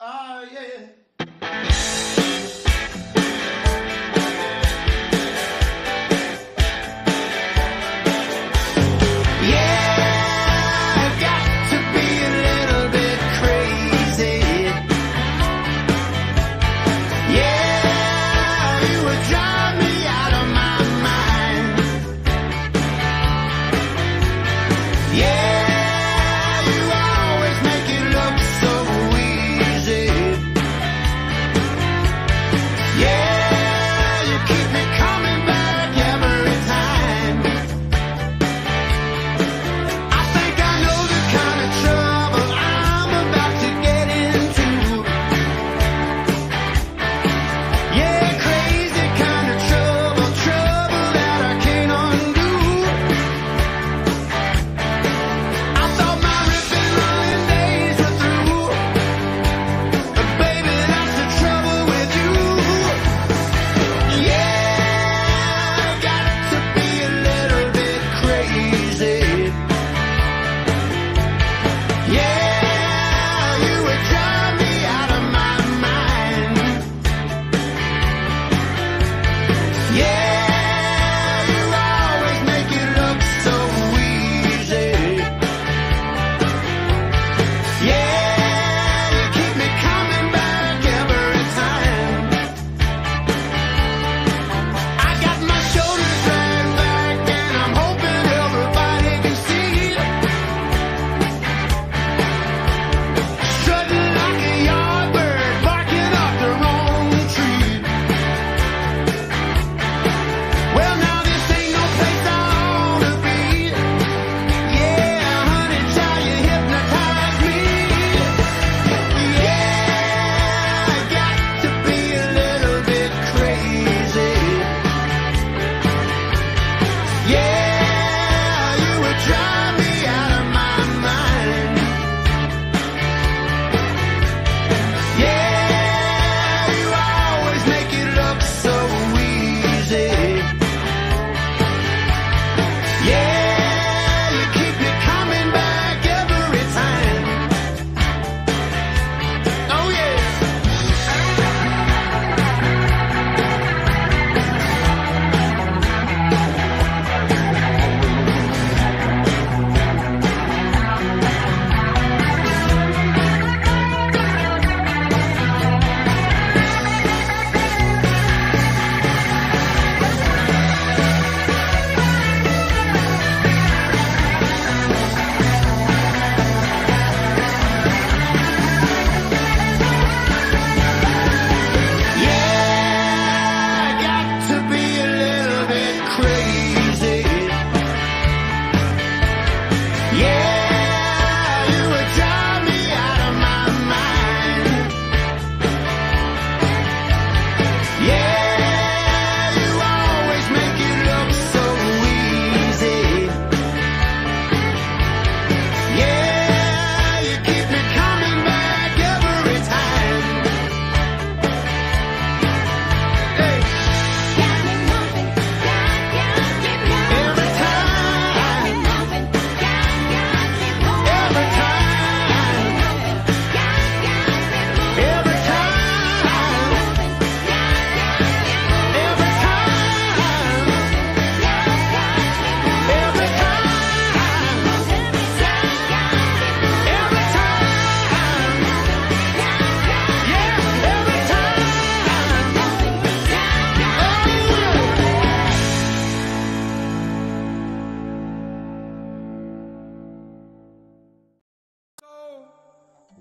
Yeah.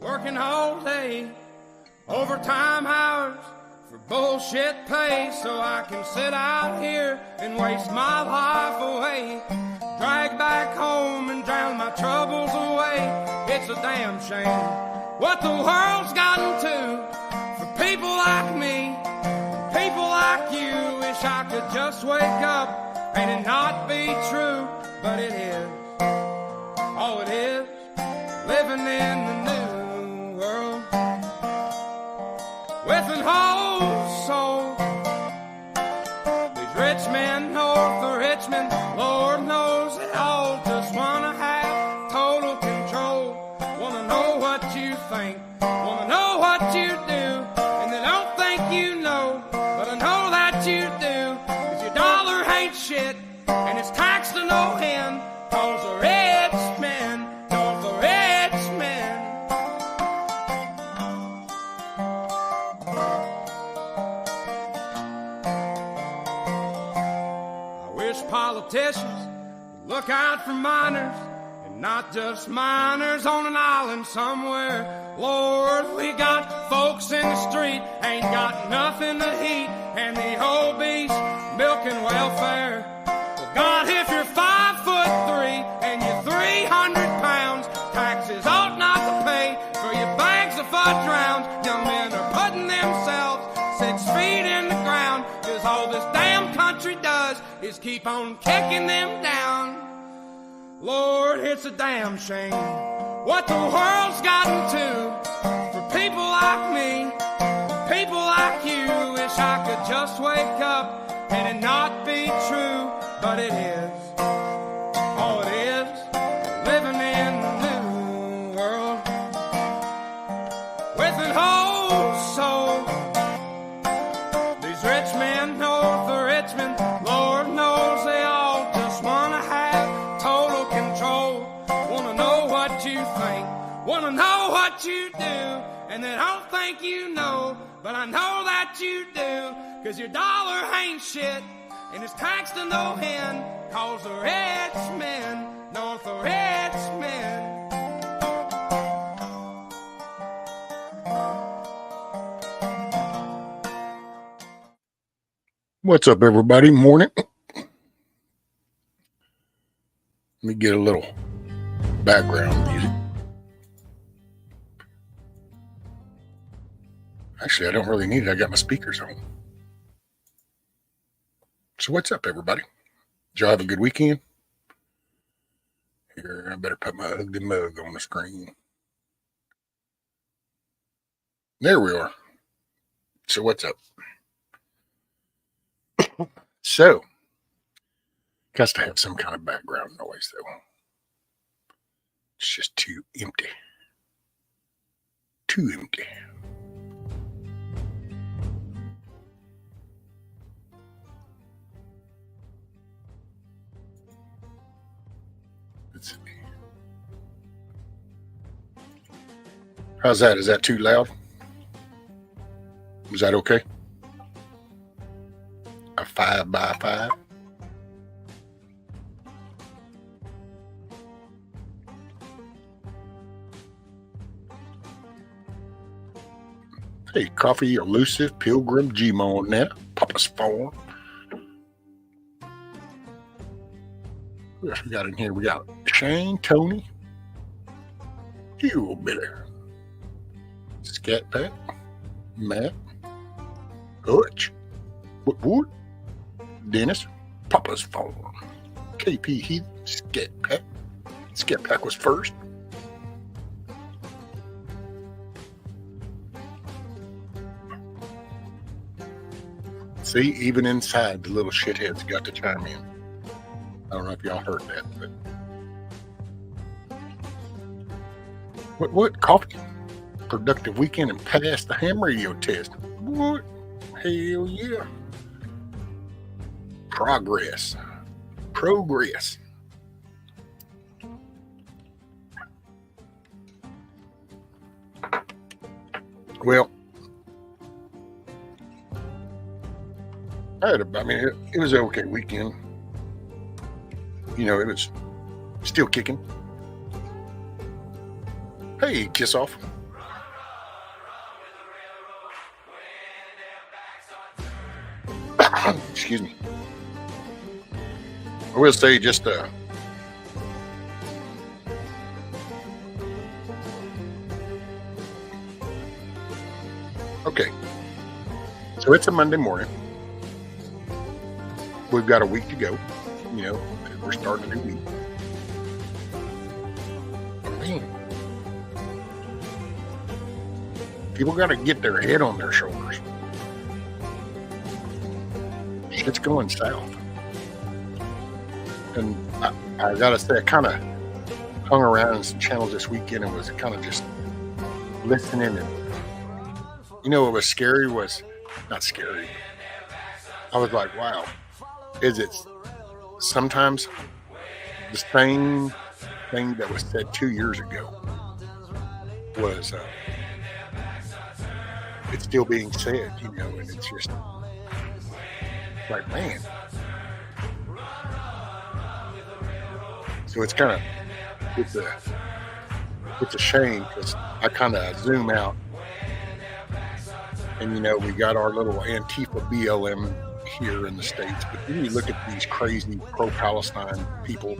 Working all day, overtime hours for bullshit pay, so I can sit out here and waste my life away. Drag back home and drown my troubles away. It's a damn shame what the world's gotten to for people like me, people like you. Wish I could just wake up and it not be true, but it is. Oh, it is living in the new world with an whole soul. These rich men north of Richmond, Lord knows they all just wanna have total control. Wanna know what you think, wanna know what what you do, and they don't think you know, but I know that you do, 'cause your dollar ain't shit, and it's taxed to no end, 'cause the rich men, 'cause the rich men. I wish politicians would look out for miners, and not just miners on an island somewhere. Lord, we got folks in the street, ain't got nothing to eat, and the obese milking welfare. Well, God, if you're 5'3" and you're 300 pounds, taxes ought not to pay for your bags of fudge rounds. Young men are putting themselves 6 feet in the ground, 'cause all this damn country does is keep on kicking them down. Lord, it's a damn shame what the world's gotten to for people like me, people like you. Wish I could just wake up and it not be true, but it is. Oh, it is living in the new world with an old soul. These rich men know the rich men, Lord knows they all just wanna have total control. Wanna know what you think, wanna know what you do, and they don't think you know, but I know that you do, 'cause your dollar ain't shit, and it's taxed to no end, 'cause the rich men, not the rich men. What's up, everybody? Morning. Let me get a little background music. Actually, I don't really need it. I got my speakers on. So what's up, everybody? Did y'all have a good weekend? Here, I better put my ugly mug on the screen. There we are. So what's up? So, got to have some kind of background noise, though. It's just too empty. Too empty. Let's see. How's that? Is that too loud? Is that okay? A 5x5. Hey, coffee elusive pilgrim G-Mon now. Papa's phone. Who else we got in here? We got Shane, Tony, Hugh Miller, Scat Pack, Matt, Hutch, Wood, Dennis, Papa's phone, KP Heath, Scat Pack. Scat Pack was first. See, even inside, the little shitheads got to chime in. I don't know if y'all heard that, but what coffee? Productive weekend and passed the ham radio test. What? Hell yeah. Progress. Well, it was an okay weekend. You know, it was still kicking. Hey, kiss off. Excuse me. I will say just okay. So it's a Monday morning. We've got a week to go. You know, we're starting a new week. Man, people got to get their head on their shoulders. Shit's going south. And I got to say, I kind of hung around in some channels this weekend and was kind of just listening and You know what was scary was not scary. I was like, wow, is it sometimes the same thing that was said 2 years ago was it's still being said, and it's just like, man. So it's kind of it's a shame because I kind of zoom out, and we got our little Antifa BLM here in the States, but then you look at these crazy pro-Palestine people,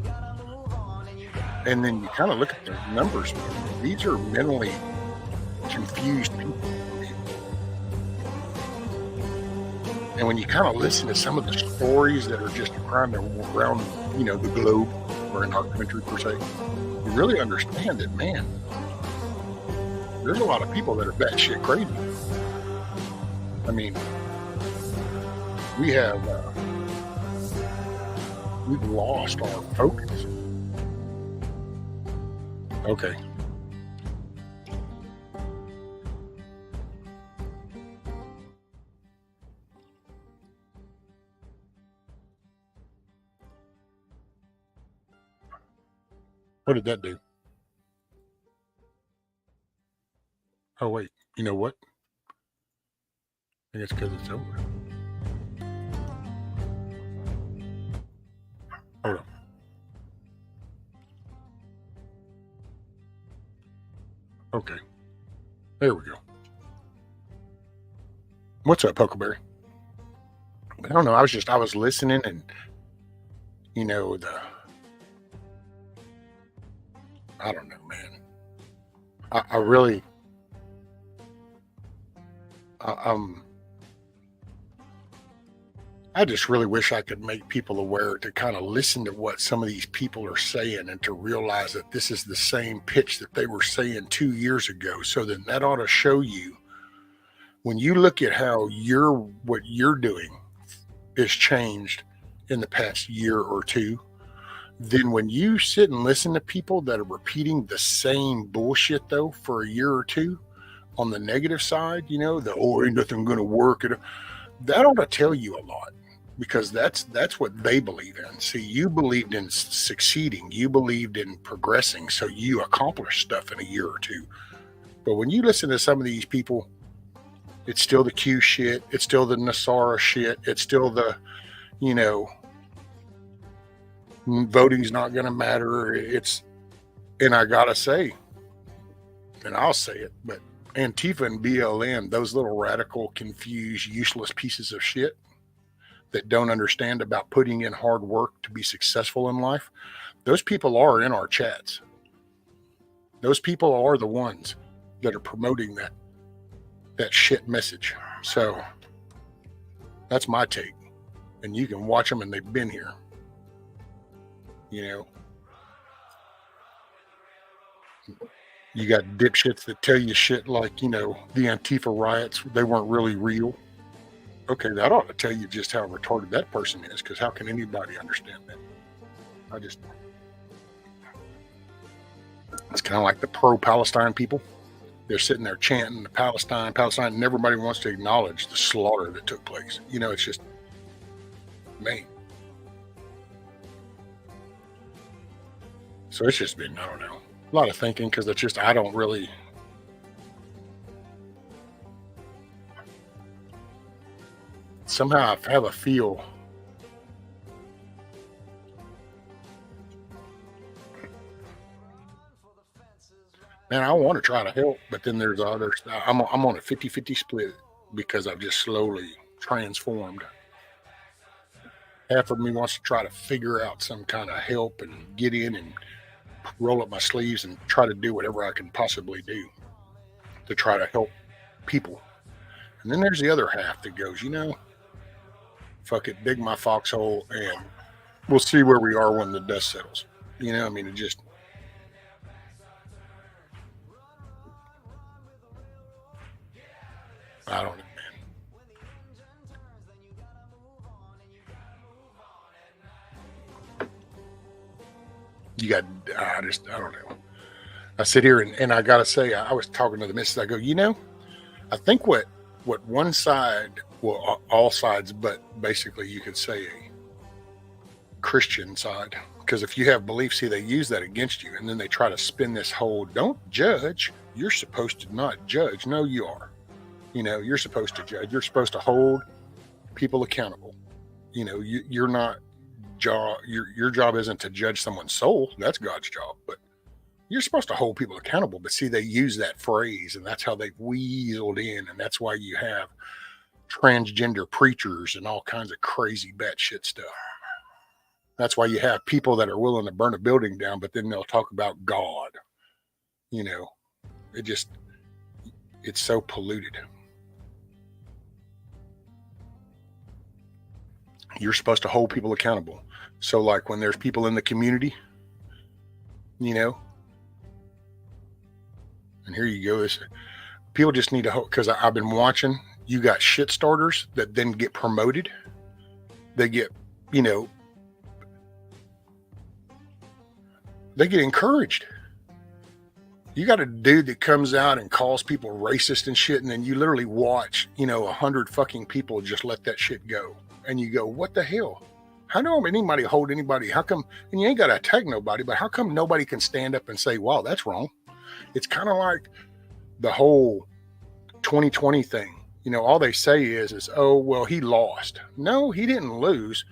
and then you kind of look at their numbers. These are mentally confused people. And when you kind of listen to some of the stories that are just around the globe, or in our country per se, you really understand that, man, there's a lot of people that are batshit crazy. I mean, we've lost our focus. Okay. What did that do? Oh, wait. You know what? I think it's because it's over. Hold on. Okay. There we go. What's up, Huckleberry? I don't know. I was listening, and I don't know, man. I really, I just really wish I could make people aware to kind of listen to what some of these people are saying, and to realize that this is the same pitch that they were saying 2 years ago. So then that ought to show you, when you look at how what you're doing is changed in the past year or two, then when you sit and listen to people that are repeating the same bullshit though for a year or two on the negative side, ain't nothing gonna work, that ought to tell you a lot, because that's what they believe in. See, you believed in succeeding, you believed in progressing, so you accomplished stuff in a year or two. But when you listen to some of these people, it's still the Q shit, it's still the Nasara shit, it's still the, voting's not going to matter. And I gotta say, and I'll say it, but Antifa and BLM, those little radical, confused, useless pieces of shit that don't understand about putting in hard work to be successful in life, those people are in our chats. Those people are the ones that are promoting that shit message. So that's my take. And you can watch them, and they've been here. You got dipshits that tell you shit like, the Antifa riots, they weren't really real. Okay, that ought to tell you just how retarded that person is, because how can anybody understand that? It's kind of like the pro-Palestine people. They're sitting there chanting the Palestine, and everybody wants to acknowledge the slaughter that took place. It's just, man. So it's just been, I don't know, a lot of thinking, because it's just, I don't really, somehow I have a feel, man, I want to try to help, but then there's others. I'm on a 50-50 split, because I've just slowly transformed. Half of me wants to try to figure out some kind of help and get in and roll up my sleeves and try to do whatever I can possibly do to try to help people. And then there's the other half that goes, fuck it, dig my foxhole, and we'll see where we are when the dust settles. It just, I don't know, man. I don't know. I sit here and I got to say, I was talking to the missus. I go, I think what one side, well, all sides, but basically you could say a Christian side, because if you have beliefs, see, they use that against you, and then they try to spin this whole "don't judge. You're supposed to not judge." No, you are. You're supposed to judge. You're supposed to hold people accountable. You're not your job isn't to judge someone's soul. That's God's job. But you're supposed to hold people accountable. But see, they use that phrase, and that's how they've weaseled in, and that's why you have transgender preachers and all kinds of crazy batshit stuff. That's why you have people that are willing to burn a building down, but then they'll talk about God. It's so polluted. You're supposed to hold people accountable. So like when there's people in the community, and here you go, people just need to hold, because I've been watching, you got shit starters that then get promoted. They get, they get encouraged. You got a dude that comes out and calls people racist and shit, and then you literally watch, 100 fucking people just let that shit go. And you go, what the hell? How do anybody hold anybody? How come, and you ain't got to attack nobody, but how come nobody can stand up and say, wow, that's wrong? It's kind of like the whole 2020 thing. All they say is, oh, well, he lost. No, he didn't lose.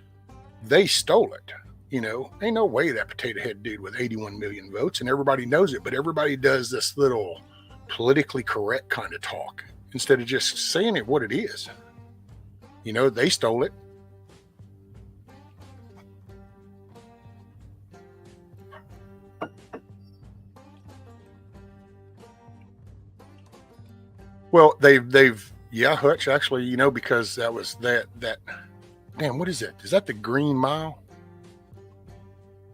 They stole it. Ain't no way that potato head dude with 81 million votes, and everybody knows it, but everybody does this little politically correct kind of talk instead of just saying it what it is. They stole it. Well, yeah, Hutch, actually, because that was that, damn, what is it? Is that the Green Mile?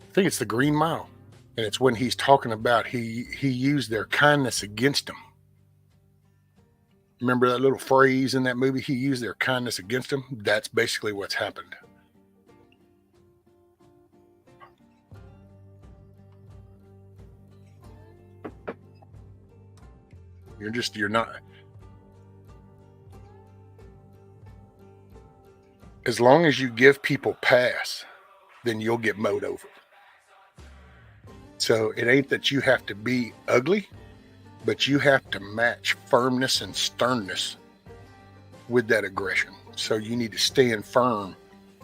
I think it's the Green Mile. And it's when he's talking about he used their kindness against him. Remember that little phrase in that movie? He used their kindness against him. That's basically what's happened. You're not. As long as you give people pass, then you'll get mowed over. So it ain't that you have to be ugly, but you have to match firmness and sternness with that aggression. So you need to stand firm.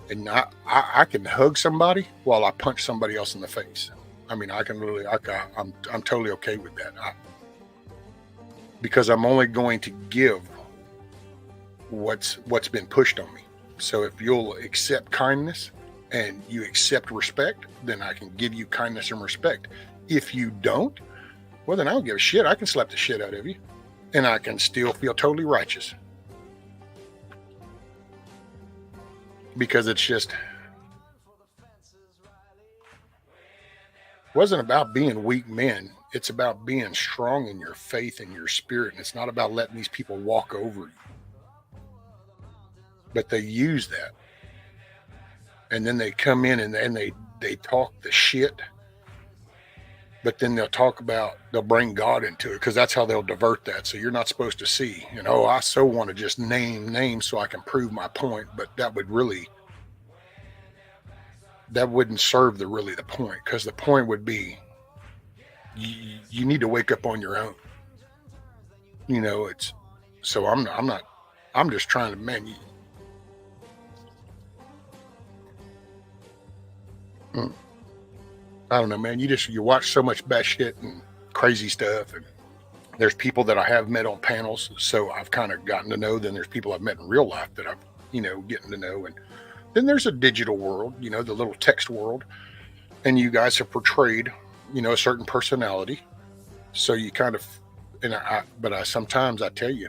And I can hug somebody while I punch somebody else in the face. I mean, I'm totally okay with that. Because I'm only going to give what's been pushed on me. So if you'll accept kindness and you accept respect, then I can give you kindness and respect. If you don't, well, then I don't give a shit. I can slap the shit out of you, and I can still feel totally righteous. Because it's just, wasn't about being weak men. It's about being strong in your faith and your spirit. And it's not about letting these people walk over you. But they use that. And then they come in and they talk the shit. But then they'll bring God into it, because that's how they'll divert that. So you're not supposed to see, I so want to just name names so I can prove my point. But that wouldn't serve the point, because the point would be you need to wake up on your own. So I'm just trying to, man, I don't know, man. You watch so much bad shit and crazy stuff, and there's people that I have met on panels, so I've kind of gotten to know. Then there's people I've met in real life that I've, getting to know. And then there's a digital world, the little text world, and you guys have portrayed, a certain personality. So you kind of, but sometimes I tell you,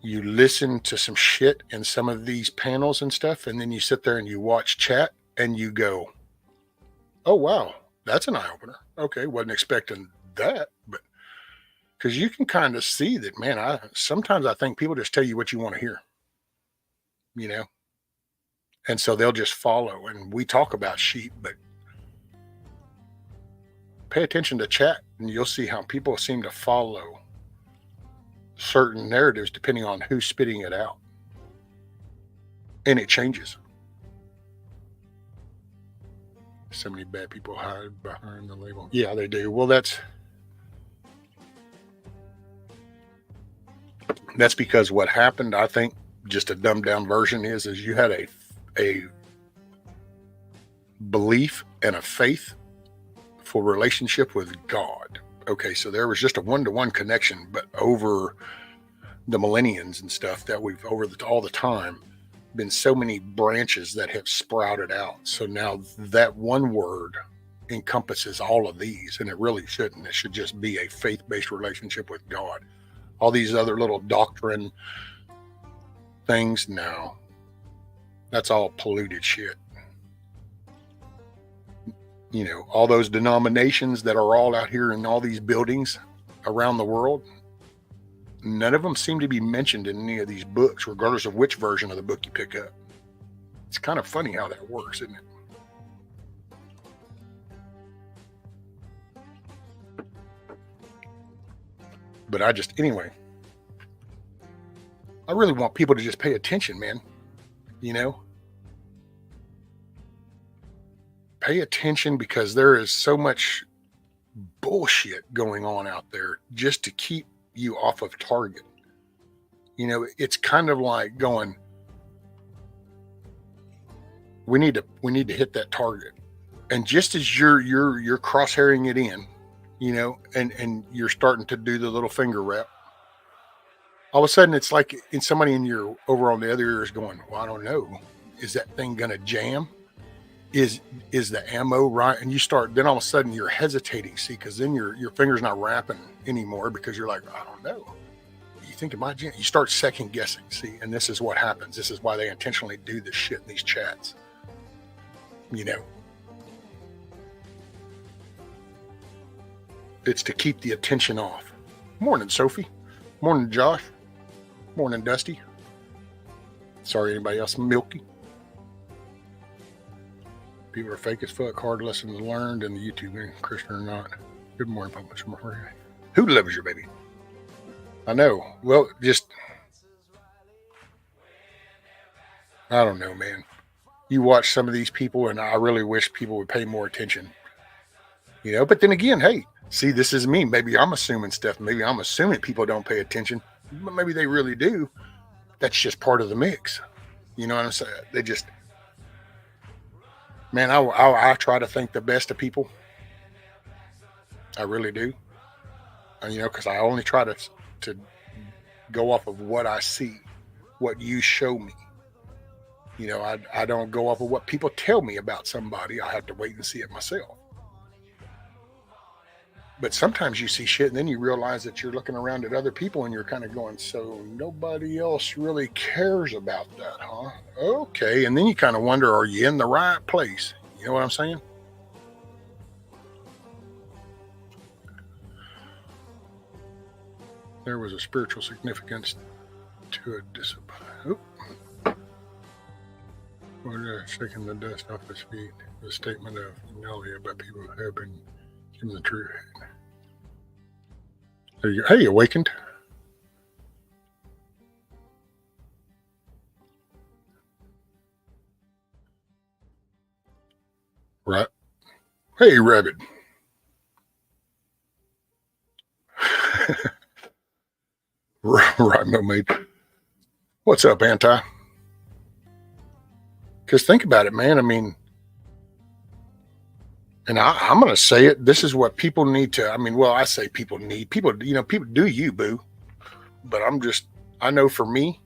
you listen to some shit in some of these panels and stuff, and then you sit there and you watch chat and you go, oh, wow, that's an eye-opener. Okay, wasn't expecting that. But because you can kind of see that, man, sometimes I think people just tell you what you want to hear, and so they'll just follow. And we talk about sheep, but pay attention to chat and you'll see how people seem to follow certain narratives depending on who's spitting it out. And it changes. So many bad people hide behind the label. Yeah, they do. Well, that's because what happened, I think, just a dumbed down version is you had a belief and a faith for relationship with God. Okay, so there was just a one-to-one connection, but over the millenniums and stuff that we've all the time been so many branches that have sprouted out. So now that one word encompasses all of these, and it really shouldn't. It should just be a faith-based relationship with God. All these other little doctrine things, no, that's all polluted shit. You know, all those denominations that are all out here in all these buildings around the world, none of them seem to be mentioned in any of these books, regardless of which version of the book you pick up. It's kind of funny how that works, isn't it? But anyway, I really want people to just pay attention, man. You know? Pay attention, because there is so much bullshit going on out there just to keep you off of target. You know, it's kind of like going, we need to hit that target. And just as you're crosshairing it in, you know, and you're starting to do the little finger wrap, all of a sudden it's like somebody in your over on the other ear is going, well, I don't know, is that thing gonna jam? Is the ammo right? And you start, then all of a sudden you're hesitating, see, because then your finger's not wrapping anymore, because you're like, I don't know. You think it might jam? You start second guessing, see, and this is what happens. This is why they intentionally do this shit in these chats. You know, it's to keep the attention off. Morning, Sophie. Morning, Josh. Morning, Dusty. Sorry, anybody else milky? People are fake as fuck. Hard lessons learned in the YouTube, Christian or not. Good morning, publisher. Who loves your baby? I know. Well, I don't know, man. You watch some of these people, and I really wish people would pay more attention. You know, but then again, hey, see, this is me. Maybe I'm assuming stuff. Maybe I'm assuming people don't pay attention, but maybe they really do. That's just part of the mix. You know what I'm saying? They just, man, I try to think the best of people. I really do. And, you know, because I only try to go off of what I see, what you show me. You know, I don't go off of what people tell me about somebody. I have to wait and see it myself. But sometimes you see shit and then you realize that you're looking around at other people and you're kind of going, so nobody else really cares about that, huh? Okay. And then you kind of wonder, are you in the right place? You know what I'm saying? There was a spiritual significance to a discipline. We're shaking the dust off his feet. The statement of humility about people who have been given the truth. There you go. Hey, awakened. Right. Hey, Rabbit. Right, no mate. What's up, Anti? Because think about it, man. I mean, and I'm going to say it. This is what people need to, I mean, well, I say people need, people, you know, people do you, boo. But I know for me,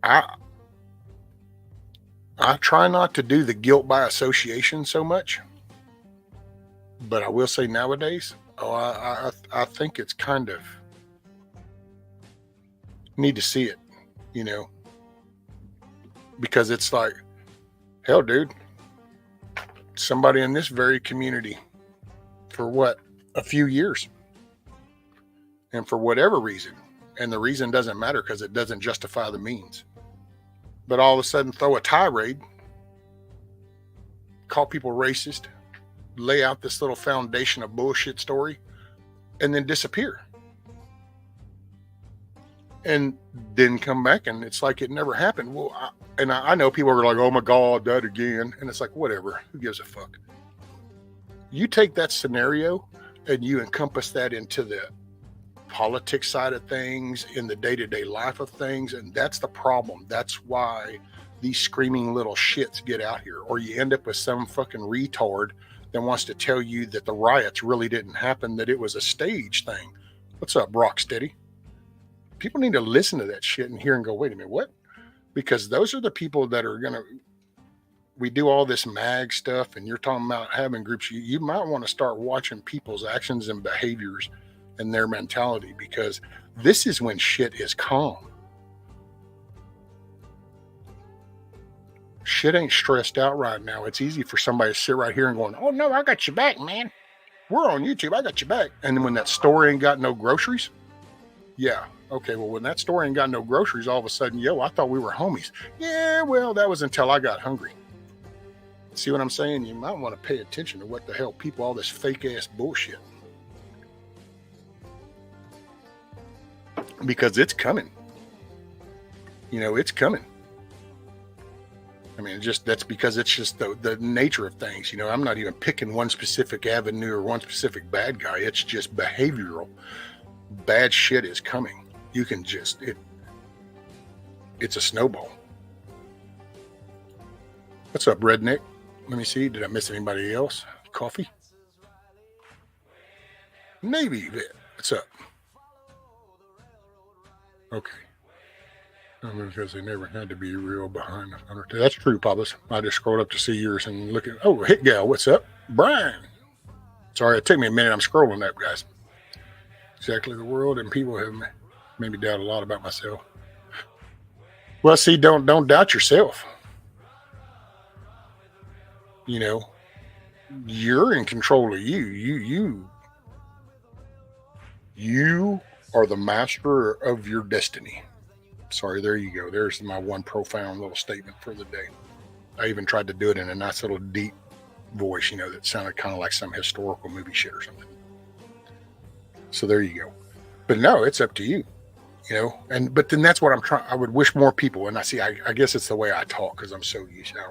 I try not to do the guilt by association so much. But I will say nowadays, I think it's kind of, need to see it, you know. Because it's like, hell, dude, somebody in this very community for what, a few years, and for whatever reason, and the reason doesn't matter because it doesn't justify the means, but all of a sudden throw a tirade, call people racist, lay out this little foundation of bullshit story, and then disappear. And then come back, and it's like it never happened. Well, I know people are like, oh my God, that again. And it's like, whatever, who gives a fuck? You take that scenario and you encompass that into the politics side of things, in the day-to-day life of things, and that's the problem. That's why these screaming little shits get out here. Or you end up with some fucking retard that wants to tell you that the riots really didn't happen, that it was a stage thing. What's up, Rocksteady? People need to listen to that shit and hear and go, wait a minute, what? Because those are the people that are going to, we do all this mag stuff, and you're talking about having groups. You might want to start watching people's actions and behaviors and their mentality, because this is when shit is calm. Shit ain't stressed out right now. It's easy for somebody to sit right here and going, oh no, I got your back, man. We're on YouTube. I got your back. And then when that store ain't got no groceries, yeah. Okay, well, when that store ain't got no groceries, all of a sudden, yo, I thought we were homies. Yeah, well, that was until I got hungry. See what I'm saying? You might want to pay attention to what the hell people, all this fake ass bullshit. Because it's coming. You know, it's coming. I mean, that's because it's just the nature of things. You know, I'm not even picking one specific avenue or one specific bad guy. It's just behavioral. Bad shit is coming. You can just, it's a snowball. What's up, Redneck? Let me see. Did I miss anybody else? Coffee? Navy. What's up? Okay. Because they never had to be real behind the counter. That's true, Pablos. I just scrolled up to see yours and look at, oh, Hit Gal, what's up? Brian. Sorry, it took me a minute. I'm scrolling up, guys. Exactly the world, and people have made me doubt a lot about myself. Well, see, don't doubt yourself. You know, you're in control of you. You are the master of your destiny. Sorry, there you go. There's my one profound little statement for the day. I even tried to do it in a nice little deep voice, you know, that sounded kind of like some historical movie shit or something. So there you go. But no, it's up to you, you know. But then that's what I'm trying. I would wish more people, and I guess it's the way I talk because I'm so used to it.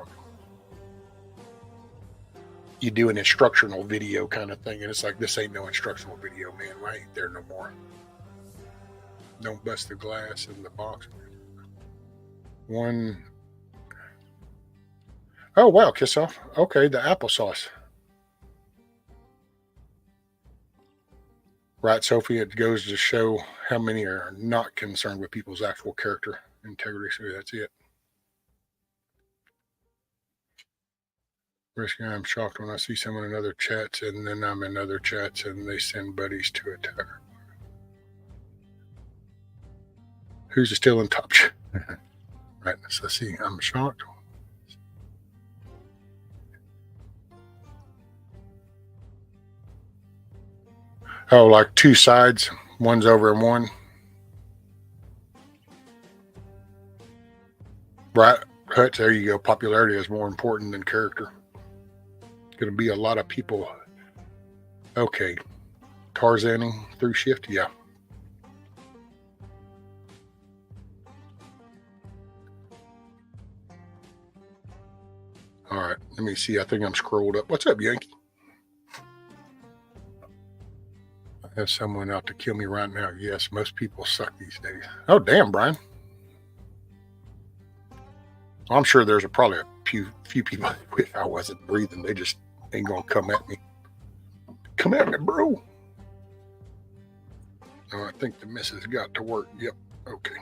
You do an instructional video kind of thing, and it's like, this ain't no instructional video, man. I ain't there no more. Don't bust the glass in the box. One. Oh, wow, kiss off. Okay, the applesauce. Right, Sophie, it goes to show how many are not concerned with people's actual character integrity. So that's it. I'm shocked when I see someone in other chats, and then I'm in other chats and they send buddies to attack. Who's still in top chat? Right, so let's see. I'm shocked. Oh, like two sides. One's over in one. Right, Hutch, there you go. Popularity is more important than character. Going to be a lot of people. Okay. Tarzaning through shift? Yeah. All right. Let me see. I think I'm scrolled up. What's up, Yankee? I have someone out to kill me right now. Yes, most people suck these days. Oh, damn, Brian. I'm sure there's probably a few people if I wasn't breathing, they just ain't gonna come at me. Come at me, bro. Oh, I think the missus got to work. Yep. Okay.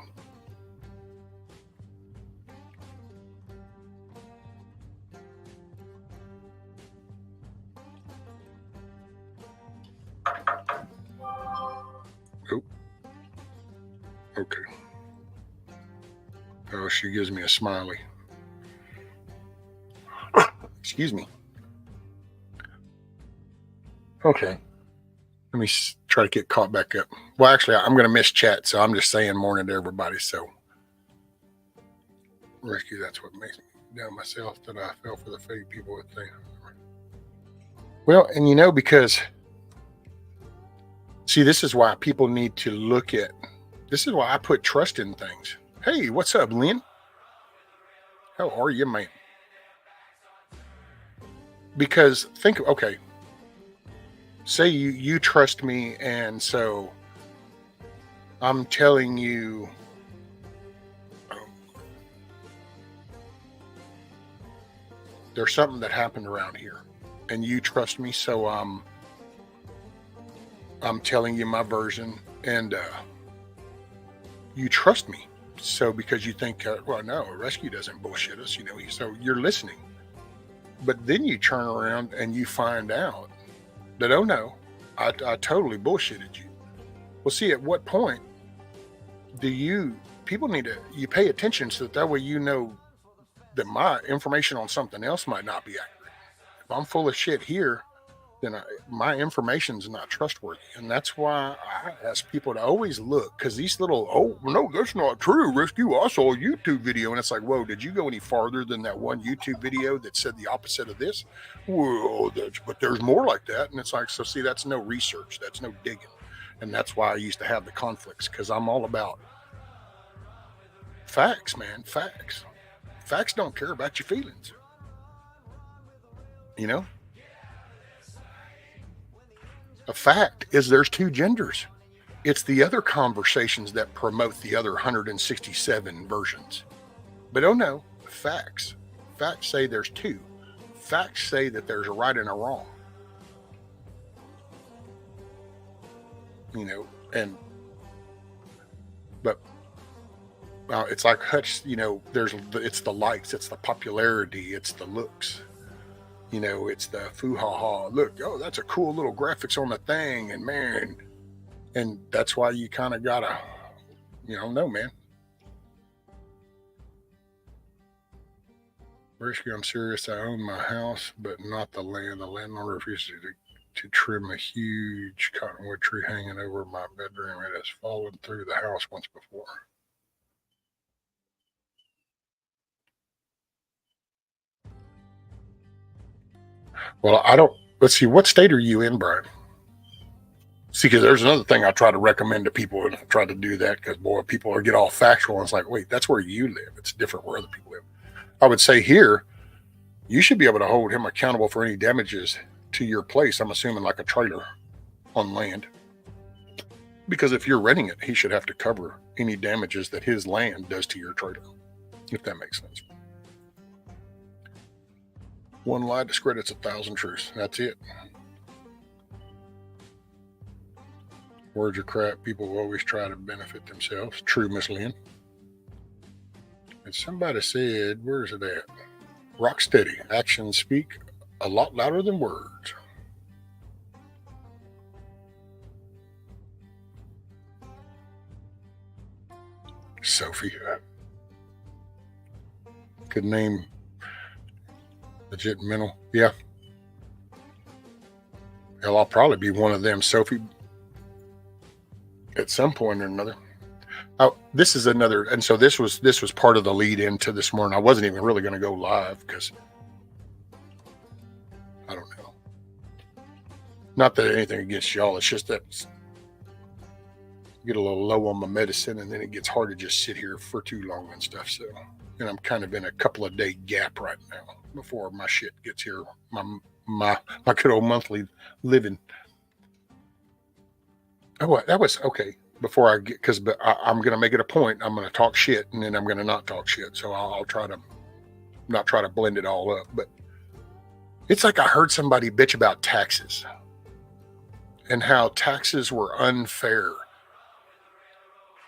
Oh. Okay. Oh, she gives me a smiley. Excuse me. Okay. Let me try to get caught back up. Well, actually, I'm going to miss chat, so I'm just saying morning to everybody. So, rescue, that's what makes me down myself, that I fell for the fake people with things. Well, and you know, because See, this is why people need to look at, this is why I put trust in things. Hey, what's up, Lynn? How are you, man? Because think, okay, say you trust me, and so I'm telling you, there's something that happened around here, and you trust me, so I'm telling you my version, and you trust me. So because you think, well, no, rescue doesn't bullshit us, so you're listening. But then you turn around and you find out that, oh no, I totally bullshitted you. Well, see, at what point do people need to, you pay attention so that way you know that my information on something else might not be accurate. If I'm full of shit here, then my information's not trustworthy. And that's why I ask people to always look, because these little, oh, no, that's not true, rescue, I saw a YouTube video. And it's like, whoa, did you go any farther than that one YouTube video that said the opposite of this? Well, but there's more like that. And it's like, so see, that's no research, that's no digging. And that's why I used to have the conflicts, because I'm all about facts, man, facts. Facts don't care about your feelings. A fact is there's two genders. It's the other conversations that promote the other 167 versions. But oh no, facts. Facts say there's two. Facts say that there's a right and a wrong. But it's like Hutch, it's the likes, it's the popularity, it's the looks. It's the foo-ha-ha. Look, oh, that's a cool little graphics on the thing, and man, and that's why you kind of gotta, no, man. Rescue, I'm serious. I own my house, but not the land. The landlord refuses to trim a huge cottonwood tree hanging over my bedroom. It has fallen through the house once before. Well, let's see, what state are you in, Brian? See, because there's another thing I try to recommend to people, and I try to do that because, boy, people get all factual, and it's like, wait, that's where you live. It's different where other people live. I would say here, you should be able to hold him accountable for any damages to your place. I'm assuming like a trailer on land. Because if you're renting it, he should have to cover any damages that his land does to your trailer, if that makes sense. One lie discredits 1,000 truths. That's it. Words are crap. People will always try to benefit themselves. True, Miss Lynn. And somebody said, where's it at? Rock steady. Actions speak a lot louder than words. Sophie. Good name. Legit mental. Yeah. Hell, I'll probably be one of them, Sophie, at some point or another. Oh, this is another, and so this was part of the lead into this morning. I wasn't even really going to go live because I don't know. Not that anything against y'all. It's just that I get a little low on my medicine, and then it gets hard to just sit here for too long and stuff. So, and I'm kind of in a couple of day gap right now before my shit gets here. My good old monthly living. Oh, that was okay. Before I get, because I'm going to make it a point. I'm going to talk shit, and then I'm going to not talk shit. So I'll try to not try to blend it all up. But it's like I heard somebody bitch about taxes and how taxes were unfair.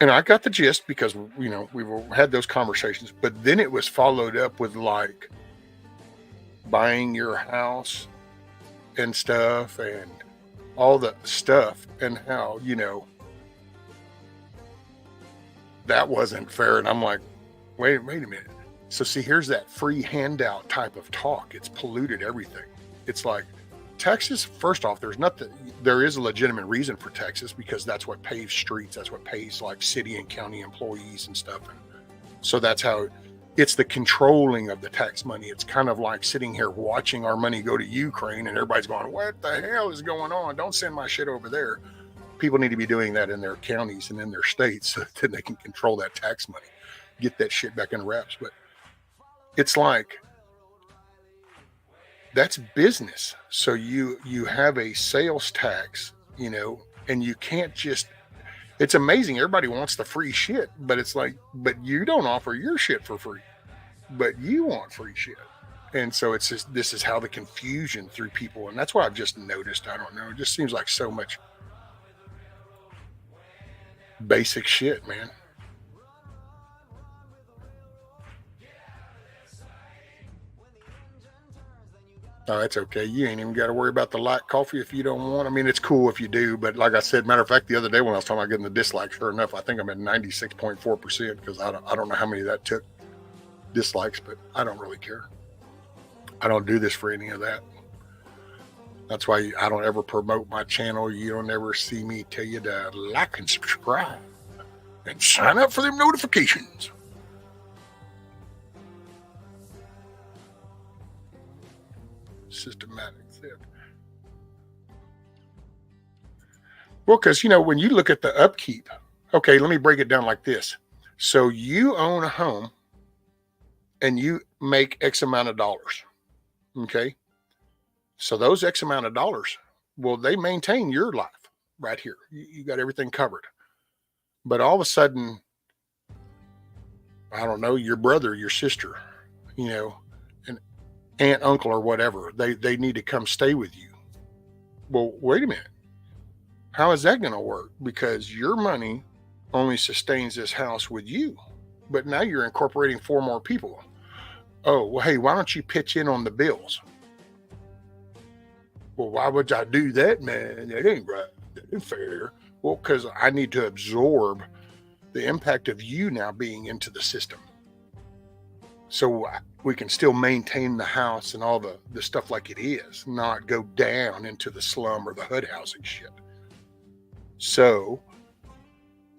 And I got the gist because, we've had those conversations. But then it was followed up with like buying your house and stuff and all the stuff and how, that wasn't fair. And I'm like, wait a minute. So see, here's that free handout type of talk. It's polluted everything. It's like Texas, first off, there is a legitimate reason for Texas because that's what paves streets. That's what pays like city and county employees and stuff. And so that's how it's the controlling of the tax money. It's kind of like sitting here watching our money go to Ukraine and everybody's going, what the hell is going on? Don't send my shit over there. People need to be doing that in their counties and in their states so that they can control that tax money, get that shit back in wraps. But it's like, that's business. So you have a sales tax, and you can't just, it's amazing. Everybody wants the free shit, but it's like, but you don't offer your shit for free, but you want free shit. And so it's just, this is how the confusion through people. And that's what I've just noticed. I don't know. It just seems like so much basic shit, man. Oh, that's okay. You ain't even got to worry about the light coffee if you don't want. I mean, it's cool if you do, but like I said, matter of fact, the other day when I was talking about getting the dislikes, sure enough, I think I'm at 96.4% because I don't know how many that took dislikes, but I don't really care. I don't do this for any of that. That's why I don't ever promote my channel. You don't ever see me tell you to like and subscribe and sign up for them notifications. Systematic theft. Well, because, when you look at the upkeep, okay, let me break it down like this. So you own a home and you make X amount of dollars. Okay. So those X amount of dollars, well, they maintain your life right here. You got everything covered. But all of a sudden, I don't know, your brother, your sister, an aunt, uncle, or whatever, they need to come stay with you. Well, wait a minute. How is that going to work? Because your money only sustains this house with you. But now you're incorporating 4 more people. Oh, well, hey, why don't you pitch in on the bills? Well, why would I do that, man? That ain't right. That ain't fair. Well, because I need to absorb the impact of you now being into the system. So we can still maintain the house and all the stuff like it is, not go down into the slum or the HUD housing shit. So,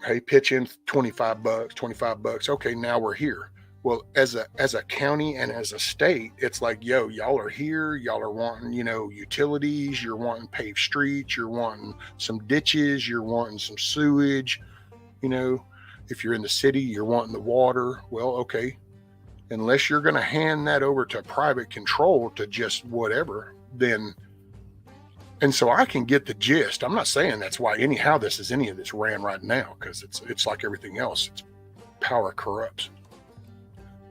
hey, pitch in $25. Okay, now we're here. Well, as a county and as a state, it's like, yo, y'all are here. Y'all are wanting, utilities. You're wanting paved streets. You're wanting some ditches. You're wanting some sewage. If you're in the city, you're wanting the water. Well, okay. Unless you're going to hand that over to private control to just whatever, then. And so I can get the gist. I'm not saying that's why any of this ran right now, because it's like everything else. It's power corrupts.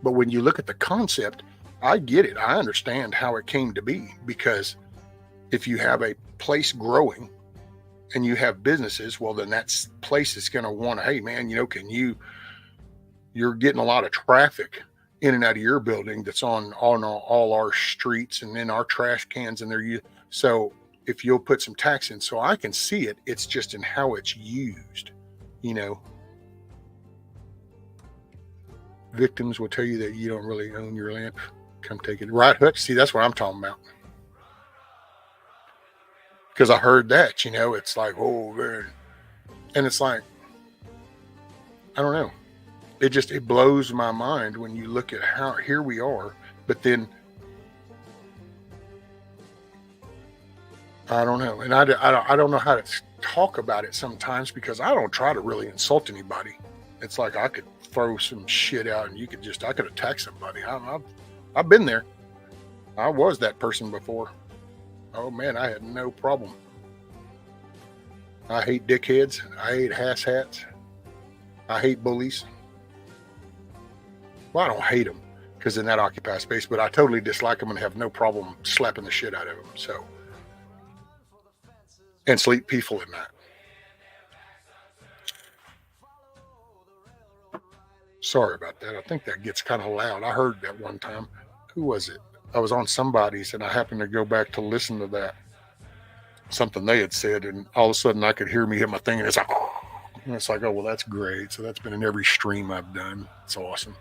But when you look at the concept, I get it. I understand how it came to be, because if you have a place growing and you have businesses, well, then that place is going to want to, hey, man, you're getting a lot of traffic in and out of your building that's on all our streets and in our trash cans and there. So if you'll put some tax in, so I can see it, it's just in how it's used, Victims will tell you that you don't really own your land. Come take it. Right, Hutch? See, that's what I'm talking about. Because I heard that, it's like, oh, man. And it's like, I don't know. It blows my mind when you look at how here we are. But then, I don't know. And I don't know how to talk about it sometimes, because I don't try to really insult anybody. It's like I could throw some shit out and I could attack somebody. I've been there. I was that person before. Oh man, I had no problem. I hate dickheads. I hate hats. I hate bullies. Well, I don't hate them because then that occupies space, but I totally dislike them and have no problem slapping the shit out of them. So, and sleep peaceful at night. Sorry about that. I think that gets kind of loud. I heard that one time. Who was it? I was on somebody's and I happened to go back to listen to that. Something they had said, and all of a sudden I could hear me hit my thing, and it's like, oh, well, that's great. So that's been in every stream I've done. It's awesome.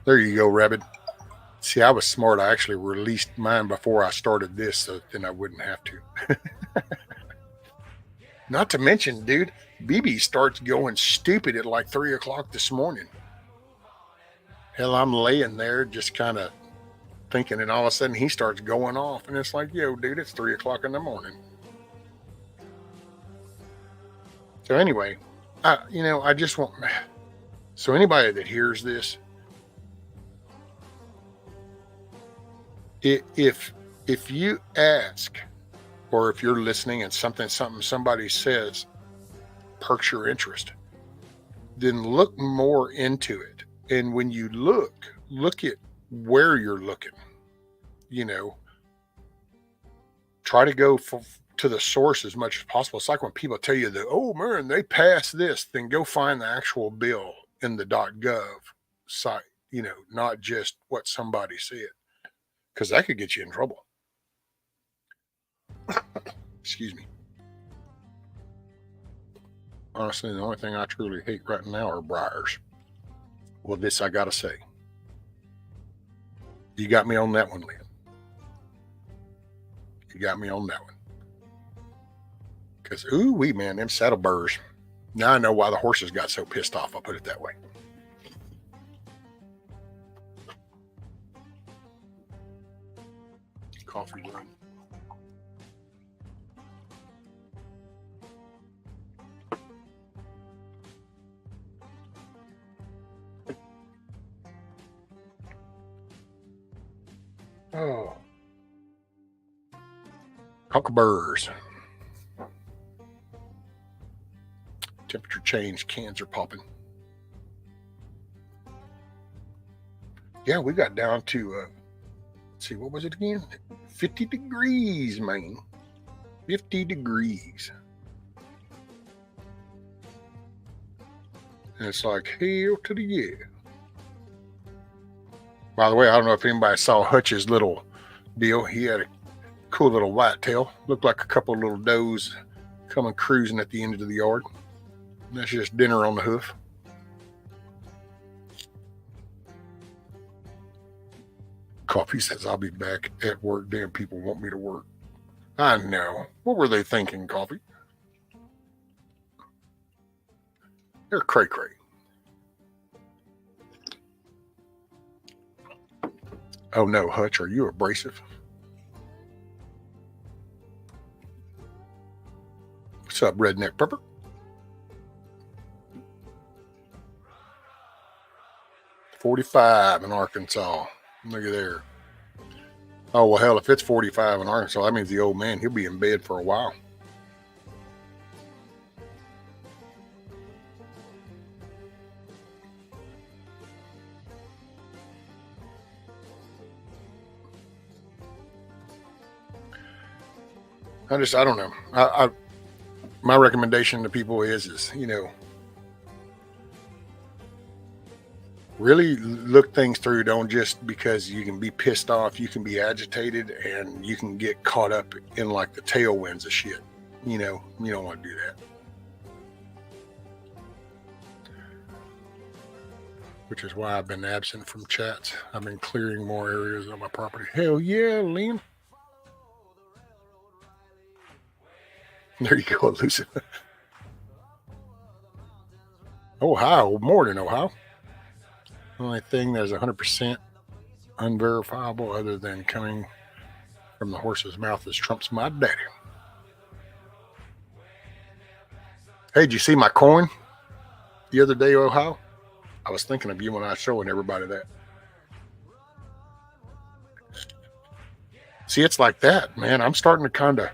There you go, Rabbit. See, I was smart. I actually released mine before I started this, so then I wouldn't have to. Not to mention, dude, BB starts going stupid at like 3 o'clock this morning. Hell, I'm laying there just kind of thinking, and all of a sudden he starts going off, and it's like, yo, dude, it's 3 o'clock in the morning. So anyway, I just want, so anybody that hears this, if you ask, or if you're listening and something somebody says perks your interest, then look more into it. And when you look at where you're looking, try to go to the source as much as possible. It's like when people tell you that, oh man, they passed this, then go find the actual bill in the .gov site, not just what somebody said, because that could get you in trouble. Excuse me. Honestly, the only thing I truly hate right now are briars. Well, this I gotta say. You got me on that one, Lynn. You got me on that one. Because, man, them saddle burrs. Now I know why the horses got so pissed off. I'll put it that way. Coffee run. Oh. Cockaburs. Temperature change, cans are popping. Yeah, we got down to, let's see, what was it again? 50 degrees, man. 50 degrees. And it's like, hell to the yeah. By the way, I don't know if anybody saw Hutch's little deal. He had a cool little whitetail. Looked like a couple of little does coming cruising at the end of the yard. And that's just dinner on the hoof. Coffee says, I'll be back at work. Damn, people want me to work. I know. What were they thinking, Coffee? They're cray-cray. Oh no, Hutch, are you abrasive? What's up, Redneck Pepper? $45 in Arkansas. Look at there. Oh, well, hell, if it's 45 in Arkansas, that means the old man, he'll be in bed for a while. I don't know. My recommendation to people is, really look things through. Don't just because you can be pissed off, you can be agitated and you can get caught up in like the tailwinds of shit. You don't want to do that. Which is why I've been absent from chats. I've been clearing more areas on my property. Hell yeah, Liam. There you go, Lucy. Ohio, more than Ohio. The only thing that's 100% unverifiable other than coming from the horse's mouth is Trump's my daddy. Hey, did you see my coin the other day, Ohio? I was thinking of you when I was showing everybody that. See, it's like that, man. I'm starting to kind of,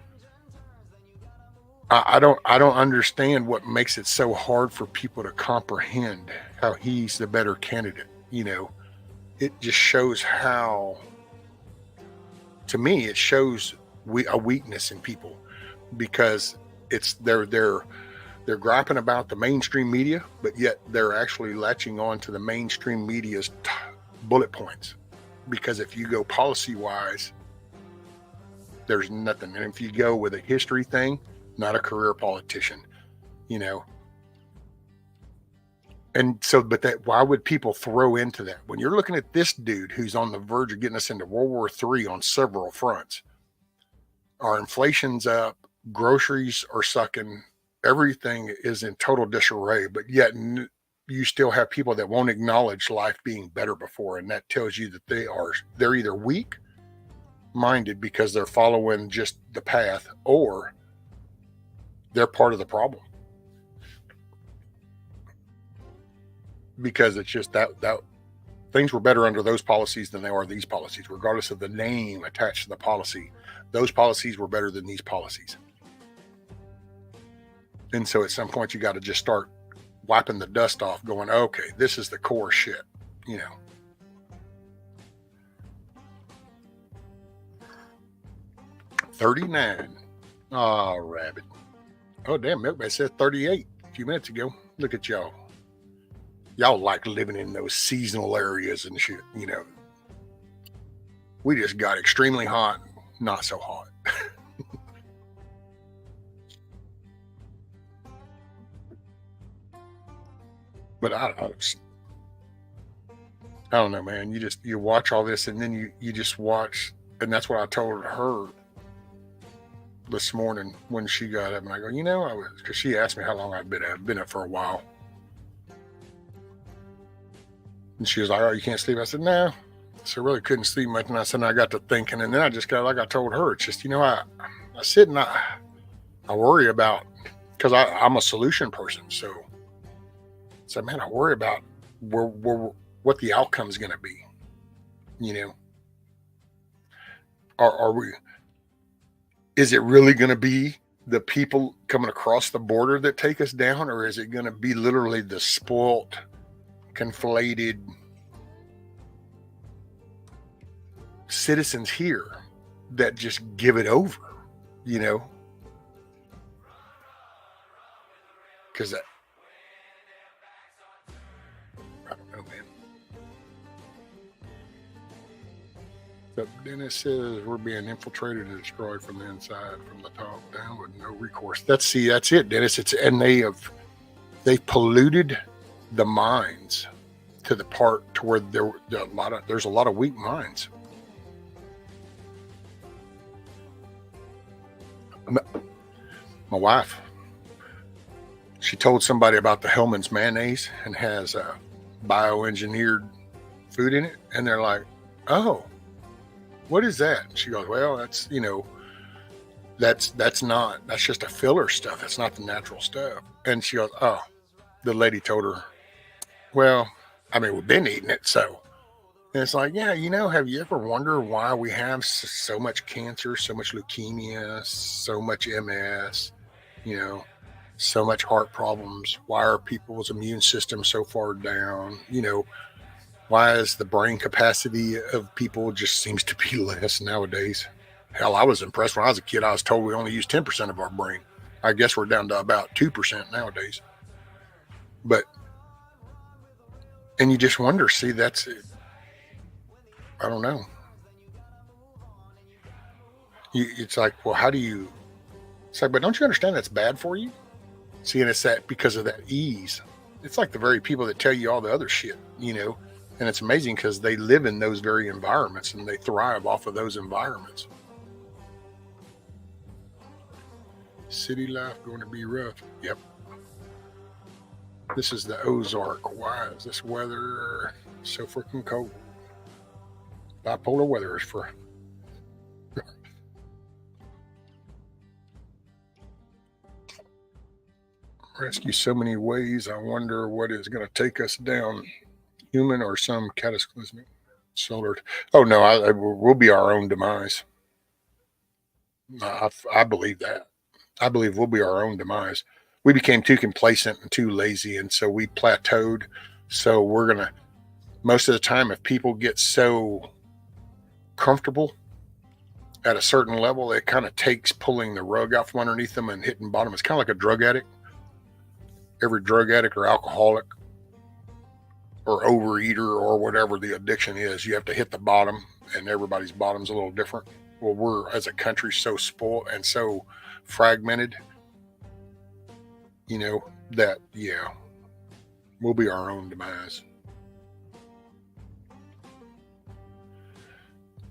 I don't understand what makes it so hard for people to comprehend how he's the better candidate. It just shows how, to me, it shows a weakness in people because it's they're griping about the mainstream media, but yet they're actually latching on to the mainstream media's bullet points. Because if you go policy wise, there's nothing. And if you go with a history thing, not a career politician, And so, why would people throw into that? When you're looking at this dude who's on the verge of getting us into World War III on several fronts, our inflation's up, groceries are sucking, everything is in total disarray, but yet you still have people that won't acknowledge life being better before. And that tells you that they're either weak minded because they're following just the path, or they're part of the problem. because it's just that things were better under those policies than they are these policies, regardless of the name attached to the policy. Those policies were better than these policies. And so at some point you got to just start wiping the dust off, going, okay, this is the core shit, you know. $39. Oh, rabbit. Oh, damn, Milkman said 38 a few minutes ago. Look at y'all. Y'all like living in those seasonal areas and shit, you know. We just got extremely hot, not so hot. But I don't know, man. You watch all this, and then you just watch, and that's what I told her this morning when she got up, and I go, you know, because she asked me how long I've been up for a while, and she was like, oh, you can't sleep? I said, no. So I really couldn't sleep much, and I said, and I got to thinking, and then I just got, like I told her, it's just, you know, I sit and I worry about, because I'm a solution person, so man, I worry about what the outcome is going to be. You know, are we? Is it really going to be the people coming across the border that take us down, or is it going to be literally the spoilt, conflated citizens here that just give it over? You know, because that. I don't know, man. But Dennis says we're being infiltrated and destroyed from the inside, from the top down, with no recourse. That's it, Dennis. And they've polluted the minds to the part to where there's a lot of weak minds. My wife, she told somebody about the Hellman's mayonnaise and has bioengineered food in it, and they're like, oh, what is that? She goes, well, that's, you know, that's just a filler stuff. That's not the natural stuff. And she goes, oh, the lady told her, well, I mean, we've been eating it, so. And it's like, yeah, you know, have you ever wondered why we have so much cancer, so much leukemia, so much MS, you know, so much heart problems? Why are people's immune system so far down? You know, why is the brain capacity of people just seems to be less nowadays? Hell, I was impressed when I was a kid. I was told we only use 10% of our brain. I guess we're down to about 2% nowadays. But, and you just wonder, see, that's it. I don't know. It's like, well, how do you? It's like, but don't you understand that's bad for you? See, and it's that because of that ease. It's like the very people that tell you all the other shit, you know. And it's amazing because they live in those very environments and they thrive off of those environments. City life going to be rough. Yep. This is the Ozark. Why is this weather so freaking cold? Bipolar weather is for rescue so many ways. I wonder what is going to take us down, human or some cataclysmic solar. Oh no, we'll be our own demise. I believe that. I believe we'll be our own demise. We became too complacent and too lazy, and so we plateaued. So we're gonna, most of the time, if people get so comfortable at a certain level, it kind of takes pulling the rug out from underneath them and hitting bottom. It's kind of like a drug addict. Every drug addict or alcoholic or overeater or whatever the addiction is, you have to hit the bottom, and everybody's bottom's a little different. Well, we're, as a country, so spoiled and so fragmented, you know, that, yeah, we'll be our own demise.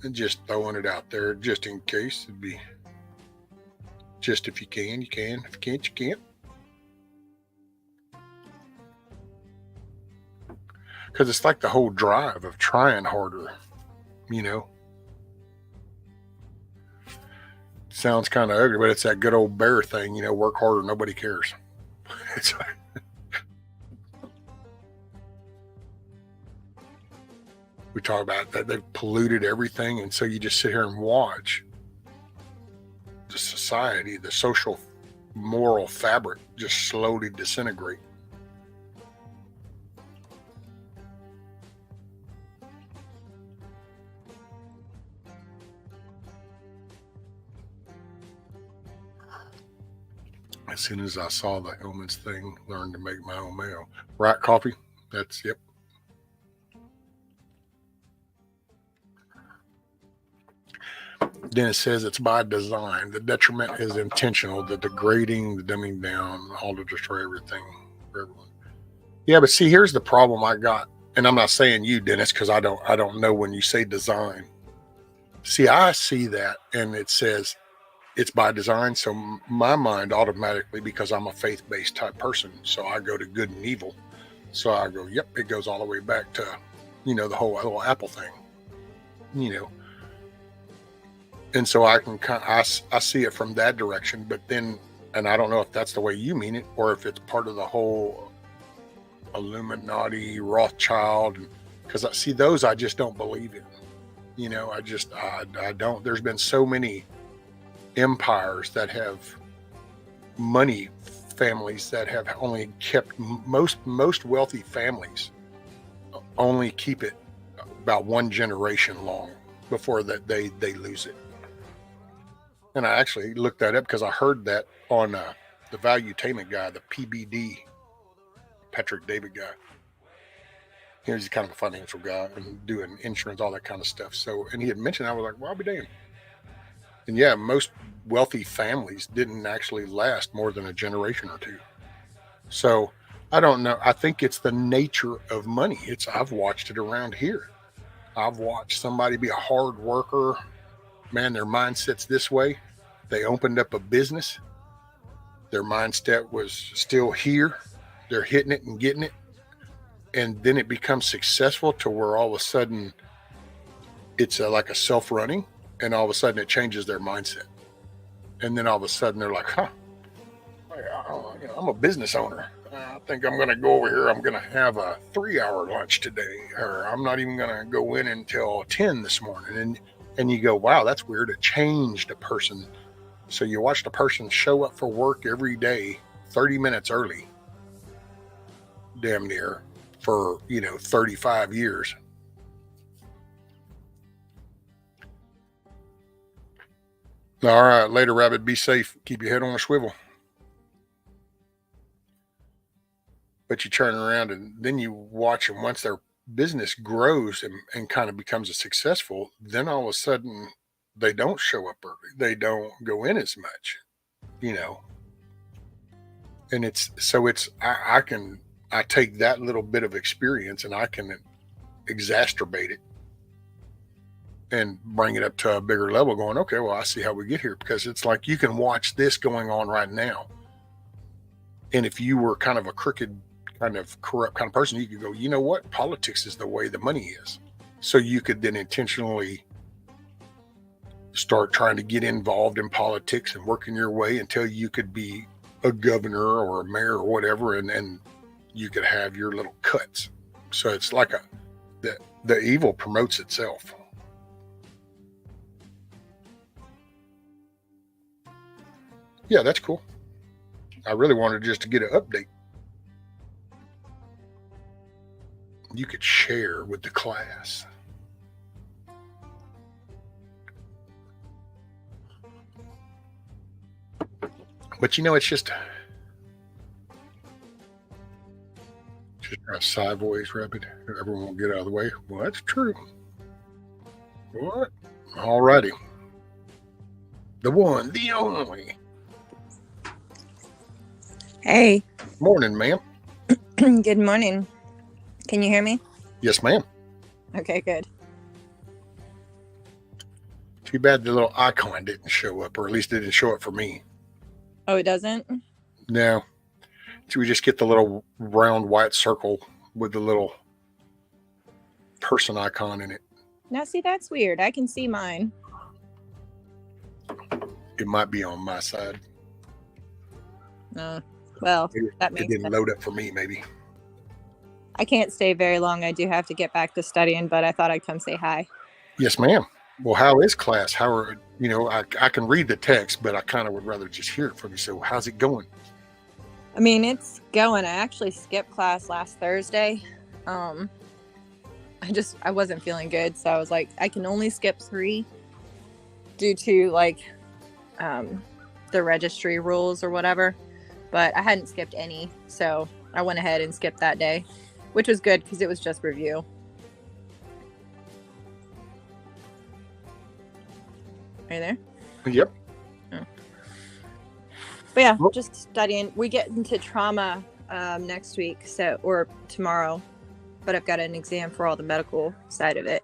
And just throwing it out there just in case. It'd be just, if you can, you can. If you can't, you can't. Because it's like the whole drive of trying harder, you know. Sounds kind of ugly, but it's that good old bear thing, you know, work harder, nobody cares. It's like, We talk about that they've polluted everything, and so you just sit here and watch the society, the social moral fabric just slowly disintegrate. As soon as I saw the Hellman's thing, learned to make my own mail. Right, coffee? That's, yep. Then it says it's by design. The detriment is intentional. The degrading, the dumbing down, all to destroy everything for everyone. Yeah, but see, here's the problem I got. And I'm not saying you, Dennis, because I don't know when you say design. See, I see that and it says it's by design. So my mind automatically, because I'm a faith-based type person, so I go to good and evil. So I go, yep, it goes all the way back to, the whole Apple thing, And so I can I see it from that direction, but then, and I don't know if that's the way you mean it, or if it's part of the whole Illuminati, Rothschild, because I see those, I just don't believe in. I don't. There's been so many empires that have money families that have only kept most wealthy families only keep it about one generation long before that they lose it. And I actually looked that up because I heard that on the Valuetainment guy, the PBD, Patrick David guy. He's kind of a financial guy and doing insurance, all that kind of stuff. So, and he had mentioned, I was like, well, I'll be damned. And yeah, most wealthy families didn't actually last more than a generation or two. So I don't know. I think it's the nature of money. I've watched it around here. I've watched somebody be a hard worker. Man, their mindset's this way. They opened up a business. Their mindset was still here. They're hitting it and getting it. And then it becomes successful to where all of a sudden it's like a self-running, and all of a sudden it changes their mindset. And then all of a sudden they're like, I'm a business owner. I think I'm going to go over here. I'm going to have a 3-hour lunch today, or I'm not even going to go in until 10 this morning. And you go, wow, that's weird. It changed a person. So you watch the person show up for work every day, 30 minutes early, damn near, for 35 years. All right, later, Rabbit. Be safe. Keep your head on a swivel. But you turn around and then you watch them once their business grows and kind of becomes a successful, then all of a sudden they don't show up early. They don't go in as much, And I take that little bit of experience and I can exacerbate it and bring it up to a bigger level going, okay, well, I see how we get here, because it's like you can watch this going on right now. And if you were kind of a crooked, kind of corrupt kind of person, you could go, you know what? Politics is the way the money is. So you could then intentionally start trying to get involved in politics and working your way until you could be a governor or a mayor or whatever, and you could have your little cuts. So it's like the evil promotes itself. Yeah, that's cool. I really wanted just to get an update. You could share with the class. But it's just a sideways rabbit. Everyone will get out of the way. Well, that's true. What? All righty. The one, the only. Hey. Morning, ma'am. Good morning. Can you hear me? Yes, ma'am. Okay, good. Too bad the little icon didn't show up, or at least it didn't show up for me. Oh, it doesn't? No. So we just get the little round white circle with the little person icon in it. Now, see, that's weird. I can see mine. It might be on my side. Well, that makes it didn't sense. load up for me, maybe. I can't stay very long. I do have to get back to studying, but I thought I'd come say hi. Yes, ma'am. Well, how is class? How are, I can read the text, but I kind of would rather just hear it from you. So how's it going? I mean, it's going. I actually skipped class last Thursday. I wasn't feeling good. So I was like, I can only skip 3 due to the registry rules or whatever. But I hadn't skipped any. So I went ahead and skipped that day, which was good because it was just review. Are you there? Yep. Oh. But yeah, just studying. We get into trauma next week, or tomorrow. But I've got an exam for all the medical side of it.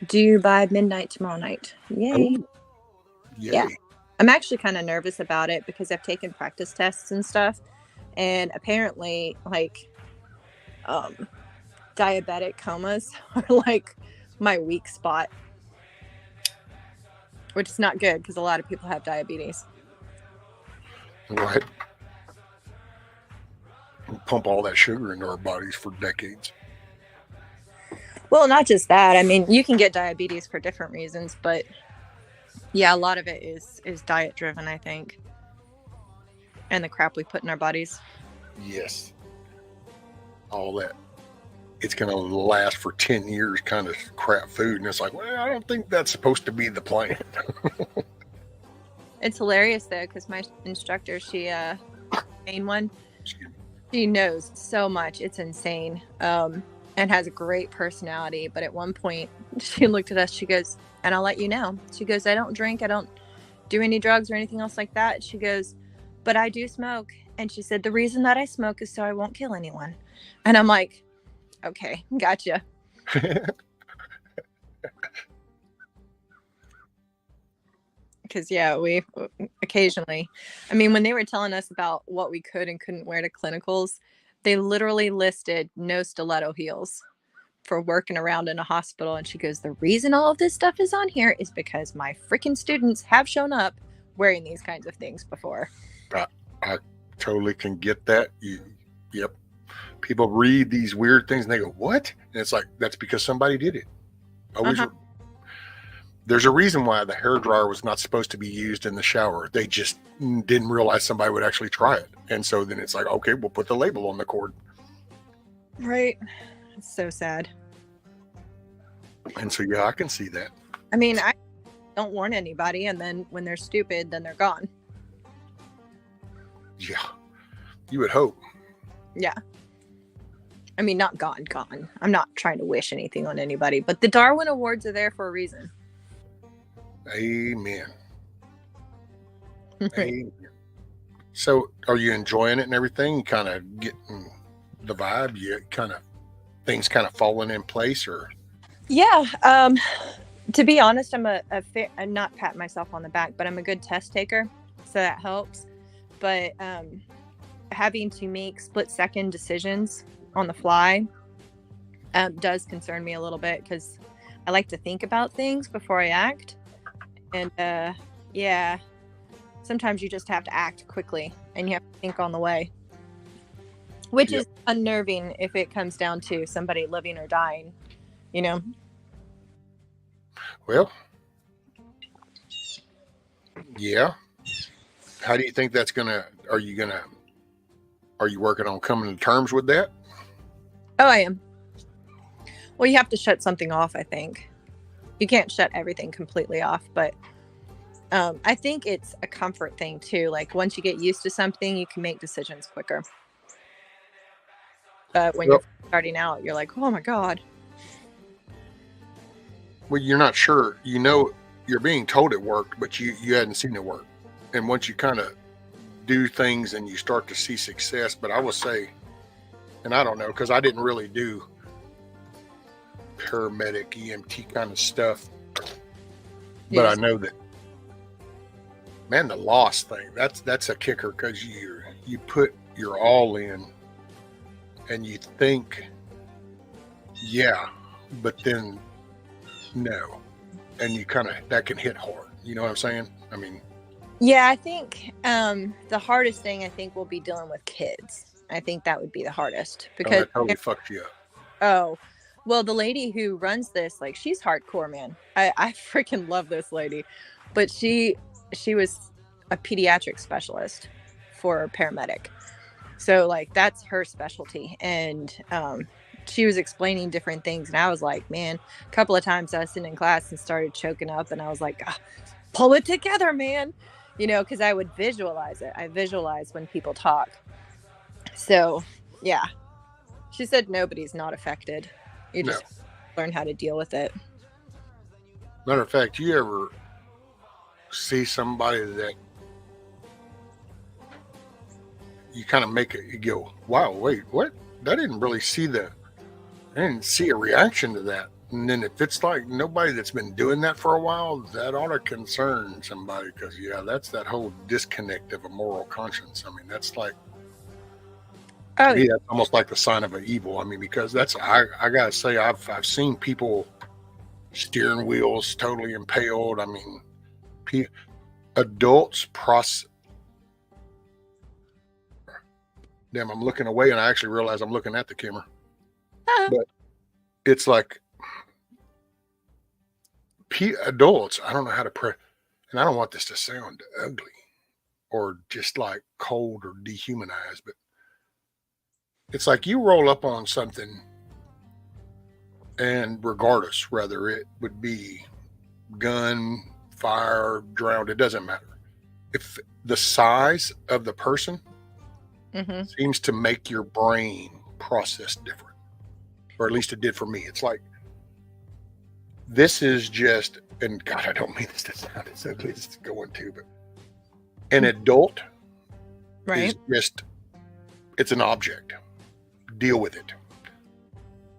Due by midnight tomorrow night. Yay. Oh, yay. Yeah. I'm actually kind of nervous about it because I've taken practice tests and stuff. And apparently, diabetic comas are my weak spot. Which is not good because a lot of people have diabetes. Right. We pump all that sugar into our bodies for decades. Well, not just that. I mean, you can get diabetes for different reasons, but yeah, a lot of it is diet driven, I think. And the crap we put in our bodies. Yes. All that. It's going to last for 10 years kind of crap food. And it's like, well, I don't think that's supposed to be the plan. It's hilarious, though, because my instructor, she, main one, she knows so much. It's insane. And has a great personality. But at one point, she looked at us, she goes, and I'll let you know. She goes, I don't drink. I don't do any drugs or anything else like that. She goes, but I do smoke. And she said, the reason that I smoke is so I won't kill anyone. And I'm like, okay, gotcha. Because, yeah, we occasionally, I mean, when they were telling us about what we could and couldn't wear to clinicals, they literally listed no stiletto heels for working around in a hospital. And she goes, the reason all of this stuff is on here is because my freaking students have shown up wearing these kinds of things before. I totally can get that. Yep. People read these weird things and they go, what? And it's like, that's because somebody did it. There's a reason why the hairdryer was not supposed to be used in the shower. They just didn't realize somebody would actually try it. And so then it's like, okay, we'll put the label on the cord. Right. It's so sad. And so, yeah, I can see that. I mean, I don't warn anybody. And then when they're stupid, then they're gone. Yeah. You would hope. Yeah. I mean, not gone. I'm not trying to wish anything on anybody, but the Darwin Awards are there for a reason. Amen. Amen. So, are you enjoying it and everything? Kind of getting the vibe? Things kind of falling in place, or? Yeah. To be honest, I'm I'm not patting myself on the back, but I'm a good test taker, so that helps. But having to make split-second decisions on the fly does concern me a little bit because I like to think about things before I act. And yeah, sometimes you just have to act quickly and you have to think on the way, which is unnerving if it comes down to somebody living or dying, you know? Well, yeah. How do you think that's are you working on coming to terms with that? Oh, I am. Well, you have to shut something off, I think. You can't shut everything completely off, but I think it's a comfort thing too. Like once you get used to something, you can make decisions quicker. But when you're starting out, you're like, oh my God. Well, you're not sure. You know, you're being told it worked, but you hadn't seen it work. And once you kind of do things and you start to see success, but I will say, and I don't know, because I didn't really do paramedic EMT kind of stuff, but I know that, man, the loss thing, that's a kicker, because you put your all in and you think, yeah, but then no, and you kind of, that can hit hard, you know what I'm saying? I mean, yeah, I think the hardest thing I think will be dealing with kids. I think that would be the hardest Oh, because that totally fucked you up. oh, well, the lady who runs this, like, she's hardcore, man. I freaking love this lady, but she was a pediatric specialist for paramedic, so like that's her specialty, and she was explaining different things, and I was like, man, a couple of times I was sitting in class and started choking up, and I was like, "Ah, pull it together, man," because I would visualize it. I visualize when people talk, so yeah. She said nobody's not affected. You No. just learn how to deal with it. Matter of fact, you ever see somebody that you kind of make it, you go, wow, wait, what? I didn't see a reaction to that. And then if it's like nobody that's been doing that for a while, that ought to concern somebody, because yeah, that's that whole disconnect of a moral conscience. I mean, that's like, to Oh, me, that's almost like the sign of an evil. I mean, because that's, I gotta say, I've seen people steering wheels totally impaled. I mean, adults process. Damn, I'm looking away and I actually realize I'm looking at the camera. But it's like adults, I don't know how to and I don't want this to sound ugly or just like cold or dehumanized, but it's like you roll up on something, and regardless whether it would be gun, fire, drowned, it doesn't matter. If the size of the person seems to make your brain process different, or at least it did for me. It's like, this is just, and God, I don't mean this to sound as ugly as it's going to, but an adult is just, it's an object. Deal with it.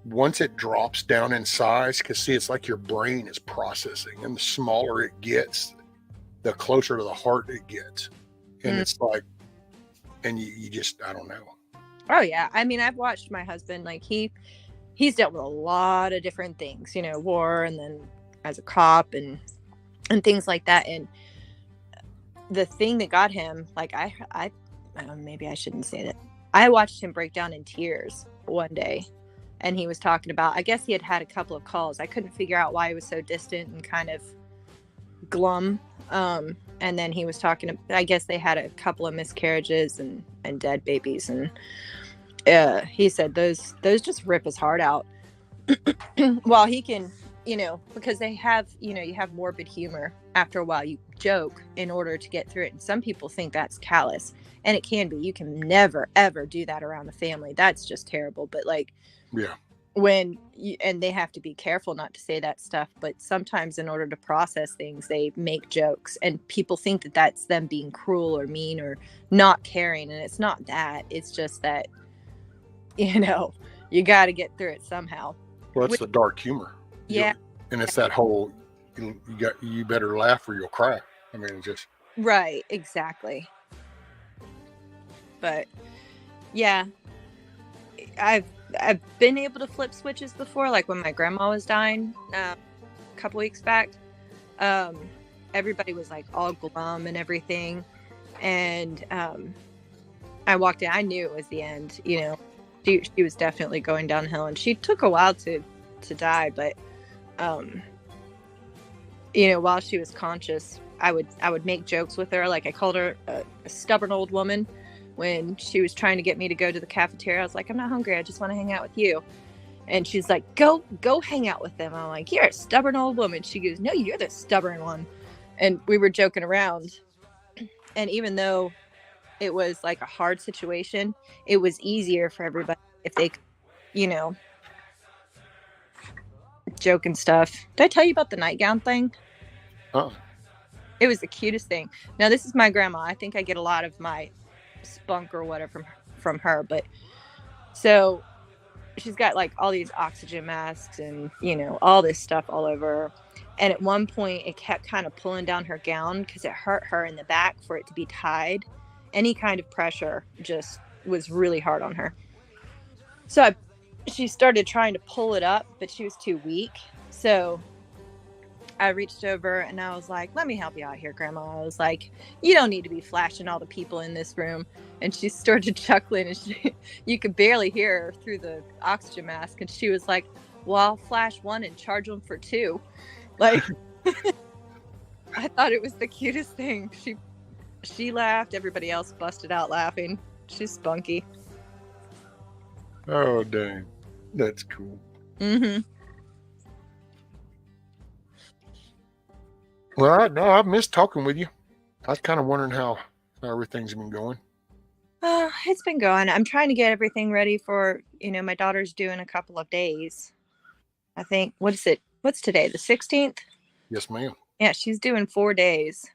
Once it drops down in size, because see, it's like your brain is processing, and the smaller it gets, the closer to the heart it gets. And it's like, and you just, I don't know. Oh yeah. I mean, I've watched my husband, like he's dealt with a lot of different things, war, and then as a cop and things like that. And the thing that got him, like I maybe I shouldn't say that. I watched him break down in tears one day, and he was talking about, I guess he had a couple of calls. I couldn't figure out why he was so distant and kind of glum. And then he was talking, I guess they had a couple of miscarriages and dead babies. And he said those just rip his heart out. While he can, because they have, you have morbid humor. After a while, you joke in order to get through it. And some people think that's callous, and it can be. You can never, ever do that around the family. That's just terrible. But like, yeah, and they have to be careful not to say that stuff. But sometimes in order to process things, they make jokes, and people think that that's them being cruel or mean or not caring. And it's not that. It's just that, you got to get through it somehow. Well, it's the dark humor. Yeah. And it's that whole, you better laugh or you'll cry. I mean, it's just. Right. Exactly. But yeah, I've been able to flip switches before, like when my grandma was dying a couple weeks back. Everybody was like all glum and everything, and I walked in. I knew it was the end. She was definitely going downhill, and she took a while to die. But while she was conscious, I would make jokes with her. Like I called her a stubborn old woman when she was trying to get me to go to the cafeteria. I was like, I'm not hungry. I just want to hang out with you. And she's like, go hang out with them. I'm like, you're a stubborn old woman. She goes, no, you're the stubborn one. And we were joking around. And even though it was like a hard situation, it was easier for everybody if they could, joke and stuff. Did I tell you about the nightgown thing? Oh. It was the cutest thing. Now, this is my grandma. I think I get a lot of my spunk or whatever from her. But so she's got like all these oxygen masks and, all this stuff all over her. And at one point, it kept kind of pulling down her gown because it hurt her in the back for it to be tied. Any kind of pressure just was really hard on her. So she started trying to pull it up, but she was too weak. So I reached over and I was like, let me help you out here, Grandma. I was like, you don't need to be flashing all the people in this room. And she started chuckling, and you could barely hear her through the oxygen mask. And she was like, well, I'll flash one and charge them for two. Like, I thought it was the cutest thing. She laughed. Everybody else busted out laughing. She's spunky. Oh, dang. That's cool. Mm-hmm. Well, no, I've missed talking with you. I was kind of wondering how everything's been going. It's been going. I'm trying to get everything ready for, my daughter's due in a couple of days. I think, what's today? The 16th? Yes, ma'am. Yeah, she's due in 4 days.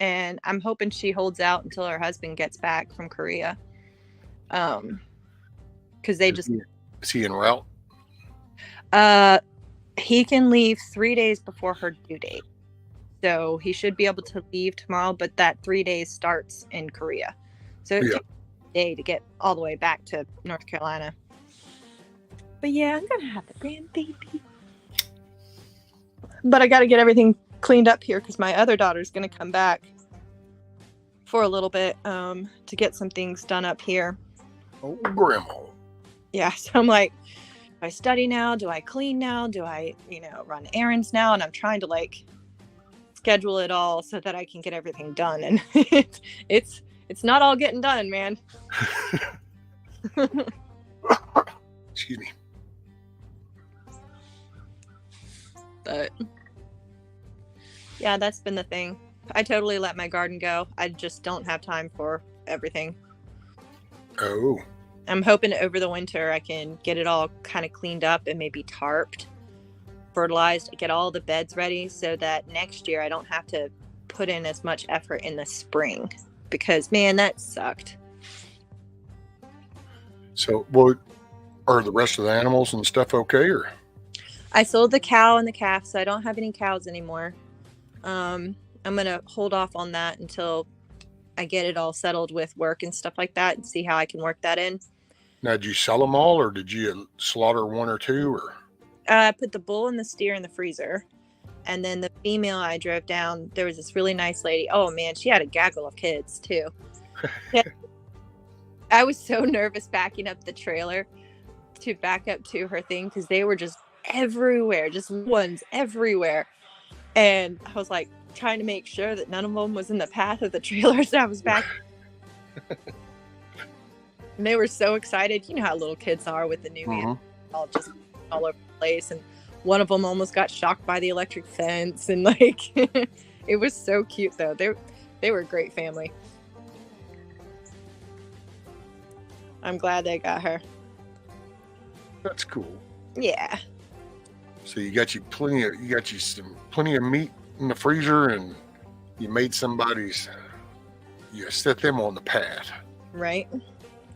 And I'm hoping she holds out until her husband gets back from Korea. Because they just... Is he en route? He can leave 3 days before her due date. So he should be able to leave tomorrow, but that 3 days starts in Korea. So it takes a day to get all the way back to North Carolina. But yeah, I'm going to have the grandbaby. But I got to get everything cleaned up here because my other daughter's going to come back for a little bit to get some things done up here. Oh, Grandma. Yeah, so I'm like, do I study now? Do I clean now? Do I, run errands now? And I'm trying to schedule it all so that I can get everything done. And it's not all getting done, man. Excuse me. But yeah, that's been the thing. I totally let my garden go. I just don't have time for everything. Oh. I'm hoping over the winter I can get it all kind of cleaned up and maybe tarped, fertilized, get all the beds ready so that next year I don't have to put in as much effort in the spring because, man, that sucked. So, are the rest of the animals and stuff okay? Or I sold the cow and the calf, so I don't have any cows anymore. I'm going to hold off on that until I get it all settled with work and stuff like that and see how I can work that in. now, did you sell them all, or did you slaughter one or two? Or I put the bull and the steer in the freezer. And then the female I drove down, there was this really nice lady. Oh, man, she had a gaggle of kids, too. I was so nervous backing up the trailer to back up to her thing because they were just everywhere, just ones everywhere. And I was like trying to make sure that none of them was in the path of the trailers I was back. And they were so excited. You know how little kids are with the new animals, all just all over the place. And one of them almost got shocked by the electric fence. And it was so cute though. They were a great family. I'm glad they got her. that's cool. Yeah. So you got plenty of meat in the freezer, and you made you set them on the path. Right.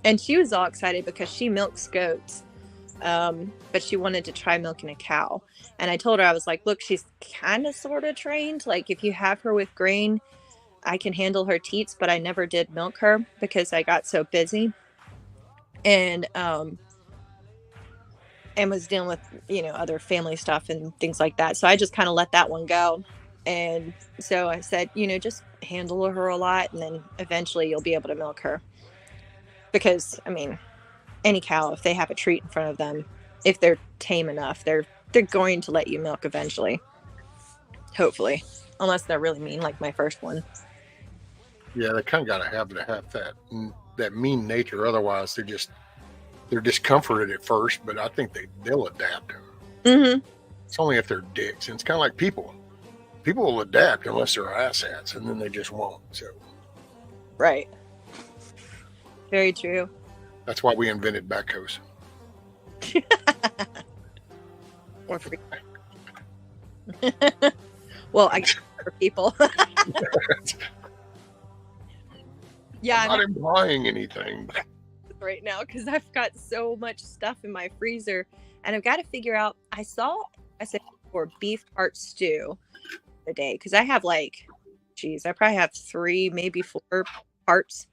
And she was all excited because she milks goats. But she wanted to try milking a cow. And I told her, I was like, look, she's kind of sort of trained. Like if you have her with grain, I can handle her teats, but I never did milk her because I got so busy. And was dealing with, other family stuff and things like that. So I just kind of let that one go. And so I said, just handle her a lot. And then eventually you'll be able to milk her. Because, any cow, if they have a treat in front of them, if they're tame enough, they're going to let you milk eventually. Hopefully. Unless they're really mean, like my first one. Yeah, they kind of got to have that mean nature. Otherwise, they're discomforted at first, but I think they'll adapt. Mm-hmm. It's only if they're dicks. And it's kind of like people. People will adapt unless they're asshats, and then they just won't. So, right. Very true. That's why we invented backhoes. Or for well, I guess for people. Yeah, I'm not implying anything. Right now because I've got so much stuff in my freezer, and I've got to figure out. I said for beef heart stew a day because I have I probably have 3, maybe 4 hearts.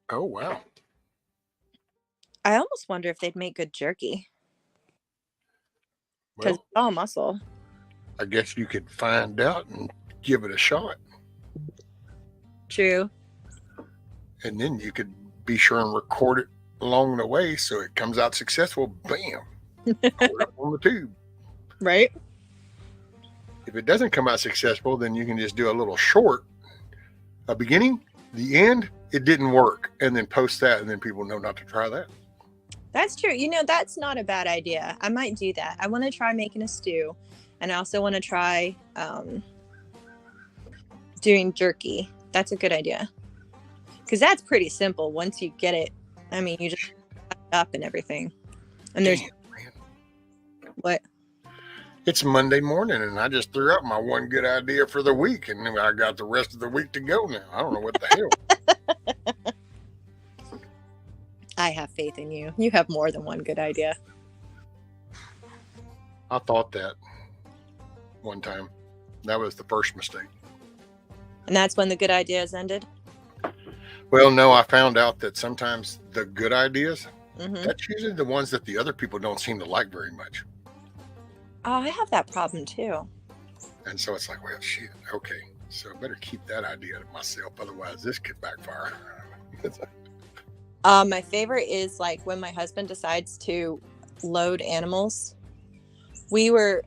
Oh wow! I almost wonder if they'd make good jerky because it's all muscle. I guess you could find out and give it a shot. True. And then you could be sure and record it along the way so it comes out successful. Bam. Record it on the tube. Right? If it doesn't come out successful, then you can just do a little short, a beginning, the end, it didn't work, and then post that, and then people know not to try that. That's true. That's not a bad idea. I might do that. I want to try making a stew, and I also want to try doing jerky. That's a good idea. Because that's pretty simple once you get it. I mean, you just cut it up and everything. And there's... Damn, man. What? It's Monday morning, and I just threw out my one good idea for the week, and I got the rest of the week to go now. I don't know what the hell. I have faith in you. You have more than one good idea. I thought that one time. That was the first mistake. And that's when the good ideas ended? Well, no, I found out that sometimes the good ideas, Mm-hmm. that's usually the ones that the other people don't seem to like very much. Oh, I have that problem too. And so it's like, well, shit, okay. So I better keep that idea to myself. Otherwise, this could backfire. My favorite is like when my husband decides to load animals. We were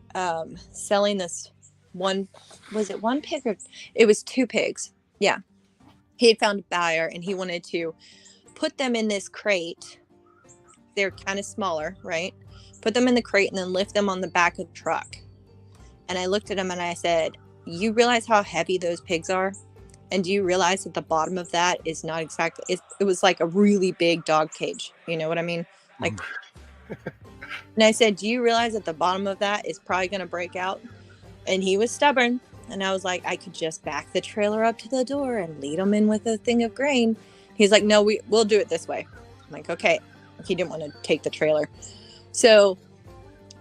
selling this one, was it one pig or it was two pigs? Yeah. He had found a buyer and he wanted to put them in this crate. They're kind of smaller, right? Put them in the crate and then lift them on the back of the truck. And I looked at him and I said, you realize how heavy those pigs are? And do you realize that the bottom of that is not exactly, it was like a really big dog cage. You know what I mean? Like, and I said, do you realize that the bottom of that is probably going to break out? And he was stubborn. And I was like, I could just back the trailer up to the door and lead them in with a thing of grain. He's like, no, we'll do it this way. I'm like, okay. He didn't want to take the trailer. So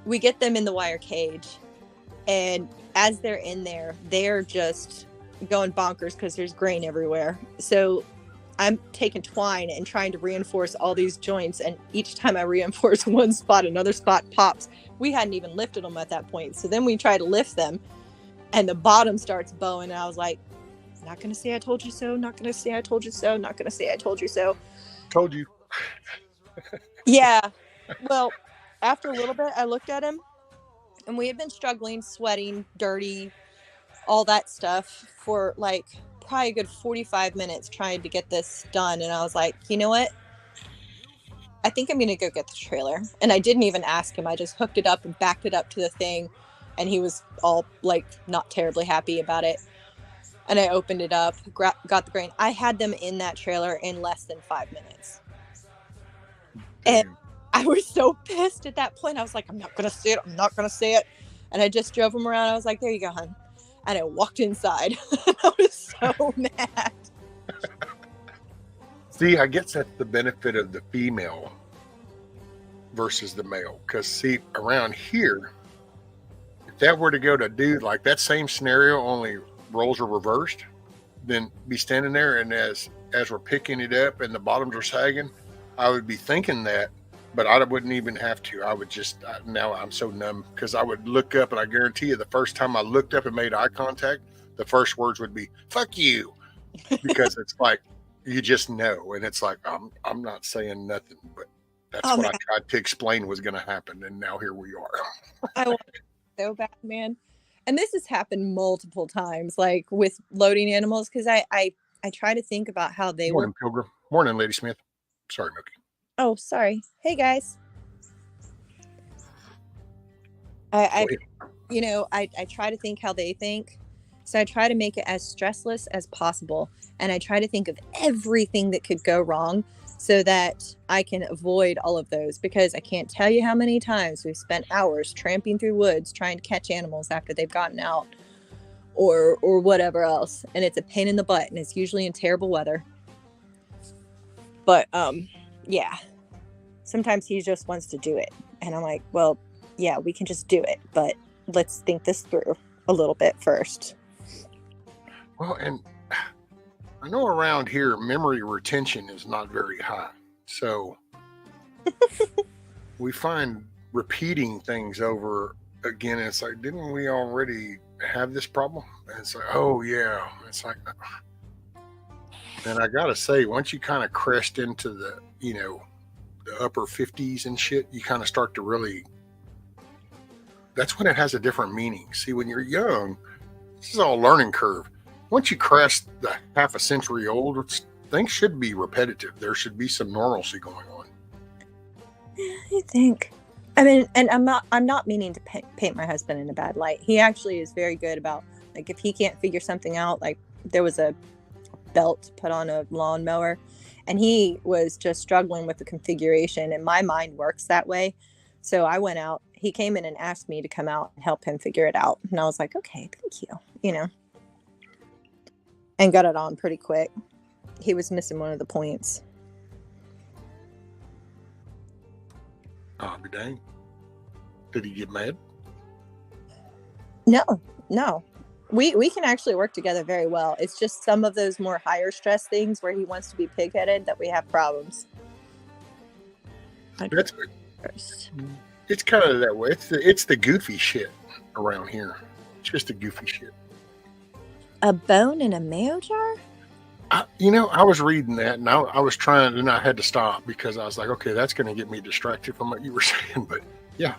we get them in the wire cage. And as they're in there, they're just going bonkers because there's grain everywhere. So I'm taking twine and trying to reinforce all these joints. And each time I reinforce one spot, another spot pops. We hadn't even lifted them at that point. So then we try to lift them and the bottom starts bowing. And I was like, not going to say I told you so. Not going to say I told you so. Not going to say I told you so. Told you. Yeah. Well, after a little bit, I looked at him and we had been struggling, sweating, dirty, all that stuff for like probably a good 45 minutes trying to get this done. And I was like, you know what? I think I'm going to go get the trailer. And I didn't even ask him. I just hooked it up and backed it up to the thing. And he was all like not terribly happy about it. And I opened it up, got the grain. I had them in that trailer in less than 5 minutes. And I was so pissed at that point. I was like, I'm not going to say it. I'm not going to say it. And I just drove him around. I was like, there you go, hon. And I walked inside. I was so mad. See, I guess that's the benefit of the female versus the male. Because, see, around here, if that were to go to dude, like that same scenario, only roles are reversed, then be standing there and as we're picking it up and the bottoms are sagging, I would be thinking that, but I wouldn't even have to. I would just, now I'm so numb because I would look up and I guarantee you the first time I looked up and made eye contact, the first words would be, fuck you. Because it's like, you just know. And it's like, I'm not saying nothing, but that's what I tried to explain was going to happen. And now here we are. I want it so bad, man. And this has happened multiple times, like with loading animals. Cause I try to think about how they Morning, Pilgrim. Morning, Lady Smith. Sorry, Mookie. Oh, sorry. Hey guys. I try to think how they think. So I try to make it as stressless as possible. And I try to think of everything that could go wrong so that I can avoid all of those, because I can't tell you how many times we've spent hours tramping through woods trying to catch animals after they've gotten out or whatever else. And it's a pain in the butt, and it's usually in terrible weather. But, yeah, sometimes he just wants to do it. And I'm like, well, yeah, we can just do it, but let's think this through a little bit first. Well, and I know around here, memory retention is not very high. So we find repeating things over again, it's like, didn't we already have this problem? And it's like, oh yeah. It's like, and I gotta say, once you kind of crest into the, the upper 50s and shit, you kind of start to really, that's when it has a different meaning. See, when you're young, this is all learning curve. Once you crest the half a century old, things should be repetitive. There should be some normalcy going on. I think. I mean, and I'm not meaning to paint my husband in a bad light. He actually is very good about, like, if he can't figure something out, like there was a belt put on a lawnmower and he was just struggling with the configuration, and my mind works that way. So I went out, he came in and asked me to come out and help him figure it out. And I was like, okay, thank you, and got it on pretty quick. He was missing one of the points. I'll be dang. Did he get mad? No. We can actually work together very well. It's just some of those more higher stress things where he wants to be pig-headed that we have problems. It's kind of that way. It's the goofy shit around here. It's just the goofy shit. A bone in a mayo jar? I was reading that, and I was trying, and I had to stop because I was like, okay, that's going to get me distracted from what you were saying. But yeah,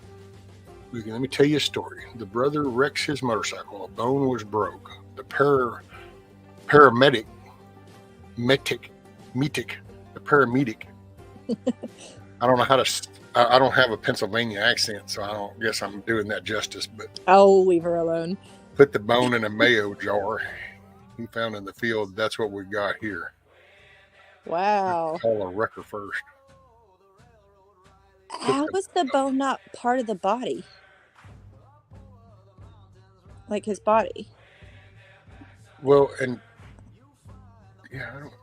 let me tell you a story. The brother wrecks his motorcycle. A bone was broke. The paramedic, I don't know how to. I don't have a Pennsylvania accent, so I don't guess I'm doing that justice. But I'll leave her alone. Put the bone in a mayo jar he found in the field. That's what we got here. Wow. Call a wrecker first. How was the bone not part of the body? Like his body? Well, and yeah, I don't.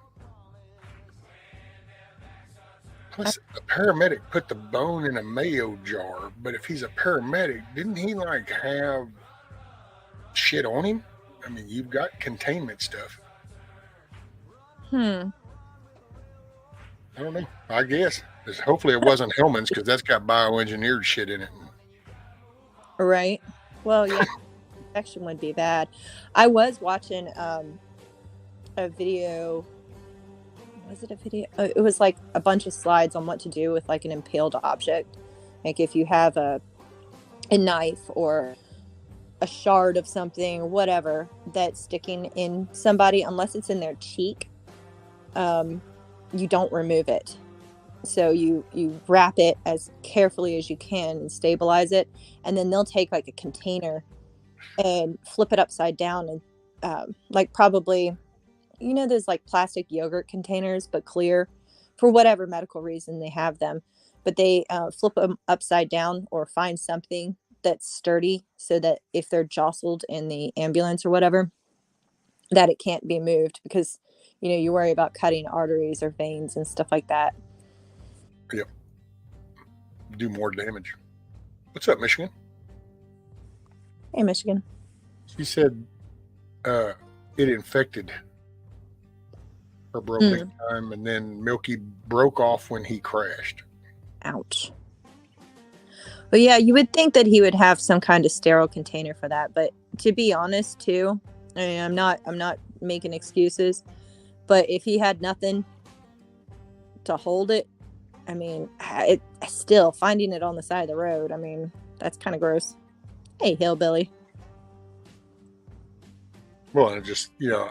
Plus, a paramedic put the bone in a mayo jar, but if he's a paramedic, didn't he like have shit on him? I mean, you've got containment stuff. I don't know. I guess. Hopefully it wasn't Hellman's, because that's got bioengineered shit in it. Right. Well, yeah, infection would be bad. I was watching a video. Was it a video? It was like a bunch of slides on what to do with like an impaled object. Like if you have a knife or a shard of something or whatever that's sticking in somebody, unless it's in their cheek, you don't remove it. So you wrap it as carefully as you can and stabilize it, and then they'll take like a container and flip it upside down and like probably, those like plastic yogurt containers, but clear, for whatever medical reason they have them, but they flip them upside down or find something that's sturdy so that if they're jostled in the ambulance or whatever, that it can't be moved, because you worry about cutting arteries or veins and stuff like that. Yep. Do more damage. What's up, Michigan? Hey, Michigan. She said it infected her broken time, and then Milky broke off when he crashed. Ouch. Well, yeah, you would think that he would have some kind of sterile container for that, but to be honest, too, I mean, I'm not making excuses, but if he had nothing to hold it, I mean, still finding it on the side of the road, I mean, that's kind of gross. Hey, hillbilly. Well, and just, yeah.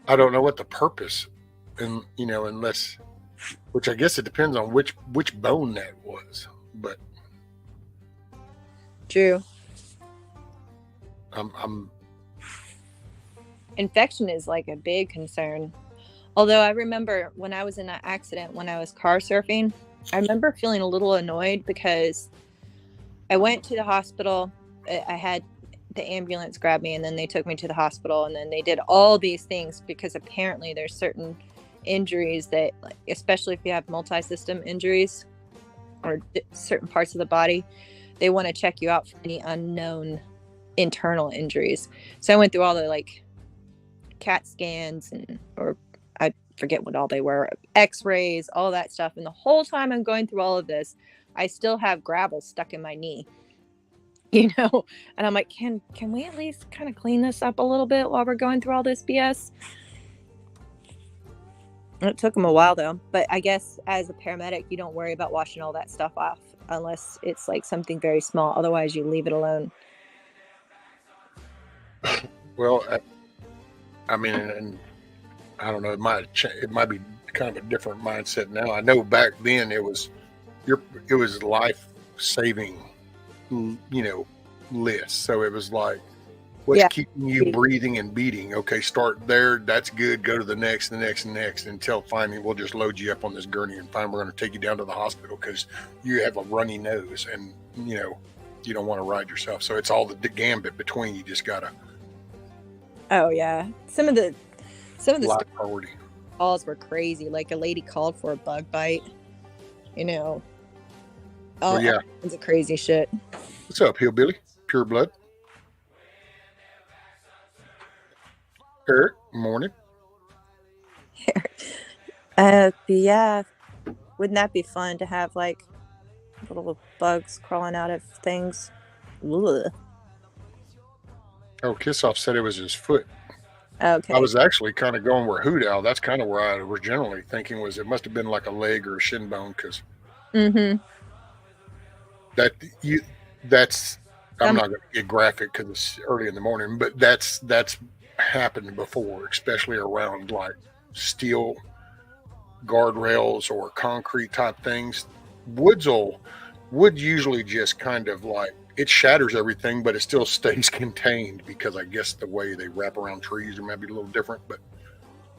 I don't know what the purpose, and unless, which I guess it depends on which bone that was, but true. I'm infection is like a big concern. Although I remember when I was in that accident, when I was car surfing, I remember feeling a little annoyed because I went to the hospital. I had the ambulance grab me, and then they took me to the hospital, and then they did all these things because apparently there's certain injuries that, like, especially if you have multi-system injuries or certain parts of the body, they want to check you out for any unknown internal injuries. So I went through all the like CAT scans or I forget what all they were, x-rays, all that stuff. And the whole time I'm going through all of this, I still have gravel stuck in my knee. you know. And I'm like, can we at least kind of clean this up a little bit while we're going through all this BS? It took them a while though, but I guess as a paramedic, you don't worry about washing all that stuff off unless it's like something very small. Otherwise, you leave it alone. Well, I mean, and I don't know, it might be kind of a different mindset now. I know back then it was life saving, list. So it was like, what's keeping you breathing and beating? Okay, start there. That's good. Go to the next, until finally we'll just load you up on this gurney and finally we're going to take you down to the hospital because you have a runny nose and you don't want to ride yourself. So it's all the gambit between. You just gotta. Oh yeah, some of the priority calls were crazy. Like a lady called for a bug bite. All kinds of crazy shit. What's up, Hillbilly? Pure blood. Eric, morning. Yeah. Wouldn't that be fun to have like little bugs crawling out of things? Ugh. Oh, Kissoff said it was his foot. Okay. I was actually kind of going where Hoot Owl. That's kind of where I was generally thinking was it must have been like a leg or a shin bone because that's I'm not going to get graphic because it's early in the morning, but that's happened before, especially around like steel guardrails or concrete type things. Wood usually just kind of like it shatters everything, but it still stays contained because I guess the way they wrap around trees are maybe a little different. But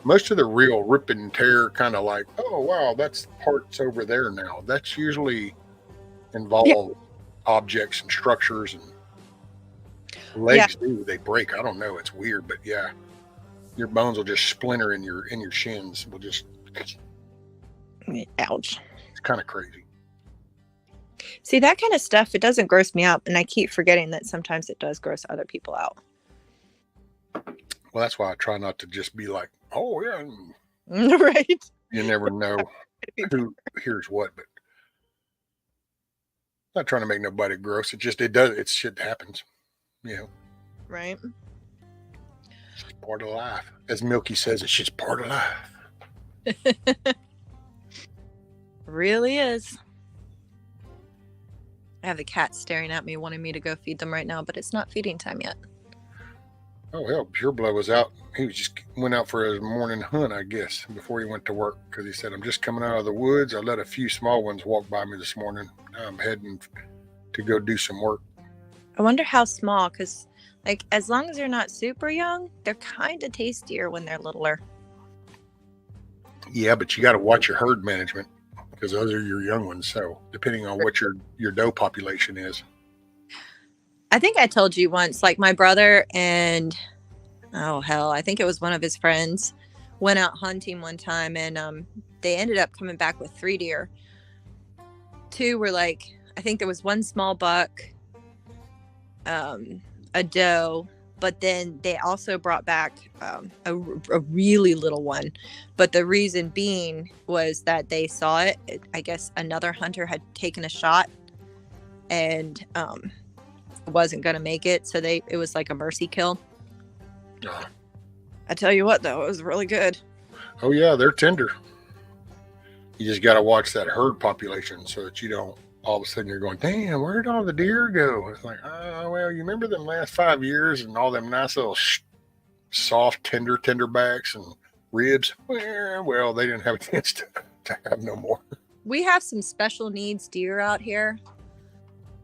most of the real rip and tear kind of like, oh wow, that's parts over there now. That's usually involve objects and structures and legs too. They break. I don't know. It's weird, but yeah, your bones will just splinter in your shins. Will just ouch. It's kind of crazy. See, that kind of stuff, it doesn't gross me out, and I keep forgetting that sometimes it does gross other people out. Well, that's why I try not to just be like, oh yeah, right. You never know who hears what, but I'm not trying to make nobody gross. It shit happens, Right. It's part of life. As Milky says, it's just part of life. Really is. I have the cat staring at me, wanting me to go feed them right now, but it's not feeding time yet. Oh hell, Pure Blood was out. He went out for his morning hunt, I guess, before he went to work because he said, "I'm just coming out of the woods. I let a few small ones walk by me this morning. Now I'm heading to go do some work." I wonder how small, because like as long as they're not super young, they're kind of tastier when they're littler. Yeah, but you got to watch your herd management because those are your young ones. So depending on what your doe population is. I think I told you once, like my brother and I think it was one of his friends went out hunting one time, and they ended up coming back with 3 deer. 2 were like, I think there was 1 small buck, a doe, but then they also brought back a really little one. But the reason being was that they saw it. I guess another hunter had taken a shot and wasn't gonna make it, so it was like a mercy kill. I tell you what though, it was really good. Oh yeah, they're tender. You just got to watch that herd population so that you don't all of a sudden you're going, damn, where'd all the deer go? It's like, oh well, you remember them last 5 years and all them nice little soft tender backs and ribs? Well, they didn't have a chance to have no more. We have some special needs deer out here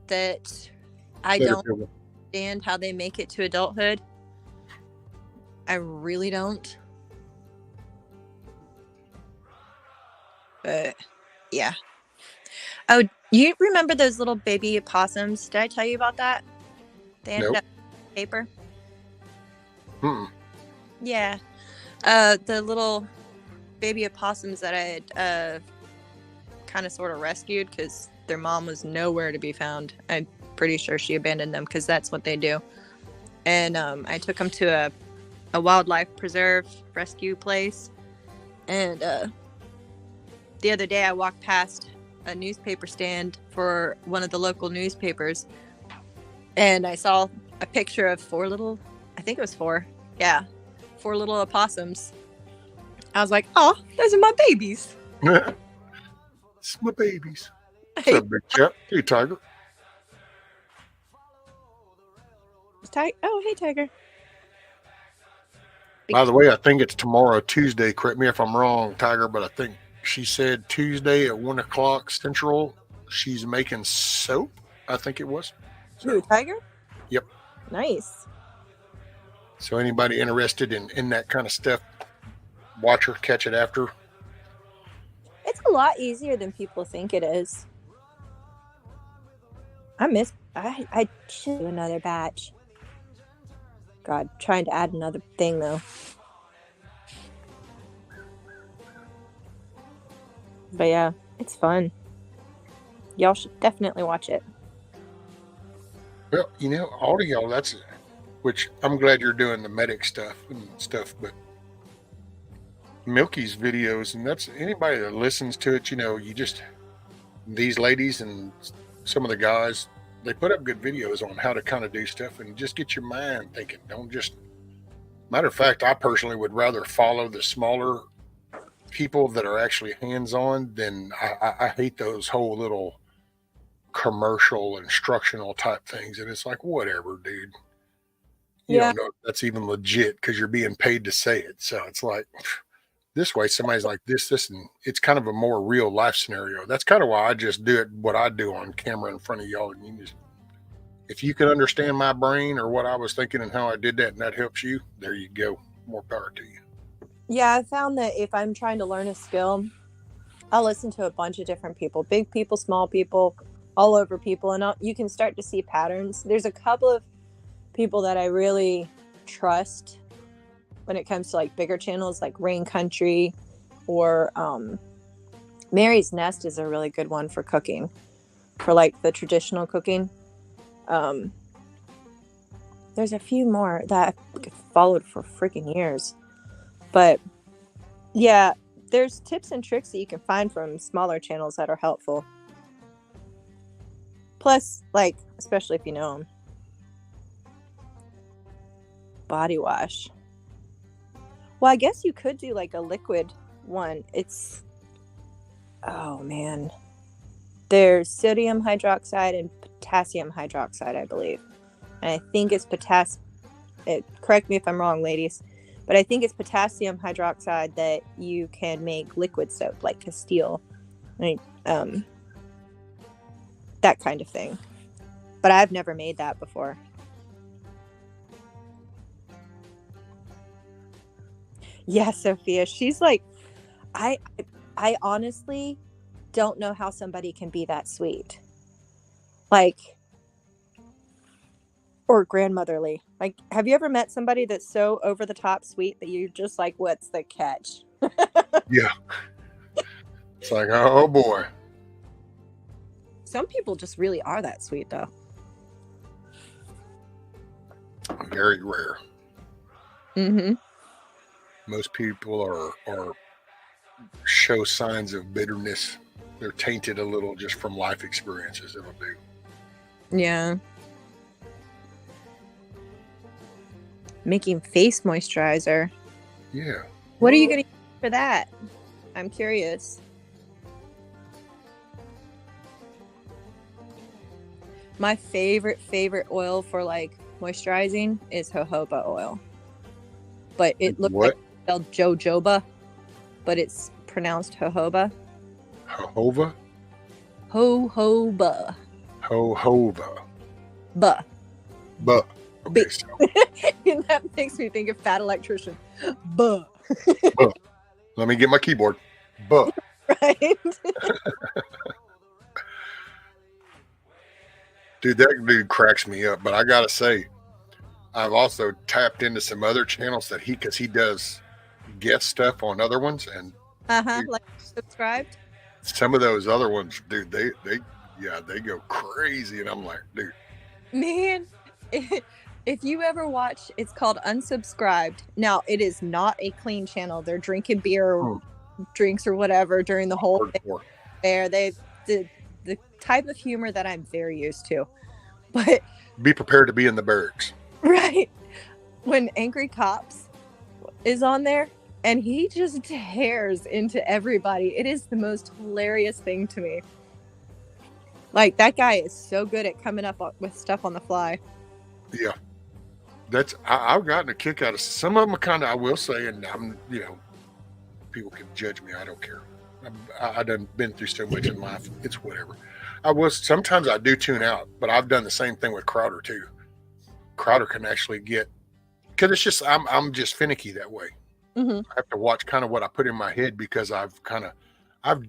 that I don't understand how they make it to adulthood. I really don't. But yeah. Oh, you remember those little baby opossums? Did I tell you about that? They ended up in paper. Yeah. The little baby opossums that I had kind of sort of rescued because their mom was nowhere to be found. I'm pretty sure she abandoned them because that's what they do. And I took them to a wildlife preserve rescue place. And the other day I walked past a newspaper stand for one of the local newspapers, And I saw a picture of I think it was 4. Yeah. 4 little opossums. I was like, oh, those are my babies. It's my babies. What's up, big chap? Hey, Tiger. Oh, hey, Tiger. By the way, I think it's tomorrow, Tuesday. Correct me if I'm wrong, Tiger, but I think she said Tuesday at 1 o'clock Central. She's making soap. I think it was. Who, Tiger? Yep. Nice. So anybody interested in that kind of stuff, watch her, catch it after. It's a lot easier than people think it is. I should do another batch. God, trying to add another thing though. But yeah, it's fun. Y'all should definitely watch it. Well, all of y'all, which I'm glad you're doing the medic stuff and stuff, but Milky's videos, and that's anybody that listens to it, these ladies and some of the guys, they put up good videos on how to kind of do stuff and just get your mind thinking. Matter of fact, I personally would rather follow the smaller people that are actually hands-on than I hate those whole little commercial instructional type things. And it's like, whatever, dude. You don't know if that's even legit because you're being paid to say it. So it's like, this way, somebody's like this, and it's kind of a more real life scenario. That's kind of why I just do it, what I do on camera in front of y'all. And if you can understand my brain or what I was thinking and how I did that, and that helps you, there you go. More power to you. Yeah, I found that if I'm trying to learn a skill, I'll listen to a bunch of different people, big people, small people, all over people, and you can start to see patterns. There's a couple of people that I really trust when it comes to like bigger channels like Rain Country or Mary's Nest is a really good one for cooking, for like the traditional cooking. There's a few more that I've followed for freaking years, but yeah, there's tips and tricks that you can find from smaller channels that are helpful. Plus, like, especially if you know them. Body wash. Well, I guess you could do like a liquid one. Oh man. There's sodium hydroxide and potassium hydroxide, I believe. And I think it's correct me if I'm wrong, ladies, but I think it's potassium hydroxide that you can make liquid soap, like Castile. That kind of thing. But I've never made that before. Yeah, Sophia. She's like, I honestly don't know how somebody can be that sweet. Like, or grandmotherly. Like, have you ever met somebody that's so over the top sweet that you're just like, what's the catch? Yeah. It's like, oh boy. Some people just really are that sweet, though. Very rare. Mm-hmm. Most people are show signs of bitterness. They're tainted a little just from life experiences. It'll do. Yeah. Making face moisturizer. Yeah. What are you going to use for that? I'm curious. My favorite oil for like moisturizing is jojoba oil. But it looks like it's spelled jojoba, but it's pronounced jojoba. Jojoba? Jojoba. Jojoba. Buh. Buh. Okay, so. And that makes me think of fat electrician. Buh. Buh. Let me get my keyboard. Buh. Right? Dude, that dude cracks me up. But I gotta say, I've also tapped into some other channels that because he does guest stuff on other ones, and dude, like subscribed. Some of those other ones, dude, they go crazy, and I'm like, dude, man, if you ever watch, it's called Unsubscribed. Now, it is not a clean channel. They're drinking beer, drinks, or whatever during the whole thing. There, the type of humor that I'm very used to, but Be prepared to be in the barracks. Right. When Angry Cops is on there and he just tears into everybody. It is the most hilarious thing to me. Like, that guy is so good at coming up with stuff on the fly. Yeah. I've gotten a kick out of some of them. Kind of, I will say, and I'm, people can judge me. I don't care. I done been through so much in life. It's whatever. Sometimes I do tune out, but I've done the same thing with Crowder too. Crowder can actually get, because it's just, I'm just finicky that way. Mm-hmm. I have to watch kind of what I put in my head because I've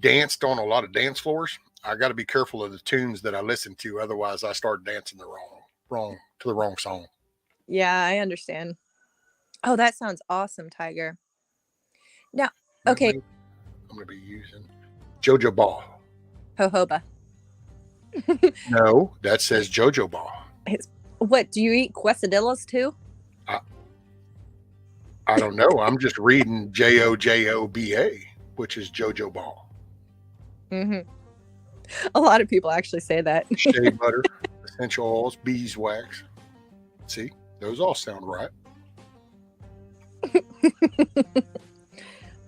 danced on a lot of dance floors. I got to be careful of the tunes that I listen to. Otherwise I start dancing the wrong song. Yeah, I understand. Oh, that sounds awesome, Tiger. Now, okay. I'm going to be using Jojo Ball. Jojoba. No, that says Jojo Ball. What, do you eat quesadillas too? I don't know. I'm just reading Jojoba, which is Jojo Ball. Mm-hmm. A lot of people actually say that. Shea butter, essential oils, beeswax. See, those all sound right.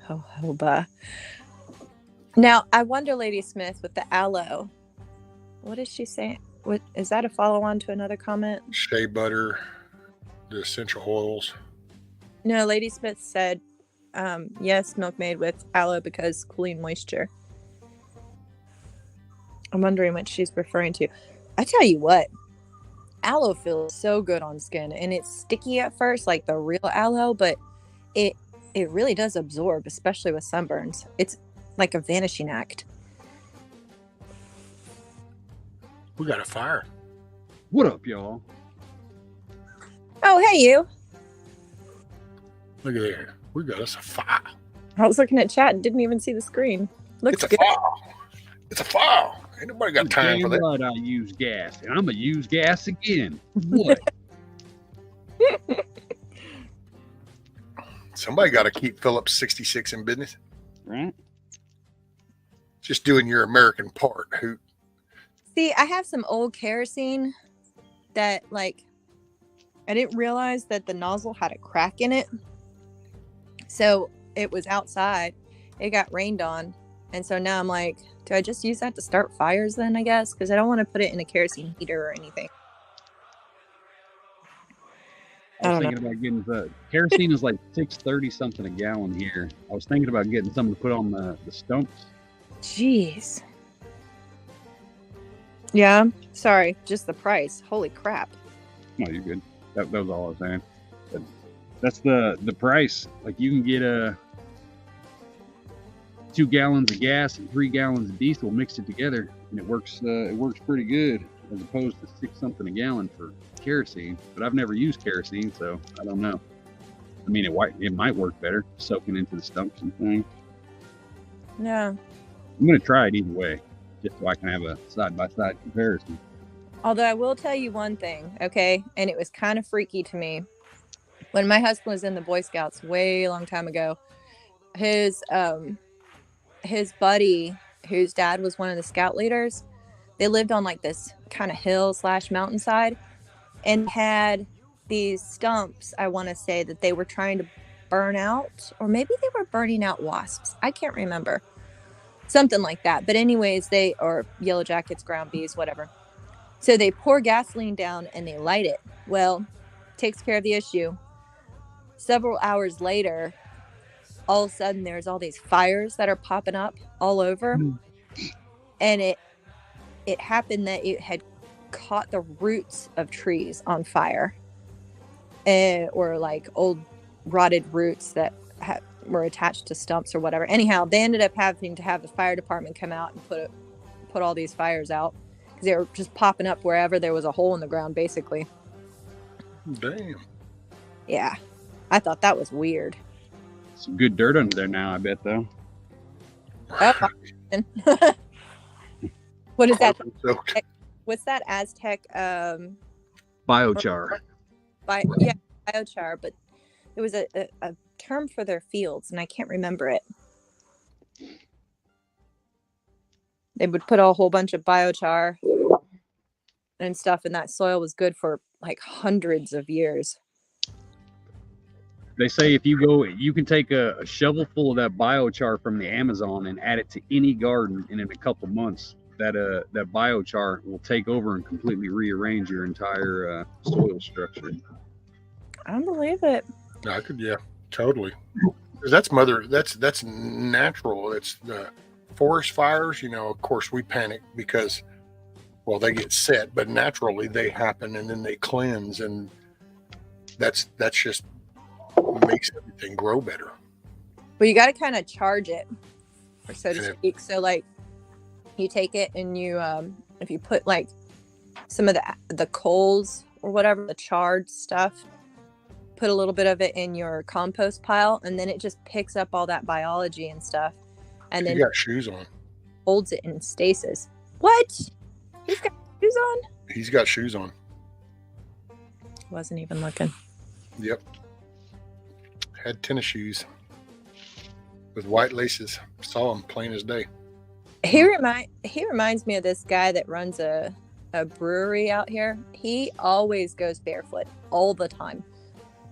Jojoba. Now, I wonder, Lady Smith, with the aloe, what is she saying? What is that a follow-on to another comment? Shea butter, the essential oils. No, Lady Smith said, yes, milk made with aloe because cooling moisture. I'm wondering what she's referring to. I tell you what, aloe feels so good on skin, and it's sticky at first, like the real aloe, but it really does absorb, especially with sunburns. It's like a vanishing act. We got a fire. What up, y'all? Oh, hey, you. Look at there. We got us a fire. I was looking at chat and didn't even see the screen. Looks It's a good. fire. It's a fire. Ain't nobody got time for that. What? I use gas, and I'm gonna use gas again. What? Somebody got to keep Phillips 66 in business. Right? Just doing your American part. Who? See, I have some old kerosene that, like, I didn't realize that the nozzle had a crack in it. So it was outside. It got rained on. And so now I'm like, do I just use that to start fires then, I guess? Because I don't want to put it in a kerosene heater or anything. I was thinking about getting the kerosene is like $6.30 something a gallon here. I was thinking about getting something to put on the stumps. Jeez. Yeah, sorry, just the price. Holy crap. No, you're good. That was all I was saying. But that's the price. Like, you can get 2 gallons of gas and 3 gallons of diesel mixed it together, and it works pretty good, as opposed to $6 something a gallon for kerosene. But I've never used kerosene, so I don't know. I mean, it might work better soaking into the stumps and things. Yeah. I'm gonna try it either way, just so I can have a side-by-side comparison. Although I will tell you one thing, okay? And it was kind of freaky to me. When my husband was in the Boy Scouts way long time ago, his buddy, whose dad was one of the scout leaders, they lived on like this kind of hill / mountainside, and had these stumps, I want to say, that they were trying to burn out, or maybe they were burning out wasps. I can't remember. Something like that. But anyways, or yellow jackets, ground bees, whatever. So they pour gasoline down and they light it. Well, takes care of the issue. Several hours later, all of a sudden there's all these fires that are popping up all over. And it happened that it had caught the roots of trees on fire. Or like old rotted roots that were attached to stumps or whatever. Anyhow, they ended up having to have the fire department come out and put all these fires out, because they were just popping up wherever there was a hole in the ground, basically. Damn. Yeah, I thought that was weird. Some good dirt under there now, I bet, though. Oh, what is that? Soaked. What's that Aztec? Biochar. Biochar. But there was a term for their fields, and I can't remember it. They would put a whole bunch of biochar and stuff, and that soil was good for like hundreds of years. They say if you go, you can take a shovel full of that biochar from the Amazon and add it to any garden, and in a couple months, that biochar will take over and completely rearrange your entire soil structure. I don't believe it. I could, yeah, totally. 'Cause that's natural. It's the forest fires. You know, of course, we panic because, well, they get set, but naturally they happen and then they cleanse, and that's just makes everything grow better. But you got to kind of charge it, or so to Yeah. speak. So like, you take it and you, if you put like some of the coals or whatever, the charred stuff, put a little bit of it in your compost pile, and then it just picks up all that biology and stuff, and then You got shoes on. holds it in stasis. What? He's got shoes on? He's got shoes on. Wasn't even looking. Yep. Had tennis shoes with white laces. Saw him plain as day. He reminds me of this guy that runs a brewery out here. He always goes barefoot all the time.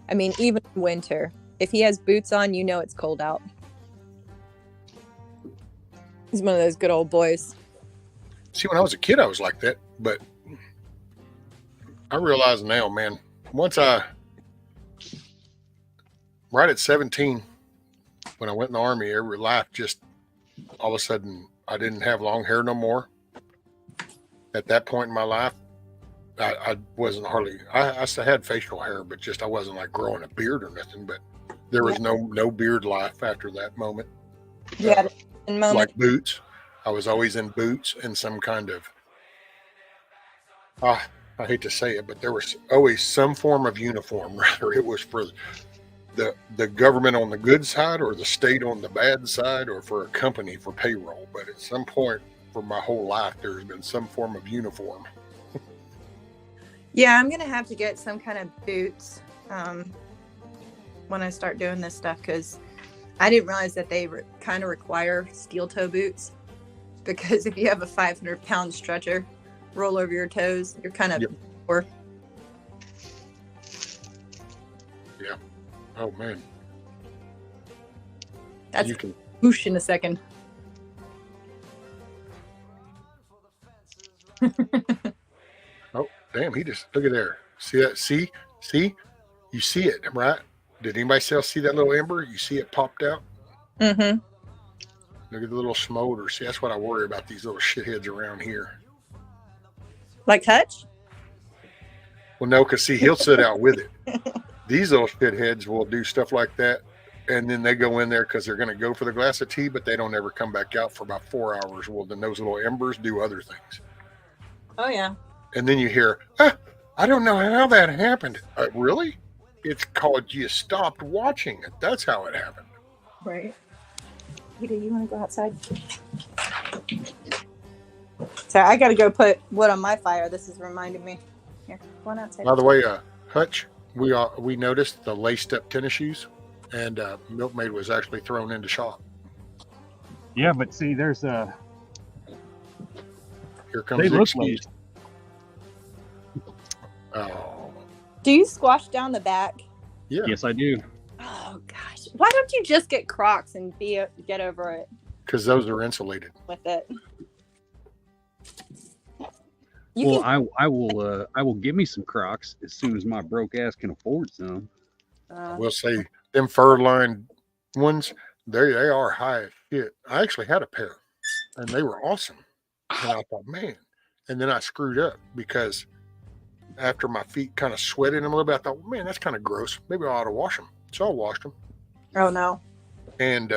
I mean, even in winter. If he has boots on, you know it's cold out. He's one of those good old boys. See, when I was a kid, I was like that, but I realize now, man, right at 17, when I went in the Army, every life just all of a sudden, I didn't have long hair no more. At that point in my life, I wasn't hardly, I still had facial hair, but just I wasn't like growing a beard or nothing, but there was no beard life after that moment. Yeah, moment. Like boots. I was always in boots and some kind of, I hate to say it, but there was always some form of uniform, rather it was for the government on the good side or the state on the bad side or for a company for payroll. But at some point for my whole life, there's been some form of uniform. Yeah, I'm going to have to get some kind of boots when I start doing this stuff, because I didn't realize that they kind of require steel toe boots, because if you have a 500-pound stretcher roll over your toes, you're kind of poor. Yeah. Oh, man. That's you can whoosh in a second. Oh, damn, he just, look at there. See that? See? You see it, right? Did anybody else see that little ember? You see it popped out? Mm-hmm. Look at the little smolder. See, that's what I worry about, these little shitheads around here. Like Hutch? Well, no, because see, he'll sit out with it. These little shitheads will do stuff like that, and then they go in there because they're going to go for the glass of tea, but they don't ever come back out for about 4 hours. Well, then those little embers do other things. Oh, yeah. And then you hear, I don't know how that happened. Really? It's called you stopped watching it. That's how it happened. Right. Peter, you want to go outside? So I got to go put wood on my fire. This is reminding me. Here, go on outside. By the way, Hutch, we noticed the laced up tennis shoes, and Milkmaid was actually thrown into shock. Yeah, but see, there's Here comes they the look excuse. laced. Oh, Do you squash down the back? yeah, Yes, I do. Oh, gosh. Why don't you just get Crocs and get over it because those are insulated. with it? Well, I will give me some Crocs as soon as my broke ass can afford some. We'll say them fur lined ones, they are high as shit. I actually had a pair, and they were awesome. And I thought, man, and then I screwed up because after my feet kind of sweated them a little bit, I thought, man, that's kind of gross. Maybe I ought to wash them. So I washed them. Oh, no. And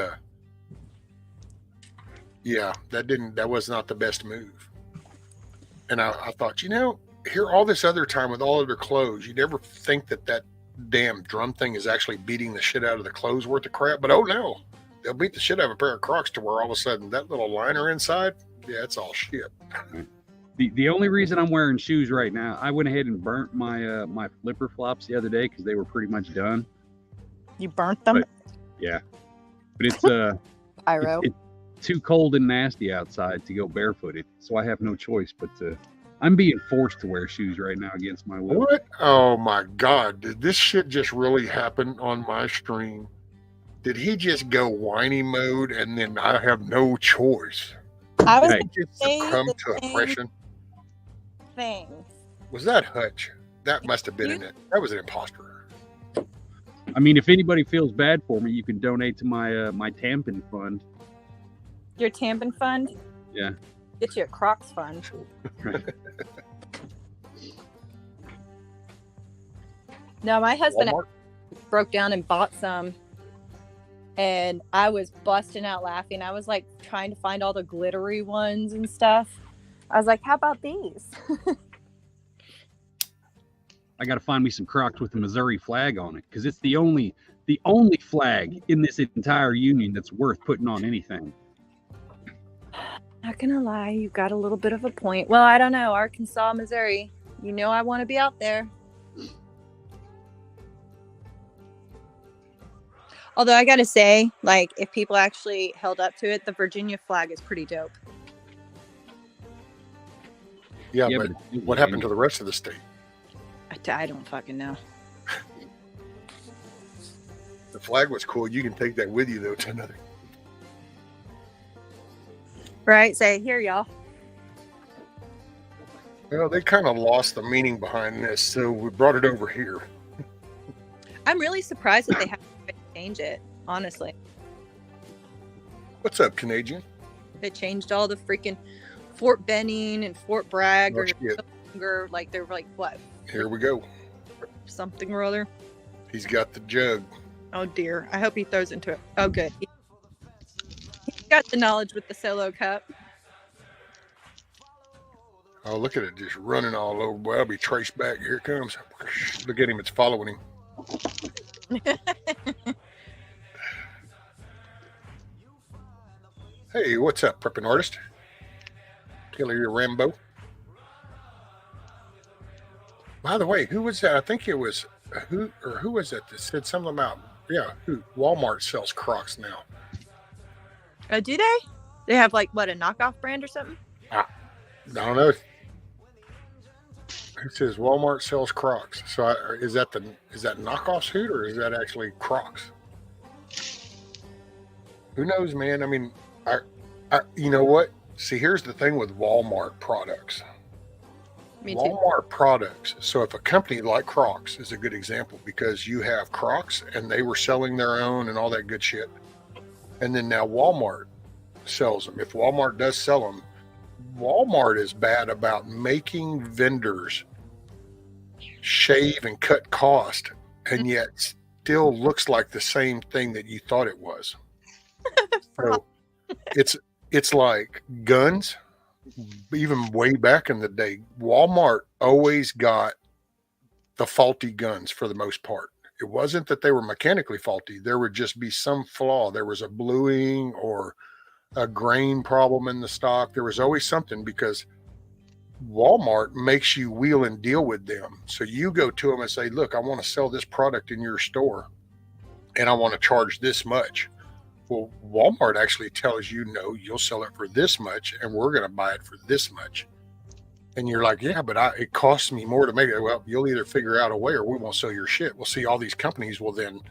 yeah, that was not the best move. And I thought, here all this other time with all of their clothes, you never think that damn drum thing is actually beating the shit out of the clothes worth of crap. But oh no, they'll beat the shit out of a pair of Crocs to where all of a sudden that little liner inside, yeah, it's all shit. The only reason I'm wearing shoes right now, I went ahead and burnt my my flipper flops the other day because they were pretty much done. You burnt them? Yeah, but it's Pyro. it's too cold and nasty outside to go barefooted, so I have no choice but to. I'm being forced to wear shoes right now against my will. What? Oh my God. Did this shit just really happen on my stream? Did he just go whiny mode and then I have no choice? I was Hey, going Just to say succumb the to same oppression? thing. Was that Hutch? That must have been in it. That was an imposter. I mean, if anybody feels bad for me, you can donate to my my tampon fund. Your tampon fund? Yeah. Get you a Crocs fund. No, my husband Walmart? broke down and bought some, and I was busting out laughing. I was like trying to find all the glittery ones and stuff. I was like, how about these? I got to find me some Crocs with the Missouri flag on it, because it's the only flag in this entire union that's worth putting on anything. Not gonna lie, you got a little bit of a point. Well, I don't know. Arkansas, Missouri. You know I want to be out there. Although I gotta say, like, if people actually held up to it, the Virginia flag is pretty dope. Yeah, Yeah, but but what happened to the rest of the state? I don't fucking know. The flag was cool. You can take that with you, though, to another. Right? Say, here, y'all. Well, they kind of lost the meaning behind this, so we brought it over here. I'm really surprised that they haven't changed it, honestly. What's up, Canadian? They changed all the freaking Fort Benning and Fort Bragg Oh, or shit. longer. Like, they're like, what? Here we go. Something or other. He's got the jug. Oh, dear. I hope he throws into it. Oh, good. He's got the knowledge with the solo cup. Oh, look at it just running all over. Boy, I'll be traced back. Here it comes. Look at him. It's following him. Hey, what's up, prepping artist? Taylor, your Rambo. By the way, who was that? I think it was who was that said something about Walmart sells Crocs now. Oh, do they? They have like what, a knockoff brand or something? I don't know. It says Walmart sells Crocs. So is that knockoff suit or is that actually Crocs? Who knows, man? I mean, I you know what? See, here's the thing with Walmart products. Me too. Walmart products. So if a company like Crocs is a good example, because you have Crocs and they were selling their own and all that good shit. And then now Walmart sells them. If Walmart does sell them, Walmart is bad about making vendors shave and cut cost, and yet still looks like the same thing that you thought it was. So it's like guns. Even way back in the day, Walmart always got the faulty guns for the most part. It wasn't that they were mechanically faulty. There would just be some flaw. There was a bluing or a grain problem in the stock. There was always something, because Walmart makes you wheel and deal with them. So you go to them and say, look, I want to sell this product in your store and I want to charge this much. Well, Walmart actually tells you, no, you'll sell it for this much and we're going to buy it for this much. And you're like, yeah, but it costs me more to make it. Well, you'll either figure out a way or we won't sell your shit. We'll see, all these companies will then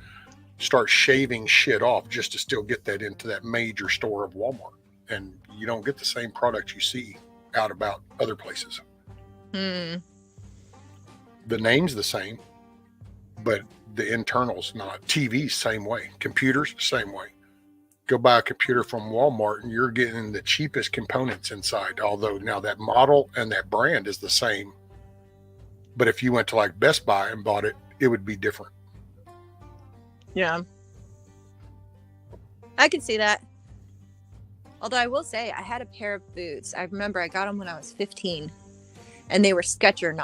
start shaving shit off just to still get that into that major store of Walmart. And you don't get the same product you see out about other places. The name's the same, but the internal's not. TVs, same way. Computers, same way. Go buy a computer from Walmart and you're getting the cheapest components inside. Although now that model and that brand is the same. But if you went to like Best Buy and bought it, it would be different. Yeah. I can see that. Although I will say, I had a pair of boots. I remember I got them when I was 15. And they were Skechers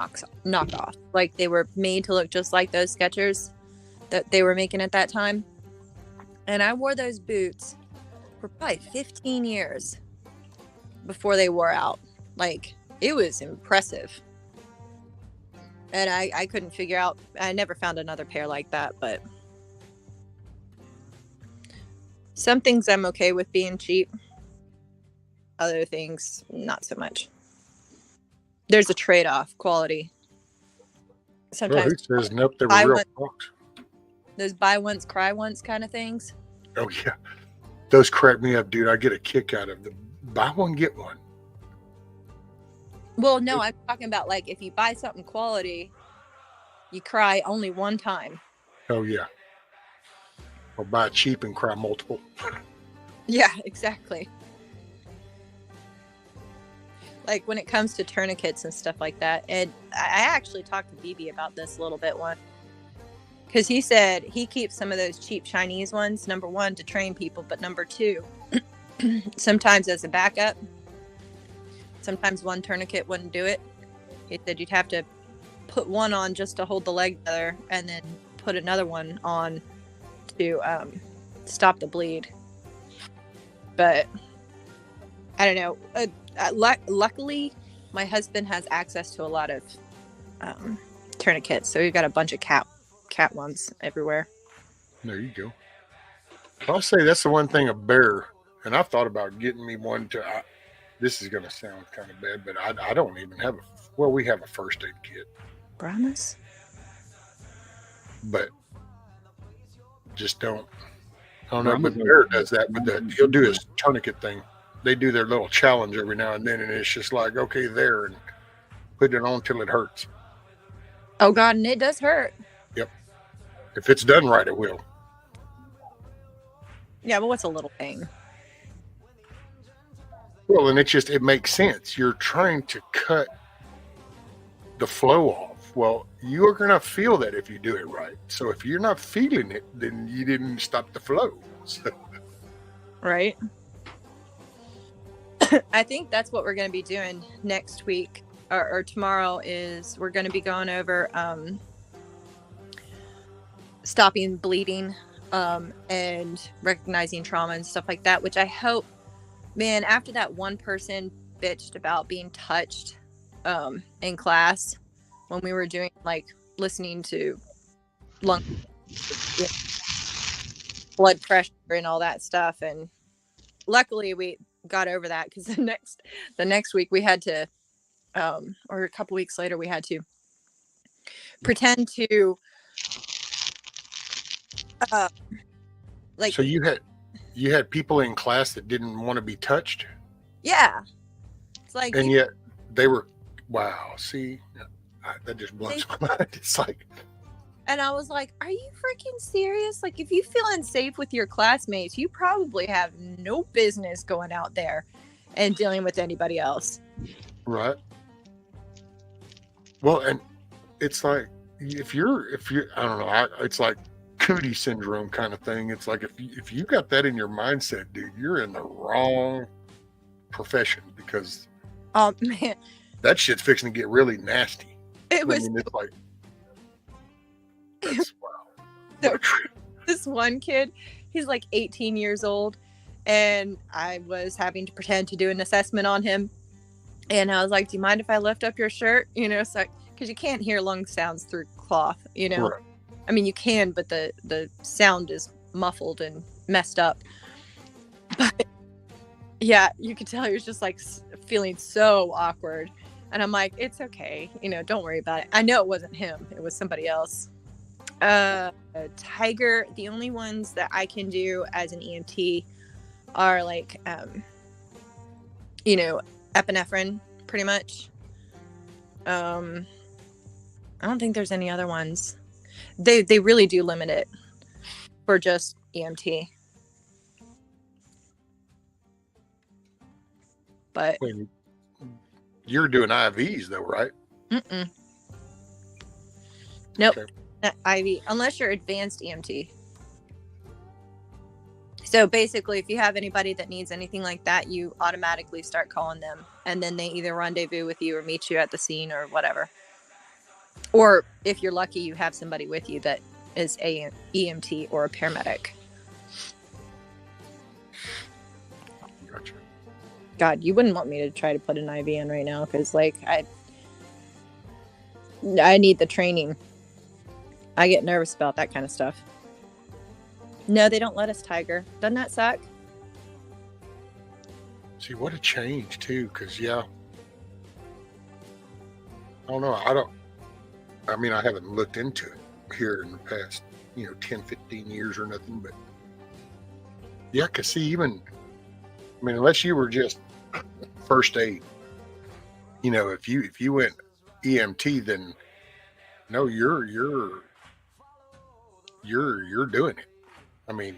knockoff. Like, they were made to look just like those Skechers that they were making at that time. And I wore those boots for probably 15 years before they wore out. Like, it was impressive. And I couldn't figure out, I never found another pair like that, but some things I'm okay with being cheap. Other things, not so much. There's a trade-off quality. Well, Sometimes who says nope? They buy were real one, punks. those buy once, cry once kind of things. Oh yeah, those crack me up, dude. I get a kick out of them. Buy one, get one. Well, no, I'm talking about like if you buy something quality, you cry only one time. Oh yeah. Or buy it cheap and cry multiple. Yeah, exactly. Like when it comes to tourniquets and stuff like that. And I actually talked to BB about this a little bit once. Because he said he keeps some of those cheap Chinese ones, number one, to train people, but number two, sometimes as a backup. Sometimes one tourniquet wouldn't do it. He said you'd have to put one on just to hold the leg together and then put another one on to stop the bleed. But I don't know. Luckily, my husband has access to a lot of tourniquets, so we've got a bunch of cat ones everywhere. There you go. I'll say that's the one thing a bear, and I've thought about getting me one to. This is going to sound kind of bad, but I don't even have a. Well, we have a first aid kit, Brahmas? but just don't. I don't know, Brahma's but Bear does that with that. He'll do his tourniquet thing. They do their little challenge every now and then, and it's just like, okay, there, and put it on till it hurts. Oh God, and it does hurt. Yep. If it's done right, it will. Yeah, but what's a little thing? Well, and it makes sense. You're trying to cut the flow off. Well, you are going to feel that if you do it right. So if you're not feeling it, then you didn't stop the flow. So. Right. I think that's what we're going to be doing next week or tomorrow is we're going to be going over stopping bleeding and recognizing trauma and stuff like that, which I hope, man, after that one person bitched about being touched in class when we were doing like listening to lung blood pressure and all that stuff, and luckily we got over that because the next week we had to or a couple weeks later we had to pretend to like. So you had people in class that didn't want to be touched? Yeah, it's like, and yet they were, wow, see, that just blows my mind. It's like, and I was like, are you freaking serious? Like, if you feel unsafe with your classmates, you probably have no business going out there and dealing with anybody else. Right. Well, and it's like, if you're, I don't know, it's like cootie syndrome kind of thing. It's like, if you got that in your mindset, dude, you're in the wrong profession, because oh man, that shit's fixing to get really nasty. It was. I mean, it's like, that's wow. So, this one kid, he's like 18 years old, and I was having to pretend to do an assessment on him, and I was like, do you mind if I lift up your shirt? You know, so because you can't hear lung sounds through cloth, you know. Right. I mean, you can, but the sound is muffled and messed up. But yeah, you could tell he was just like feeling so awkward. And I'm like, it's okay. You know, don't worry about it. I know it wasn't him. It was somebody else. Tiger, the only ones that I can do as an EMT are like, you know, epinephrine, pretty much. I don't think there's any other ones. They really do limit it for just EMT. But you're doing IVs though, right? Nope. Okay. Not IV, unless you're advanced EMT. So basically, if you have anybody that needs anything like that, you automatically start calling them, and then they either rendezvous with you or meet you at the scene or whatever. Or if you're lucky, you have somebody with you that is a EMT or a paramedic. Gotcha. God, you wouldn't want me to try to put an IV in right now, because like I need the training. I get nervous about that kind of stuff. No, they don't let us, Tiger. Doesn't that suck? See, what a change too, because yeah, I don't know. I mean, I haven't looked into it here in the past, 10, 15 years or nothing, but yeah, because see, even, I mean, unless you were just first aid, if you went EMT, then no, you're doing it. I mean,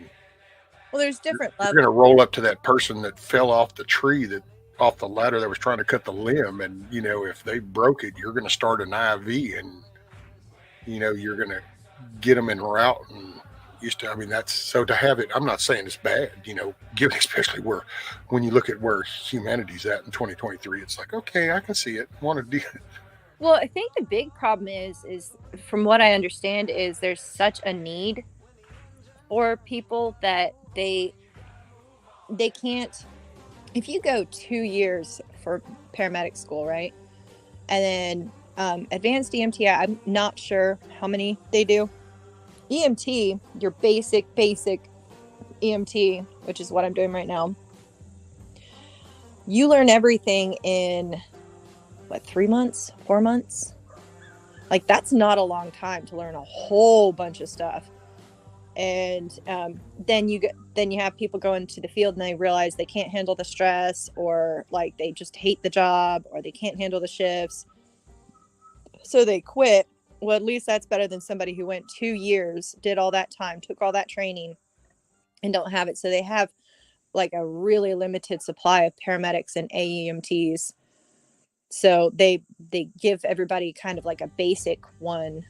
Well, there's different you're levels. going to roll up to that person that fell off the tree, that off the ladder that was trying to cut the limb, and if they broke it, you're going to start an IV, and you're going to get them en route. And I mean, that's so to have it. I'm not saying it's bad, given especially when you look at where humanity's at in 2023, it's like, okay, I can see it. Want to do. Well, I think the big problem is from what I understand, is there's such a need for people that they can't. If you go 2 years for paramedic school, right, and then advanced EMT, I'm not sure how many they do. EMT, your basic EMT, which is what I'm doing right now, you learn everything in 3 months, 4 months. Like, that's not a long time to learn a whole bunch of stuff. And then you have people go into the field and they realize they can't handle the stress, or like they just hate the job, or they can't handle the shifts, so they quit. Well, at least that's better than somebody who went 2 years, did all that time, took all that training, and don't have it. So they have like a really limited supply of paramedics and AEMTs. So they give everybody kind of like a basic one,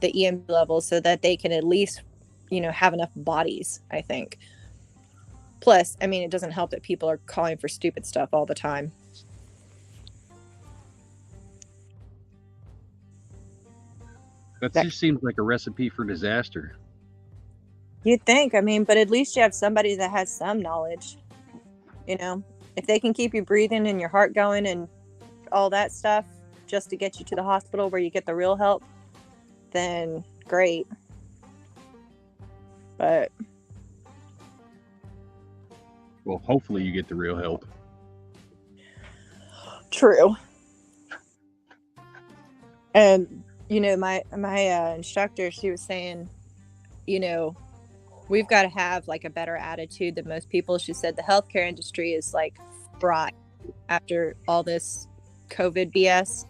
the EM level, so that they can at least, have enough bodies, I think. Plus, I mean, it doesn't help that people are calling for stupid stuff all the time. That just seems like a recipe for disaster. You'd think, I mean, but at least you have somebody that has some knowledge. If they can keep you breathing and your heart going and all that stuff just to get you to the hospital where you get the real help, then great. But well, hopefully you get the real help. True. And my instructor, she was saying, we've got to have like a better attitude than most people. She said the healthcare industry is like fried after all this COVID BS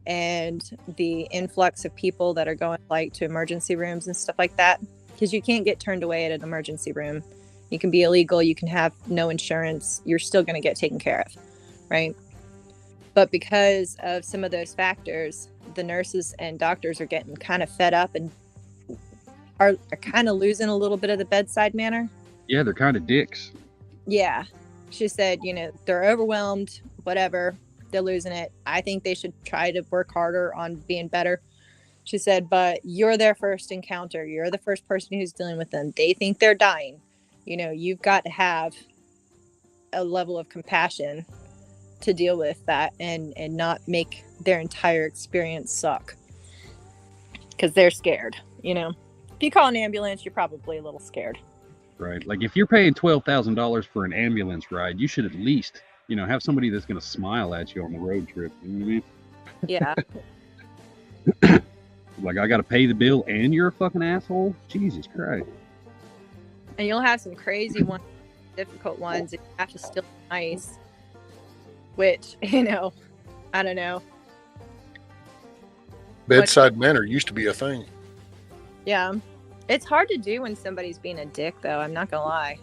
and the influx of people that are going like to emergency rooms and stuff like that, because you can't get turned away at an emergency room. You can be illegal, you can have no insurance, you're still going to get taken care of, right? But because of some of those factors, the nurses and doctors are getting kind of fed up and are kind of losing a little bit of the bedside manner. Yeah, they're kind of dicks. Yeah. She said, they're overwhelmed, whatever. They're losing it. I think they should try to work harder on being better. She said, but you're their first encounter. You're the first person who's dealing with them. They think they're dying. You've got to have a level of compassion to deal with that and not make their entire experience suck, because they're scared. If you call an ambulance, you're probably a little scared. Right. Like if you're paying $12,000 for an ambulance ride, you should at least, have somebody that's going to smile at you on the road trip. You know what I mean? Yeah. Like, I got to pay the bill and you're a fucking asshole? Jesus Christ. And you'll have some crazy ones, difficult ones, and you have to still be nice. Which, I don't know. Bedside manner used to be a thing. Yeah. It's hard to do when somebody's being a dick, though. I'm not going to lie.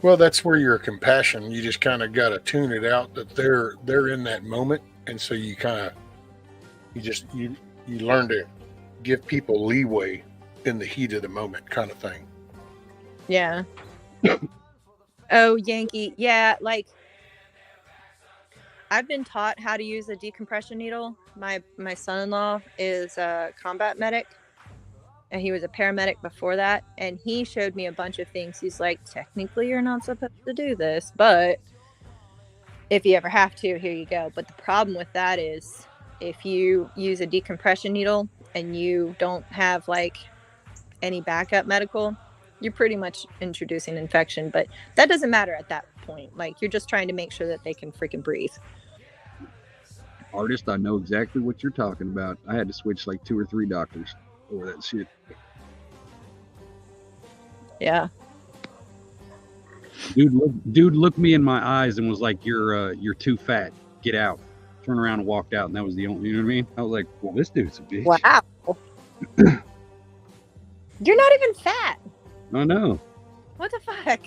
Well, that's where your compassion, you just kind of got to tune it out that they're in that moment. And so you kind of, you learn to give people leeway in the heat of the moment kind of thing. Yeah. Oh, Yankee. Yeah. Like, I've been taught how to use a decompression needle. My son-in-law is a combat medic, and he was a paramedic before that. And he showed me a bunch of things. He's like, technically, you're not supposed to do this, but if you ever have to, here you go. But the problem with that is if you use a decompression needle and you don't have like any backup medical, you're pretty much introducing infection. But that doesn't matter at that point. Like, you're just trying to make sure that they can freaking breathe. Artist, I know exactly what you're talking about. I had to switch like 2 or 3 doctors over that shit. Yeah. Dude looked me in my eyes and was like, "You're too fat. Get out." Turned around and walked out, and that was the only. You know what I mean? I was like, "Well, this dude's a bitch." Wow. You're not even fat. I know. What the fuck?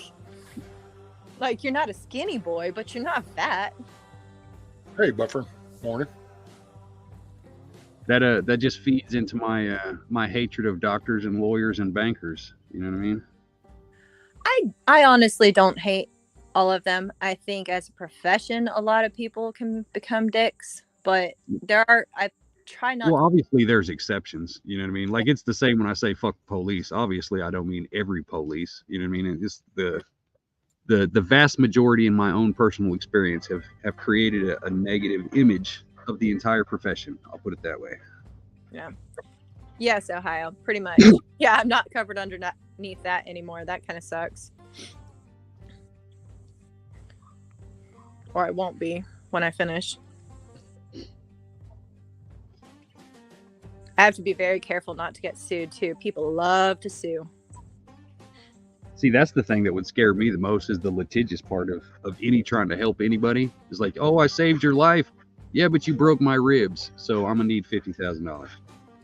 Like, you're not a skinny boy, but you're not fat. Hey, Buffer. Morning. That just feeds into my my hatred of doctors and lawyers and bankers. You know what I mean? I honestly don't hate all of them. I think as a profession, a lot of people can become dicks, but I try not. Well, obviously there's exceptions. You know what I mean? Like, it's the same when I say fuck police. Obviously, I don't mean every police. You know what I mean? And it's the vast majority in my own personal experience have created a negative image of the entire profession. I'll put it that way. Yeah. Yes, Ohio, pretty much. Yeah, I'm not covered underneath that anymore. That kind of sucks. Or I won't be when I finish. I have to be very careful not to get sued too. People love to sue. See, that's the thing that would scare me the most, is the litigious part of any trying to help anybody. Is like, oh, I saved your life. Yeah, but you broke my ribs, so I'm gonna need $50,000.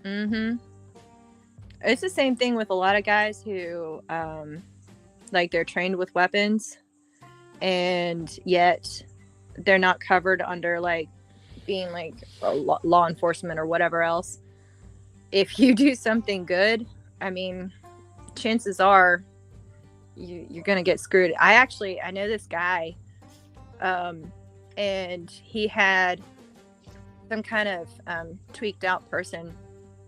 Mm-hmm. It's the same thing with a lot of guys who, like, they're trained with weapons, and yet they're not covered under, like, being like a law enforcement or whatever else. If you do something good, I mean, chances are you're gonna get screwed. I know this guy, and he had some kind of tweaked out person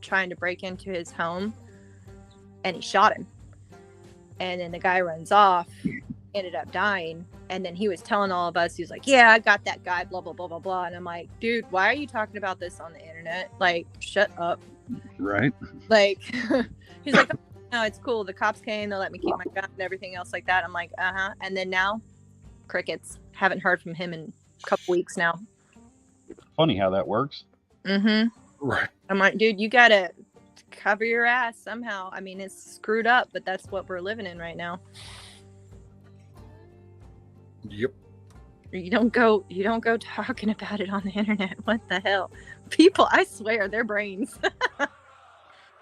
trying to break into his home, and he shot him, and then the guy runs off, ended up dying. And then he was telling all of us, he was like, yeah, I got that guy, blah blah blah blah blah. And I'm like, dude, why are you talking about this on the internet? Like, shut up. Right? Like, he's like, no, it's cool, the cops came, they'll let me keep my gun and everything else like that. I'm like, and then now crickets. Haven't heard from him in a couple weeks now. Funny how that works. Mm-hmm. Right. I'm like, dude, you gotta cover your ass somehow. I mean, it's screwed up, but that's what we're living in right now. Yep. You don't go talking about it on the internet. What the hell? People, I swear, their brains.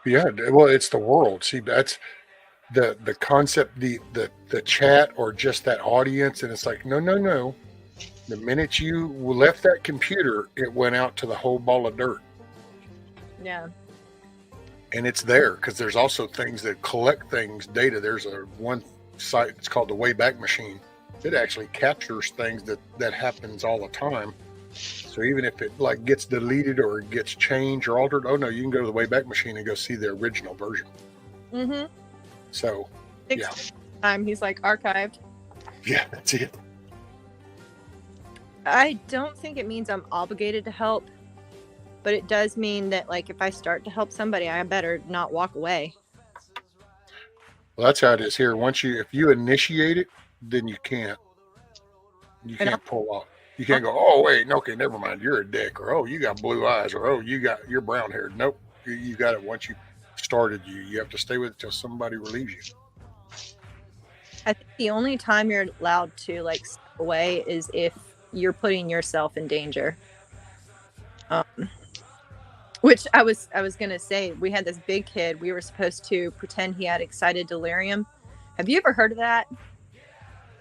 Yeah. Well, it's the world. See, that's the concept, the chat, or just that audience. And it's like, no. The minute you left that computer, it went out to the whole ball of dirt. Yeah. And it's there because there's also things that collect things, data. There's one site, it's called the Wayback Machine. It actually captures things that happens all the time. So even if it like gets deleted or it gets changed or altered, oh no, you can go to the Wayback Machine and go see the original version. Mm-hmm. So yeah. Time he's like archived. Yeah, that's it. I don't think it means I'm obligated to help, but it does mean that, like, if I start to help somebody, I better not walk away. Well, that's how it is here. If you initiate it, then you can't pull off. You can't go, oh wait, okay, never mind, you're a dick, or oh, you got blue eyes, or oh, you're brown haired. Nope, you got it. Once you started, you have to stay with it till somebody relieves you. I think the only time you're allowed to, like, step away is if you're putting yourself in danger. Which I was gonna say, we had this big kid. We were supposed to pretend he had excited delirium. Have you ever heard of that?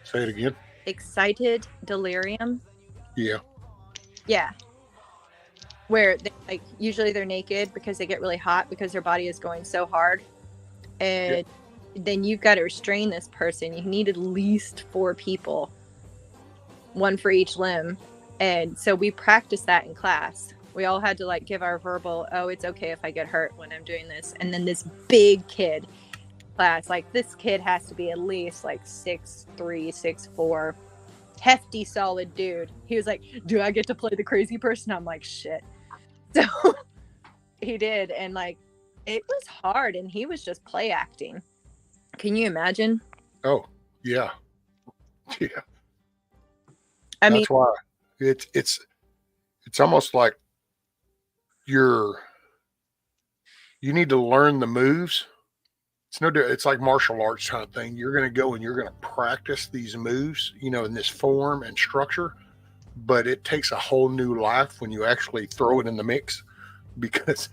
Say it again. Excited delirium. Yeah. Yeah. Where they, like, usually they're naked because they get really hot because their body is going so hard, and then you've got to restrain this person. You need at least 4 people, 1 for each limb. And so we practiced that in class. We all had to, like, give our verbal, oh, it's okay if I get hurt when I'm doing this. And then this big kid class, like, this kid has to be at least like 6'3", 6'4", hefty, solid dude. He was like, do I get to play the crazy person? I'm like, shit. So he did. And, like, it was hard, and he was just play acting. Can you imagine? Oh, yeah. Yeah. I mean, that's why it's It's almost like you need to learn the moves. It's like martial arts kind of thing. You're going to go and you're going to practice these moves, in this form and structure, but it takes a whole new life when you actually throw it in the mix, because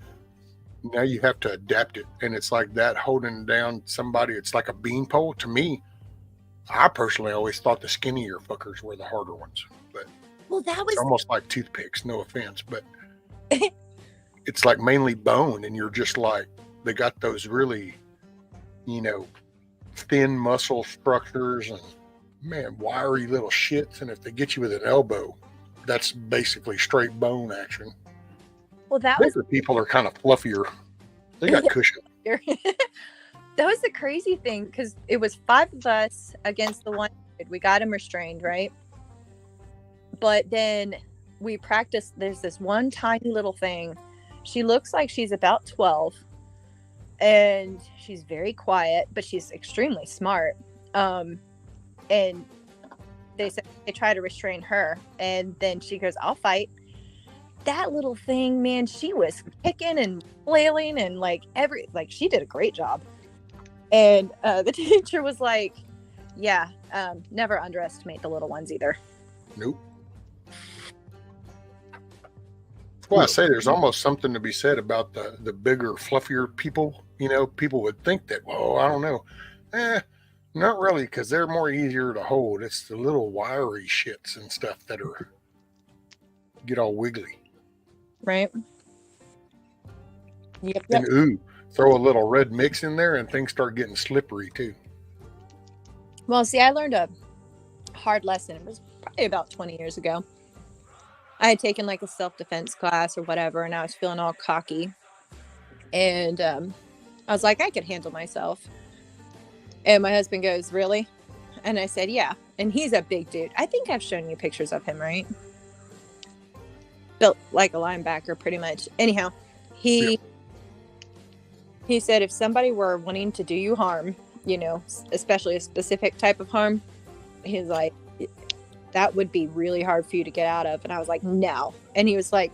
now you have to adapt it. And it's like that, holding down somebody. It's like a beanpole. To me, I personally always thought the skinnier fuckers were the harder ones, but Well, that it's was almost like toothpicks, no offense, but it's like mainly bone. And you're just like, they got those really, thin muscle structures and, man, wiry little shits. And if they get you with an elbow, that's basically straight bone action. well, that was Bigger people are kind of fluffier. They got cushion. that was the crazy thing, because it was 5 of us against the one dude. We got him restrained, right? But then we practiced. There's this one tiny little thing. She looks like she's about 12, and she's very quiet, but she's extremely smart. And they said they try to restrain her, and then she goes, "I'll fight." That little thing, man, she was kicking and flailing and like she did a great job. And the teacher was like, "Yeah, never underestimate the little ones either." Nope. Well, I say there's almost something to be said about the bigger, fluffier people. People would think that, well, I don't know. Not really, because they're more easier to hold. It's the little wiry shits and stuff that get all wiggly. Right. Yep. And throw a little red mix in there and things start getting slippery too. Well, see, I learned a hard lesson. It was probably about 20 years ago. I had taken like a self-defense class or whatever, and I was feeling all cocky. And I was like, I could handle myself. And my husband goes, "Really?" And I said, "Yeah." And he's a big dude. I think I've shown you pictures of him, right? Built like a linebacker, pretty much. Anyhow, he said if somebody were wanting to do you harm, especially a specific type of harm, he's like, that would be really hard for you to get out of. And I was like, no. And he was like,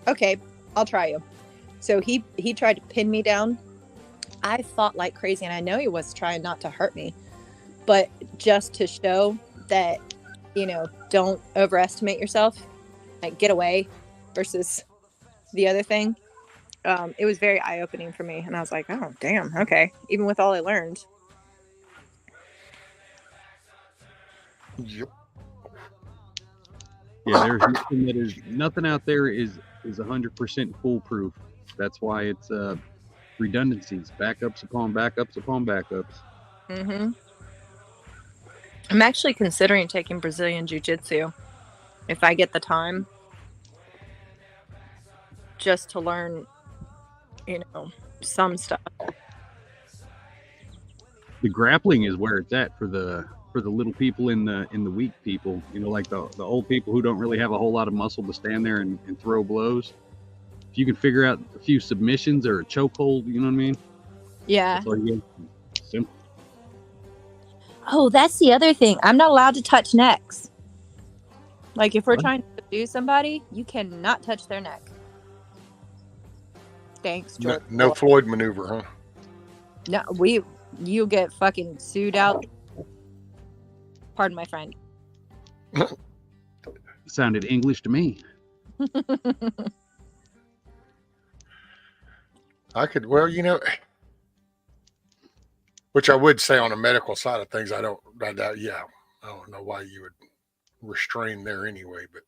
"Okay, I'll try you." So he tried to pin me down. I fought like crazy, and I know he was trying not to hurt me, but just to show that, don't overestimate yourself, like get away versus the other thing. It was very eye-opening for me, and I was like, oh, damn, okay. Even with all I learned. Yep. Yeah, there's nothing out there is 100% foolproof. That's why it's redundancies, backups upon backups upon backups. Mm-hmm. I'm actually considering taking Brazilian Jiu-Jitsu if I get the time, just to learn, some stuff. The grappling is where it's at for the little people in the weak people. Like the old people who don't really have a whole lot of muscle to stand there and throw blows. If you can figure out a few submissions or a chokehold, you know what I mean? Yeah. That's all you get. Simple. Oh, that's the other thing. I'm not allowed to touch necks. Like if we're trying to do somebody, you cannot touch their neck. Thanks, George. No Floyd maneuver, huh? No, you get fucking sued out. Pardon my friend. Sounded English to me. I could, which I would say on the medical side of things, I don't know why you would restrain there anyway, but.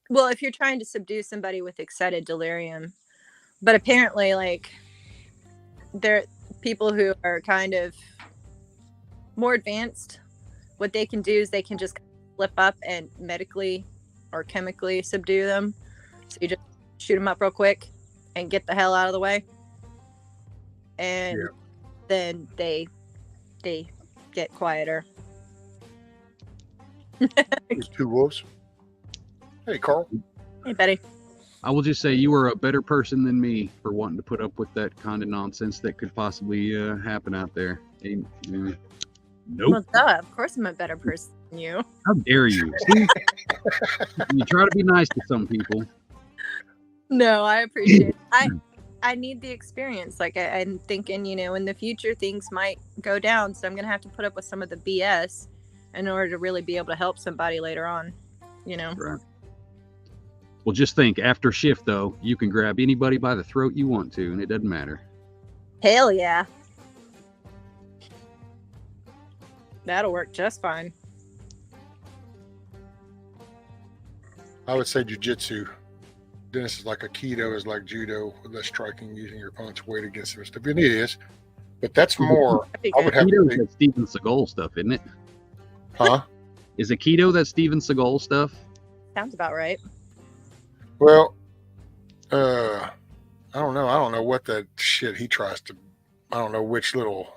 Well, if you're trying to subdue somebody with excited delirium, but apparently, like, there are people who are kind of more advanced. What they can do is they can just flip up and medically or chemically subdue them. So you just shoot them up real quick and get the hell out of the way. And then they get quieter. Two wolves. Hey, Carl. Hey, Betty. I will just say you are a better person than me for wanting to put up with that kind of nonsense that could possibly happen out there. Nope. Well, duh. Of course I'm a better person than you. How dare you? See? You try to be nice to some people. No, I appreciate it. I need the experience. Like I'm thinking, in the future things might go down, so I'm gonna have to put up with some of the BS in order to really be able to help somebody later on. Right. Well, just think, after shift though, you can grab anybody by the throat you want to, and it doesn't matter. Hell yeah. That'll work just fine. I would say jiu-jitsu. Dennis is like Aikido is like judo, with less striking, using your opponent's weight against him. Stuff. And it is, but that's more. I would have Aikido to is that Steven Seagal stuff, isn't it? Huh? Is Aikido that Steven Seagal stuff? Sounds about right. Well, I don't know. I don't know what that shit he tries to. I don't know which little.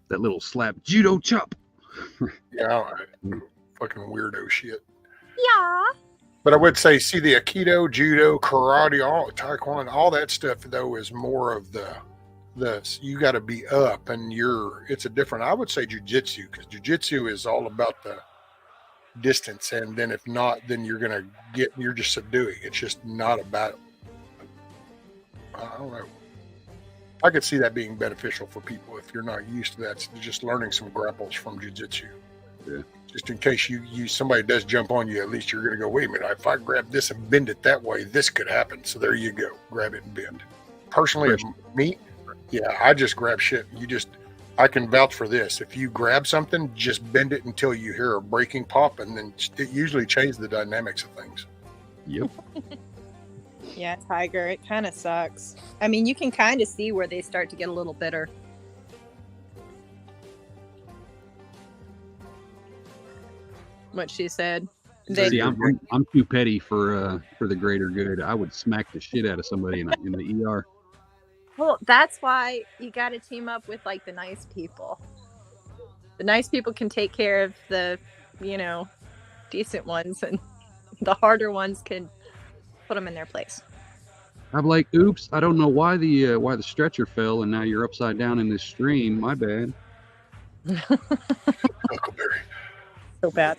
That little slap judo chop. Yeah, fucking weirdo shit. Yeah. But I would say, see, the Aikido, judo, karate, all taekwondo, all that stuff though is more of the you got to be up, and it's a different. I would say jujitsu, because jujitsu is all about the distance, and then if not, then you're just subduing. It's just not about. I don't know. I could see that being beneficial for people if you're not used to that. Just learning some grapples from jiu-jitsu. Yeah. Just in case somebody does jump on you, at least you're going to go, wait a minute, if I grab this and bend it that way, this could happen. So there you go. Grab it and bend. Personally, me, yeah, I just grab shit. I can vouch for this. If you grab something, just bend it until you hear a breaking pop, and then it usually changes the dynamics of things. Yep. Yeah, Tiger, it kind of sucks. I mean, you can kind of see where they start to get a little bitter. What she said. See, I'm too petty for the greater good. I would smack the shit out of somebody in the ER. Well, that's why you got to team up with like the nice people. The nice people can take care of the, decent ones, and the harder ones can put them in their place. I'm like, oops, I don't know why the stretcher fell, and now you're upside down in this stream. My bad. Huckleberry. So bad.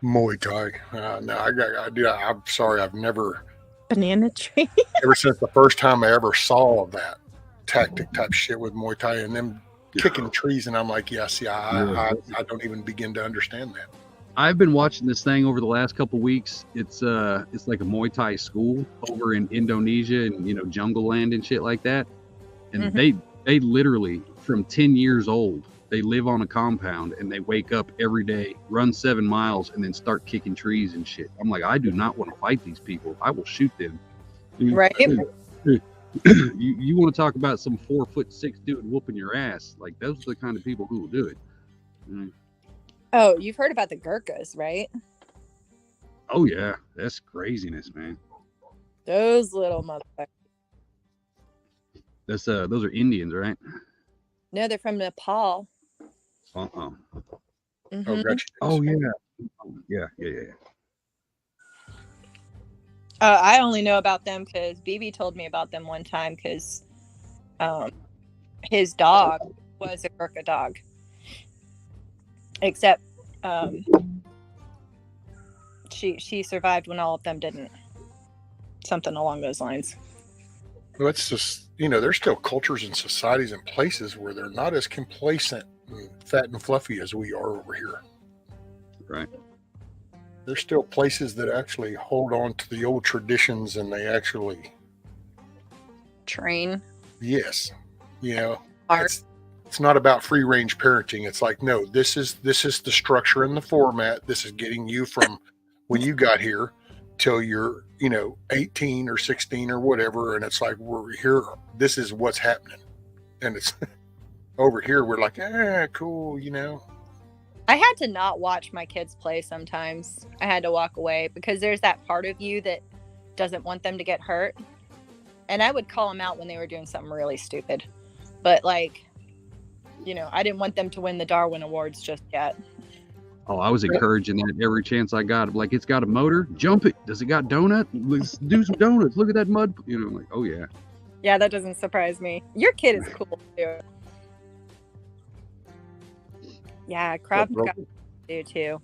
Muay Thai. No, I'm sorry. I've never. Banana tree. Ever since the first time I ever saw that tactic type shit with Muay Thai and them kicking trees, and I'm like, yeah, see, I don't even begin to understand that. I've been watching this thing over the last couple of weeks. It's like a Muay Thai school over in Indonesia and Jungle Land and shit like that. And they literally, from 10 years old, they live on a compound and they wake up every day, run 7 miles, and then start kicking trees and shit. I'm like, I do not want to fight these people. I will shoot them. Right. You want to talk about some 4'6" dude whooping your ass? Like, those are the kind of people who will do it. Oh, you've heard about the Gurkhas, right? Oh yeah, that's craziness, man. Those little motherfuckers. Those are Indians, right? No, they're from Nepal. Mm-hmm. Oh, gotcha. Oh yeah. Yeah. I only know about them because BB told me about them one time because his dog was a Gurkha dog. Except she survived when all of them didn't. Something along those lines. Well, it's just, there's still cultures and societies and places where they're not as complacent and fat and fluffy as we are over here. Right. There's still places that actually hold on to the old traditions, and they actually train. Yes. It's not about free range parenting. It's like, no, this is the structure and the format. This is getting you from when you got here till you're, 18 or 16 or whatever. And it's like, we're here. This is what's happening. And it's over here. We're like, cool. I had to not watch my kids play sometimes. I had to walk away because there's that part of you that doesn't want them to get hurt. And I would call them out when they were doing something really stupid. But I didn't want them to win the Darwin Awards just yet. Oh, I was encouraging that every chance I got. Like, it's got a motor, jump it. Does it got donut? Let's do some donuts. Look at that mud. I'm like, oh yeah. Yeah, that doesn't surprise me. Your kid is cool too. Yeah, Krav Maga do too.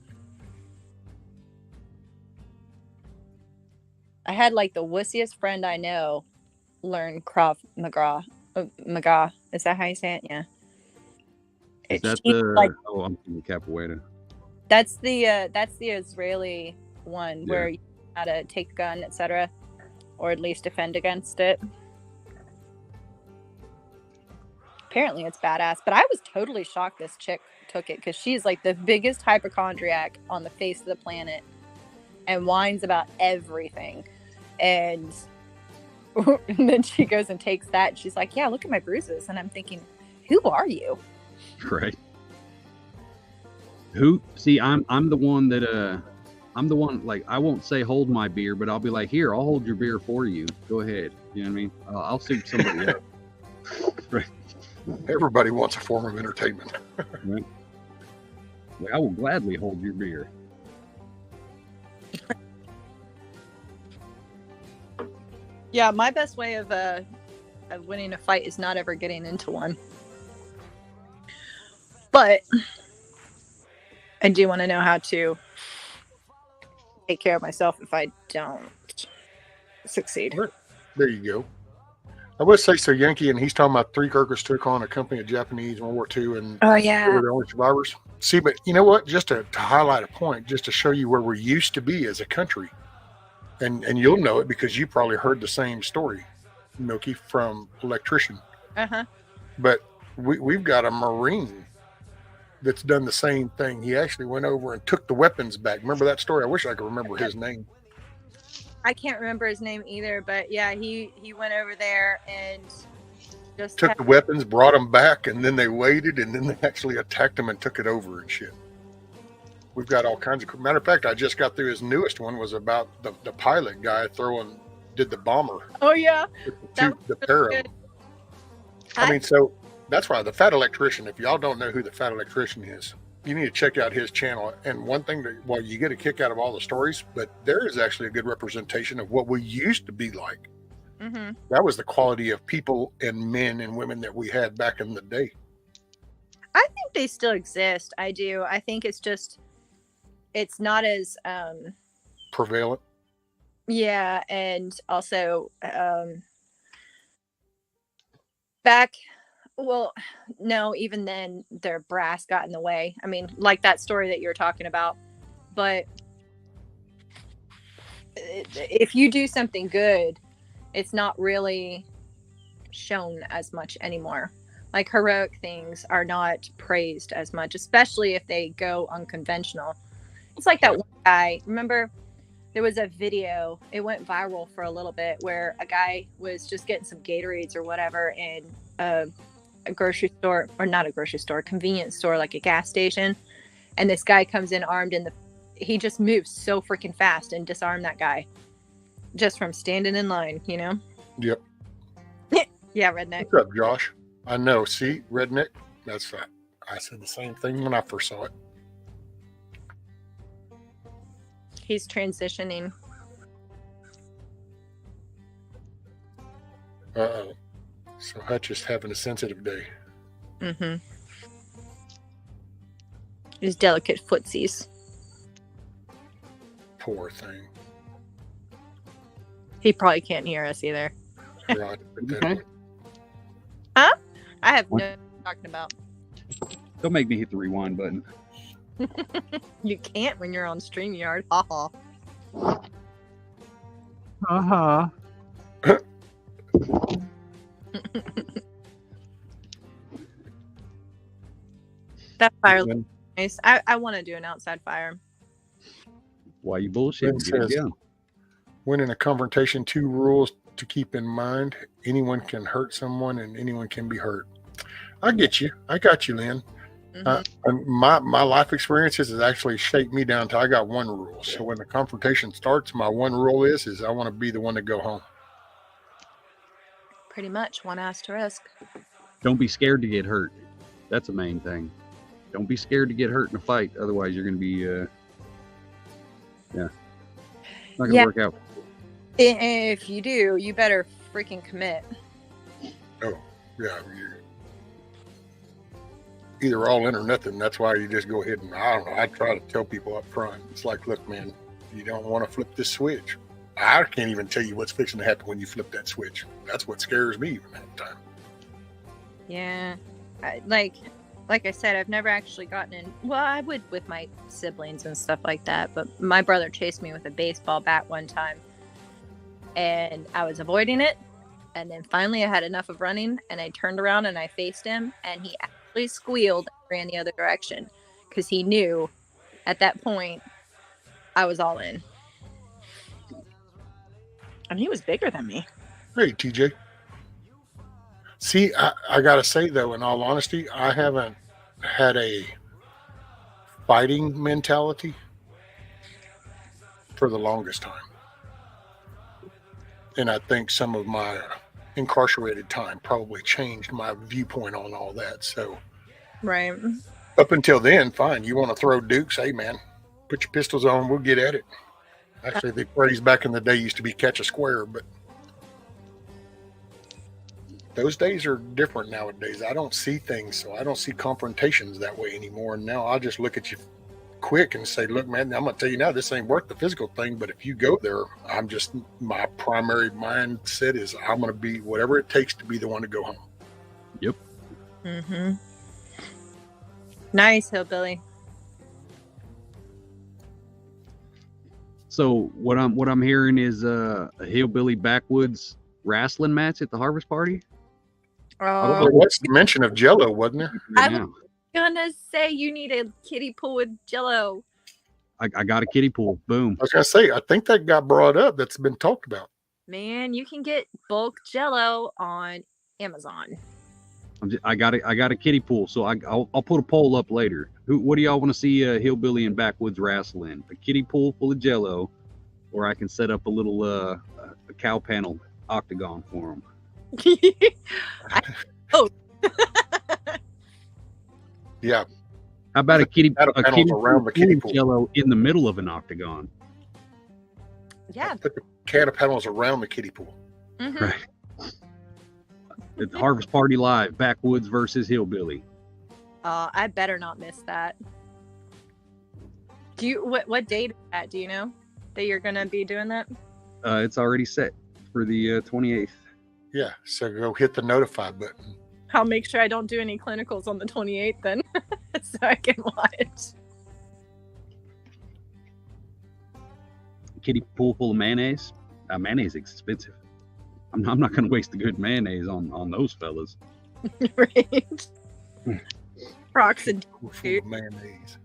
I had like the wussiest friend I know learn Krav Maga. Maga. Is that how you say it? Yeah. Is that She's the? Oh, I'm thinking capoeira. that's the Israeli one Yeah. where you know how to take the gun, etc., or at least defend against it. Apparently, it's badass. But I was totally shocked this chick took it because she's like the biggest hypochondriac on the face of the planet and whines about everything. And then she goes and takes that. And she's like, "Yeah, look at my bruises." And I'm thinking, "Who are you?" Right. Who? See, I'm the one that I'm the one, like, I won't say hold my beer, but I'll be like, here, I'll hold your beer for you. Go ahead. You know what I mean? I'll suit somebody up. Right. Everybody wants a form of entertainment. Right. Like, I will gladly hold your beer. Yeah, my best way of winning a fight is not ever getting into one. But I do want to know how to take care of myself if I don't succeed. There you go. I would say so, Yankee, and he's talking about three Cluckers took on a company of Japanese World War II, and Oh they yeah. were the only survivors. See, but you know what? Just to highlight a point, just to show you where we used to be as a country, and you'll know it because you probably heard the same story, Milky, from electrician. Uh-huh. But we've got a Marine that's done the same thing. He actually went over and took the weapons back. Remember that story? I wish I could remember his name. I can't remember his name either, but yeah, he went over there and just Took the weapons, brought them back, and then they waited, and then they actually attacked them and took it over and shit. We've got all kinds of. Matter of fact, I just got through his newest one. Was about the pilot guy did the bomber. Oh yeah. The pair of them. I mean, so that's why the Fat Electrician. If y'all don't know who the Fat Electrician is, you need to check out his channel. And one thing that, well, you get a kick out of all the stories, but there is actually a good representation of what we used to be like. Mm-hmm. That was the quality of people and men and women that we had back in the day. I think they still exist. I do. I think it's just, it's not as Prevalent. yeah, and also back, well, no, even then their brass got in the way. I mean, like that story that you're talking about. But if you do something good, it's not really shown as much anymore. Like heroic things are not praised as much, especially if they go unconventional. It's like that one guy, remember there was a video, it went viral for a little bit, where a guy was just getting some Gatorades or whatever in a grocery store, or not a grocery store, convenience store, like a gas station. And this guy comes in armed, and he just moves so freaking fast and disarmed that guy just from standing in line, you know? Yep. Yeah, redneck. What's up, Josh? I know. See, redneck. That's that. I said the same thing when I first saw it. He's transitioning. Uh-oh. So Hutch is having a sensitive day. Mm-hmm. His delicate footsies. Poor thing. He probably can't hear us either. Right. Okay. Huh? I have no idea what you're talking about. Don't make me hit the rewind button. You can't when you're on StreamYard. Haha. Uh-huh. That fire looks nice. I want to do an outside fire. Why you bullshitting? It says, Yeah. when in a confrontation, 2 rules to keep in mind. Anyone can hurt someone and anyone can be hurt. I get you. I got you, Lynn. Mm-hmm. And my life experiences has actually shaped me down to I got one rule. So when the confrontation starts, my one rule is I want to be the one to go home. Pretty much, one asterisk. Don't be scared to get hurt. That's the main thing. Don't be scared to get hurt in a fight. Otherwise, you're going to be, not going to work out. If you do, you better freaking commit. Oh, yeah. You're either all in or nothing. That's why you just go ahead and, I don't know, I try to tell people up front. It's like, look, man, you don't want to flip this switch. I can't even tell you what's fixing to happen when you flip that switch. That's what scares me even that time. Yeah. Like I said, I've never actually gotten in. Well, I would with my siblings and stuff like that, but my brother chased me with a baseball bat one time, and I was avoiding it. And then finally, I had enough of running, and I turned around and I faced him, and he actually squealed and ran the other direction because he knew at that point I was all in. And he was bigger than me. Hey, TJ. See, I got to say, though, in all honesty, I haven't had a fighting mentality for the longest time. And I think some of my incarcerated time probably changed my viewpoint on all that. So, Right. up until then, fine. You want to throw dukes? Hey, man, put your pistols on. We'll get at it. Actually, the phrase back in the day used to be catch a square, but those days are different nowadays. I don't see things, so I don't see confrontations that way anymore. And now I just look at you quick and say, look, man, I'm going to tell you now, this ain't worth the physical thing. But if you go there, my primary mindset is I'm going to be whatever it takes to be the one to go home. Yep. Mm-hmm. Nice, hillbilly. So what I'm hearing is a hillbilly backwoods wrestling match at the harvest party. Well, there was mention of Jello, wasn't there? I was gonna say you need a kiddie pool with Jello. I got a kiddie pool. Boom. I was gonna say, I think that got brought up. That's been talked about. Man, you can get bulk Jello on Amazon. I got a kiddie pool, so I'll put a poll up later. What do y'all want to see hillbilly and backwoods wrestling? A kiddie pool full of Jello, or I can set up a little a cow panel octagon for them. Yeah. How about a kiddie around the kiddie pool? Jello in the middle of an octagon. Yeah. Put the can of panels around the kiddie pool. Mm-hmm. Right. It's Harvest Party Live, backwoods versus hillbilly. I better not miss that. Do you what date is that? Do you know that you're gonna be doing that? It's already set for the 28th. Yeah, so go hit the notify button. I'll make sure I don't do any clinicals on the 28th then, so I can watch. Kiddie pool full of mayonnaise. Mayonnaise is expensive. I'm not going to waste the good mayonnaise on those fellas. Right. Rocks and Full of mayonnaise.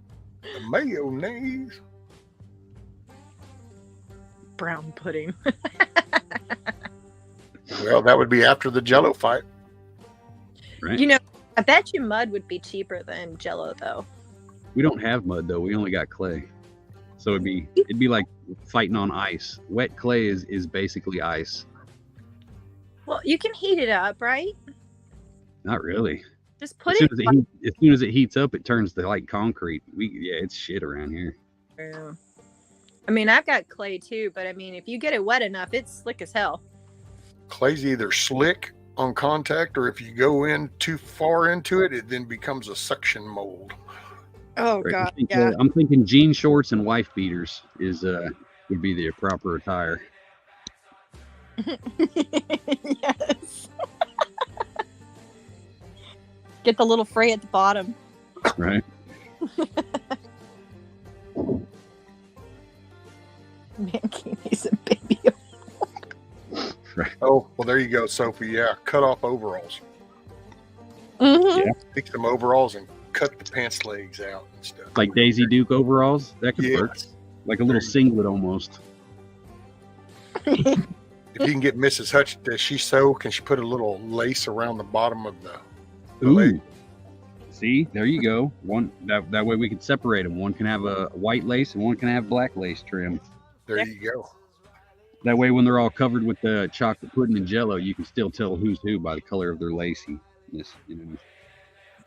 The mayonnaise. brown pudding. Well, that would be after the Jello fight. Right. You know, I bet you mud would be cheaper than Jello though. We don't have mud though. We only got clay. So it'd be like fighting on ice. Wet clay is basically ice. Well, you can heat it up, right? Not really. Just put As soon as it heats up, it turns to like concrete. It's shit around here. Yeah. I mean, I've got clay too, but I mean, if you get it wet enough, it's slick as hell. Clay's either slick on contact, or if you go in too far into it, it then becomes a suction mold. Oh Right. god, yeah. I'm thinking jean shorts and wife beaters would be the proper attire. Yes. Get the little fray at the bottom. Right. Mankinis and baby. Right. Oh, well, there you go, Sophie. Yeah, cut off overalls. Mm-hmm. Yeah. Take some overalls and cut the pants legs out and stuff. Like Daisy Duke overalls. That could work. Yes. Like a little singlet almost. If you can get Mrs. Hutch, does she sew? Can she put a little lace around the bottom of the leg? See, there you go. One that way we can separate them. One can have a white lace and one can have black lace trim. There you go. That way, when they're all covered with the chocolate pudding and Jello, you can still tell who's who by the color of their laciness. You know.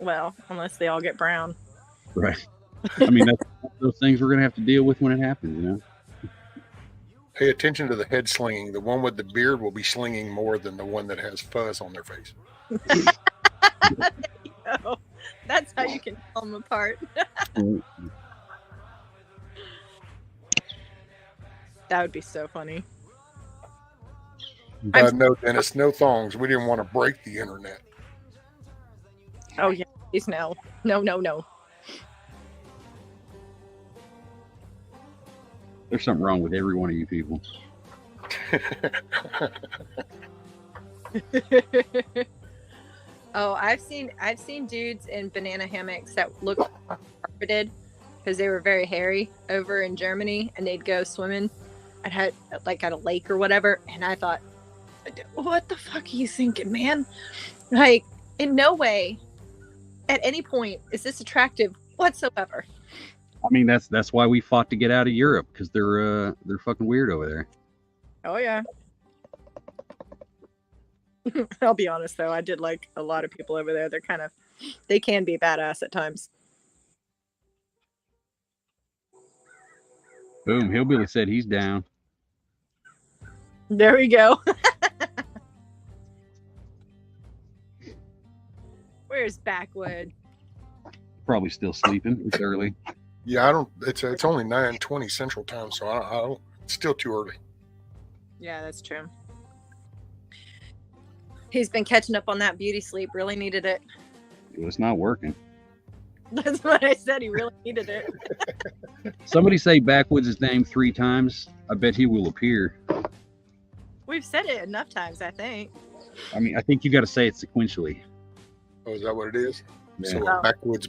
Well, unless they all get brown. Right. I mean, that's those things we're gonna have to deal with when it happens. You know. Pay attention to the head slinging. The one with the beard will be slinging more than the one that has fuzz on their face. There you go. That's how you can tell them apart. That would be so funny. No, Dennis, no thongs. We didn't want to break the internet. Oh yeah, please no. No. There's something wrong with every one of you people. Oh, I've seen dudes in banana hammocks that look carpeted because they were very hairy over in Germany, and they'd go swimming and had like at a lake or whatever. And I thought, what the fuck are you thinking, man? Like, in no way, at any point, is this attractive whatsoever. I mean, that's why we fought to get out of Europe, because they're fucking weird over there. Oh yeah. I'll be honest though, I did like a lot of people over there. They can be badass at times. Boom, Hillbilly said he's down. There we go. Where's Backwood? Probably still sleeping. It's early. Yeah, I don't. It's only 9:20 Central Time, so I don't. It's still too early. Yeah, that's true. He's been catching up on that beauty sleep. Really needed it. It's not working. That's what I said. He really needed it. Somebody say Backwoods' name 3 times. I bet he will appear. We've said it enough times, I think. I mean, I think you got to say it sequentially. Oh, is that what it is? Yeah. So Oh. backwards.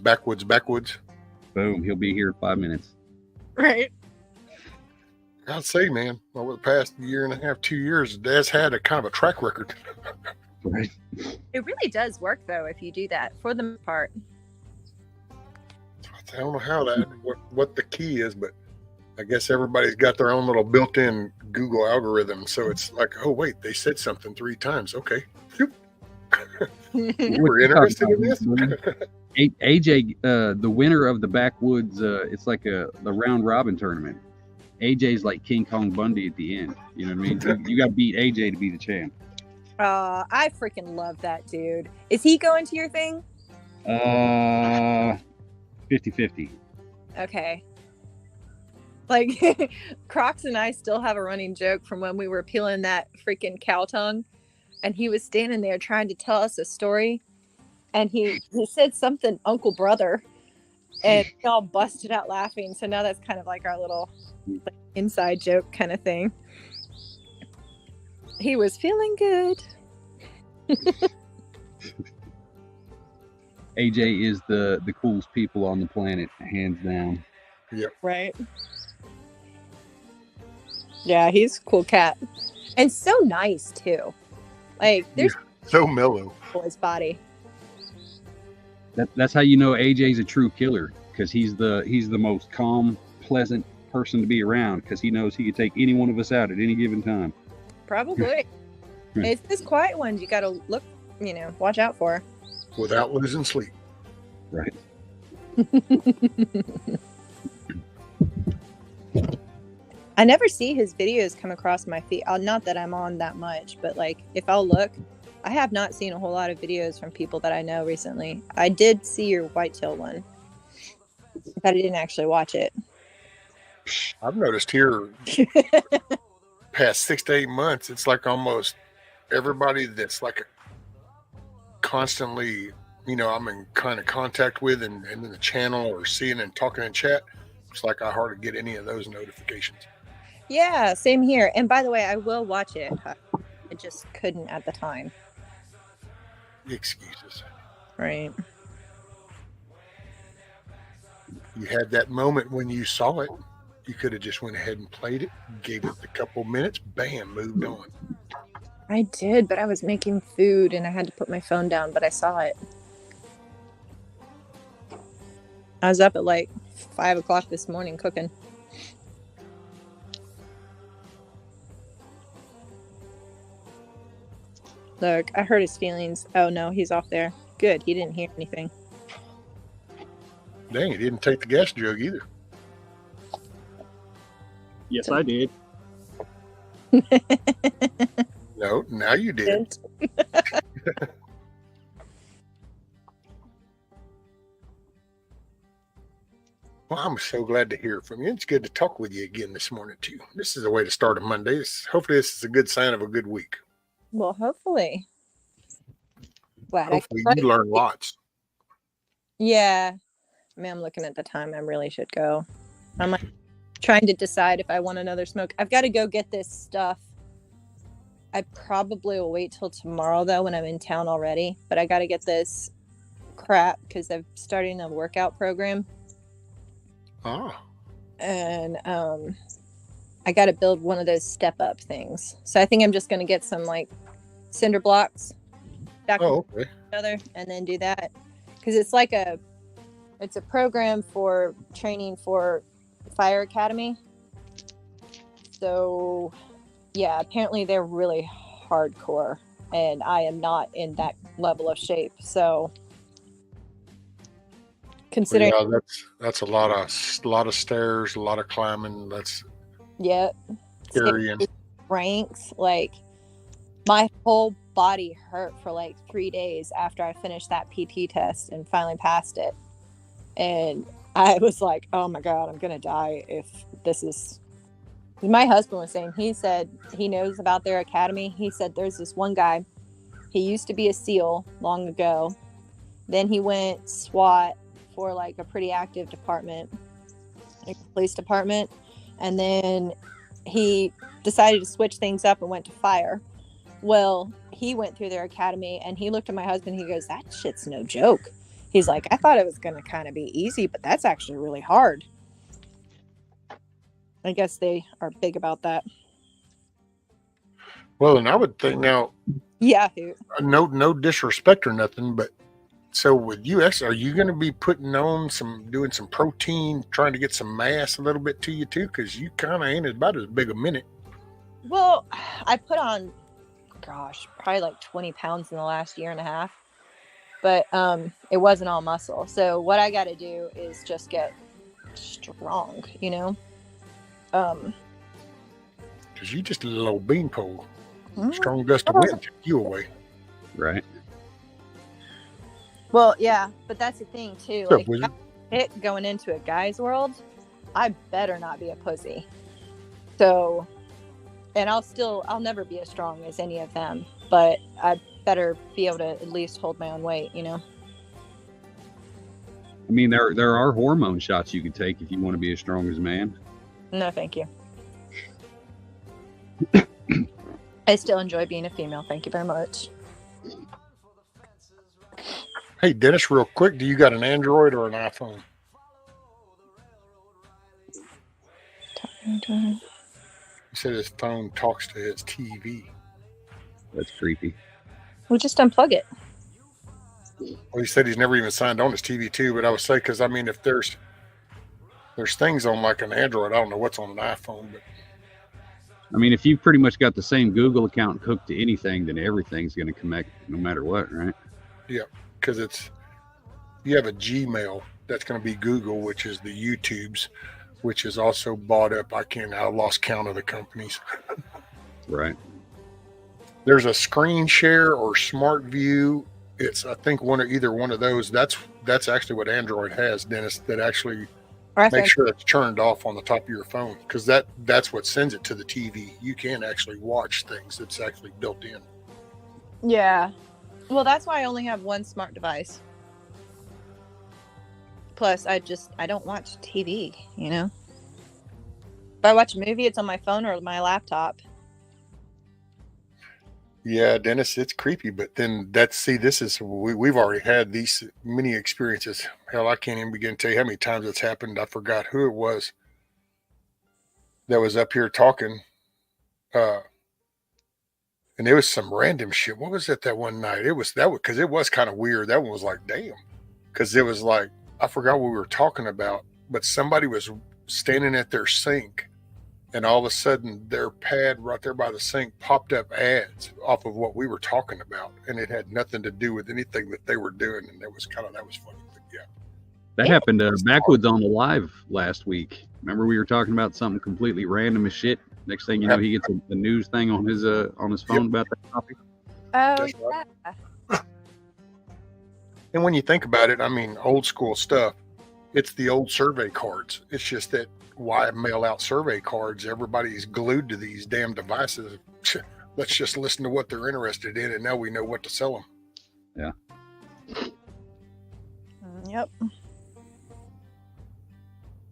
Boom, he'll be here in 5 minutes. Right. I'd say, man, over the past year and a half, 2 years, Dad's had a kind of a track record. Right. It really does work though if you do that for the most part. I don't know how what the key is, but I guess everybody's got their own little built-in Google algorithm. So it's like, oh wait, they said something 3 times. Okay, we're interested in this. AJ, the winner of the Backwoods, it's like the round robin tournament. AJ's like King Kong Bundy at the end. You know what I mean? You got to beat AJ to be the champ. I freaking love that dude. Is he going to your thing? 50-50. Okay. Like, Crocs and I still have a running joke from when we were peeling that freaking cow tongue, and he was standing there trying to tell us a story, and he said something, Uncle Brother, and we all busted out laughing. So now that's kind of like our little like, inside joke kind of thing. He was feeling good. AJ is the coolest people on the planet, hands down. Yep. Right. Yeah, he's a cool cat. And so nice too. Like there's So mellow. his body. That's how you know AJ's a true killer, because he's the most calm, pleasant person to be around, because he knows he could take any one of us out at any given time. Probably. It's this quiet ones you gotta look, watch out for. Without losing sleep. Right. I never see his videos come across my feed. Not that I'm on that much, but like if I'll look, I have not seen a whole lot of videos from people that I know recently. I did see your whitetail one, but I didn't actually watch it. I've noticed here past 6 to 8 months, it's like almost everybody that's like constantly, I'm in kind of contact with and in the channel or seeing and talking in chat. It's like I hardly get any of those notifications. Yeah, same here. And by the way, I will watch it. I just couldn't at the time. Excuses. Right. You had that moment when you saw it. You could have just went ahead and played it, gave it a couple minutes, bam, moved on. I did, but I was making food and I had to put my phone down, but I saw it. I was up at like 5 o'clock this morning cooking. Look, I hurt his feelings. Oh no, he's off there. Good, he didn't hear anything. Dang, he didn't take the gas jug either. Yes, I did. No, now you did. Well, I'm so glad to hear from you. It's good to talk with you again this morning, too. This is a way to start a Monday. Hopefully, this is a good sign of a good week. Well, hopefully. Glad Hopefully I you learn lots. Yeah. I mean, I'm looking at the time. I really should go. I'm like trying to decide if I want another smoke. I've got to go get this stuff. I probably will wait till tomorrow though when I'm in town already. But I got to get this crap because I'm starting a workout program. Ah. And I got to build one of those step up things. So I think I'm just going to get some like cinder blocks back Oh, okay. together and then do that because it's like it's a program for training for fire academy. So yeah, apparently they're really hardcore and I am not in that level of shape. So considering Yeah, that's a lot of stairs, a lot of climbing. That's yeah, scary. And ranks, like my whole body hurt for like 3 days after I finished that PT test and finally passed it. And I was like, oh my God, I'm going to die if this is. My husband was saying, he said he knows about their academy. He said there's this one guy, he used to be a SEAL long ago. Then he went SWAT for like a pretty active department, like police department. And then he decided to switch things up and went to fire. Well, he went through their academy and he looked at my husband. He goes, that shit's no joke. He's like, I thought it was going to kind of be easy, but that's actually really hard. I guess they are big about that. well, and I would think now, Yahoo. no disrespect or nothing, but so with US, are you going to be putting on doing some protein, trying to get some mass a little bit to you too? Because you kind of ain't about as big a minute. Well, I put on, gosh, probably like 20 pounds in the last year and a half, but it wasn't all muscle. So what I got to do is just get strong, you know? Because you just a little old beanpole. Strong gust of wind took you away. Right. Well, yeah, but that's the thing too. What's up, Like, Wizard? it going into a guy's world, I better not be a pussy. So, and I'll never be as strong as any of them, but I better be able to at least hold my own weight, you know? I mean, there are hormone shots you can take if you want to be as strong as a man. No, thank you. I still enjoy being a female. Thank you very much. Hey, Dennis, real quick, do you got an Android or an iPhone? He said his phone talks to his TV. That's creepy. We just unplug it. Well, he said he's never even signed on his TV too, but I would say, because I mean, if there's things on like an Android, I don't know what's on an iPhone, but I mean, if you've pretty much got the same Google account hooked to anything, then everything's going to connect no matter what, right? yeah, because you have a Gmail that's going to be Google, which is the YouTubes, which is also bought up. I lost count of the companies. Right. There's a screen share or smart view. It's, I think, either one of those. That's actually what Android has, Dennis, that actually make sure it's turned off on the top of your phone, because that's what sends it to the TV. You can actually watch things that's actually built in. Yeah. Well, that's why I only have one smart device. Plus, I don't watch TV, you know? If I watch a movie, it's on my phone or my laptop. Yeah, Dennis, it's creepy, but then we've already had these many experiences. Hell, I can't even begin to tell you how many times it's happened. I forgot who it was that was up here talking. And it was some random shit. What was it that one night? Because it was kind of weird. That one was like, damn. Because it was like, I forgot what we were talking about, but somebody was standing at their sink, and all of a sudden their pad right there by the sink popped up ads off of what we were talking about, and it had nothing to do with anything that they were doing. And that was funny. But yeah, that happened Backwoods on the live last week. Remember, we were talking about something completely random as shit. Next thing you know, he gets a news thing on his phone about that topic. Oh, right. yeah. And when you think about it, I mean, old school stuff, it's the old survey cards. It's just that why mail out survey cards? Everybody's glued to these damn devices. let's just listen to what they're interested in, and now we know what to sell them. Yep.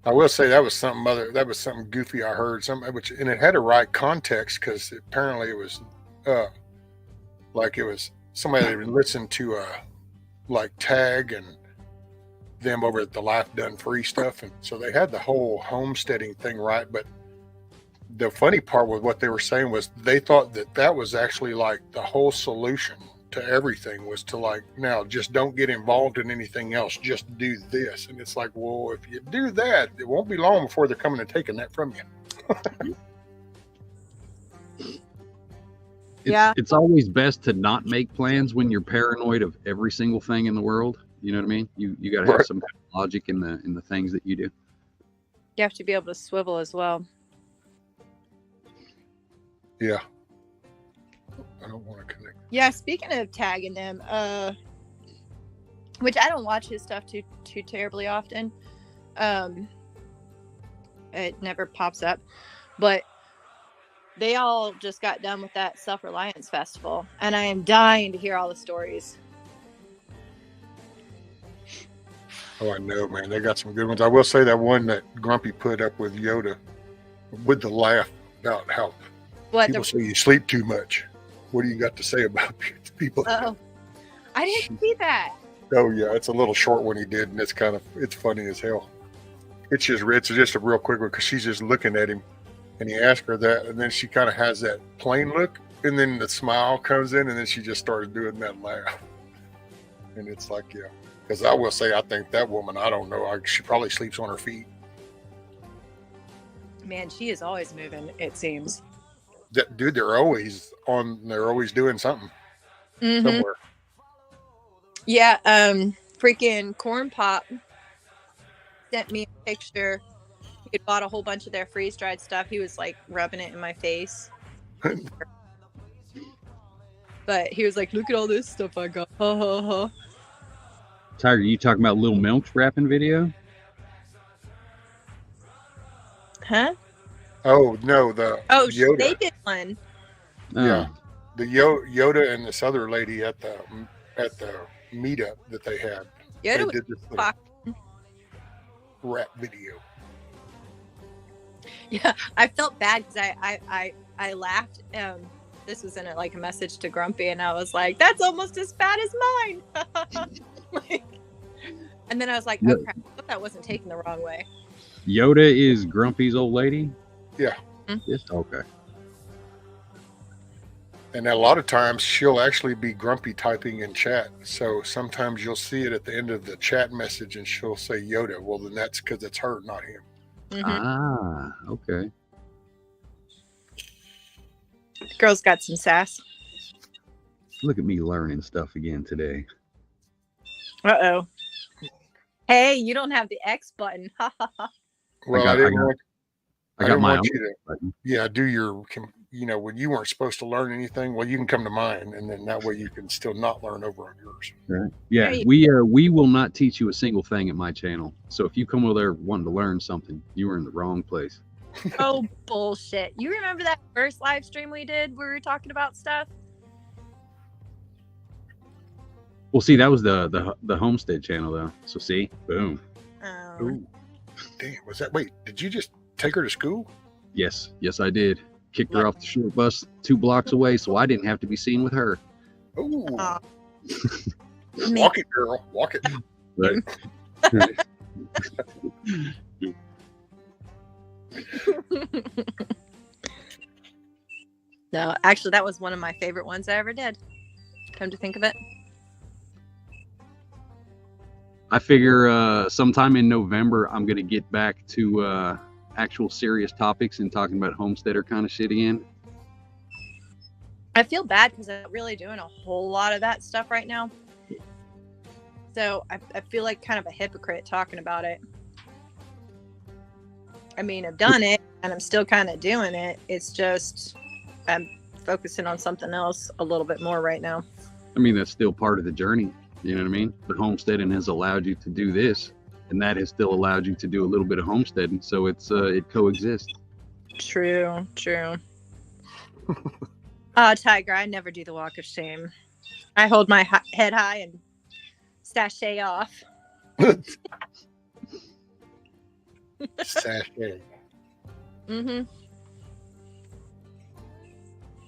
I will say that was something goofy I heard, and it had a right context, because apparently it was like it was somebody that would listen to like Tag and them over at the Life Done Free stuff, and so they had the whole homesteading thing right. But the funny part with what they were saying was they thought that was actually like the whole solution to everything, was to like, now just don't get involved in anything else, just do this. And it's like, well, if you do that, it won't be long before they're coming and taking that from you. It's always best to not make plans when you're paranoid of every single thing in the world. You know what I mean? You got to have Right. some kind of logic in the things that you do. You have to be able to swivel as well. Yeah. I don't want to connect. Yeah, speaking of tagging them, which I don't watch his stuff too terribly often. It never pops up, but they all just got done with that Self-Reliance Festival, and I am dying to hear all the stories. Oh, I know, man. They got some good ones. I will say that one that Grumpy put up with Yoda, with the laugh about how What people say you sleep too much. What do you got to say about people? Oh, I didn't see that. Oh yeah, it's a little short one he did, and it's funny as hell. It's just a real quick one, because she's just looking at him, and he asked her that, and then she kind of has that plain look, and then the smile comes in, and then she just started doing that laugh, and it's like, yeah. Because I will say, I think that woman, I don't know, she probably sleeps on her feet. Man, she is always moving, it seems. Dude, they're always doing something somewhere. Yeah, freaking Corn Pop sent me a picture. He had bought a whole bunch of their freeze-dried stuff. He was like rubbing it in my face. But he was like, look at all this stuff I got. Ha ha ha. Tiger, you talking about Little Milk's rapping video? Huh? Oh no, the Yoda. They did one. Yeah, the Yoda and this other lady at the meetup that they had. Yoda They was did this little fucking- rap video. Yeah, I felt bad because I laughed. This was in a message to Grumpy, and I was like, "That's almost as bad as mine." And then I was like, "Oh crap! I hope that wasn't taken the wrong way." Yoda is Grumpy's old lady? Yeah. Yes. Okay. And a lot of times she'll actually be Grumpy typing in chat. So sometimes you'll see it at the end of the chat message, and she'll say Yoda. Well, then that's because it's her, not him. Ah, okay. Girl's got some sass. Look at me learning stuff again today. Uh-oh. Hey, you don't have the X button. Ha ha ha. Well, I got my own want you to, button. yeah, do your, when you weren't supposed to learn anything, well, you can come to mine, and then that way you can still not learn over on yours. Right. Yeah, Right. we will not teach you a single thing at my channel. So if you come over there wanting to learn something, you are in the wrong place. Oh, bullshit. You remember that first live stream we did where we were talking about stuff? Well, see, that was the homestead channel though. So see, boom. Ooh, damn, wait, did you just take her to school? Yes, I did. Kicked her off the short bus 2 blocks away, so I didn't have to be seen with her. Ooh. Aw. Walk it, girl. Walk it. Right. No, actually, that was one of my favorite ones I ever did. Come to think of it. I figure sometime in November I'm gonna get back to actual serious topics and talking about homesteader kind of shit again. I feel bad because I'm not really doing a whole lot of that stuff right now. So I feel like kind of a hypocrite talking about it. I mean, I've done it and I'm still kind of doing it. It's just I'm focusing on something else a little bit more right now. I mean, that's still part of the journey. You know what I mean? But homesteading has allowed you to do this, and that has still allowed you to do a little bit of homesteading. So it coexists. True. Tiger, I never do the walk of shame. I hold my head high and sashay off. Sashay. Mm-hmm.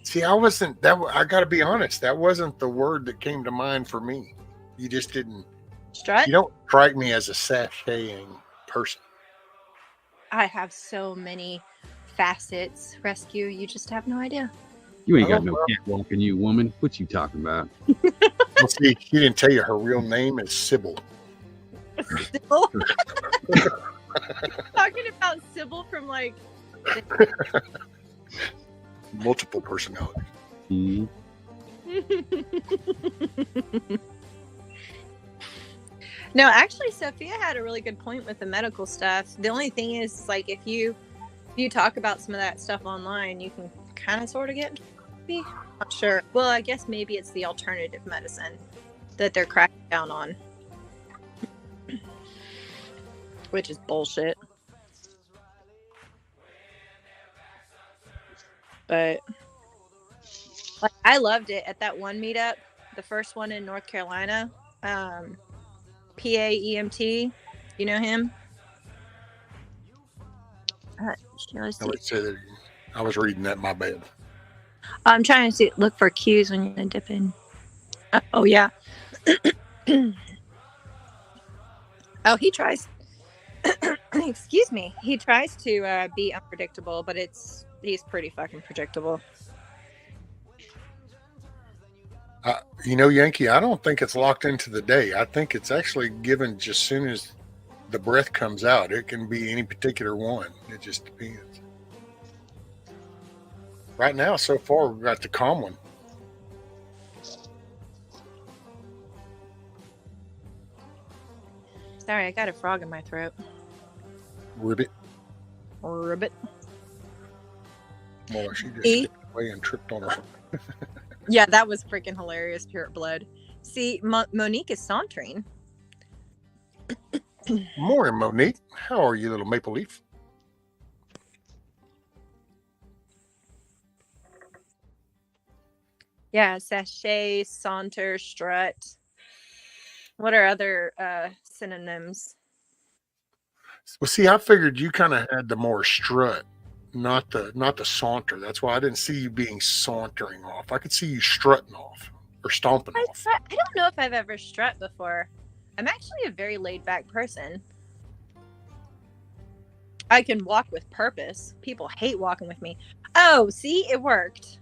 See, I wasn't that. I got to be honest. That wasn't the word that came to mind for me. You just didn't. Strut? You don't strike me as a sashaying person. I have so many facets, Rescue. You just have no idea. You ain't got Oh, no well. catwalking, you woman. What you talking about? Well, see, she didn't tell you her real name is Sybil. Sybil? Talking about Sybil from like. Multiple personalities. Hmm. No, actually, Sophia had a really good point with the medical stuff. The only thing is, like, if you talk about some of that stuff online, you can kind of sort of get. Not sure. Well, I guess maybe it's the alternative medicine that they're cracking down on, which is bullshit. But like, I loved it at that one meetup, the first one in North Carolina. PAEMT, you know him? Let's I see. would say that I was reading that. My bad. I'm trying to look for cues when you're gonna dip in. Oh yeah. Oh, he tries. Excuse me. He tries to be unpredictable, but he's pretty fucking predictable. Yankee, I don't think it's locked into the day. I think it's actually given just soon as the breath comes out. It can be any particular one. It just depends. Right now, so far, we've got the calm one. Sorry, I got a frog in my throat. Ribbit. Ribbit. Well, she just See? skipped away and tripped on her. Yeah, that was freaking hilarious, pure blood. See, Monique is sauntering. Morning, Monique. How are you, little maple leaf? Yeah, sachet, saunter, strut. What are other synonyms? Well, see, I figured you kind of had the more strut, not the saunter. That's why I didn't see you being sauntering off. I could see you strutting off or stomping off. I don't know if I've ever strut before. I'm actually a very laid back person. I can walk with purpose. People hate walking with me. Oh, see, it worked.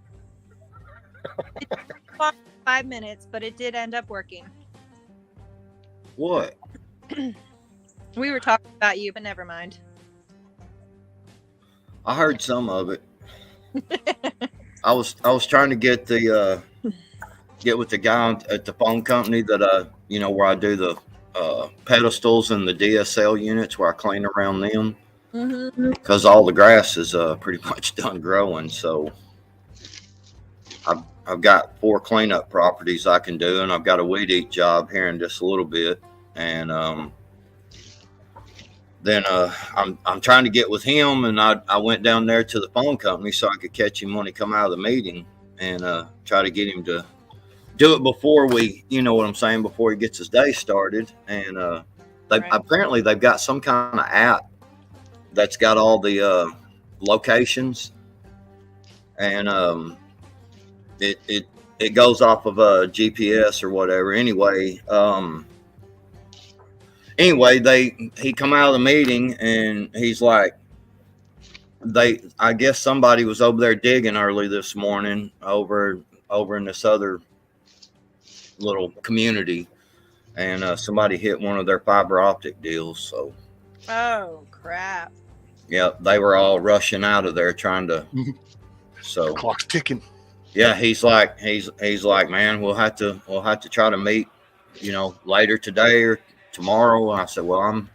It took 5 minutes, but it did end up working. What? We were talking about you, but never mind. I heard some of it. I was trying to get get with the guy at the phone company that where I do the pedestals and the DSL units where I clean around them because all the grass is pretty much done growing. So I've got 4 cleanup properties I can do, and I've got a weed eat job here in just a little bit, and then I'm trying to get with him, and I went down there to the phone company so I could catch him when he come out of the meeting and try to get him to do it before before he gets his day started. And apparently they've got some kind of app that's got all the locations, and it goes off of a GPS or whatever. Anyway, he come out of the meeting and he's like, I guess somebody was over there digging early this morning over in this other little community, and somebody hit one of their fiber optic deals. So, oh crap! Yeah, they were all rushing out of there trying to. So the clock's ticking. Yeah, he's like, man, we'll have to try to meet, later today or tomorrow. And I said, well, I'm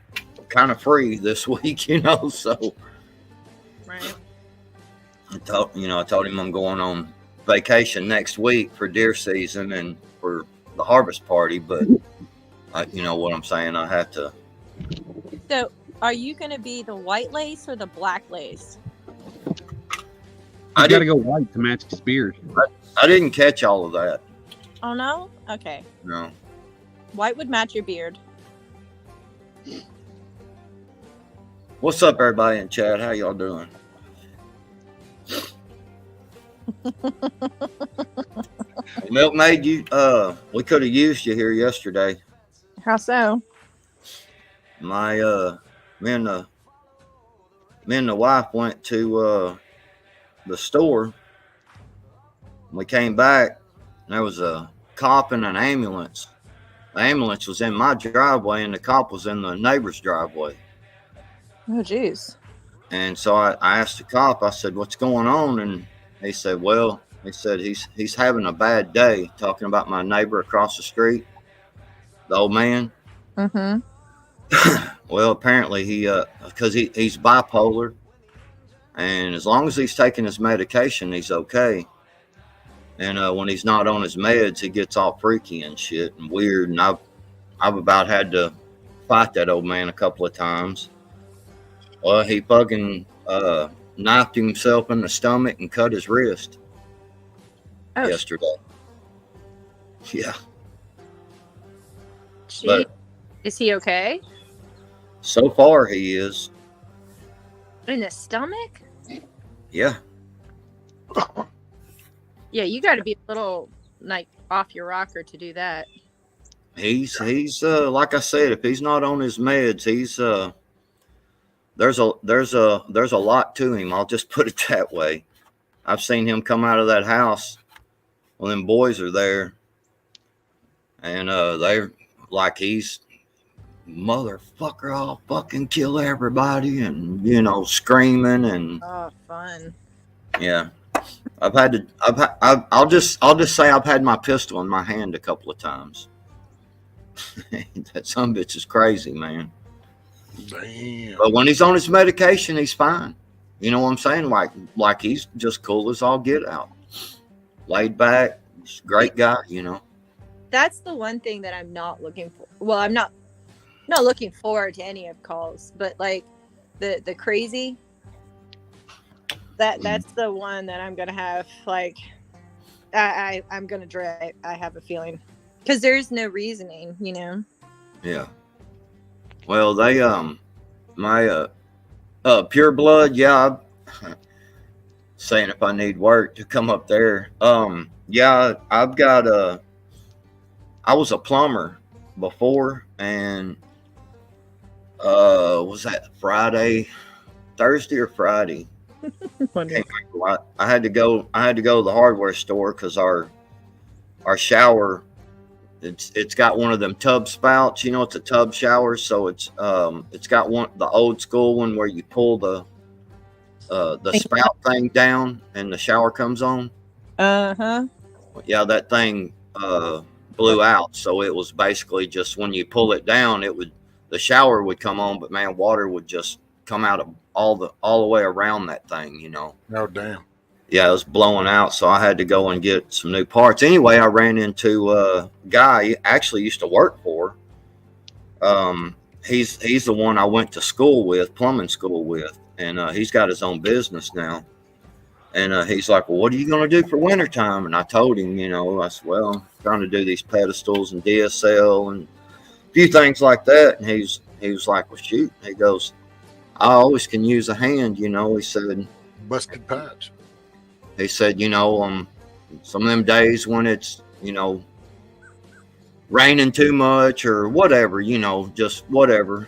kind of free this week, so. Right. I told him I'm going on vacation next week for deer season and for the harvest party, but you know what I'm saying, I have to. So, are you going to be the white lace or the black lace? I He's got to didn't. go white to match his beard. I didn't catch all of that. Oh no? Okay. No. White would match your beard. What's up, everybody in chat? How y'all doing? Milkmaid, we could have used you here yesterday. How so? Me and the wife went to the store. We came back, and there was a cop and an ambulance. The ambulance was in my driveway, and the cop was in the neighbor's driveway. Oh jeez. And so I asked the cop, I said, "What's going on?" And he said, "Well," he said, he's having a bad day," talking about my neighbor across the street, the old man. Mm-hmm. Well, apparently because he's bipolar, and as long as he's taking his medication, he's okay. And when he's not on his meds, he gets all freaky and shit and weird. And I've about had to fight that old man a couple of times. Well, he fucking knifed himself in the stomach and cut his wrist yesterday. Yeah. But is he okay? So far, he is. In the stomach? Yeah. Yeah, you got to be a little like off your rocker to do that. He's like I said, if he's not on his meds, he's there's a lot to him. I'll just put it that way. I've seen him come out of that house when them boys are there, and they're like, he's motherfucker, I'll fucking kill everybody, and screaming and fun. Yeah. I'll just say I've had my pistol in my hand a couple of times. That son of a bitch is crazy, man. Damn. But when he's on his medication, he's fine. You know what I'm saying? Like he's just cool as all get out. Laid back, great guy, That's the one thing that I'm not looking for. Well, I'm not looking forward to any of calls, but like the crazy, that's the one that I'm gonna have. Like I'm gonna dread. I have a feeling because there's no reasoning, Yeah. Well, they my pure blood, yeah. Saying if I need work to come up there. Yeah, I've got I was a plumber before, and was that Thursday or Friday? I had to go to the hardware store because our shower, it's got one of them tub spouts. It's a tub shower, so it's got the old school one where you pull the spout thing down and the shower comes on. Yeah, that thing blew out, so it was basically just when you pull it down, the shower would come on, but man, water would just come out of all the way around that thing, Oh, damn. Yeah, it was blowing out, so I had to go and get some new parts. Anyway, I ran into a guy he actually used to work for. He's the one I went to school with, plumbing school with, and he's got his own business now. And he's like, "Well, what are you going to do for wintertime?" And I told him, I said, "Well, I'm trying to do these pedestals and DSL and a few things like that." And he was like, "Well, shoot." He goes, "I always can use a hand," he said. Busted pipes. He said, some of them days when it's, raining too much or whatever, just whatever.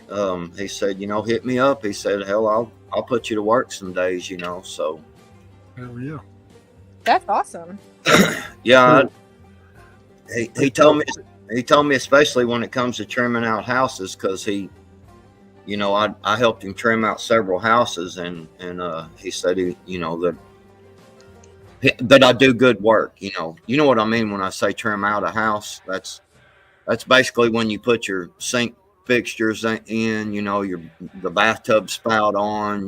He said, hit me up. He said, hell, I'll put you to work some days, so. Hell yeah. That's awesome. Yeah. He told me, especially when it comes to trimming out houses, because I helped him trim out several houses, and he said that I do good work. You know what I mean when I say trim out a house. That's basically when you put your sink fixtures in, the bathtub spout on,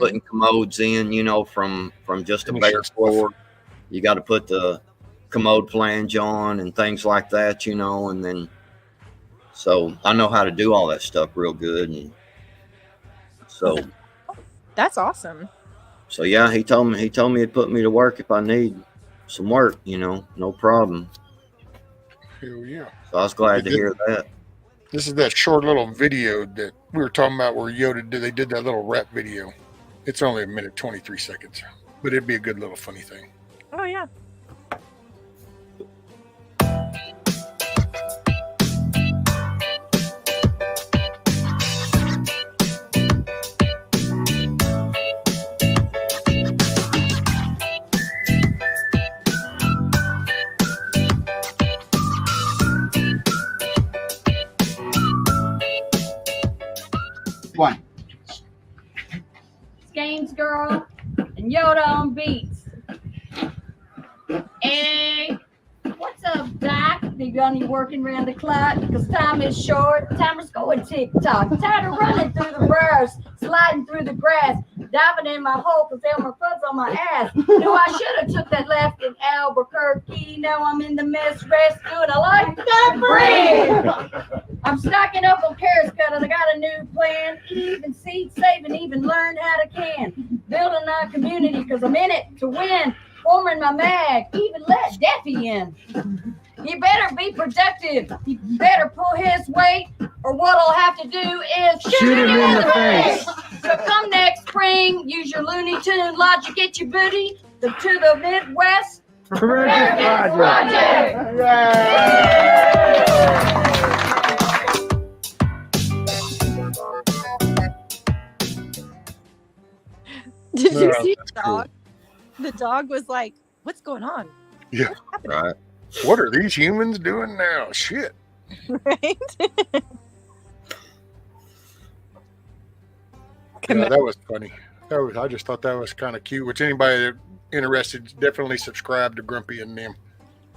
putting commodes in, from just a bare floor. You got to put the commode flange on and things like that, and then so I know how to do all that stuff real good. And so that's awesome. So yeah, he told me he'd put me to work if I need some work. No problem. Hell yeah. So I was glad to hear that. This is that short little video that we were talking about where Yoda did. They did that little rap video. It's only 1 minute 23 seconds, but it'd be a good little funny thing. Oh yeah. One. Games girl and Yoda on beats. Hey, what's up, Doc? You got any working around the clock? Because time is short. Timer's going tick-tock. Tired of running through the brush, sliding through the grass, diving in my hole because Elmer Fudd's on my ass. Knew I should have took that left in Albuquerque. Now I'm in the mess rescue and I like that bread. I'm stocking up on carrots cut and I got a new plan. Even seed saving, even learned how to can. Building a community because I'm in it to win. Forming my mag, even let Daffy in. You better be productive. You better pull his weight, or what I'll have to do is shoot him in the face. So come next spring, use your Looney Tune logic, get your booty to the Midwest. Project. Did you Yeah, see that's the cool. dog? The dog was like, "What's going on?" Yeah. What's happening? Right. What are these humans doing now? Shit. Right? Yeah, that was funny. I just thought that was kind of cute. Which anybody that interested, definitely subscribe to Grumpy and them.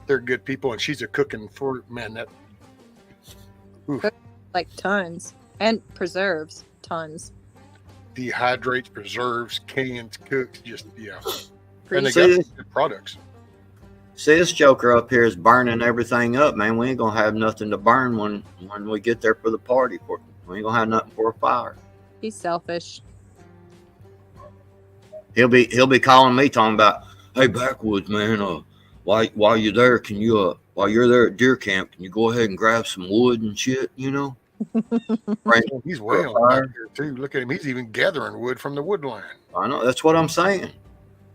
They're good people, and she's a cooking for man. That Like tons and preserves tons. dehydrates, preserves, cans, cooks. Just yeah, and they See got this? good products. See, this joker up here is burning everything up, man. We ain't gonna have nothing to burn when we get there for the party. We ain't gonna have nothing for a fire. He's selfish. He'll be calling me talking about, hey, Backwoods, man. While you're there, can you while you're there at deer camp, can you go ahead and grab some wood and shit? Right. He's way on back here too. Look at him. He's even gathering wood from the wood line. I know. That's what I'm saying.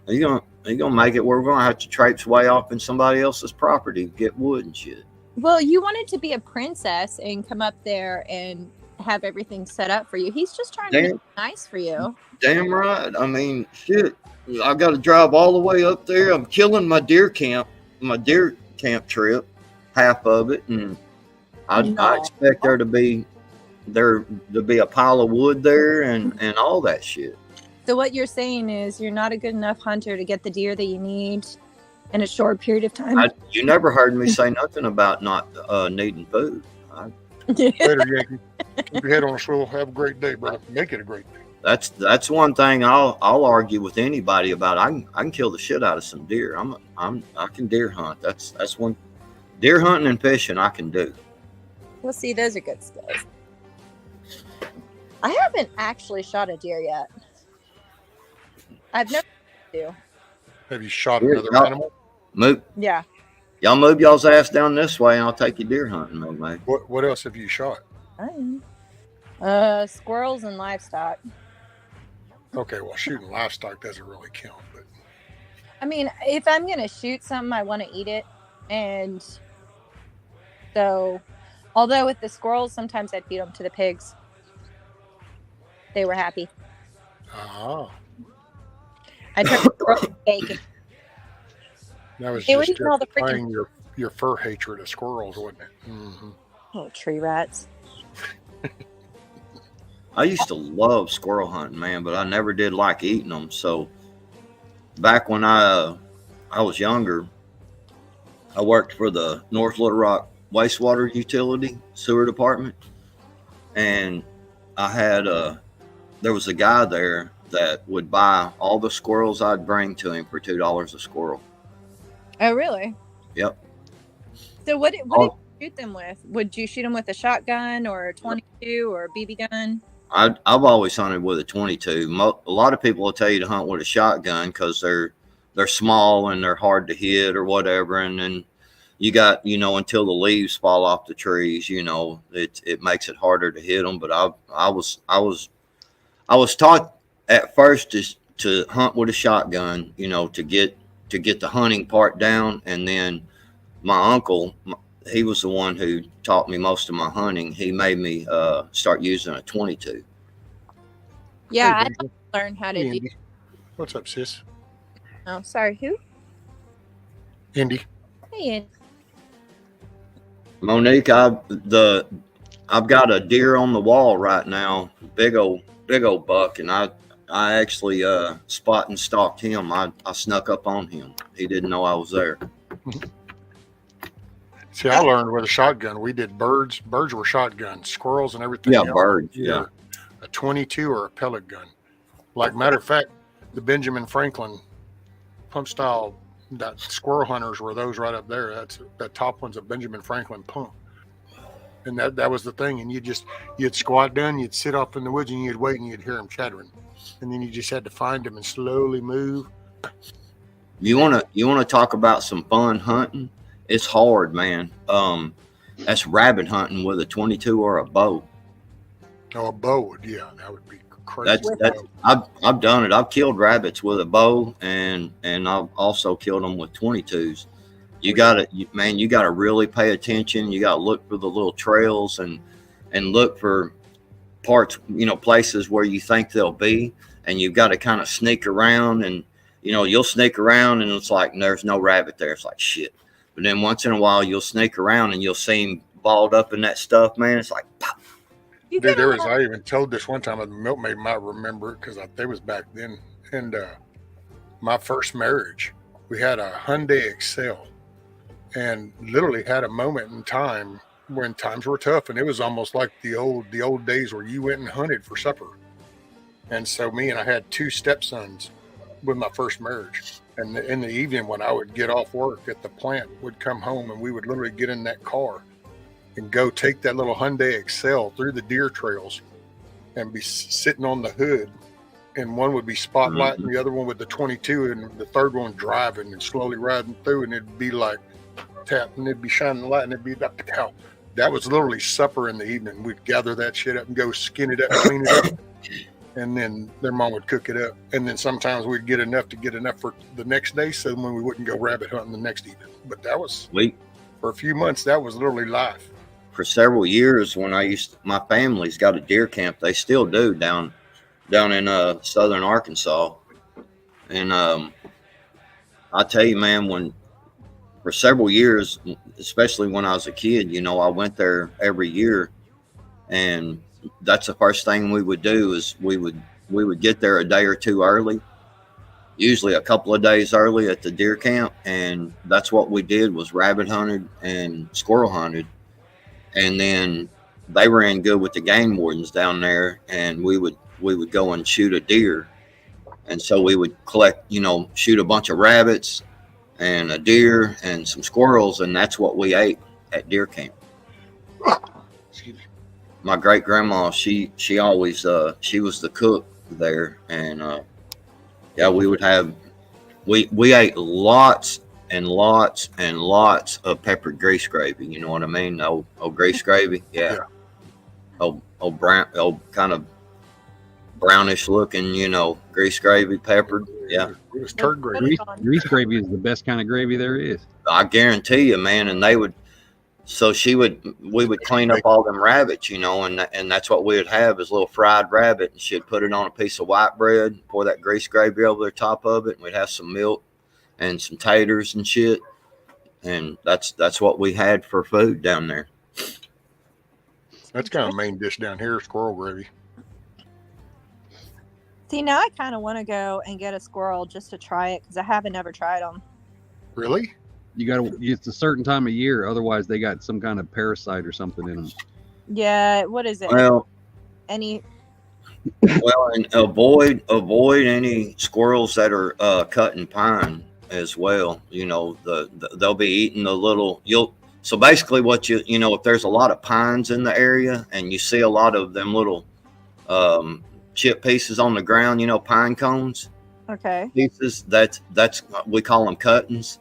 He's gonna make it where we're gonna have to traipse way off in somebody else's property to get wood and shit. Well, you wanted to be a princess and come up there and have everything set up for you. He's just trying to be nice for you. Damn right. I mean, shit. I got to drive all the way up there. I'm killing my deer camp trip, half of it, and I expect there to be a pile of wood there and all that shit. So what you're saying is you're not a good enough hunter to get the deer that you need in a short period of time. You never heard me say nothing about not needing food. Later, Yankee. Keep your head on a swivel. Have a great day, brother. Make it a great day. That's one thing I'll argue with anybody about. I can kill the shit out of some deer. I can deer hunt. That's one. Deer hunting and fishing I can do. Well, see, those are good skills. I haven't actually shot a deer yet. I've never to. Have you shot Deer, another animal? Move. Yeah. Y'all move y'all's ass down this way, and I'll take you deer hunting, man. What else have you shot? Squirrels and livestock. Okay, well, shooting livestock doesn't really count, but I mean, if I'm gonna shoot something, I want to eat it, and so, although with the squirrels, sometimes I'd feed them to the pigs. They were happy. I tried to throw bacon. that was They were just eating all the playing your fur hatred of squirrels, wasn't it? Mm-hmm. Oh, tree rats. I used to love squirrel hunting, man, but I never did like eating them. So back when I was younger, I worked for the North Little Rock wastewater utility sewer department, and I had there was a guy there that would buy all the squirrels I'd bring to him for $2 a squirrel. Oh, really? Yep. So what did you shoot them with? Would you shoot them with a shotgun or a 22 or a BB gun? I've always hunted with a 22. A lot of people will tell you to hunt with a shotgun because they're small and they're hard to hit or whatever, and then you got, until the leaves fall off the trees, it makes it harder to hit them. But I was taught at first to hunt with a shotgun, to get the hunting part down, and then my uncle, he was the one who taught me most of my hunting. He made me start using a 22. Yeah, Hey, I Benjamin. learned how to Hey, do. Indy. What's up, sis? Oh, sorry, who? Indy. Hey, Andy. Monique, I've got a deer on the wall right now, big old buck, and I actually spot and stalked him. I snuck up on him. He didn't know I was there. See, I learned with a shotgun. We did birds. Birds were shotguns, squirrels, and everything. Yeah, else. birds. Either Yeah. a 22 or a pellet gun. Like matter of fact, the Benjamin Franklin pump style that squirrel hunters were those right up there. That top one's a Benjamin Franklin pump, and that was the thing. And you'd squat down, you'd sit off in the woods, and you'd wait, and you'd hear them chattering, and then you just had to find them and slowly move. You wanna talk about some fun hunting? It's hard, man. That's rabbit hunting with a 22 or a bow. Oh, a bow would, yeah, that would be crazy. That's I've done it. I've killed rabbits with a bow, and I've also killed them with 22s. You gotta really pay attention. You gotta look for the little trails and look for parts, places where you think they'll be, and you've got to kind of sneak around, and you'll sneak around and it's like there's no rabbit there. It's like shit. But then once in a while you'll sneak around and you'll see him balled up in that stuff, man. It's like pop. You Dude, get I even told this one time, the milkmaid might remember it because they was back then. And my first marriage, we had a Hyundai Excel, and literally had a moment in time when times were tough, and it was almost like the old days where you went and hunted for supper. And so I had two stepsons with my first marriage. And in the evening when I would get off work at the plant, would come home, and we would literally get in that car and go take that little Hyundai Excel through the deer trails and be sitting on the hood, and one would be spotlighting the other one with the 22, and the third one driving and slowly riding through, and it'd be like tap, and it'd be shining the light, and it'd be like, how that was literally supper in the evening. We'd gather that shit up and go skin it up, clean it up, and then their mom would cook it up, and then sometimes we'd get enough for the next day, so when we wouldn't go rabbit hunting the next evening. But that was for a few months. That was literally life. For several years, when my family's got a deer camp, they still do down in southern Arkansas, and I tell you, man, for several years, especially when I was a kid, I went there every year, and that's the first thing we would do is we would get there a day or two early, usually a couple of days early at the deer camp, and that's what we did was rabbit hunted and squirrel hunted. And then they ran good with the game wardens down there, and we would go and shoot a deer. And so we would collect, shoot a bunch of rabbits and a deer and some squirrels, and that's what we ate at deer camp. Excuse me. My great grandma, she always she was the cook there, and we would have we ate lots and lots and lots of peppered grease gravy. You know what I mean? Old grease gravy. Yeah. Old brown, old kind of brownish looking, grease gravy, peppered. Yeah. It was turd gravy. Grease gravy is the best kind of gravy there is. I guarantee you, man. And we would clean up all them rabbits, and that's what we would have is a little fried rabbit, and she'd put it on a piece of white bread, pour that grease gravy over the top of it, and we'd have some milk and some taters and shit, and that's what we had for food down there. That's kind of main dish down here, squirrel gravy. See, now I kind of want to go and get a squirrel just to try it because I haven't ever tried them. Really? It's a certain time of year, otherwise they got some kind of parasite or something in them. Yeah, what is it? Well, and avoid any squirrels that are cutting pine as well. They'll be eating the little. So basically, if there's a lot of pines in the area and you see a lot of them little chip pieces on the ground, pine cones Okay. pieces. That's we call them cuttings,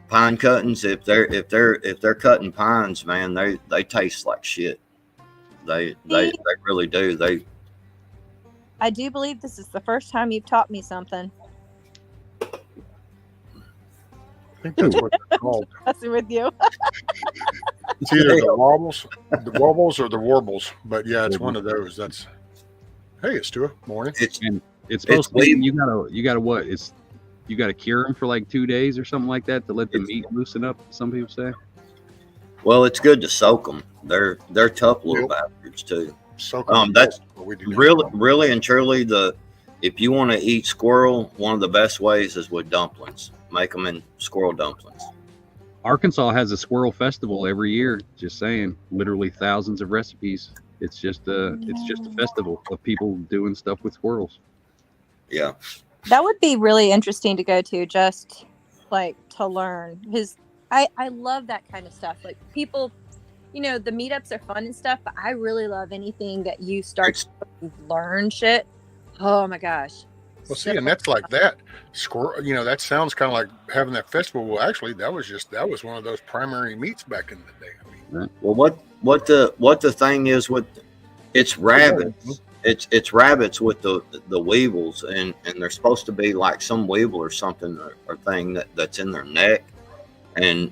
pine cuttings. If they're cutting pines, man, they taste like shit. They really do. I do believe this is the first time you've taught me something. I think that's what they're called. Messing with you. It's either the wobbles or the warbles. But yeah, it's one of those. That's hey, it's Tua. Morning. It's supposed to be, you gotta what? You gotta cure them for like 2 days or something like that to let the meat loosen up. Some people say. Well, it's good to soak them. They're tough little bastards too. Soak That's what we do. really and truly if you want to eat squirrel, one of the best ways is with dumplings. Make them in squirrel dumplings. Arkansas has a squirrel festival every year. Just saying, literally thousands of recipes. It's just a festival of people doing stuff with squirrels. Yeah, That would be really interesting to go to, just like to learn. Because I love that kind of stuff. Like people, the meetups are fun and stuff, but I really love anything that you start to learn shit. Oh my gosh. Well, see, and that's like that squirrel. That sounds kind of like having that festival. Well, actually, that was one of those primary meats back in the day. I mean, well, what the thing is with it's rabbits. It's rabbits with the weevils, and they're supposed to be like some weevil or something or thing that's in their neck. And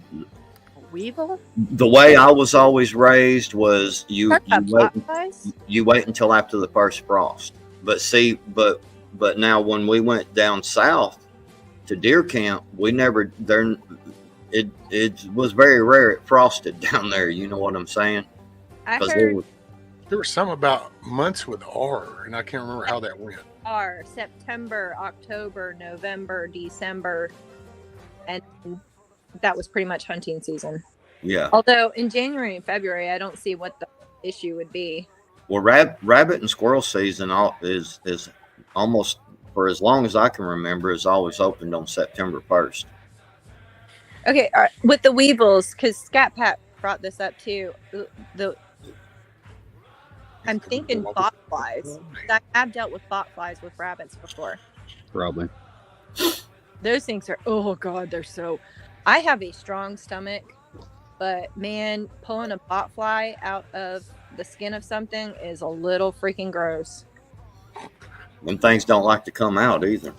Weevil? the way I was always raised was you wait until after the first frost. But see, but now when we went down south to deer camp, we never there. It was very rare it frosted down there. You know what I'm saying? I heard there was some about months with R, and I can't remember how that went. R, September, October, November, December, and that was pretty much hunting season. Yeah. Although in January and February, I don't see what the issue would be. Well, rabbit and squirrel season is almost, for as long as I can remember, is always opened on September 1st. Okay, with the weevils, because Scat Pat brought this up too. I'm thinking bot flies. I have dealt with bot flies with rabbits before. Probably. Those things are, oh God, they're so. I have a strong stomach, but man, pulling a bot fly out of the skin of something is a little freaking gross. Them things don't like to come out either.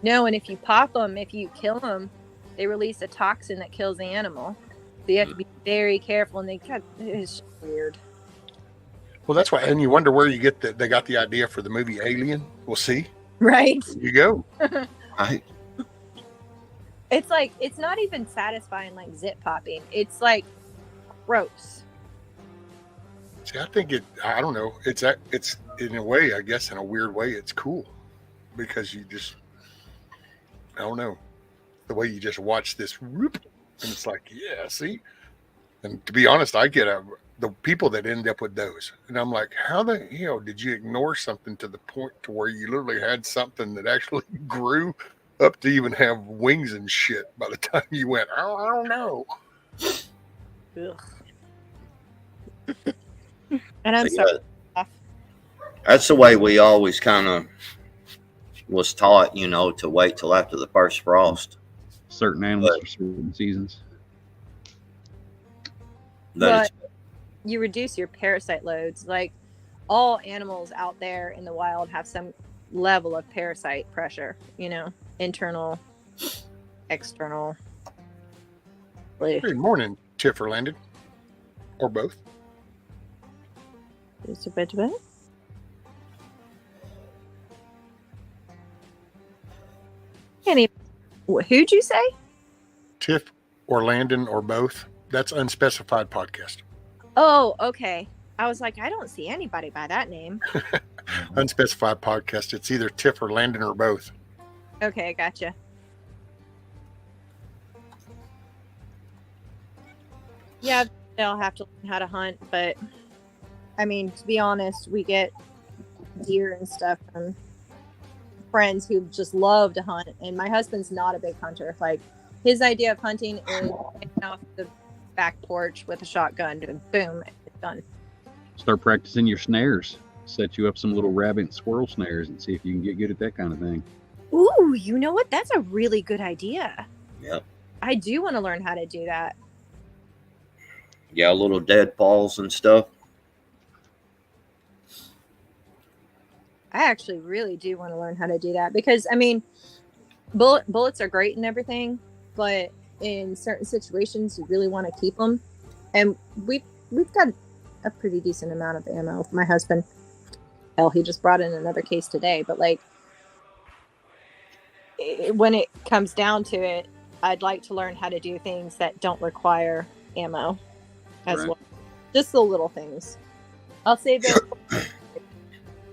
No, and if you pop them, if you kill them, they release a toxin that kills the animal. So you have to be very careful, and it's weird. Well, that's why, and you wonder where they got the idea for the movie Alien. We'll see. Right. There you go. Right. It's like, it's not even satisfying like zit popping. It's like gross. See, I think I don't know. It's in a way, I guess, in a weird way, it's cool because you just, I don't know, the way you just watch this whoop, and it's like, yeah, see. And to be honest, I get the people that end up with those, and I'm like, how the hell did you ignore something to the point to where you literally had something that actually grew up to even have wings and shit by the time you went, I don't know. Ugh. And I'm sorry. That's the way we always kind of was taught, to wait till after the first frost. Certain animals for certain seasons. But you reduce your parasite loads. Like all animals out there in the wild have some level of parasite pressure, internal, external. Good morning, Tiff or Landon, or both. Just a bit of it. Who'd you say? Tiff or Landon or both. That's unspecified podcast. Oh, okay. I was like, I don't see anybody by that name. Unspecified podcast. It's either Tiff or Landon or both. Okay, gotcha. Yeah, they'll have to learn how to hunt, but I mean, to be honest, we get deer and stuff from friends who just love to hunt, and my husband's not a big hunter. Like, his idea of hunting is getting off the back porch with a shotgun and boom, it's done. Start practicing your snares. set you up some little rabbit and squirrel snares and see if you can get good at that kind of thing. Ooh, you know what? That's a really good idea. Yep. I do want to learn how to do that. Yeah, little deadfalls and stuff. I actually really do want to learn how to do that because I mean, bullets are great and everything, but in certain situations, you really want to keep them. And we've got a pretty decent amount of ammo. My husband, hell, he just brought in another case today. But like, when it comes down to it, I'd like to learn how to do things that don't require ammo as Right. well. Just the little things. I'll save it.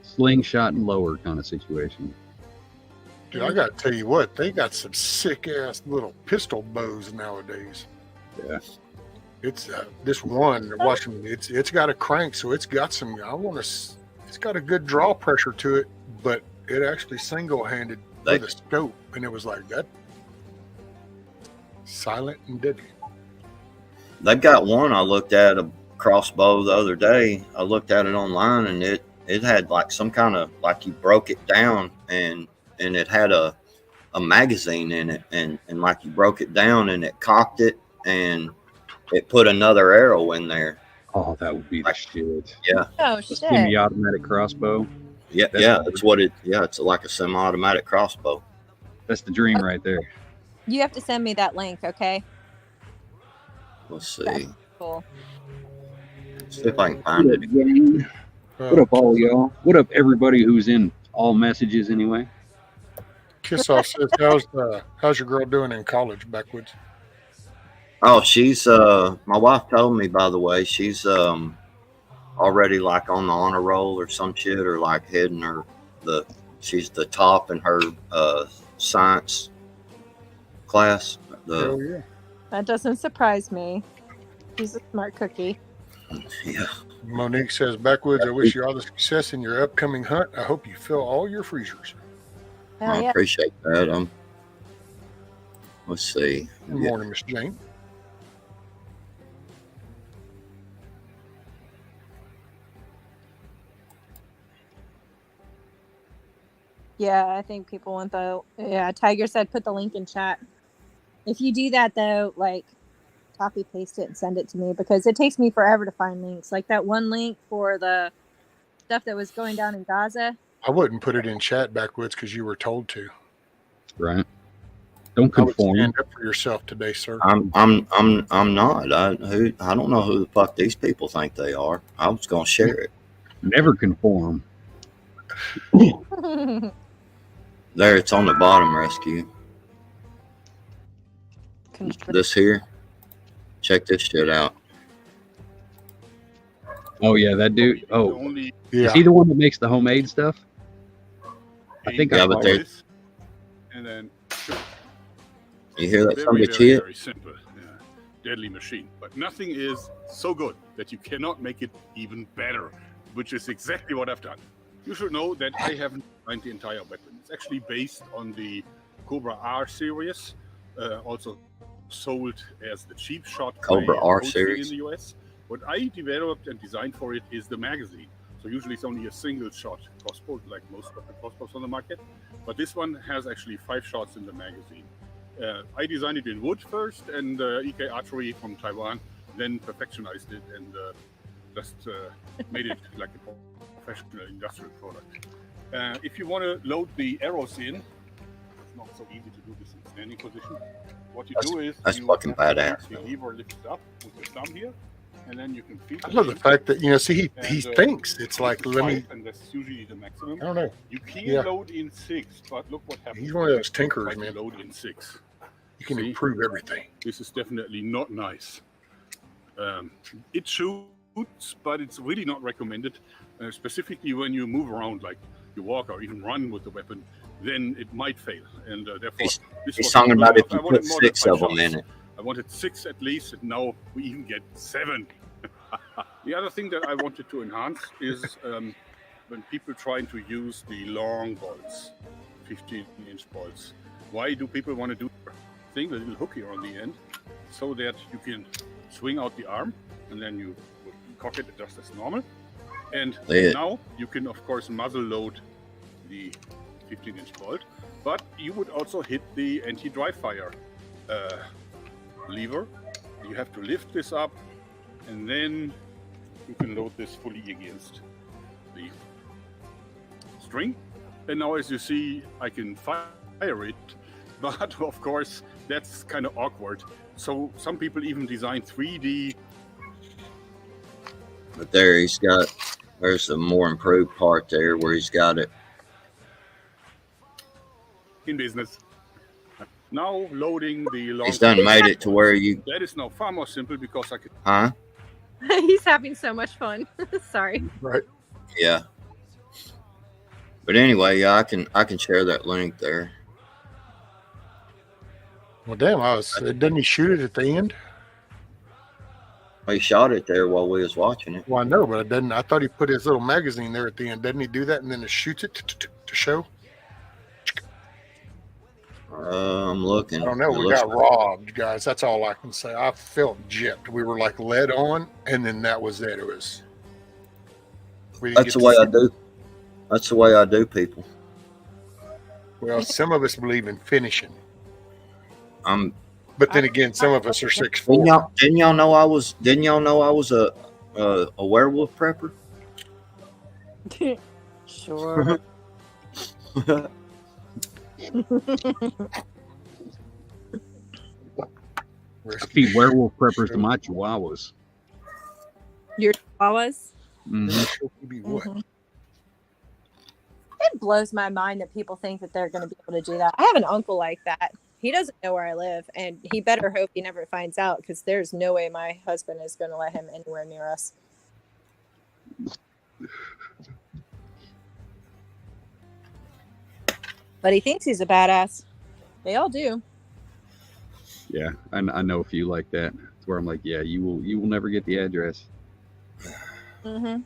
Slingshot and lower kind of situation. Dude, I got to tell you what, they got some sick ass little pistol bows nowadays. Yeah. It's this one watching. It's got a crank, so it's got some. It's got a good draw pressure to it, but it actually single-handed with a scope, and it was like that, silent and deadly. They've got one I looked at, a crossbow, the other day. I looked at it online, and it had like some kind of, like, you broke it down and it had a magazine in it, and like you broke it down and it cocked it and it put another arrow in there. Oh, that would be the shit. Yeah. Oh A shit! semi-automatic crossbow. Yeah, that's what it. Yeah, it's like a semi-automatic crossbow. That's the dream right there. You have to send me that link, okay? Let's see. Cool. See if I can find it. What up, all y'all? What up, everybody who's in all messages anyway? Kiss off says, how's your girl doing in college, Backwoods? Oh, she's my wife told me, by the way, she's already like on the honor roll or some shit, or like heading she's the top in her science class. Hell yeah. That doesn't surprise me. She's a smart cookie. Yeah. Monique says, Backwoods, I wish you all the success in your upcoming hunt. I hope you fill all your freezers. Hell I yeah. appreciate that. Let's see. Good morning, Miss Jane. Yeah, I think people want Tiger said put the link in chat. If you do that though, like copy paste it and send it to me, because it takes me forever to find links. Like that one link for the stuff that was going down in Gaza. I wouldn't put it in chat, Backwoods, because you were told to. Right. Don't I would conform. stand up for yourself today, sir. I'm not. I don't know who the fuck these people think they are. I was gonna share it. Never conform. There, it's on the bottom. Rescue. This here. Check this shit out. Oh yeah, that dude. Oh, Yeah. is he the one that makes the homemade stuff? I think Yeah, I but follow they- it. And then You hear that? very, Somebody very, shit? very simple, deadly machine. But nothing is so good that you cannot make it even better, which is exactly what I've done. You should know that I haven't designed the entire weapon. It's actually based on the Cobra R series, also sold as the cheap shot Cobra by R Holstein series. in the US. What I developed and designed for it is the magazine. So usually it's only a single shot crossbow, like most of the crossbows on the market. But this one has actually 5 shots in the magazine. I designed it in wood first, and EK Archery from Taiwan then perfectionized it and just made it like a professional industrial product. If you want to load the arrows in, it's not so easy to do this in standing position. What you do is That's you fucking have to badass. The lever lifted up with your thumb here, and then you can feed I love the fact that, see, he thinks. It's like, let me, and that's usually the maximum. I don't know. You can Yeah. load in 6, but look what happens. He's one of those when you tinkerers, try to man. Load in 6. You can See? improve everything. This is definitely not nice. It shoots, but it's really not recommended. Specifically when you move around, like you walk or even run with the weapon, then it might fail. And therefore, He's was talking not about good if enough. you I wanted put more than 6 5 of them shots. in it. I wanted 6 at least, and now we even get 7. The other thing that I wanted to enhance is when people trying to use the long bolts, 15-inch bolts. Why do people want to do thing, the little hook here on the end, so that you can swing out the arm, and then you would cock it just as normal, And Yeah. now you can, of course, muzzle load the 15-inch bolt, but you would also hit the anti-dry fire lever. You have to lift this up, and then you can load this fully against the string. And now, as you see, I can fire it, but of course, that's kind of awkward. So some people even design 3D. But there's a more improved part there where he's got it. In business. Now loading the long. He's done made it to where you, That is now far more simple because I can. huh? He's having so much fun. Sorry. Right. Yeah. But anyway, yeah, I can share that link there. Well, damn, didn't he shoot it at the end? He shot it there while we was watching it. Well, I know, but I thought he put his little magazine there at the end. Didn't he do that and then it shoots it to show? I'm looking. I don't know. We got robbed, guys. That's all I can say. I felt gypped. We were like led on, and then that was it. It was. That's the way I do. That's the way I do, people. Well, some of us believe in finishing, I'm. but then again, some of us are 6'4". Didn't y'all know I was a werewolf prepper? Sure. I feed werewolf preppers to my chihuahuas. Your chihuahuas? What? It blows my mind that people think that they're going to be able to do that. I have an uncle like that. He doesn't know where I live, and he better hope he never finds out, because there's no way my husband is going to let him anywhere near us. But he thinks he's a badass. They all do. Yeah, I know a few like that. It's where I'm like, yeah, you will never get the address. Mm-hmm.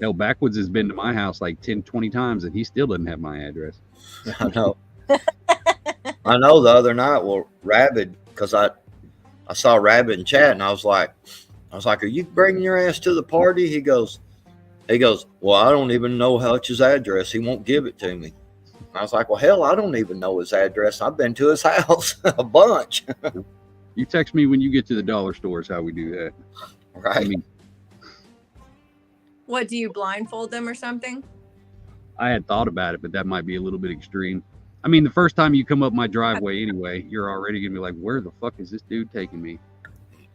Hell, Backwoods has been to my house like 10, 20 times, and he still doesn't have my address. I know. I know. The other night, well, Rabbit, because I saw Rabbit in chat, and I was like, are you bringing your ass to the party? He goes, well, I don't even know Hutch's address. He won't give it to me. I was like, well, hell, I don't even know his address. I've been to his house a bunch. You text me when you get to the dollar store is how we do that. Right. I mean, What, do you blindfold them or something? I had thought about it, but that might be a little bit extreme. I mean, the first time you come up my driveway anyway, you're already going to be like, where the fuck is this dude taking me?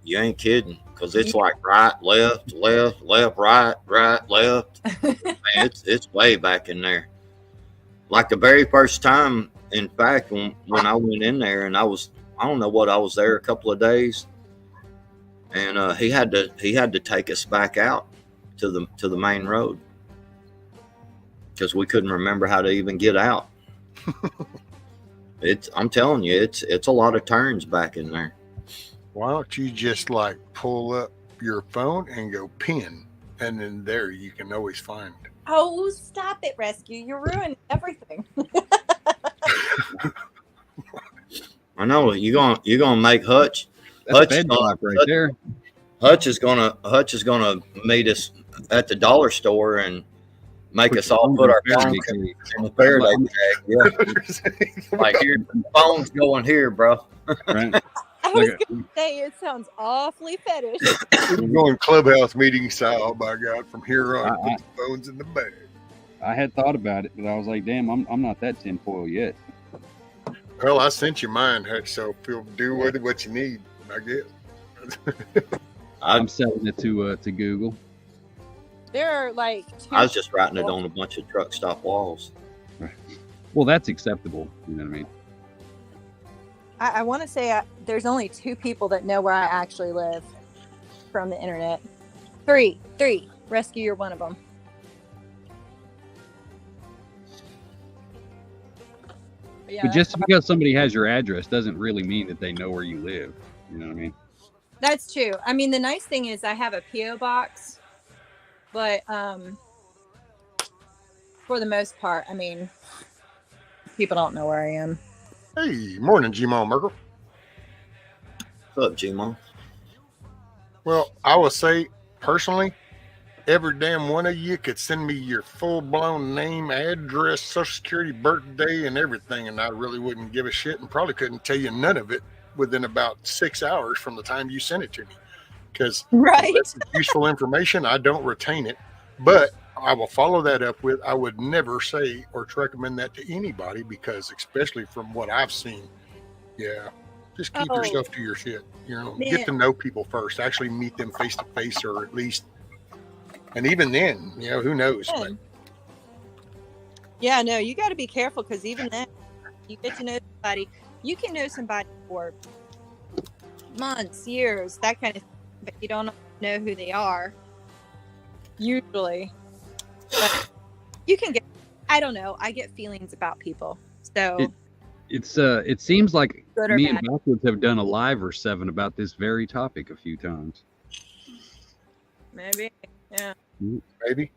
You ain't kidding, because it's like right, left, right, left. Man, it's way back in there. Like the very first time, in fact, when I went in there, and I don't know what, I was there a couple of days, and he had to take us back out to the main road because we couldn't remember how to even get out. I'm telling you, it's a lot of turns back in there. Why don't you just like pull up your phone and go pin, and then there you can always find. Oh, stop it, Rescue. You're ruining everything. I know you're gonna make Hutch. That's Hutch bedrock right there. Hutch is gonna meet us at the dollar store and make us all put our phones in the Faraday bag. Yeah, like here, phones going here, bro. Right. I was going to say, it sounds awfully fetish. We're going clubhouse meeting style, by God. From here on, put the phones in the bag. I had thought about it, but I was like, damn, I'm not that tinfoil yet. Well, I sent you mine, Hutch, so do with it what you need, I guess. I'm selling it to Google. There are like I was just writing it on a bunch of truck stop walls. Well, that's acceptable. You know what I mean? I want to say there's only 2 people that know where I actually live from the internet. 3. Rescue, you're one of them. Yeah, but just because somebody has your address doesn't really mean that they know where you live. You know what I mean? That's true. I mean, the nice thing is I have a P.O. box, but for the most part, I mean, people don't know where I am. Hey, morning, G-Mo Merkel. What's up, G-Mo? Well, I will say, personally, every damn one of you could send me your full-blown name, address, social security, birthday, and everything, and I really wouldn't give a shit and probably couldn't tell you none of it within about 6 hours from the time you sent it to me. Because Right. unless it's useful information, I don't retain it. But I will follow that up with, I would never say or recommend that to anybody, because especially from what I've seen, yeah, just keep your stuff to your shit. You know, Man. get to know people first. Actually meet them face to face, or at least, and even then, you know, who knows? But Yeah, no, you got to be careful, because even then, you get to know somebody. You can know somebody for months, years, that kind of thing, but you don't know who they are. Usually, but you can get. I don't know. I get feelings about people, so it seems like good or me bad. and Backwoods have done a live or 7 about this very topic a few times. Maybe, yeah. maybe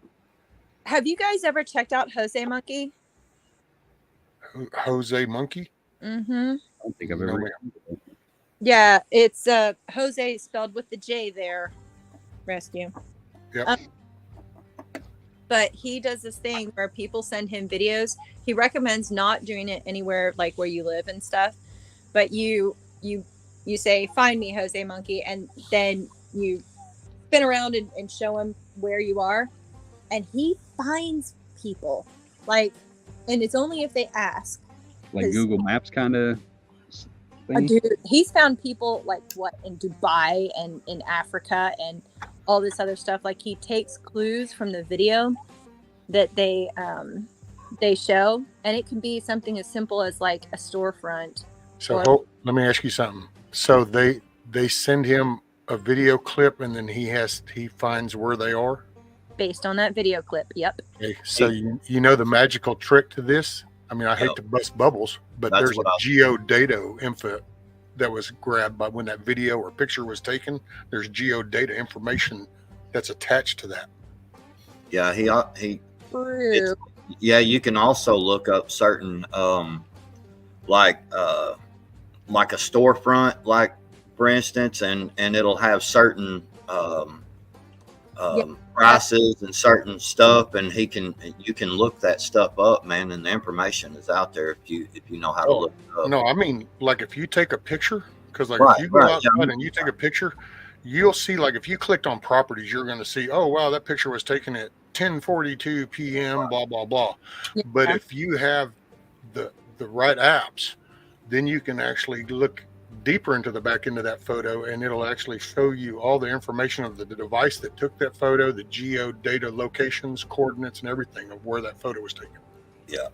Have you guys ever checked out Jose Monkey? Jose Monkey. Mm-hmm. I don't think I've No, ever. ma'am. Yeah, it's Jose spelled with the J there. Rescue. Yep. But he does this thing where people send him videos. He recommends not doing it anywhere like where you live and stuff. But you say, "Find me, Jose Monkey," and then you spin around and show him where you are, and he finds people. Like, and it's only if they ask. Like 'Cause- Google Maps kind of thing. Dude, he's found people like what in Dubai and in Africa and all this other stuff. Like, he takes clues from the video that they show, and it can be something as simple as like a storefront. So let me ask you something. So they send him a video clip, and then he finds where they are. Based on that video clip. Yep. Okay. So you know the magical trick to this. I mean, I hate to bust bubbles, but That's there's a what geodata info that was grabbed by when that video or picture was taken. There's geodata information that's attached to that. Yeah, he True. yeah, you can also look up certain like a storefront, like for instance, and it'll have certain prices and certain stuff, and you can look that stuff up, man, and the information is out there if you know how to look it up. No, I mean, like if you take a picture, because like Right, if you go right, outside yeah. and you take a picture, you'll see, like if you clicked on properties, you're going to see, oh wow, that picture was taken at 10:42 p.m. blah blah blah. Yeah. But if you have the right apps, then you can actually look deeper into the back end of that photo, and it'll actually show you all the information of the device that took that photo, the geodata locations, coordinates, and everything of where that photo was taken. Yeah.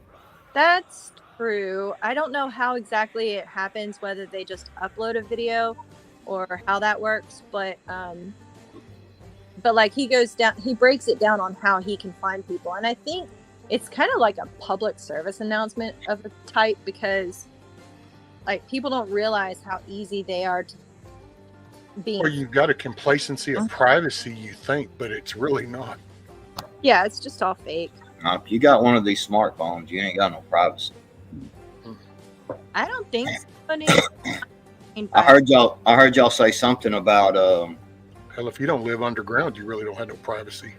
That's true. I don't know how exactly it happens, whether they just upload a video or how that works, but like he breaks it down on how he can find people. And I think it's kind of like a public service announcement of a type, because like people don't realize how easy they are to be. Or you've got a complacency of privacy, you think, but it's really not. Yeah, it's just all fake. If you got one of these smartphones, you ain't got no privacy. I don't think so. I heard y'all say something about Hell, if you don't live underground, you really don't have no privacy.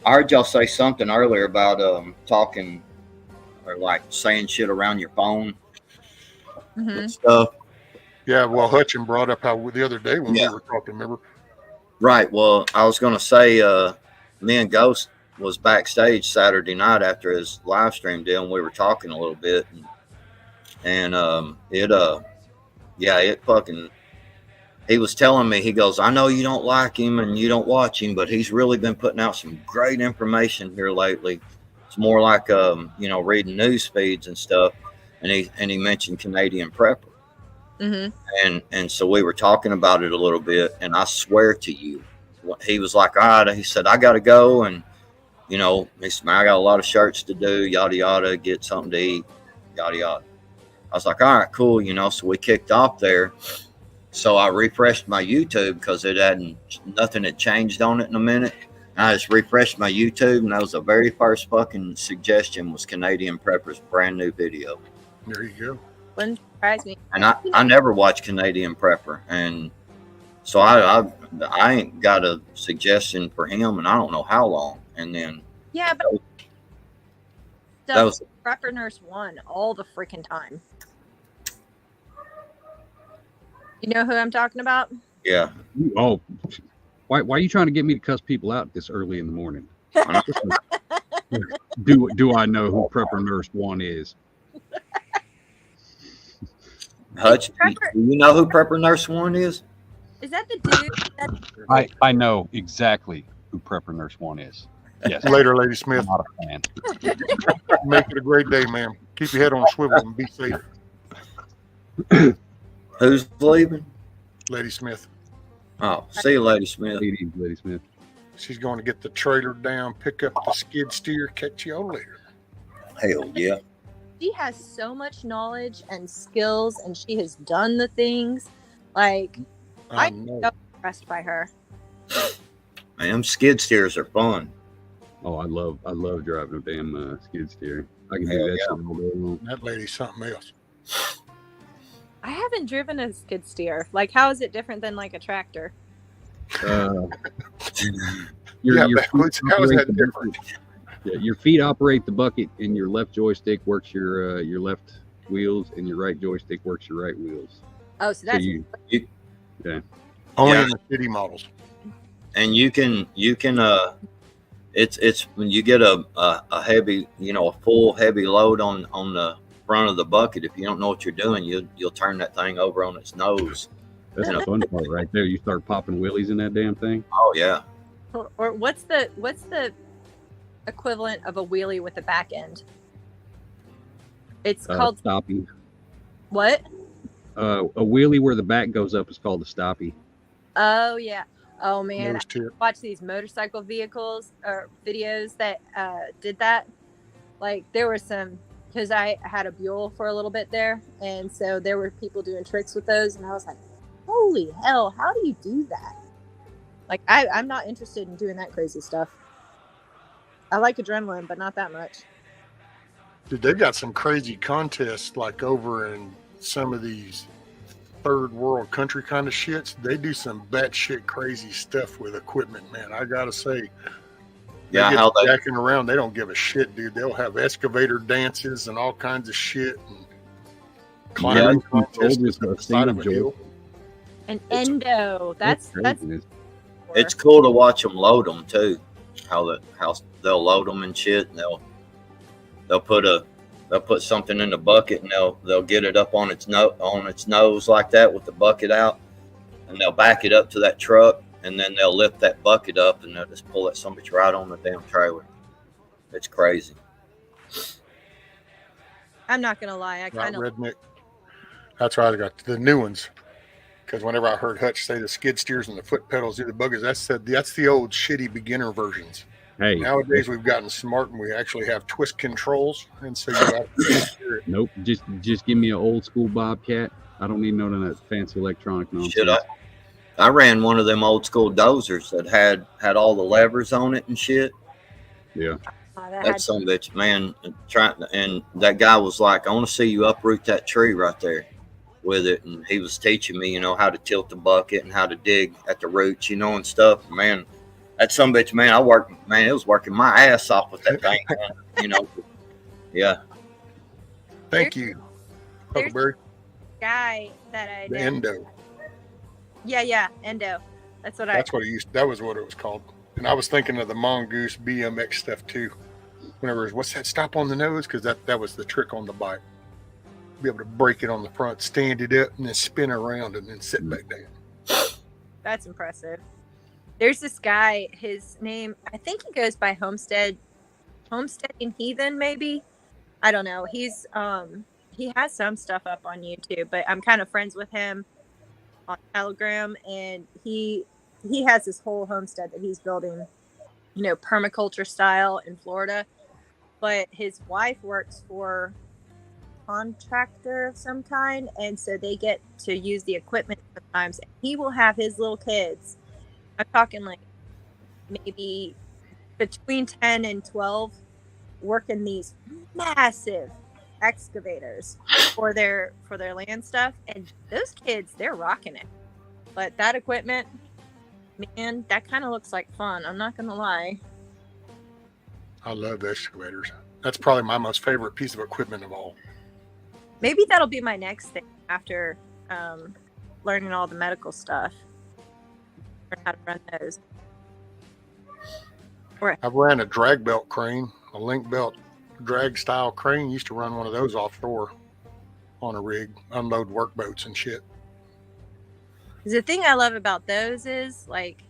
I heard y'all say something earlier about talking or like saying shit around your phone and stuff. Yeah, well, Hutchin brought up how the other day when we were talking, remember? Right. Well, I was going to say, me and Ghost was backstage Saturday night after his live stream deal, and we were talking a little bit, and it fucking. He was telling me, he goes, I know you don't like him and you don't watch him, but he's really been putting out some great information here lately. It's more like, reading news feeds and stuff. And he mentioned Canadian Prepper. Mm-hmm. And so we were talking about it a little bit, and I swear to you, he was like, all right, he said, I got to go. And, he said, I got a lot of shirts to do, yada, yada, get something to eat, yada, yada. I was like, all right, cool. So we kicked off there. So I refreshed my YouTube because nothing had changed on it in a minute. And I just refreshed my YouTube, and that was the very first fucking suggestion was Canadian Prepper's brand new video. There you go. Wouldn't surprise me. And I never watched Canadian Prepper, and So I ain't got a suggestion for him, and I don't know how long. And then Yeah, but that stuff was Prepper Nurse 1 all the freaking time. You know who I'm talking about? yeah. Oh, why are you trying to get me to cuss people out this early in the morning? Do I know who Prepper Nurse 1 is? Hutch, do you know who Prepper Nurse 1 is? Is that the dude? I know exactly who Prepper Nurse 1 is. Yes. Later, Lady Smith. I'm not a fan. Make it a great day, man. Keep your head on a swivel and be safe. Who's leaving? Lady Smith. Oh, see you, Lady Smith. Lady Smith. She's going to get the trailer down, pick up the skid steer, catch y'all later. Hell yeah. She has so much knowledge and skills, and she has done the things. Like, I'm so impressed by her. Man, them skid steers are fun. Oh, I love driving a damn skid steer. I can do Hell that yeah. shit all day long. That lady's something else. I haven't driven a skid steer. Like, how is it different than like a tractor? How is feet that operate different? your feet operate the bucket, and your left joystick works your left wheels, and your right joystick works your right wheels. Oh, so that's Only Yeah. in the city models. And you can it's when you get a heavy, a full heavy load on the front of the bucket. If you don't know what you're doing, you'll turn that thing over on its nose. That's the fun part right there. You start popping wheelies in that damn thing. Oh yeah. Or what's the equivalent of a wheelie with a back end? It's called stoppie. What? A wheelie where the back goes up is called a stoppie. Oh yeah. Oh man, Nose tip. I watched these motorcycle vehicles or videos that did that. Like there were some, because I had a Buell for a little bit there, and so there were people doing tricks with those, and I was like, holy hell, how do you do that? Like I'm not interested in doing that crazy stuff. I like adrenaline, but not that much. Dude, they've got some crazy contests like over in some of these third world country kind of shits. They do some batshit crazy stuff with equipment, man. I gotta say, Yeah, they how get they jacking around. They don't give a shit, dude. They'll have excavator dances and all kinds of shit and climbing contests with on a the side of a single hill. And endo, that's it's cool to watch them load them too. How they'll load them and shit, and they'll put something in the bucket, and they'll get it up on its nose like that with the bucket out, and they'll back it up to that truck, and then they'll lift that bucket up, and they'll just pull that son of a bitch right on the damn trailer. It's crazy. I'm not gonna lie, I Right, kind of redneck. That's right. I got the new ones. Because whenever I heard Hutch say the skid steers and the foot pedals do the buggers, that's the old shitty beginner versions. Hey, Nowadays we've gotten smart and we actually have twist controls, and so you have to steer it. nope. Just give me an old school Bobcat. I don't need none of that fancy electronic nonsense. Shit, I ran one of them old school dozers that had all the levers on it and shit. Yeah. That son of a bitch, man. And that guy was like, I want to see you uproot that tree right there with it. And he was teaching me, how to tilt the bucket and how to dig at the roots, and stuff. Man, that son of a bitch, man, it was working my ass off with that thing, man, Yeah. Thank you, Huckleberry. guy that I The know. endo. Yeah, endo. That's what That was what it was called. And I was thinking of the mongoose BMX stuff too. Whenever it was, what's that, stop on the nose? Because that was the trick on the bike. Be able to break it on the front, stand it up, and then spin around and then sit back down. That's impressive. There's this guy, his name, I think he goes by Homesteading Heathen, maybe. I don't know. He's he has some stuff up on YouTube, but I'm kind of friends with him on Telegram, and he has this whole homestead that he's building, permaculture style in Florida. But his wife works for a contractor of some kind, and so they get to use the equipment sometimes. And he will have his little kids. I'm talking like maybe between 10 and 12 working these massive excavators for their land stuff, and those kids, they're rocking it. But that equipment, man, that kind of looks like fun. I'm not gonna lie. I love excavators. That's probably my most favorite piece of equipment of all. Maybe that'll be my next thing after learning all the medical stuff. Learn how to run those. I've ran a drag belt crane, a link belt drag style crane. Used to run one of those offshore on a rig, unload workboats and shit. The thing I love about those is, like,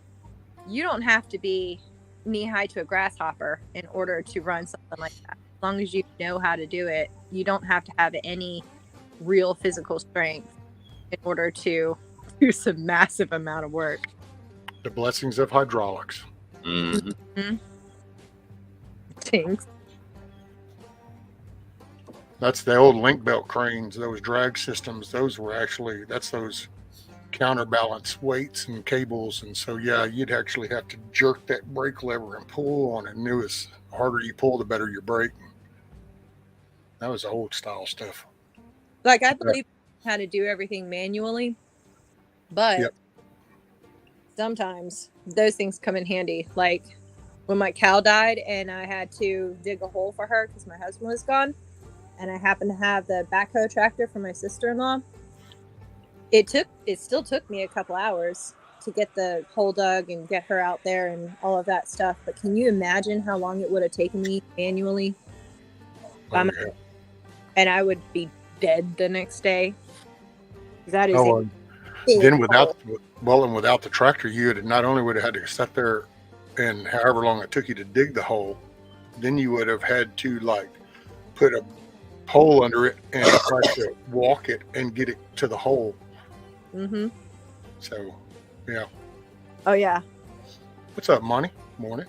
you don't have to be knee high to a grasshopper in order to run something like that. As long as you know how to do it, you don't have to have any real physical strength in order to do some massive amount of work. The blessings of hydraulics. Mm-hmm. Thanks. That's the old link belt cranes, those drag systems. Those were actually, that's those counterbalance weights and cables. And so, yeah, you'd actually have to jerk that brake lever and pull on it. And it was the harder you pull, the better your brake. That was old style stuff. Like, I believe how to do everything manually, but sometimes those things come in handy. Like when my cow died and I had to dig a hole for her because my husband was gone, and I happened to have the backhoe tractor for my sister-in-law. It still took me a couple hours to get the hole dug and get her out there and all of that stuff. But can you imagine how long it would have taken me manually? Oh, And I would be dead the next day. That is then without the tractor, you would not only would have had to sit there and however long it took you to dig the hole, then you would have had to like put a pole under it and try to walk it and get it to the hole. Mm-hmm. So, yeah. Oh yeah. What's up, Money? Morning.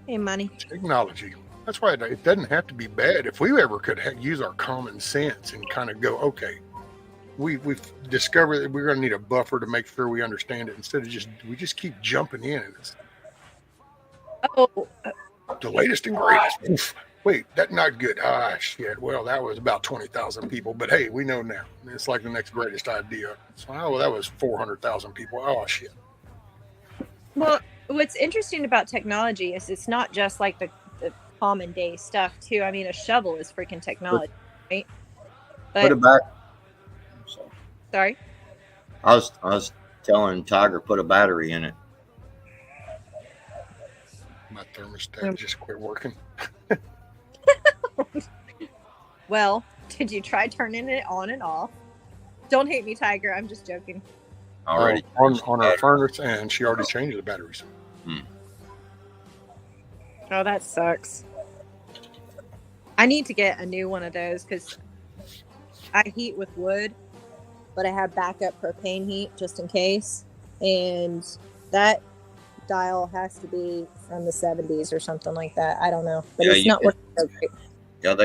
Hey, Money. Technology. That's why it doesn't have to be bad. If we ever could use our common sense and kind of go, okay, we've discovered that we're going to need a buffer to make sure we understand it instead of we just keep jumping in. And it's the latest and greatest. Oof. Wait, that's not good. Ah, shit. Well, that was about 20,000 people, but hey, we know now. It's like the next greatest idea. So, well, that was 400,000 people. Oh, shit. Well, what's interesting about technology is it's not just like the common day stuff too. I mean, a shovel is freaking technology, right? But, put it back. Sorry. I was telling Tiger put a battery in it. My thermostat just quit working. Well, did you try turning it on and off? Don't hate me, Tiger. I'm just joking. Already on our furnace, and she already changed the batteries. Oh, that sucks. I need to get a new one of those because I heat with wood, but I have backup propane heat just in case. And that dial has to be from the 70s or something like that. I don't know, but it's not working so great. Yeah,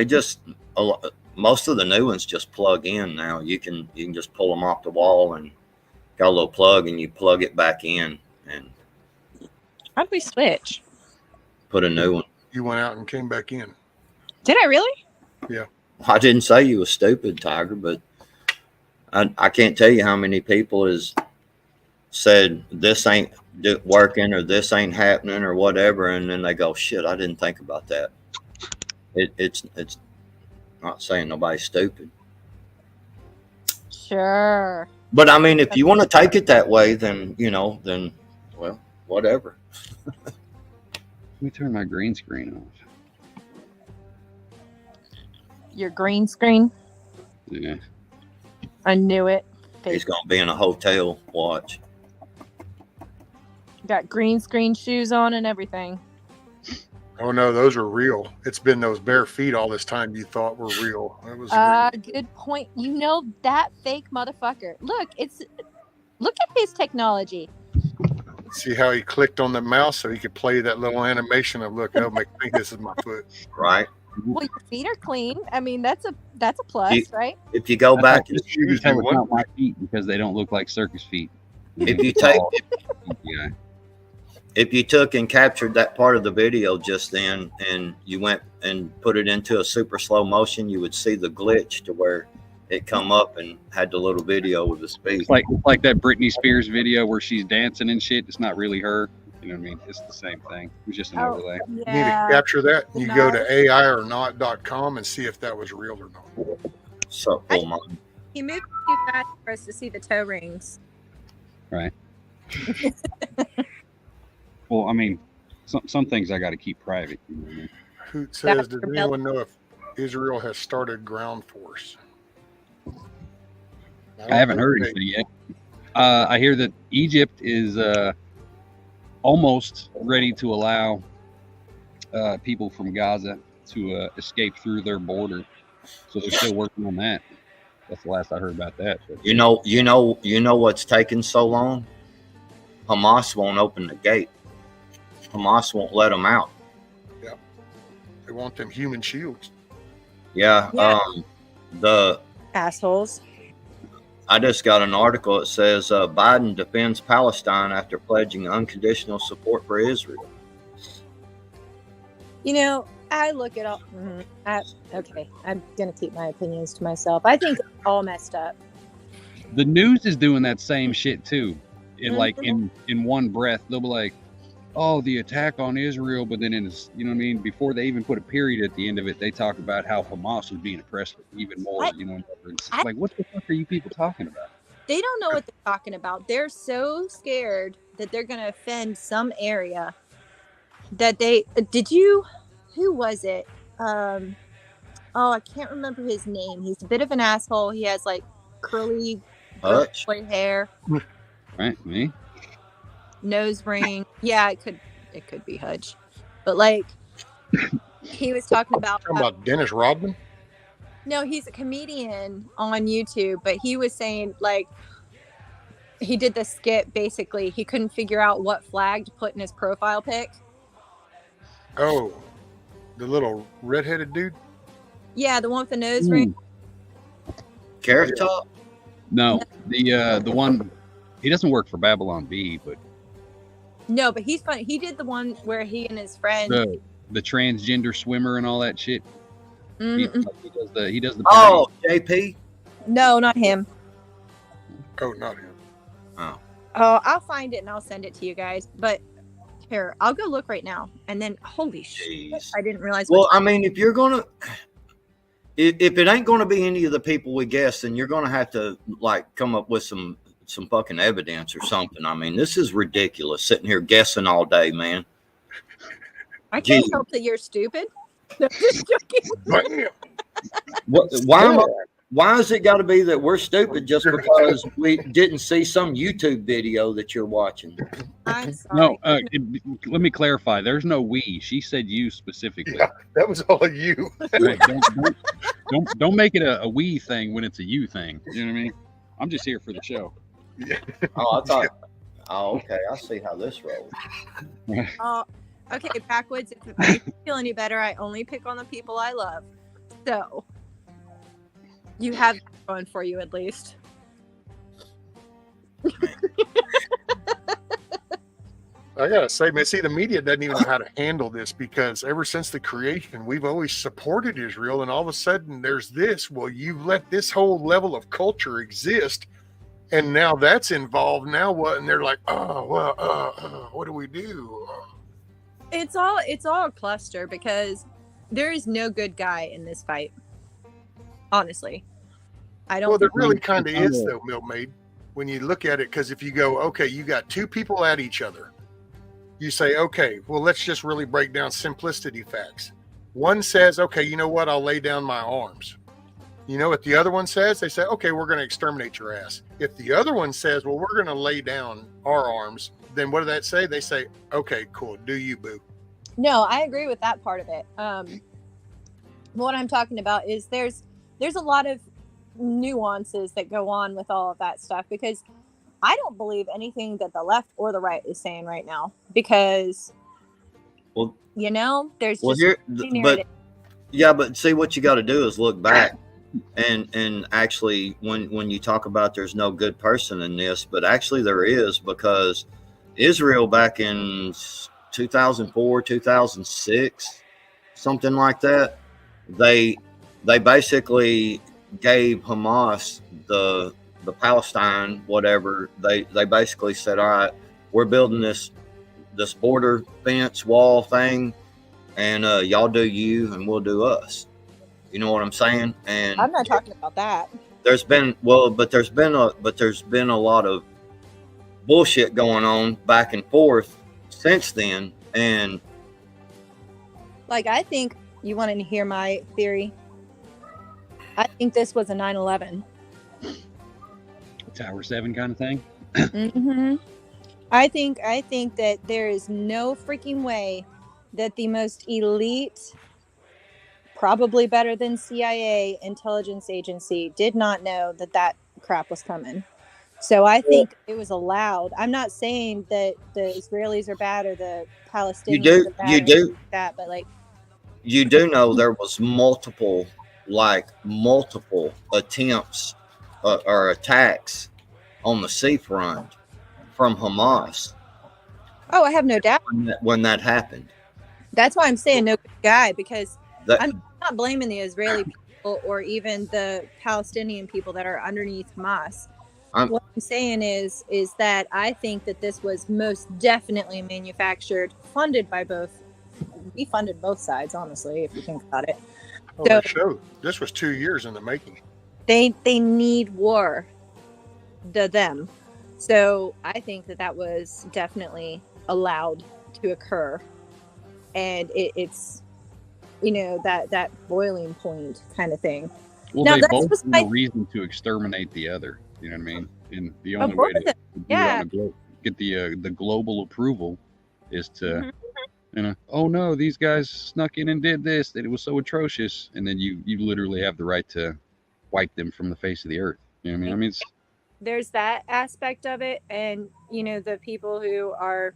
most of the new ones just plug in now. You can just pull them off the wall and got a little plug, and you plug it back in and How'd we switch? Put a new one. You went out and came back in. Did I really? Yeah. I didn't say you was stupid, Tiger, but I can't tell you how many people has said this ain't working or this ain't happening or whatever, and then they go, shit, I didn't think about that. It's not saying nobody's stupid. Sure. But I mean, if you want to take it that way, then well, whatever. Let me turn my green screen off. Your green screen? Yeah. I knew it. He's gonna be in a hotel. Watch. Got green screen shoes on and everything. Oh no, those are real. It's been those bare feet all this time you thought were real. That was good point. You know that fake motherfucker. Look at his technology. See how he clicked on the mouse so he could play that little animation of look, that'll make me think this is my foot. Right. Well, your feet are clean. I mean, that's a plus, right? If you go back, it's not my feet because they don't look like circus feet. If you took and captured that part of the video just then, and you went and put it into a super slow motion, you would see the glitch to where it come up and had the little video with the speech. Like that Britney Spears video where she's dancing and shit. It's not really her. You know what I mean? It's the same thing. It was just an overlay. You need to Yeah. capture that. You No. go to aiornot.com and see if that was real or not. So full money. He moved too fast for us to see the toe rings. Right. Well, I mean, some things I got to keep private. You know what I mean? Hoot says, That's does your anyone know if Israel has started ground force? I haven't heard anything yet. I hear that Egypt is almost ready to allow people from Gaza to escape through their border. So they're still working on that. That's the last I heard about that. But, You know what's taking so long? Hamas won't open the gate. Hamas won't let them out. They want them human shields. Yeah. Yeah. The Assholes. I just got an article that says Biden defends Palestine after pledging unconditional support for Israel. You know, I look at all. Okay, I'm gonna keep my opinions to myself. I think it's all messed up. the news is doing that same shit too. Like in one breath, they'll be like, "Oh, the attack on Israel," but then you know what I mean. Before they even put a period at the end of it, they talk about how Hamas was being oppressed even more. You know, it's like, what the fuck are you people talking about? They don't know what they're talking about. They're so scared that they're gonna offend some area that they who was it? Oh, I can't remember his name. He's a bit of an asshole. He has like curly Hutch? hair, Right, me. nose ring. Yeah, it could be Hutch, but like he was talking about. Talking about Dennis Rodman? No, he's a comedian on YouTube, but he was saying like he did the skit. Basically, he couldn't figure out what flag to put in his profile pic. Oh, the little redheaded dude? Yeah, the one with the nose ring. Carrot Top? No, the one, he doesn't work for Babylon B, but No, but he's funny. He did the one where he and his friend. the transgender swimmer and all that shit. Mm-mm. He does the Oh, JP? No, not him. Oh, not him. Oh. Oh, I'll find it and I'll send it to you guys. But here, I'll go look right now. And then, holy shit, Jeez. I didn't realize. Well, I mean, if you're gonna, if it ain't gonna be any of the people we guess, then you're gonna have to like come up with some fucking evidence or something. I mean, this is ridiculous. Sitting here guessing all day, man. I can't Gee. help that you're stupid. No, just joking. Bam! Why is it got to be that we're stupid just because we didn't see some YouTube video that you're watching? I'm sorry. No, let me clarify. There's no we. She said you specifically. Yeah, that was all of you. Right, don't make it a we thing when it's a you thing. You know what I mean? I'm just here for the show. Yeah. Oh, I thought. Oh, okay. I see how this rolls. Okay, backwoods. If it makes you feel any better, I only pick on the people I love. So you have that going for you at least. I gotta say, man, see, the media doesn't even know how to handle this because ever since the creation, we've always supported Israel, and all of a sudden there's this. Well, you let this whole level of culture exist, and now that's involved. Now what? And they're like, oh, well, what do we do? It's all a cluster because there is no good guy in this fight. Honestly, I don't. Well, there think- really kind of is, though, Milkmaid, when you look at it, because if you go, okay, you got two people at each other. You say, okay, well, let's just really break down simplicity facts. One says, okay, you know what? I'll lay down my arms. You know what the other one says? They say, okay, we're going to exterminate your ass. If the other one says, well, we're going to lay down our arms, then what do that say? They say, okay, cool. Do you, boo? No, I agree with that part of it. What I'm talking about is there's a lot of nuances that go on with all of that stuff because I don't believe anything that the left or the right is saying right now because, Well, there's well, just here, narrative. but see, what you got to do is look back, and actually, when you talk about there's no good person in this, but actually there is, because Israel back in 2004, 2006, something like that, they basically gave Hamas the Palestine, whatever, they basically said, all right, we're building this border fence wall thing, and y'all do you and we'll do us. You know what I'm saying? And I'm not talking about that. there's been a lot of bullshit going on back and forth since then. And Like, I think you wanted to hear my theory. I think this was a 9/11. Tower 7 kind of thing. Mm-hmm. I think that there is no freaking way that the most elite, probably better than CIA intelligence agency, did not know that crap was coming. So I think it was allowed. I'm not saying that the Israelis are bad or the Palestinians are bad or anything like that, but like, you do know there was multiple attempts or attacks on the seafront from Hamas. Oh, I have no doubt. When that happened. That's why I'm saying no good guy, because That, I'm not blaming the Israeli people or even the Palestinian people that are underneath Hamas. What I'm saying is that I think that this was most definitely manufactured, funded by both. We funded both sides, honestly, if you think about it. Oh, so, they showed this was 2 years in the making. They need war. Them. So I think that was definitely allowed to occur, and it's that boiling point kind of thing. Well, now, they both have a reason to exterminate the other. You know what I mean? And the only way to get the global approval is to, oh no, these guys snuck in and did this, and it was so atrocious, and then you literally have the right to wipe them from the face of the earth. You know what I mean? There's that aspect of it, and the people who are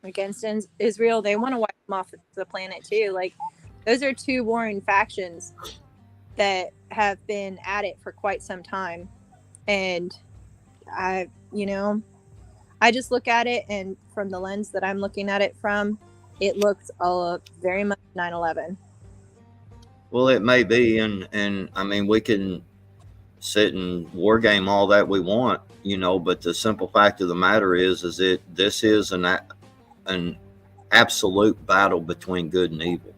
against Israel, they want to wipe them off the planet too. Like, those are two warring factions that have been at it for quite some time, and I just look at it, and from the lens that I'm looking at it from, it looks very much 9/11. Well, it may be, and I mean, we can sit and war game all that we want, but the simple fact of the matter is this is an absolute battle between good and evil.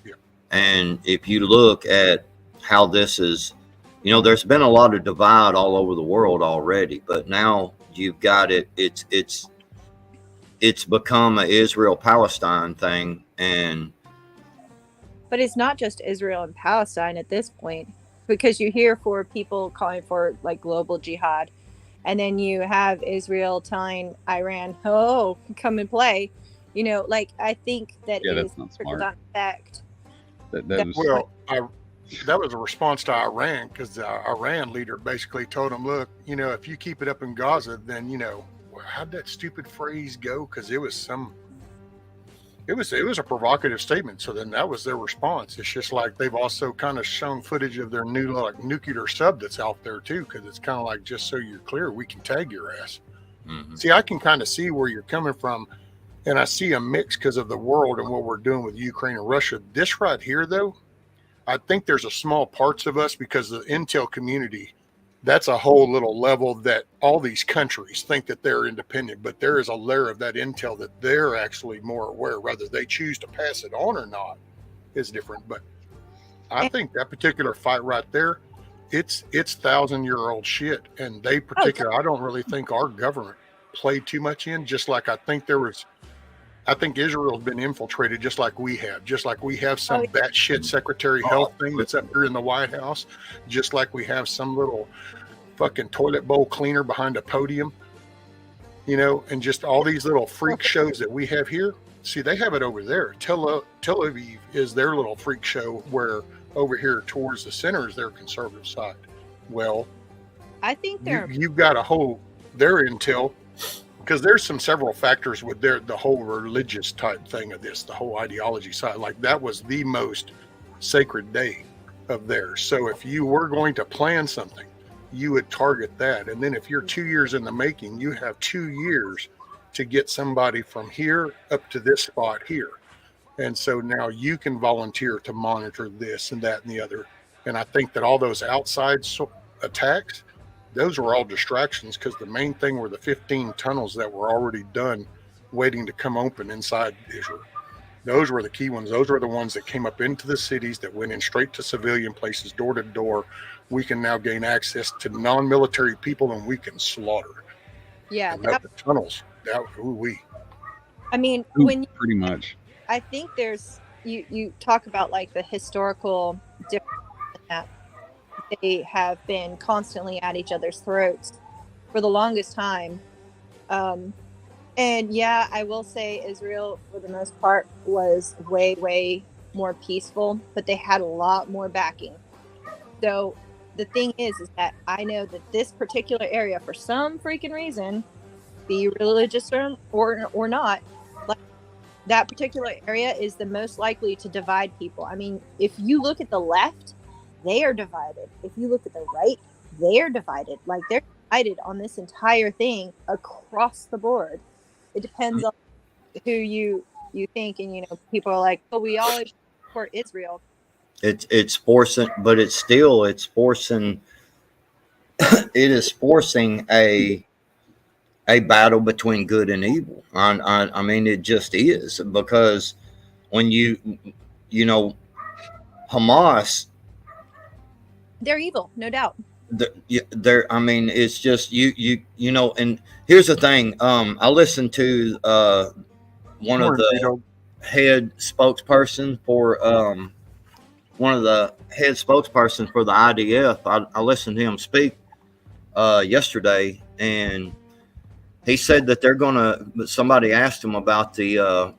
Yeah. And if you look at how this is, there's been a lot of divide all over the world already, but now you've got it's become an Israel-Palestine thing. But it's not just Israel and Palestine at this point, because you hear for people calling for like global jihad, and then you have Israel telling Iran, "Oh, come and play." I think that it is trickle-down effect. That was a response to Iran, because the Iran leader basically told him, "Look, if you keep it up in Gaza, then how'd that stupid phrase go? Because it was a provocative statement." So then that was their response. It's just like they've also kind of shown footage of their new nuclear sub that's out there too, because it's kind of like, just so you're clear, we can tag your ass. Mm-hmm. See, I can kind of see where you're coming from, and I see a mix because of the world and what we're doing with Ukraine and Russia. This right here, though, I think there's a small parts of us, because the intel community, that's a whole little level that all these countries think that they're independent, but there is a layer of that intel that they're actually more aware. Whether they choose to pass it on or not is different. But I think that particular fight right there, it's 1,000-year-old shit. And I don't really think our government played too much in, just like I think Israel's been infiltrated just like we have. Just like we have some batshit Secretary of Health thing that's up here in the White House. Just like we have some little fucking toilet bowl cleaner behind a podium. And just all these little freak shows that we have here. See, they have it over there. Tel Aviv is their little freak show, where over here towards the center is their conservative side. Well, I think you've got their intel, because there's several factors with the whole religious type thing of this, the whole ideology side. Like, that was the most sacred day of theirs. So if you were going to plan something, you would target that. And then if you're 2 years in the making, you have 2 years to get somebody from here up to this spot here. And so now you can volunteer to monitor this and that and the other. And I think that all those outside attacks, those were all distractions, because the main thing were the 15 tunnels that were already done waiting to come open inside Israel. Those were the key ones. Those were the ones that came up into the cities, that went in straight to civilian places, door to door. We can now gain access to non-military people, and we can slaughter. Yeah, And the tunnels. I mean, when pretty much. I think there's you talk about like the historical difference that they have been constantly at each other's throats for the longest time. And yeah, I will say Israel, for the most part, was way, way more peaceful, but they had a lot more backing. So the thing is that I know that this particular area, for some freaking reason, be religious or not, like that particular area is the most likely to divide people. I mean, if you look at the left, they are divided. If you look at the right, they are divided. Like, they're divided on this entire thing across the board. It depends on who you think, and people are like, "Oh, we all support Israel." It's forcing, but it's forcing. It is forcing a battle between good and evil. I mean, it just is, because when Hamas, they're evil, no doubt. I mean, it's just and here's the thing. I listened to one of the head spokesperson for the IDF. I listened to him speak yesterday, and he said that somebody asked him about the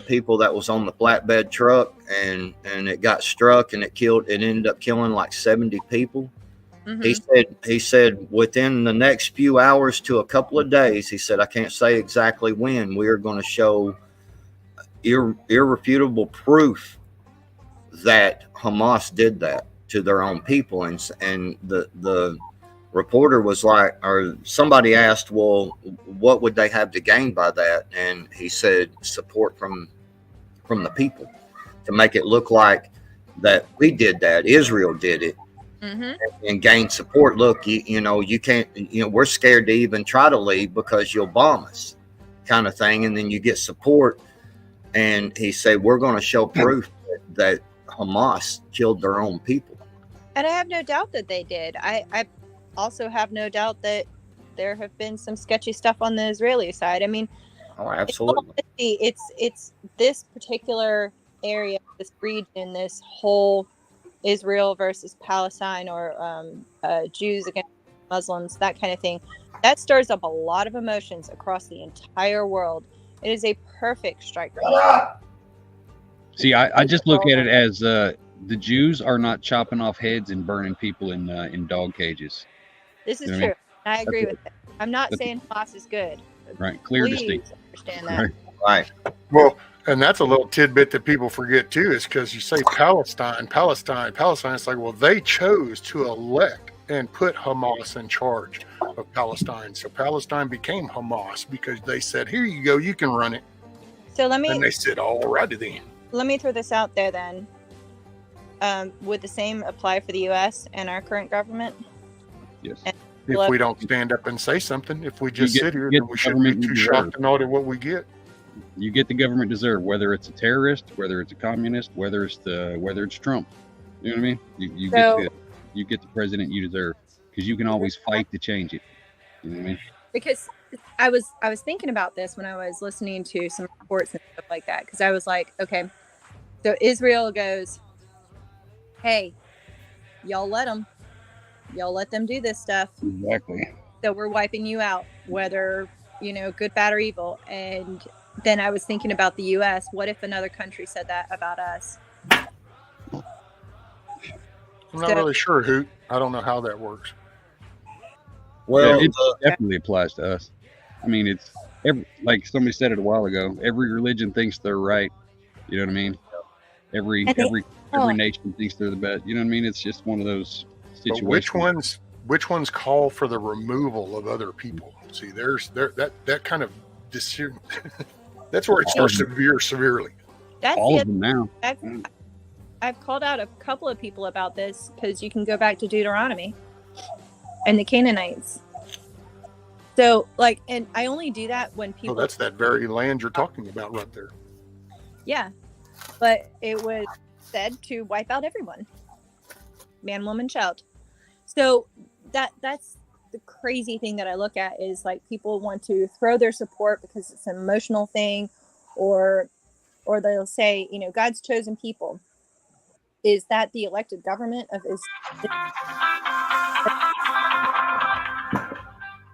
people that was on the flatbed truck, and it got struck, and it ended up killing like 70 people. Mm-hmm. He said within the next few hours to a couple of days, he said, I can't say exactly when, we are going to show irrefutable proof that Hamas did that to their own people. And the reporter was like, or somebody asked, well, what would they have to gain by that? And he said, support from the people, to make it look like that we did that, Israel did it. Mm-hmm. And gain support. Look, you can't, we're scared to even try to leave because you'll bomb us, kind of thing. And then you get support. And he said, we're going to show proof that Hamas killed their own people. And I have no doubt that they did. I also have no doubt that there have been some sketchy stuff on the Israeli side. I mean, oh, absolutely. It's this particular area, this region, this whole Israel versus Palestine, or Jews against Muslims, that kind of thing, that stirs up a lot of emotions across the entire world. It is a perfect strike range. See, I just look at it as the Jews are not chopping off heads and burning people in dog cages. This is true. I agree with that. I'm not saying Hamas is good. Right, clear Please distinction. Understand that. Right. Well, and that's a little tidbit that people forget too, is because you say Palestine. It's like, well, they chose to elect and put Hamas in charge of Palestine. So Palestine became Hamas because they said, here you go, you can run it. So and they said, all righty then. Let me throw this out there then. Would the same apply for the U.S. and our current government? Yes. If we don't stand up and say something, if we just sit here, then we shouldn't be too shocked and audit what we get. You get the government deserve, whether it's a terrorist, whether it's a communist, whether it's Trump. You know what I mean? You get the president you deserve, because you can always fight to change it. You know what I mean? Because I was thinking about this when I was listening to some reports and stuff like that, because I was like, okay, so Israel goes, hey, y'all let them do this stuff. Exactly. So we're wiping you out, whether good, bad, or evil. And then I was thinking about the U.S. What if another country said that about us? I'm not really sure, Hoot. I don't know how that works. Well, it definitely applies to us. I mean, it's like somebody said it a while ago. Every religion thinks they're right. You know what I mean? Every nation thinks they're the best. You know what I mean? It's just one of those situations. But which ones call for the removal of other people? See, that kind of that's where it starts to veer severely. That's all of them now. I've called out a couple of people about this because you can go back to Deuteronomy and the Canaanites. So, like, and I only do that when people. Oh, that's that very land you're talking about right there. Yeah, but it was said to wipe out everyone, man, woman, child. So that's the crazy thing that I look at is like people want to throw their support because it's an emotional thing, or they'll say, you know, God's chosen people. Is that the elected government of is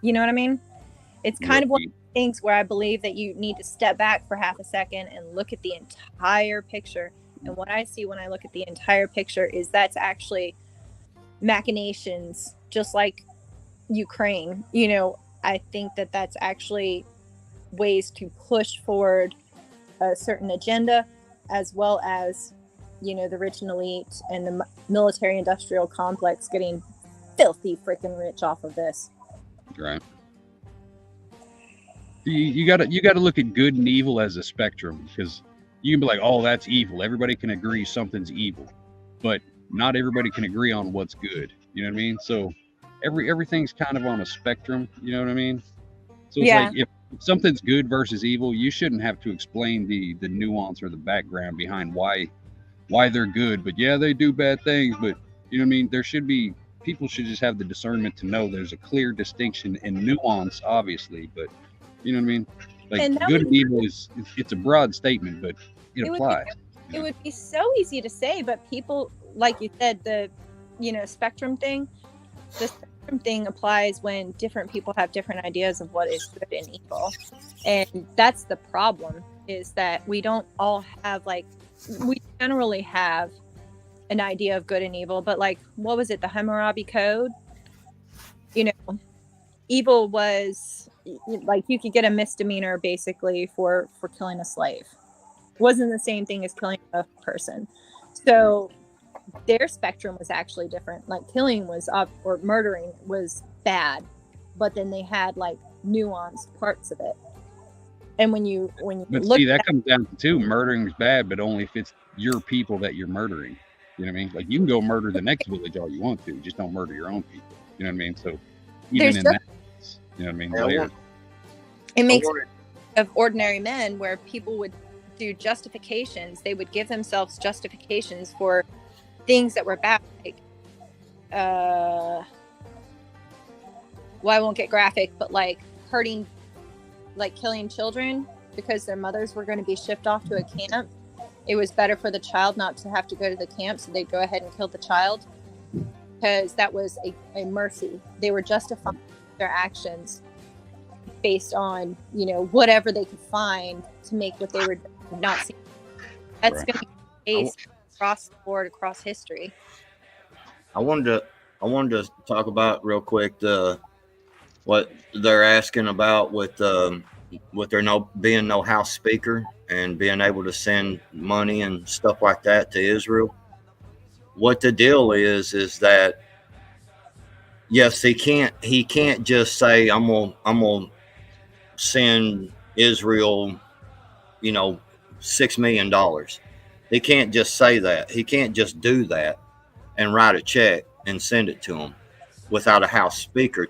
you know what I mean? It's kind of one of the things where I believe that you need to step back for half a second and look at the entire picture. And what I see when I look at the entire picture is that's actually machinations, just like Ukraine. You know, I think that that's actually ways to push forward a certain agenda, as well as, you know, the rich and elite and the military industrial complex getting filthy freaking rich off of this. Right. You got to look at good and evil as a spectrum, because you can be like, oh, that's evil. Everybody can agree something's evil, but not everybody can agree on what's good. You know what I mean? So everything's kind of on a spectrum. You know what I mean? So it's like if something's good versus evil, you shouldn't have to explain the nuance or the background behind why they're good. But yeah, they do bad things. But you know what I mean? People should just have the discernment to know there's a clear distinction and nuance, obviously. But you know what I mean? Like good and evil it's a broad statement, but it applies. It would be so easy to say, but people, like you said, the, you know, spectrum thing, the spectrum thing applies when different people have different ideas of what is good and evil. And that's the problem, is that we don't all have, like, we generally have an idea of good and evil, but like, what was it? The Hammurabi Code? You know, evil was like you could get a misdemeanor basically for killing a slave. It wasn't the same thing as killing a person. So their spectrum was actually different. Like killing was up, or murdering was bad, but then they had like nuanced parts of it. And when you look, see, that comes down to murdering is bad, but only if it's your people that you're murdering. You know what I mean? Like you can go murder the next village all you want to, just don't murder your own people. You know what I mean? So even in that, you know what I mean? It makes of ordinary men where people would do justifications. They would give themselves justifications for things that were bad. Like, well, I won't get graphic, but like hurting, like killing children because their mothers were going to be shipped off to a camp. It was better for the child not to have to go to the camp, so they'd go ahead and kill the child because that was a mercy. They were justifying their actions based on, you know, whatever they could find to make what they were not seeing. That's right. Going to be the case across the board, across history. I wanted to talk about real quick what they're asking about with there being no House Speaker and being able to send money and stuff like that to Israel. What the deal is that yes, he can't just say I'm gonna send Israel, you know, $6 million. He can't just say that. He can't just do that and write a check and send it to them without a House Speaker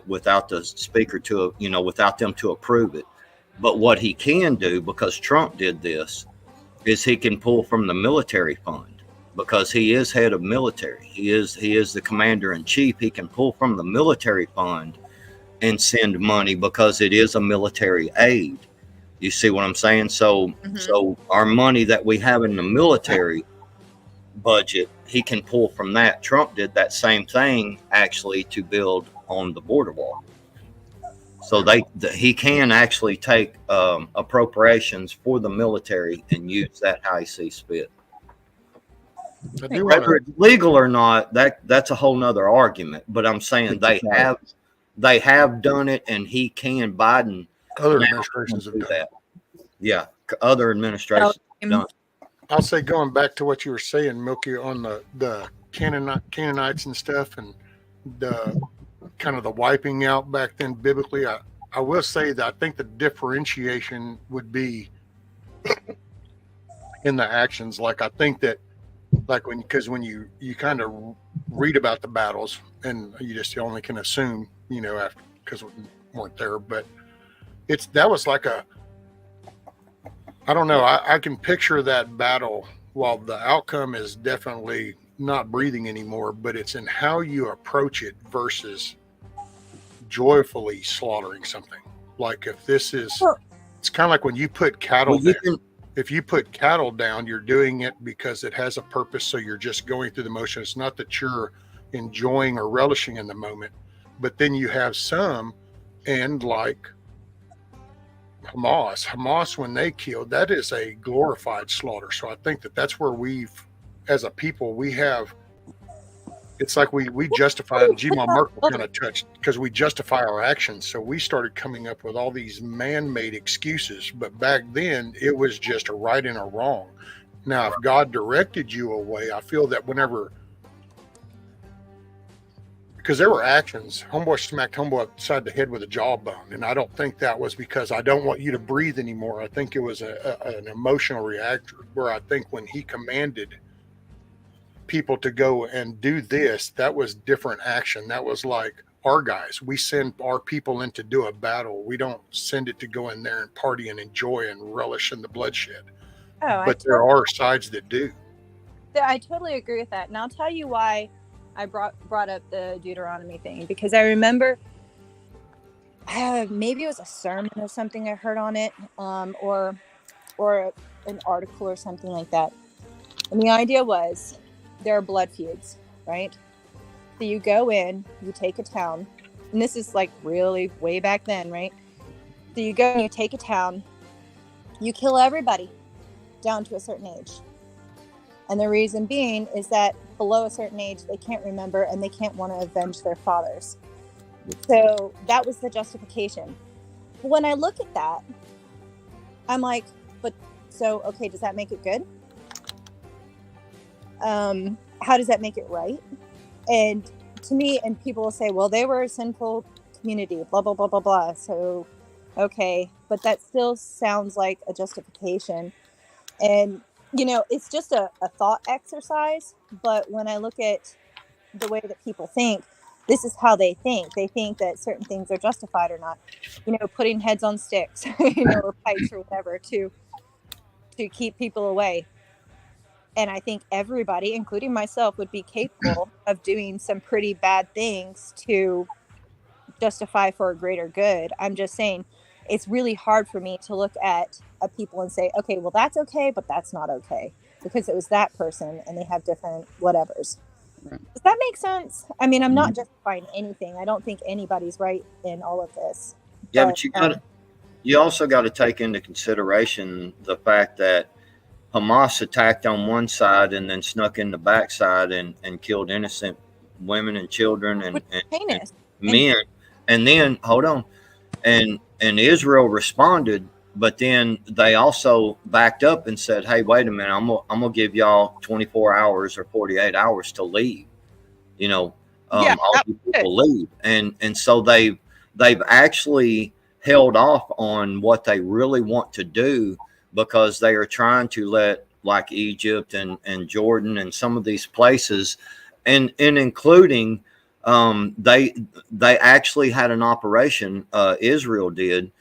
without them to approve it. But what he can do, because Trump did this, is he can pull from the military fund, because he is head of military. He is the commander in chief. He can pull from the military fund and send money because it is a military aid. You see what I'm saying? So, So our money that we have in the military budget, he can pull from that. Trump did that same thing actually to build on the border wall. So he can actually take appropriations for the military and use that how he sees fit. Whether it's legal or not, that's a whole nother argument. But I'm saying they have done it, and he can. Biden, other administrations have done that. Yeah, other administrations have done. I'll say, going back to what you were saying, Milky, on the Canaanites and stuff, and the kind of the wiping out back then biblically, I will say that I think the differentiation would be in the actions. Like, I think that Like because when you kind of read about the battles, and you just only can assume, after, because we weren't there, but that was like I don't know, I can picture that battle. While the outcome is definitely not breathing anymore, but it's in how you approach it versus joyfully slaughtering something. Like if this is, it's kind of like when you put cattle Well, you down. can, If you put cattle down, you're doing it because it has a purpose. So you're just going through the motion. It's not that you're enjoying or relishing in the moment. But then you have some, and like Hamas, when they killed, that is a glorified slaughter. So I think that's where as a people, we have, it's like we justify, and G. Merkel kind of touched, because we justify our actions. So we started coming up with all these man-made excuses. But back then, it was just a right and a wrong. Now, if God directed you away, I feel that because there were actions, homeboy smacked homeboy upside the head with a jawbone, and I don't think that was because I don't want you to breathe anymore. I think it was an emotional reaction, where I think when he commanded people to go and do this, that was different action. That was like our guys. We send our people in to do a battle. We don't send it to go in there and party and enjoy and relish in the bloodshed. But there are sides that do. I totally agree with that. And I'll tell you why I brought up the Deuteronomy thing, because I remember maybe it was a sermon or something I heard on it, or an article or something like that. And the idea was, there are blood feuds, right? So you go in, you take a town, and this is like really way back then, right? So you go and you take a town, you kill everybody down to a certain age. And the reason being is that below a certain age, they can't remember and they can't want to avenge their fathers. So that was the justification. But when I look at that, I'm like, okay, does that make it good? How does that make it right? And to me, and people will say, well, they were a sinful community, blah, blah, blah, blah, blah. So, okay, but that still sounds like a justification. And, it's just a thought exercise. But when I look at the way that people think, this is how they think. They think that certain things are justified or not. Putting heads on sticks, or pikes or whatever to keep people away. And I think everybody, including myself, would be capable of doing some pretty bad things to justify for a greater good. I'm just saying, it's really hard for me to look at people and say, okay, well, that's okay, but that's not okay, because it was that person and they have different whatevers. Right. Does that make sense? I mean, I'm not justifying anything. I don't think anybody's right in all of this. Yeah, but you also got to take into consideration the fact that Hamas attacked on one side and then snuck in the backside and killed innocent women and children and men. And then, hold on, and Israel responded, but then they also backed up and said, hey, wait a minute, I'm gonna give y'all 24 hours or 48 hours to leave. All you people leave. And so they've actually held off on what they really want to do, because they are trying to let, like, Egypt and Jordan and some of these places, and including they actually had an operation, Israel did,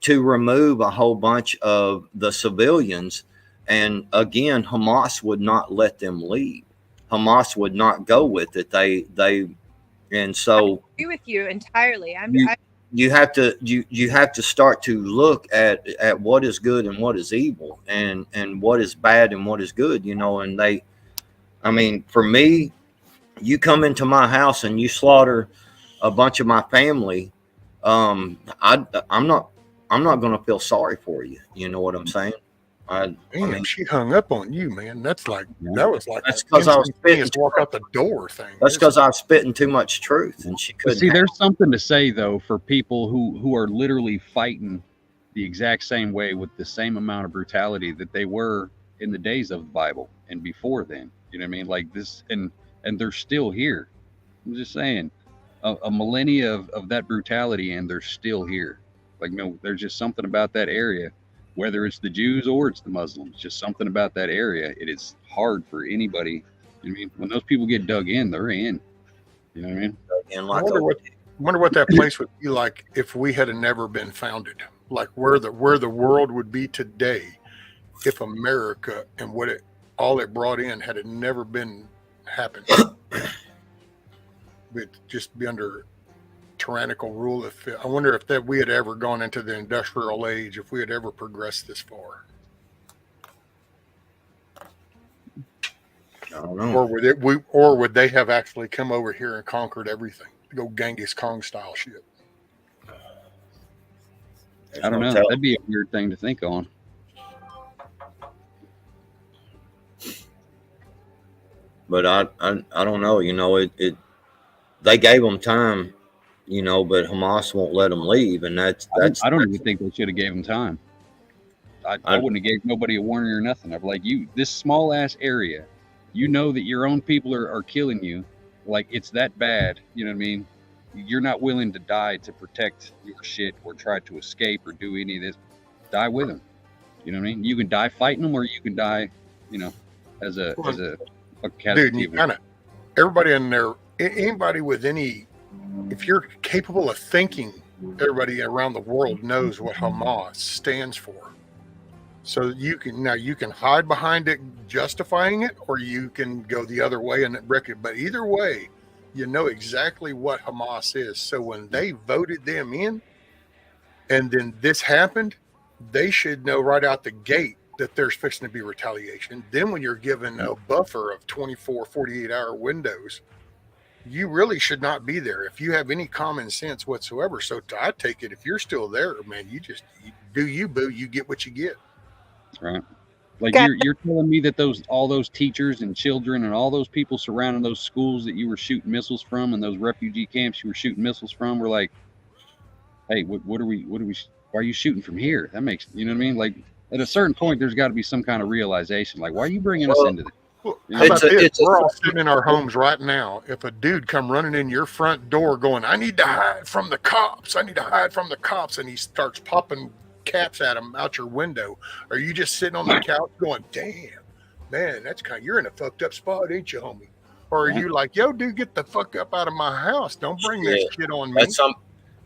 to remove a whole bunch of the civilians. And again, Hamas would not let them leave. Hamas would not go with it. And so I agree with you entirely. You have to start to look at what is good and what is evil, and what is bad and what is good, and for me, you come into my house and you slaughter a bunch of my family, I'm not going to feel sorry for you. You know what I'm saying? She hung up on you, man. That was like that's because I was spitting walk out the door thing. That's because I was spitting too much truth, and she couldn't. See, there's something to say though for people who are literally fighting the exact same way with the same amount of brutality that they were in the days of the Bible and before then. You know what I mean? Like this, and they're still here. I'm just saying, a millennia of that brutality, and they're still here. Like, no, there's just something about that area whether it's the Jews or it's the Muslims. Just something about that area. It is hard for anybody. I mean, when those people get dug in, they're in. You know what I mean? And I like wonder what that place would be like if we had never been founded. Like where the world would be today if America and all it brought in had it never been happened. We'd just be under tyrannical rule. I wonder if that we had ever gone into the industrial age, if we had ever progressed this far. I don't know. Or would they have actually come over here and conquered everything? Go Genghis Khan style shit. I don't know. That'd be a weird thing to think on. But I don't know. You know, they gave them time, you know, but Hamas won't let them leave, and that's. I don't even think they should have gave them time. I wouldn't have gave nobody a warning or nothing. I'd be like, this small ass area, you know that your own people are killing you, like it's that bad. You know what I mean? You're not willing to die to protect your shit or try to escape or do any of this. Die with them. You know what I mean? You can die fighting them, or you can die, you know, as a casualty. Dude, everybody in there, anybody with any, if you're capable of thinking, everybody around the world knows what Hamas stands for. So you can hide behind it, justifying it, or you can go the other way and wreck it. But either way, you know exactly what Hamas is. So when they voted them in, and then this happened, they should know right out the gate that there's fixing to be retaliation. Then when you're given a buffer of 24, 48-hour windows, you really should not be there if you have any common sense whatsoever. So I take it, if you're still there, man, you do you, boo, you get what you get. Right. Like you're telling me that all those teachers and children and all those people surrounding those schools that you were shooting missiles from and those refugee camps you were shooting missiles from were like, hey, why are you shooting from here? That makes, you know what I mean? Like at a certain point, there's got to be some kind of realization. Like, why are you bringing us into this? How about this? We're all sitting in our homes right now. If a dude come running in your front door going, I need to hide from the cops. I need to hide from the cops. And he starts popping caps at him out your window. Are you just sitting on the couch going, damn, man, you're in a fucked up spot, ain't you, homie? Or are you like, yo, dude, get the fuck up out of my house. Don't bring that shit on me.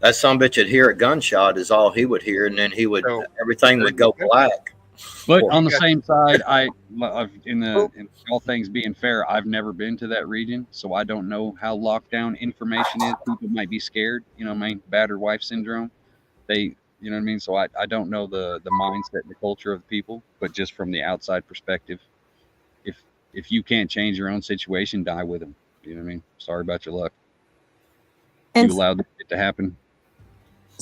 That some bitch would hear a gunshot is all he would hear. And then everything would go black. But on the same side, in all things being fair, I've never been to that region, so I don't know how locked down information is. People might be scared, you know what I mean? Battered wife syndrome. You know what I mean? So I don't know the mindset and the culture of the people, but just from the outside perspective, if you can't change your own situation, die with them. You know what I mean? Sorry about your luck. And you allowed it to happen.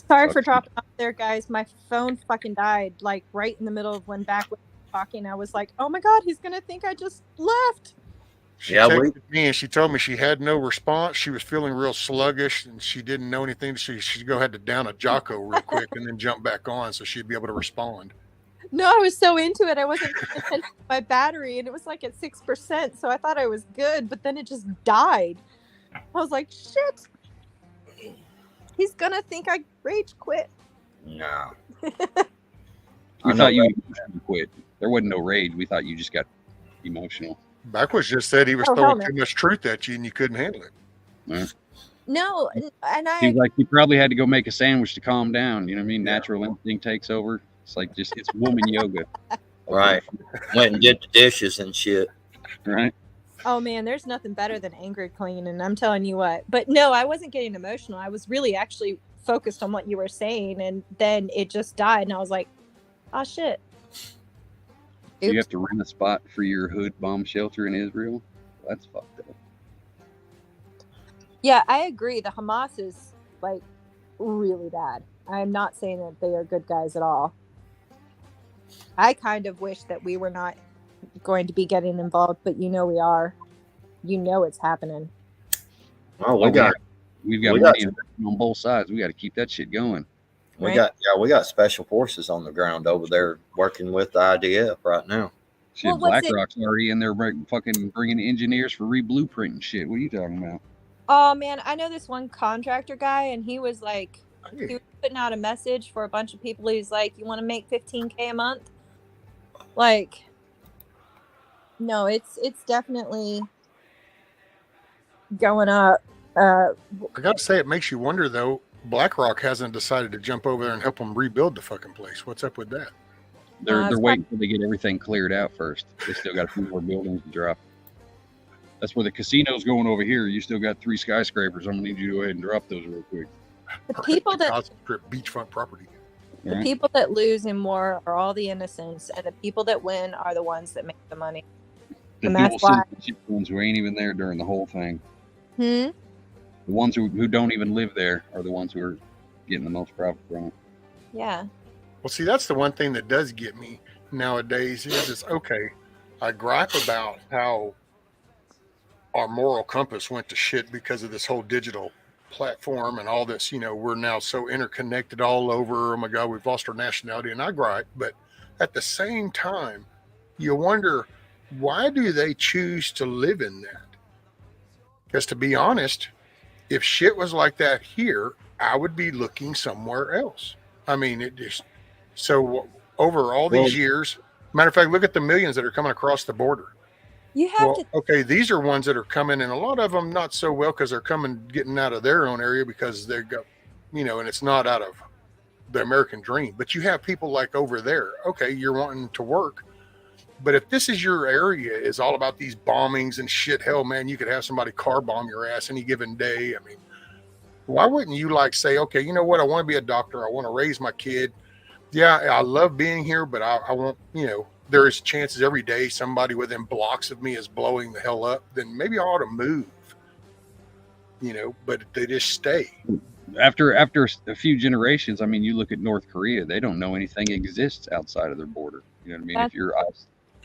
Sorry for dropping off there, guys. My phone fucking died, like right in the middle of when Back was talking. I was like, oh my God, he's going to think I just left. She texted me and she told me she had no response. She was feeling real sluggish and she didn't know anything. She'd go ahead to down a Jocko real quick and then jump back on so she'd be able to respond. No, I was so into it. I wasn't paying attention to my battery and it was like at 6%. So I thought I was good, but then it just died. I was like, shit. He's going to think I rage quit. No. I thought you quit. There wasn't no rage. We thought you just got emotional. Backwards just said he was throwing too much truth at you and you couldn't handle it. Right. No, and he's like, you probably had to go make a sandwich to calm down. You know what I mean? Natural instinct takes over. It's like it's woman yoga. Right. Went and did the dishes and shit. Right. Oh man, there's nothing better than angry cleaning. I'm telling you what. But no, I wasn't getting emotional. I was really actually focused on what you were saying, and then it just died, and I was like, oh shit. You have to rent a spot for your hood bomb shelter in Israel? That's fucked up. Yeah, I agree. The Hamas is like really bad. I'm not saying that they are good guys at all. I kind of wish that we were not going to be getting involved, but you know we are. You know it's happening. Well, we've got money on both sides. We got to keep that shit going. We got special forces on the ground over there working with the IDF right now. Shit, BlackRock's already in there fucking bringing engineers for re-blueprinting shit. What are you talking about? Oh man, I know this one contractor guy, and he was like, he was putting out a message for a bunch of people. He's like, "You want to make $15K a month?" Like, no, it's definitely going up. I got to say, it makes you wonder though. BlackRock hasn't decided to jump over there and help them rebuild the fucking place. What's up with that? They're waiting till they get everything cleared out first. They still got a few more buildings to drop. That's where the casino's going over here. You still got 3 skyscrapers. I'm gonna need you to go ahead and drop those real quick. The people that Strip beachfront property. the people that lose in war are all the innocents, and the people that win are the ones that make the money. The And dual that's why. citizenship ones who ain't even there during the whole thing. Hmm. The ones who don't even live there are the ones who are getting the most profit from it. Yeah. Well, see, that's the one thing that does get me nowadays is okay, I gripe about how our moral compass went to shit because of this whole digital platform and all this, we're now so interconnected all over. Oh my God, we've lost our nationality, and I gripe. But at the same time, you wonder, why do they choose to live in that? Because to be honest, if shit was like that here, I would be looking somewhere else. I mean, it just, so over all these years, matter of fact, look at the millions that are coming across the border. You have to. Okay, these are ones that are coming, and a lot of them not so well because they're getting out of their own area because they've got, and it's not out of the American dream. But you have people like over there. Okay, you're wanting to work, but if this is your area, is all about these bombings and shit. Hell, man, you could have somebody car bomb your ass any given day. I mean, why wouldn't you say, okay, you know what? I want to be a doctor. I want to raise my kid. Yeah, I love being here, but I won't, there is chances every day somebody within blocks of me is blowing the hell up. Then maybe I ought to move, but they just stay. After a few generations, I mean, you look at North Korea, they don't know anything exists outside of their border. You know what I mean? If you're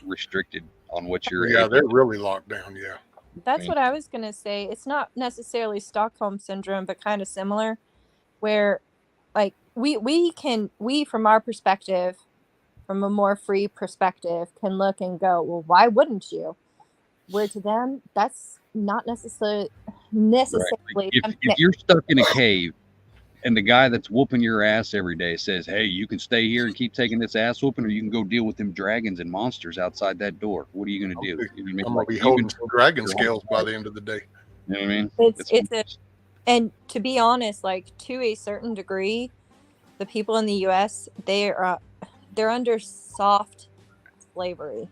restricted on what you're they're really locked down. Yeah. That's what I was going to say. It's not necessarily Stockholm syndrome, but kind of similar, where like we from our perspective, from a more free perspective, can look and go, well, why wouldn't you? Where to them, that's not necessarily. Right. Like if you're stuck in a cave and the guy that's whooping your ass every day says, hey, you can stay here and keep taking this ass whooping, or you can go deal with them dragons and monsters outside that door. What are you going to do? You know what I mean? I'm going to be holding some dragon scales by the end of the day. You know what I mean? And to be honest, like to a certain degree, the people in the U.S., they're under soft slavery,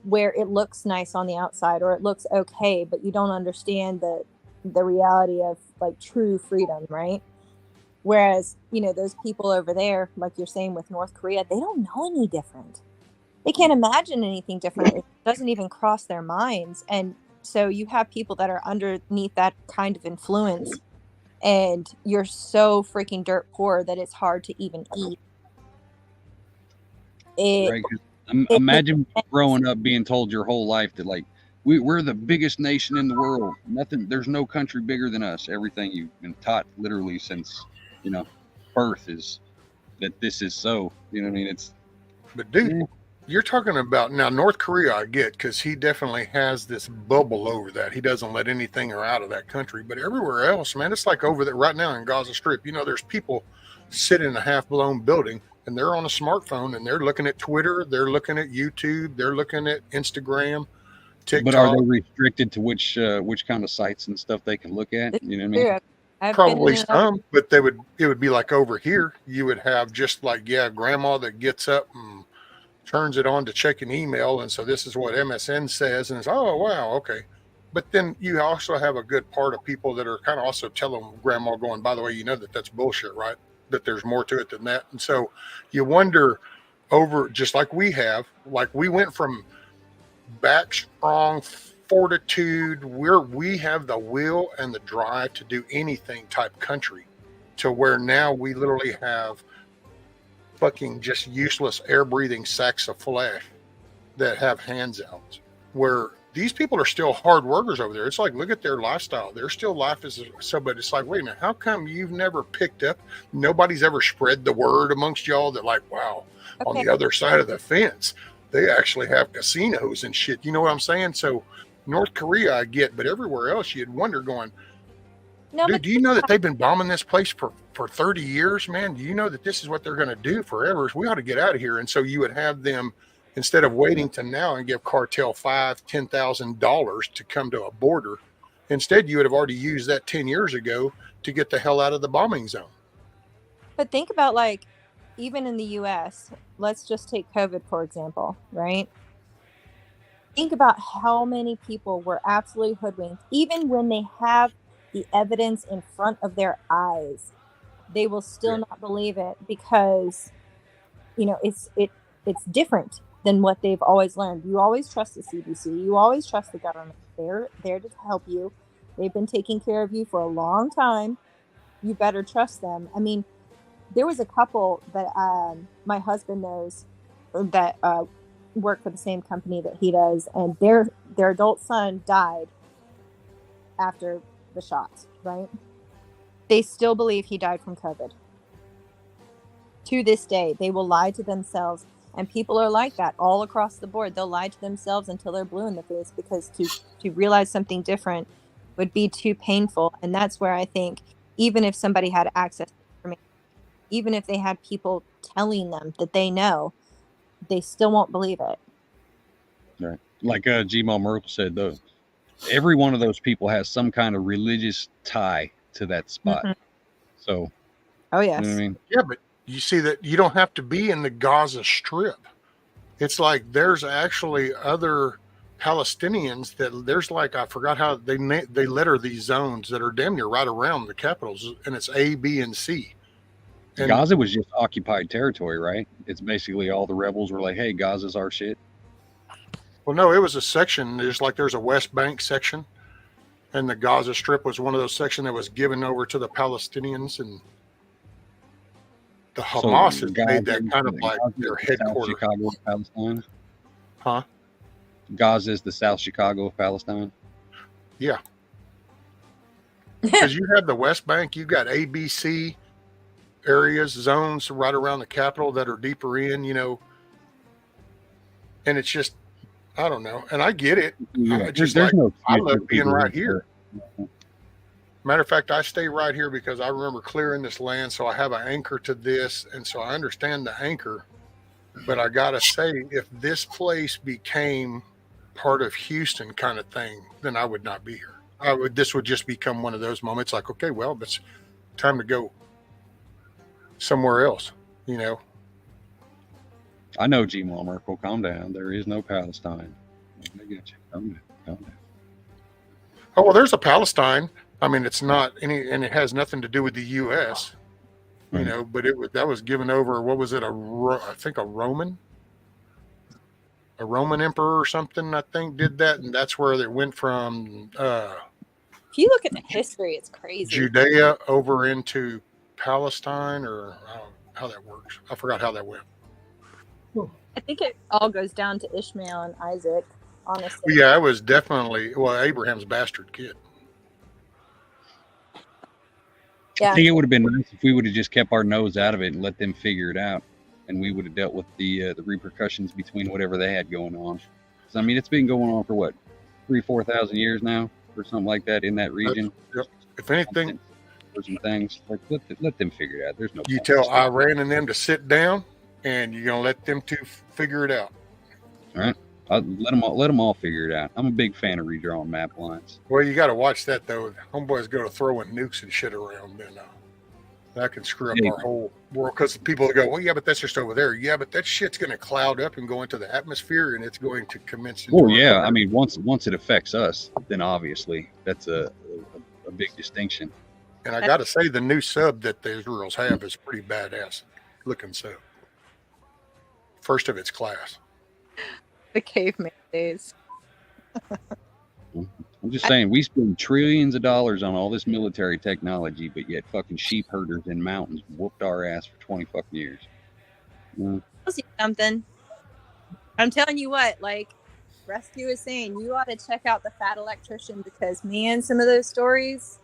where it looks nice on the outside or it looks okay, but you don't understand the reality of like true freedom, right? Whereas, those people over there, like you're saying with North Korea, they don't know any different. They can't imagine anything different. It doesn't even cross their minds. And so you have people that are underneath that kind of influence, and you're so freaking dirt poor that it's hard to even eat. Imagine growing up being told your whole life that like we're the biggest nation in the world. There's no country bigger than us. Everything you've been taught literally since birth is that this is so. You know what I mean? But dude, you're talking about now North Korea. I get because he definitely has this bubble over that. He doesn't let anything out of that country. But everywhere else, man, it's like over there right now in Gaza Strip. There's people sitting in a half-blown building, and they're on a smartphone, and they're looking at Twitter, they're looking at YouTube, they're looking at Instagram, TikTok. But are they restricted to which kind of sites and stuff they can look at? You know what I mean? Probably some, but it would be like over here. You would have just like, grandma that gets up and turns it on to check an email. And so this is what MSN says. And it's, oh, wow. Okay. But then you also have a good part of people that are kind of also telling grandma going, by the way, that's bullshit, right? That there's more to it than that. And so you wonder over, just like we went from back strong fortitude, we have the will and the drive to do anything type country, to where now we literally have fucking just useless air breathing sacks of flesh that have hands out, where these people are still hard workers over there. It's like, look at their lifestyle. Their still life is so, but it's like, wait a minute, how come you've never picked up? Nobody's ever spread the word amongst y'all that like, wow, on the other side of the fence, they actually have casinos and shit. You know what I'm saying? So North Korea, I get, but everywhere else you'd wonder going, No, Dude, but do you know that they've been bombing this place for 30 years, man? Do you know that this is what they're going to do forever? We ought to get out of here. And so you would have them, instead of waiting to now and give cartel $5,000-$10,000 to come to a border, instead you would have already used that 10 years ago to get the hell out of the bombing zone. But think about, like, even in the US, let's just take COVID, for example, right? Think about how many people were absolutely hoodwinked. Even when they have the evidence in front of their eyes, they will still not believe it because, it's different than what they've always learned. You always trust the CDC. You always trust the government. They're there to help you. They've been taking care of you for a long time. You better trust them. I mean, there was a couple that my husband knows that work for the same company that he does, and their adult son died after the shots, right? They still believe he died from COVID. To this day, they will lie to themselves, and people are like that all across the board. They'll lie to themselves until they're blue in the face because to realize something different would be too painful. And that's where I think even if somebody had access to information, even if they had people telling them that they know, they still won't believe it. Right. Like G-Mo Merkel said, though, every one of those people has some kind of religious tie to that spot. Mhm. So, Oh, yes. you know what I mean? Yeah, but you see that you don't have to be in the Gaza Strip. It's like there's actually other Palestinians that there's like, I forgot how they letter these zones that are damn near right around the capitals, and it's A, B, and C. And Gaza was just occupied territory, right? It's basically all the rebels were like, hey, Gaza's our shit. well, no, it was a section. Just like there's a West Bank section, and the Gaza Strip was one of those sections that was given over to the Palestinians, and the Hamas has made that kind of like their headquarters. South Chicago of Palestine. Huh? Gaza is the South Chicago of Palestine. Yeah. Because you have the West Bank, you've got ABC areas, zones right around the capital that are deeper in, and it's just, I don't know. And I get it. Yeah, Just there's like no I future love being for right people. here. Matter of fact, I stay right here because I remember clearing this land, so I have an anchor to this, and so I understand the anchor. But I gotta say, if this place became part of Houston kind of thing, then I would not be here. This would just become one of those moments like, okay, well, it's time to go somewhere else, I know, G-Mo Merkel, calm down. There is no Palestine. I get you. Calm down. Calm down. Oh, well, there's a Palestine. I mean, it's not any, and it has nothing to do with the U.S., Right. but that was given over. What was it? I think a Roman emperor or something, I think, did that. And that's where they went from If you look at the history, it's crazy. Judea over into Palestine, or I don't know how that works. I forgot how that went. I think it all goes down to Ishmael and Isaac, honestly. But yeah, it was definitely, Abraham's bastard kid. Yeah. I think it would have been nice if we would have just kept our nose out of it and let them figure it out, and we would have dealt with the repercussions between whatever they had going on. So, I mean, it's been going on for what, 3,000-4,000 years now, or something like that in that region. Yep. If anything, for some things, like let them figure it out. There's no. you tell Iran and them to sit down, and you're gonna let them two figure it out. All right. Let them all figure it out. I'm a big fan of redrawing map lines. Well, you got to watch that though. Homeboys go to throwing nukes and shit around, then that can screw up our whole world. Because people go, well, yeah, but that's just over there. Yeah, but that shit's going to cloud up and go into the atmosphere, and it's going to commence. Oh yeah, I mean, once it affects us, then obviously that's a big distinction. And I got to say, the new sub that the Israels have is pretty badass looking sub. First of its class. The caveman days. I'm just saying, we spend trillions of dollars on all this military technology, but yet fucking sheep herders in mountains whooped our ass for 20 fucking years. Tells you something. I'm telling you what, like Rescue is saying, you ought to check out the Fat Electrician, because man, some of those stories,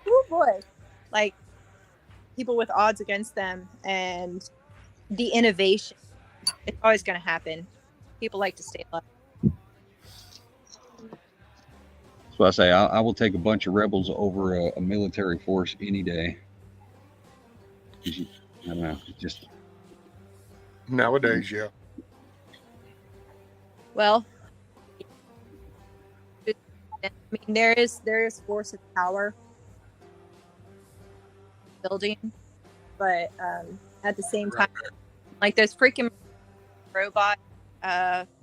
oh boy, like people with odds against them and the innovation, it's always going to happen. People like to stay alive. That's what I say. I will take a bunch of rebels over a military force any day. I don't know. It's just Nowadays, yeah. Well, I mean, there is force of power building, but at the same time, like those freaking robot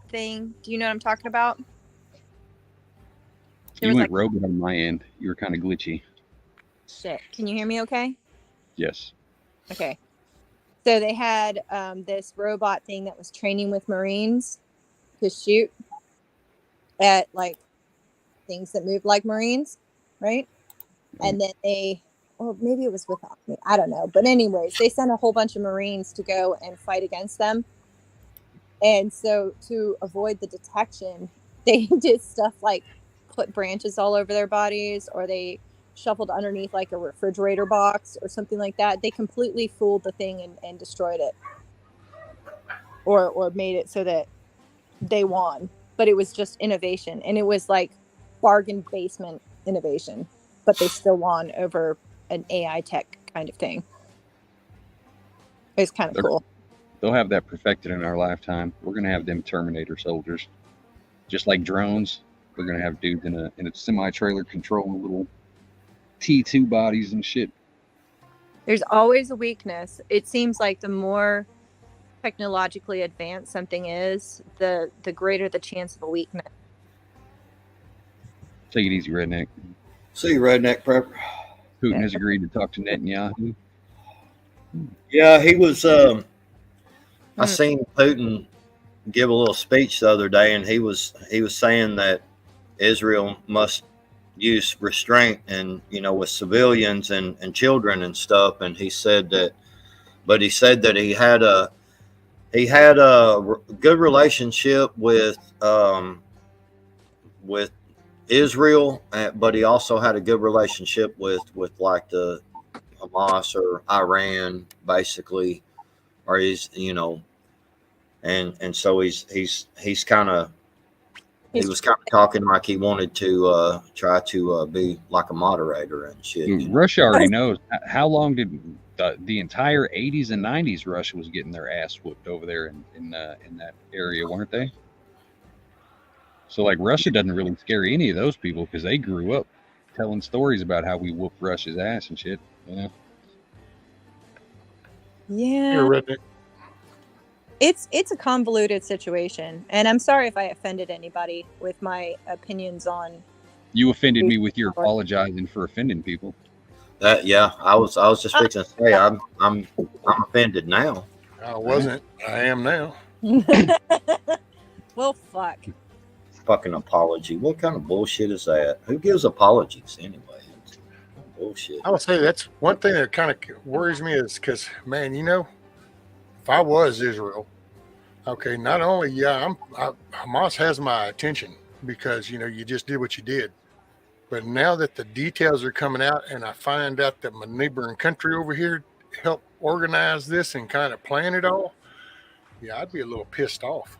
thing. Do you know what I'm talking about? you went robot on my end. You were kind of glitchy. Shit. Can you hear me okay? Yes. Okay. So they had this robot thing that was training with Marines to shoot at like things that move like Marines, right? And then or maybe it was without me, I don't know. But anyways, they sent a whole bunch of Marines to go and fight against them. And so to avoid the detection, they did stuff like put branches all over their bodies, or they shuffled underneath like a refrigerator box or something like that. They completely fooled the thing and destroyed it, or made it so that they won. But it was just innovation, and it was like bargain basement innovation, but they still won over an AI tech kind of thing. It was kind of cool. They'll have that perfected in our lifetime. We're gonna have them Terminator soldiers, just like drones. We're gonna have dudes in a semi-trailer controlling little T2 bodies and shit. There's always a weakness. It seems like the more technologically advanced something is, the greater the chance of a weakness. Take it easy, redneck. See you, redneck prepper. Putin has agreed to talk to Netanyahu. Yeah, he was. I seen Putin give a little speech the other day, and he was saying that Israel must use restraint and with civilians and children and stuff. And he said that, but he said that he had a good relationship with Israel, but he also had a good relationship with like the Hamas or Iran, basically, or he's and so he was kind of talking like he wanted to try to be like a moderator and shit. Russia already knows. How long did the entire 80s and 90s Russia was getting their ass whooped over there in that area, weren't they? So like Russia doesn't really scare any of those people because they grew up telling stories about how we whooped Russia's ass and shit. Yeah. You're redneck. It's a convoluted situation, and I'm sorry if I offended anybody with my opinions on. You offended me with your apologizing for offending people. Yeah, I was just fixing to say I'm offended now. I wasn't. I am now. Well, fuck. Fucking apology. What kind of bullshit is that? Who gives apologies anyway? Bullshit. I would say that's one thing that kind of worries me is because, man, if I was Israel, okay, not only, Hamas has my attention because, you just did what you did. But now that the details are coming out and I find out that my neighboring country over here helped organize this and kind of plan it all, I'd be a little pissed off.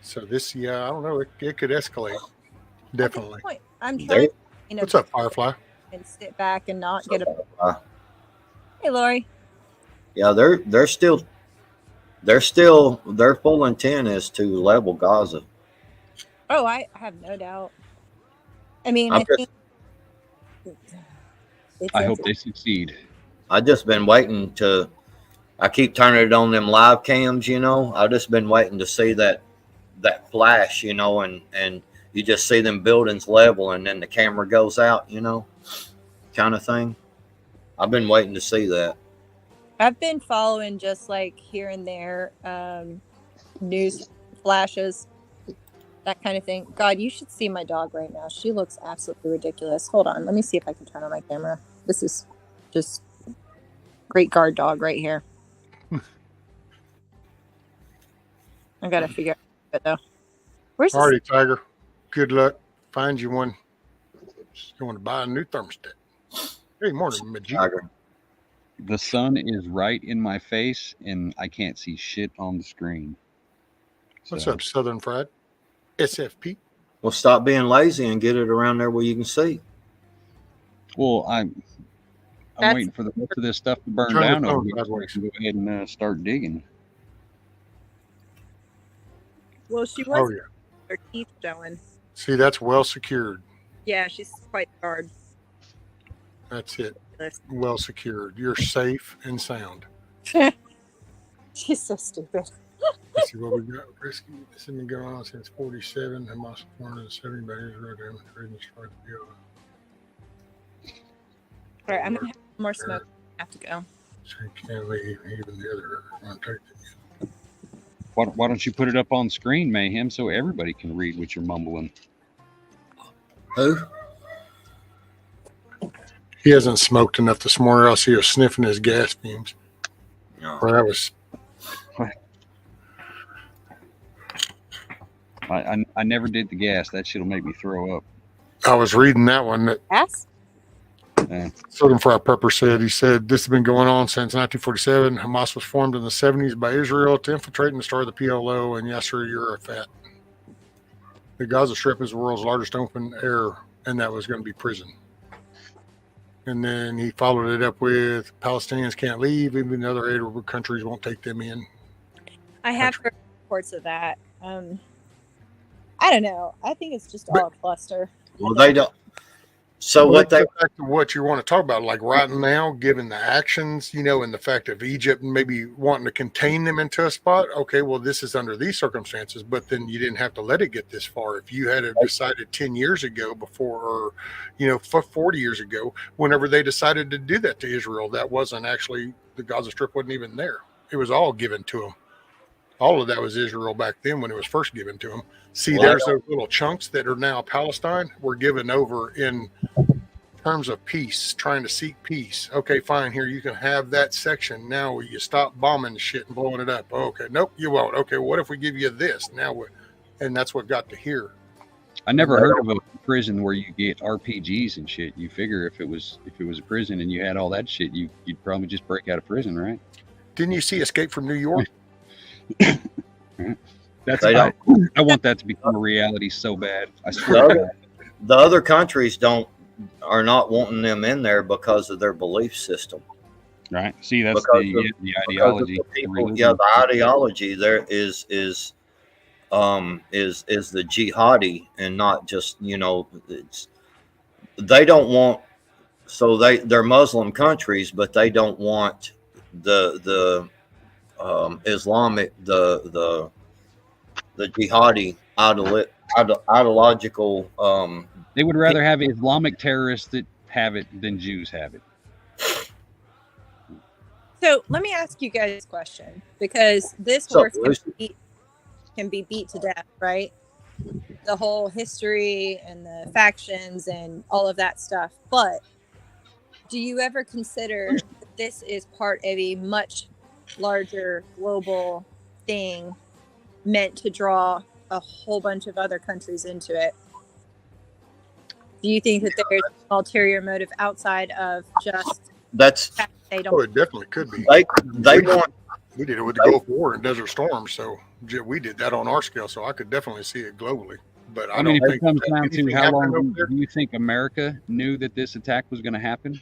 So this, I don't know, it could escalate. Definitely. I'm trying What's up, Firefly? And sit back and not get a. Hey, Lori. Yeah, their full intent is to level Gaza. Oh, I have no doubt. I mean, I hope they succeed. I just been waiting I keep turning it on them live cams, I've just been waiting to see that flash, and you just see them buildings level and then the camera goes out, kind of thing. I've been waiting to see that. I've been following just like here and there news flashes, that kind of thing. God, you should see my dog right now. She looks absolutely ridiculous. Hold on. Let me see if I can turn on my camera. This is just great guard dog right here. I got to figure out it though. Where's this? Alrighty, Tiger. Good luck. Find you one. Just going to buy a new thermostat. Hey, morning, Tiger. The sun is right in my face, and I can't see shit on the screen. What's up, Southern Fried? SFP. Well, stop being lazy and get it around there where you can see. Well, I'm That's- waiting for the rest of this stuff to burn Turn the down over phone here so I sideways. can go ahead and start digging. Well, she was Oh yeah. her teeth showing. See, that's well secured. Yeah, she's quite scarred. That's it. Well secured. You're safe and sound. She's so stupid. Let's see what we got. Risky. This has been going on since 47. Hamas 470 by Israel damage trading destroyed the deal. All right, I'm gonna have more smoke. I have to go. So you can't leave. Even the other one take it. Why don't you put it up on screen, Mayhem, so everybody can read what you're mumbling? Who? He hasn't smoked enough this morning, or else he was sniffing his gas fumes. No. Well, that was. I never did the gas. That shit'll make me throw up. I was reading that one that Yes. Southern Fried Pepper said. He said this has been going on since 1947. Hamas was formed in the 70s by Israel to infiltrate and destroy the PLO and Yasser Arafat. The Gaza Strip is the world's largest open air, and that was going to be prison. And then he followed it up with Palestinians can't leave, even the other 8 countries won't take them in. I have heard reports of that. I don't know. I think it's just all a cluster. Well, they don't. So Well, what they back to what you want to talk about, like right now, given the actions, and the fact of Egypt maybe wanting to contain them into a spot. Okay, well, this is under these circumstances, but then you didn't have to let it get this far. If you had decided 10 years ago before, or 40 years ago, whenever they decided to do that to Israel, that wasn't actually, the Gaza Strip wasn't even there. It was all given to them. All of that was Israel back then when it was first given to them. See, there's those little chunks that are now Palestine were given over in terms of peace, trying to seek peace. Okay, fine. Here, you can have that section. Now, will you stop bombing the shit and blowing it up? Okay, nope, you won't. Okay, what if we give you this? Now, and that's what got to here. I never heard of a prison where you get RPGs and shit. You figure if it was a prison and you had all that shit, you'd probably just break out of prison, right? Didn't you see Escape from New York? I want that to become a reality so bad. I swear to God. the other countries are not wanting them in there because of their belief system. Right. See, that's Because the ideology. The ideology there is the jihadi, and not just they don't want. So they're Muslim countries, but they don't want the Islamic the jihadi ideological. They would rather have Islamic terrorists that have it than Jews have it. So let me ask you guys a question, because this horse can be beat to death, right? The whole history and the factions and all of that stuff. But do you ever consider that this is part of a much larger global thing meant to draw a whole bunch of other countries into it? Do you think that there's an ulterior motive outside of just they don't? Oh, it definitely could be. We did it with the Gulf War and Desert Storm, so we did that on our scale. So I could definitely see it globally. But I mean, if it comes down to how long do you think America knew that this attack was going to happen?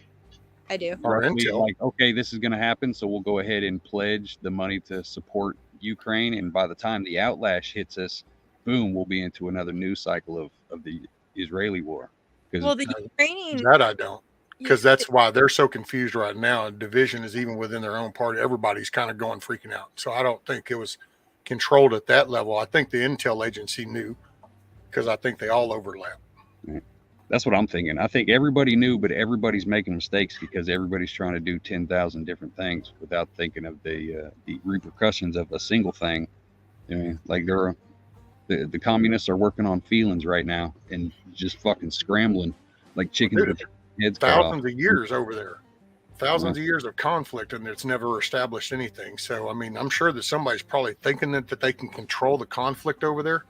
I do. Or like, okay, this is going to happen, so we'll go ahead and pledge the money to support Ukraine, and by the time the outlash hits us, boom, we'll be into another news cycle of the Israeli war. Well, the Ukrainian that I don't, because that's why they're so confused right now. Division is even within their own party. Everybody's kind of freaking out. So I don't think it was controlled at that level. I think the intel agency knew, because I think they all overlap. That's what I'm thinking. I think everybody knew, but everybody's making mistakes because everybody's trying to do 10,000 different things without thinking of the repercussions of a single thing. I mean, like the communists are working on feelings right now and just fucking scrambling like chickens with their heads cut off. Thousands of years over there. Thousands of years of conflict, and it's never established anything. So, I mean, I'm sure that somebody's probably thinking that they can control the conflict over there.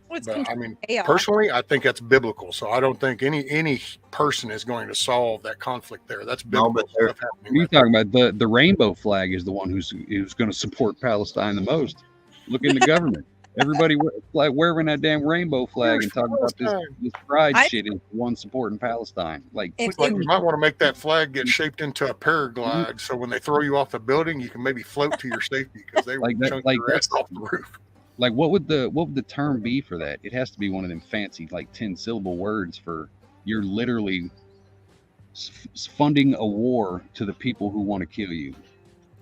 But I mean, personally, I think that's biblical. So I don't think any person is going to solve that conflict there. That's biblical stuff happening. You're talking about the rainbow flag is the one who's going to support Palestine the most. Look in the government. Everybody like wearing that damn rainbow flag and talking about this pride I- shit is one supporting Palestine. Like, If- quit Like, you giving might want to make that flag get shaped into a paraglide, so when they throw you off the building, you can maybe float to your safety because they Like will that- chunk like your ass that's- off the roof. like what would the term be for that? It has to be one of them fancy like 10-syllable words for you're literally funding a war to the people who want to kill you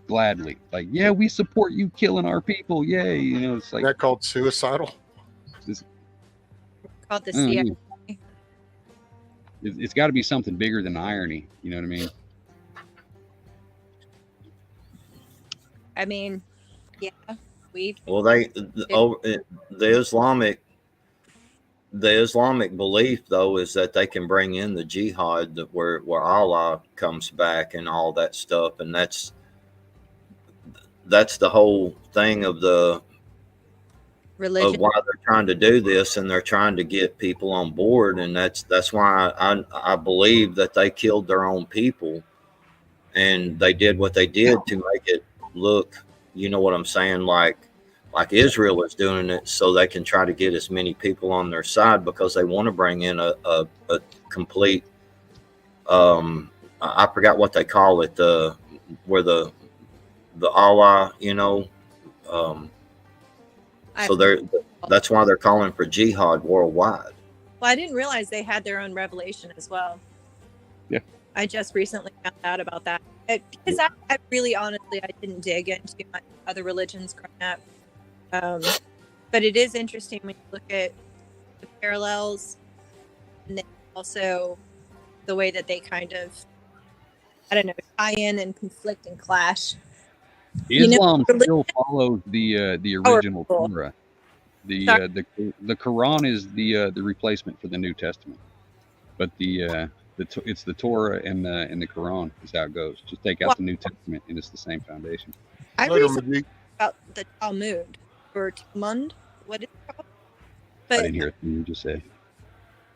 gladly. Like, yeah, we support you killing our people. Yay. You know, it's like Isn't that called suicidal? called the I don't CIA. know. It's got to be something bigger than irony. You know what I mean? I mean, yeah, we Well, the Islamic belief though is that they can bring in the jihad, that where Allah comes back and all that stuff, and that's the whole thing of religion. why they're trying to do this, and they're trying to get people on board, and that's why I believe that they killed their own people, and they did what they did to make it look, you know what I'm saying, like Israel is doing it so they can try to get as many people on their side because they want to bring in a complete I forgot what they call it, where the Allah, you know, so that's why they're calling for jihad worldwide. Well, I didn't realize they had their own revelation as well. Yeah. I just recently found out about that. Because I really, honestly, I didn't dig into much other religions growing up. But it is interesting when you look at the parallels and then also the way that they kind of, I don't know, tie in and conflict and clash. Islam still follows the original Powerful. Torah. The Quran is the replacement for the New Testament, but it's the Torah and the Quran is how it goes. Just take out the New Testament and it's the same foundation. I Later, recently Majid. about the Talmud or Talmud, what is it called? I But didn't hear you just say.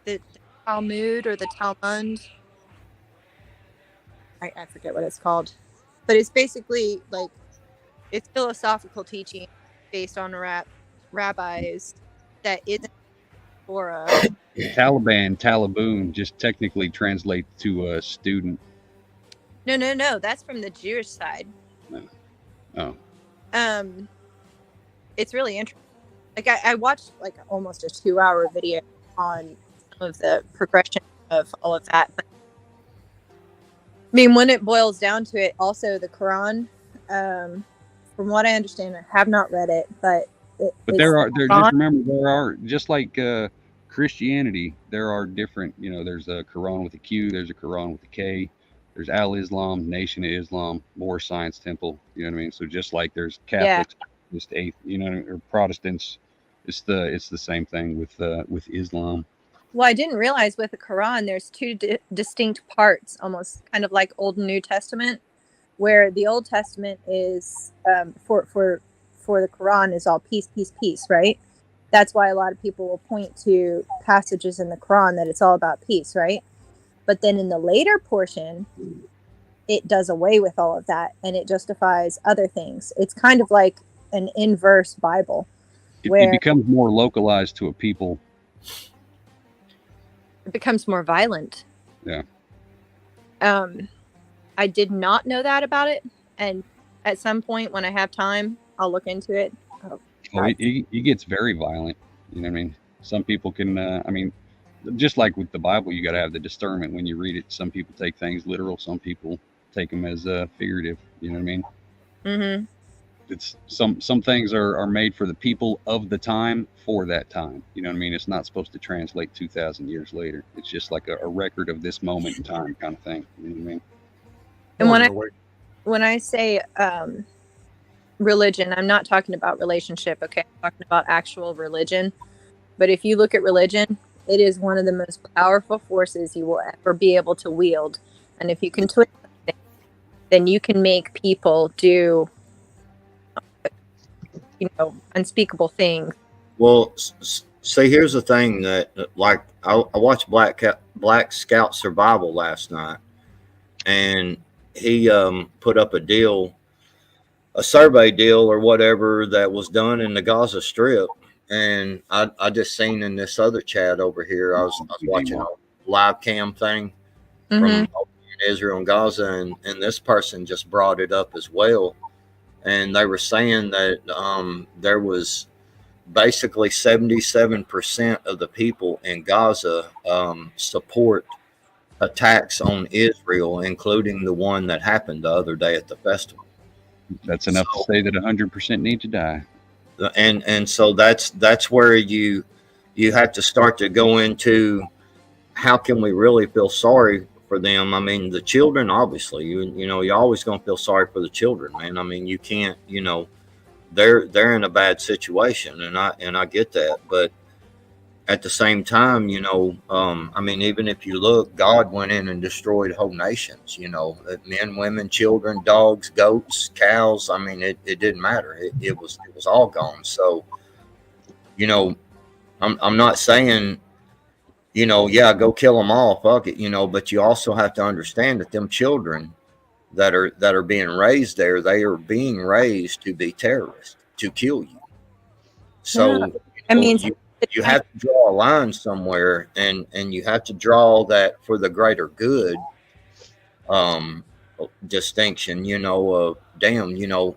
the Talmud or the Talmud, I forget what it's called, but it's basically like it's philosophical teaching based on rabbis that isn't Torah. Talaboon just technically translates to student. No, that's from the Jewish side. Oh. It's really interesting. Like I watched like almost a 2-hour video on some of the progression of all of that. But I mean, when it boils down to it, also the Quran, from what I understand, I have not read it, but just remember there are, just like Christianity, there are different, you know, there's a Quran with a Q, there's a Quran with a K, there's Al-Islam, Nation of Islam, Moor Science Temple, you know what I mean? So just like there's Catholics, just you know, or Protestants, it's the same thing with Islam. Well, I didn't realize with the Quran, there's two distinct parts, almost kind of like Old and New Testament, where the Old Testament is for the Quran is all peace, peace, peace, right? That's why a lot of people will point to passages in the Quran that it's all about peace, right? But then in the later portion, it does away with all of that and it justifies other things. It's kind of like an inverse Bible. It becomes more localized to a people. It becomes more violent. Yeah. I did not know that about it. And at some point when I have time, I'll look into it. It gets very violent. You know what I mean? Some people can, I mean, just like with the Bible, you got to have the discernment when you read it. Some people take things literal. Some people take them as figurative. You know what I mean? Mm-hmm. It's some things are made for the people of the time for that time. You know what I mean? It's not supposed to translate 2,000 years later. It's just like a record of this moment in time kind of thing. You know what I mean? And when I say religion, I'm not talking about relationship. Okay, I'm talking about actual religion. But if you look at religion, it is one of the most powerful forces you will ever be able to wield. And if you can twist something, then you can make people do, you know, unspeakable things. Well, see, here's the thing that, like, I watched Black Scout Survival last night, and he put up a survey deal or whatever that was done in the Gaza Strip, and I just seen in this other chat over here, I was watching a live cam thing from Israel and Gaza, and this person just brought it up as well. And they were saying that there was basically 77% of the people in Gaza support attacks on Israel, including the one that happened the other day at the festival. That's enough to say that 100% need to die. And so that's where you have to start to go into how can we really feel sorry for them. I mean, the children, obviously, you know, you're always going to feel sorry for the children, man. I mean, you can't, you know, they're in a bad situation, and I get that, but at the same time, you know, I mean, even if you look, God went in and destroyed whole nations, you know, men, women, children, dogs, goats, cows. I mean, it didn't matter. It was all gone. So, you know, I'm not saying, you know, yeah, go kill them all, fuck it, you know, but you also have to understand that them children that are being raised there, they are being raised to be terrorists, to kill you. So, I mean, you have to draw a line somewhere, and you have to draw that for the greater good distinction, you know, of damn, you know,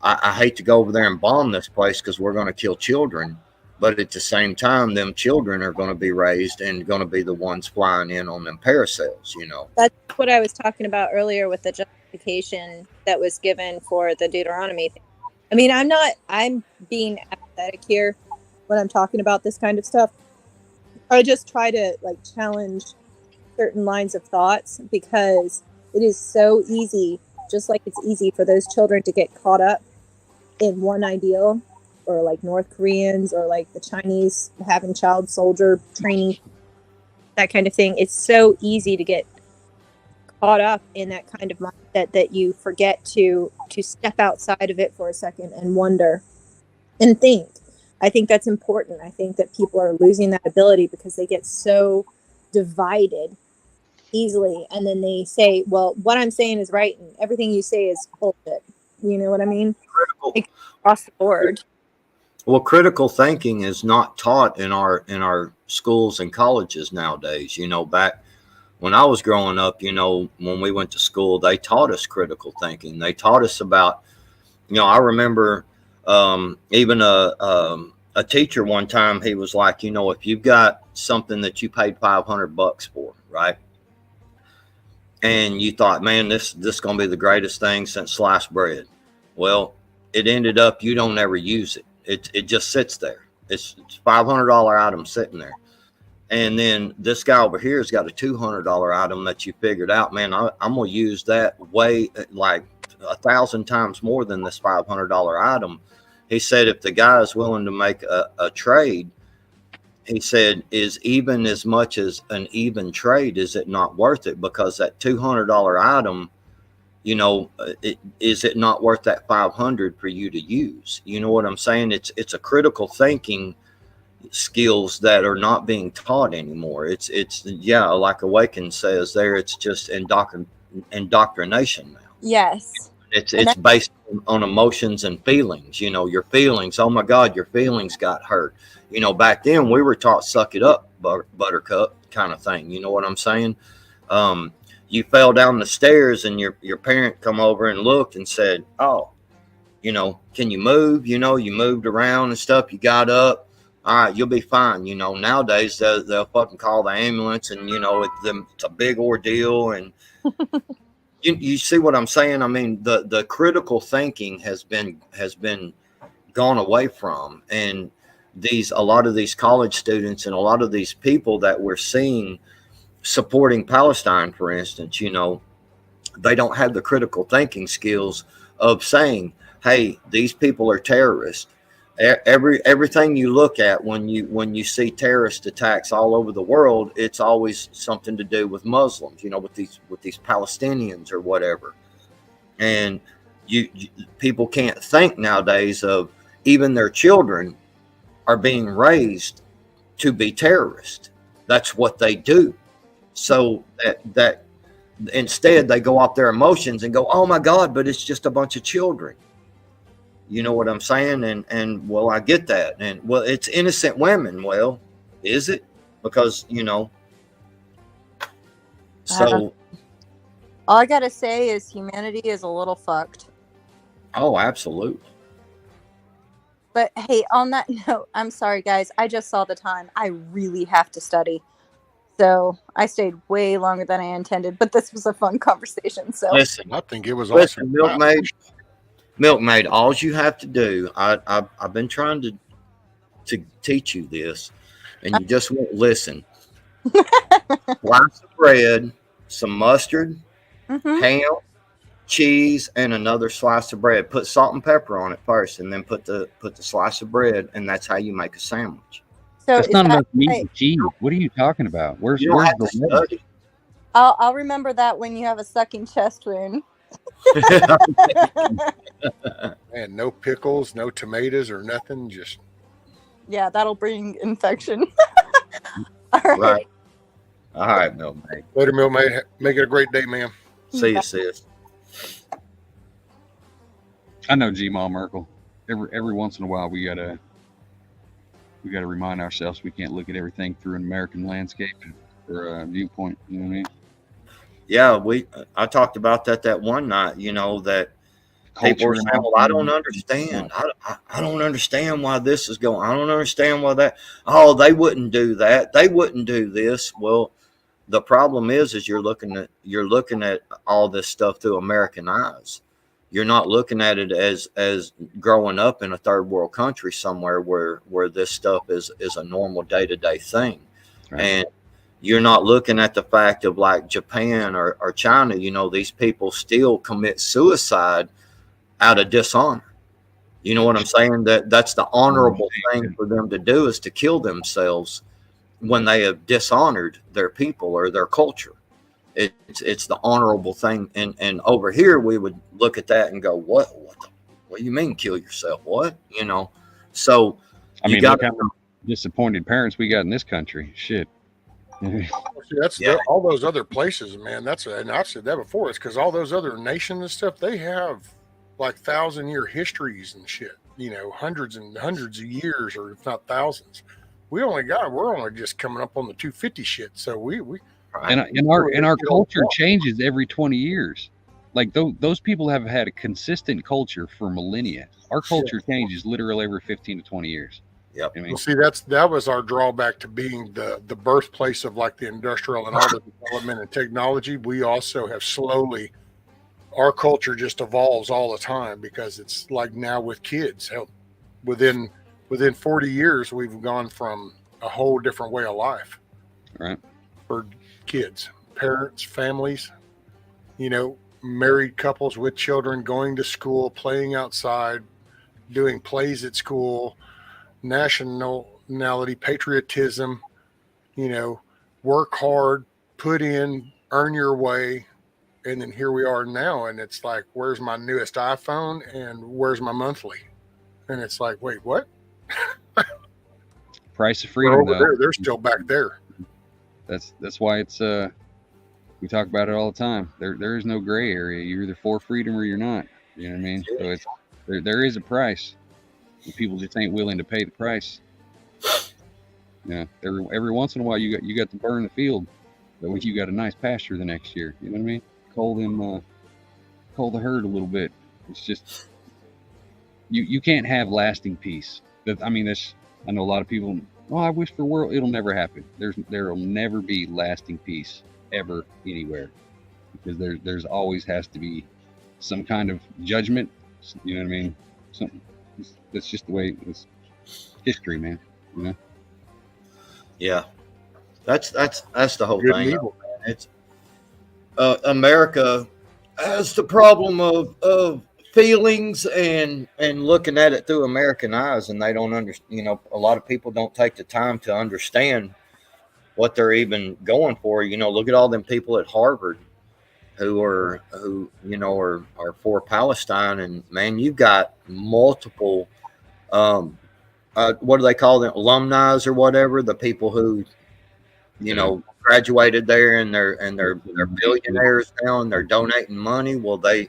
I hate to go over there and bomb this place because we're going to kill children. But at the same time, them children are going to be raised and going to be the ones flying in on them parasails, you know. That's what I was talking about earlier with the justification that was given for the Deuteronomy thing. I mean, I'm being apathetic here when I'm talking about this kind of stuff. I just try to like challenge certain lines of thoughts because it is so easy, just like it's easy for those children to get caught up in one ideal, or like North Koreans or like the Chinese having child soldier training, that kind of thing. It's so easy to get caught up in that kind of mindset that you forget to step outside of it for a second and wonder and think. I think that's important. I think that people are losing that ability because they get so divided easily, and then they say, well, what I'm saying is right and everything you say is bullshit. You know what I mean? Like, across the board. Well, critical thinking is not taught in our schools and colleges nowadays. You know, back when I was growing up, you know, when we went to school, they taught us critical thinking. They taught us about, you know, I remember even a teacher one time, he was like, you know, if you've got something that you paid $500 for, right? And you thought, man, this is going to be the greatest thing since sliced bread. Well, it ended up you don't ever use it. It just sits there. It's $500 item sitting there. And then this guy over here has got a $200 item that you figured out, man, I'm going to use that way like 1,000 times more than this $500 item. He said, if the guy is willing to make a trade, he said, is even as much as an even trade, is it not worth it? Because that $200 item, you know, is it not worth that $500 for you to use? You know what I'm saying? It's a critical thinking skills that are not being taught anymore. It's yeah, like Awaken says there, it's just indoctrination now. Yes. It's based on emotions and feelings. You know, your feelings. Oh my God, your feelings got hurt. You know, back then we were taught suck it up, buttercup kind of thing. You know what I'm saying? You fell down the stairs and your parent come over and looked and said, oh, you know, can you move? You know, you moved around and stuff. You got up. All right, you'll be fine. You know, nowadays they'll fucking call the ambulance, and you know it's a big ordeal. And you see what I'm saying? I mean, the critical thinking has been gone away from, and a lot of these college students and a lot of these people that we're seeing supporting Palestine, for instance, you know, they don't have the critical thinking skills of saying, hey, these people are terrorists. Everything you look at when you see terrorist attacks all over the world, it's always something to do with Muslims, you know, with these Palestinians or whatever. And people can't think nowadays of even their children are being raised to be terrorists. That's what they do. So that instead they go off their emotions and go, oh my God, but it's just a bunch of children. You know what I'm saying? And well, I get that. And well, it's innocent women. Well, is it? Because, you know, so all I gotta say is humanity is a little fucked. oh, absolutely. But hey, on that note, I'm sorry guys, I just saw the time. I really have to study. So I stayed way longer than I intended, but this was a fun conversation. So Listen, I think it was listen, awesome. Milkmaid, all you have to do, I've been trying to teach you this, and you just won't listen. Slice of bread, some mustard, ham, cheese, and another slice of bread. Put salt and pepper on it first, and then put the slice of bread, and that's how you make a sandwich. So That's not enough meat and cheese. What are you talking about? Where's the lettuce? I'll remember that when you have a sucking chest wound. And no pickles, no tomatoes or nothing. Just yeah, that'll bring infection. All right. All right, Milkmaid. Later, Milkmaid. Make it a great day, ma'am. See you, sis. I know G-Ma Merkel. Every once in a while, we gotta remind ourselves we can't look at everything through an American landscape or a viewpoint. You know what I mean? Yeah, I talked about that one night. You know that people were saying, "Well, I don't understand. I don't understand why this is going. I don't understand why that. Oh, they wouldn't do that. They wouldn't do this." Well, the problem is you're looking at all this stuff through American eyes. You're not looking at it as growing up in a third world country somewhere where this stuff is a normal day-to-day thing. Right. And you're not looking at the fact of like Japan or China, you know, these people still commit suicide out of dishonor. You know what I'm saying? That's the honorable thing for them to do, is to kill themselves when they have dishonored their people or their culture. It's the honorable thing. And over here, we would look at that and go, what do you mean kill yourself? What? You know? So I mean, look how disappointed parents we got in this country. Shit. That's all those other places, man. And I've said that before. It's because all those other nations and stuff, they have like 1,000-year histories and shit. You know, hundreds and hundreds of years, or if not thousands. We're only just coming up on the 250 shit. So we and our culture changes every 20 years. Like those people have had a consistent culture for millennia. Our culture changes literally every 15 to 20 years. Yep. Well, see, that was our drawback to being the birthplace of like the industrial and all the development and technology. We also have slowly, our culture just evolves all the time, because it's like now with kids. Hell, within 40 years, we've gone from a whole different way of life. Right. For kids, parents, families, you know, married couples with children, going to school, playing outside, doing plays at school, nationality, patriotism, you know, work hard, put in, earn your way. And then here we are now. And it's like, where's my newest iPhone and where's my monthly? And it's like, wait, what? Price of freedom, though. They're still back there. That's why it's we talk about it all the time. There is no gray area. You're either for freedom or you're not. You know what I mean? So it's there is a price. And people just ain't willing to pay the price. Yeah. Every once in a while you got to burn the field, but you got a nice pasture the next year. You know what I mean? Cull the herd a little bit. It's just you can't have lasting peace. I mean, I know a lot of people. Oh, I wish for world. It'll never happen. There'll never be lasting peace ever anywhere, because there's always has to be some kind of judgment. You know what I mean? Something. That's just the way it's history, man. You know? Yeah, that's the whole thing. Man. It's America has the problem of feelings and looking at it through American eyes, and they don't understand. You know, a lot of people don't take the time to understand what they're even going for. You know, look at all them people at Harvard who are for Palestine, and man, you've got multiple what do they call them, alumni or whatever, the people who graduated there, and they're billionaires now, and they're donating money. Well, they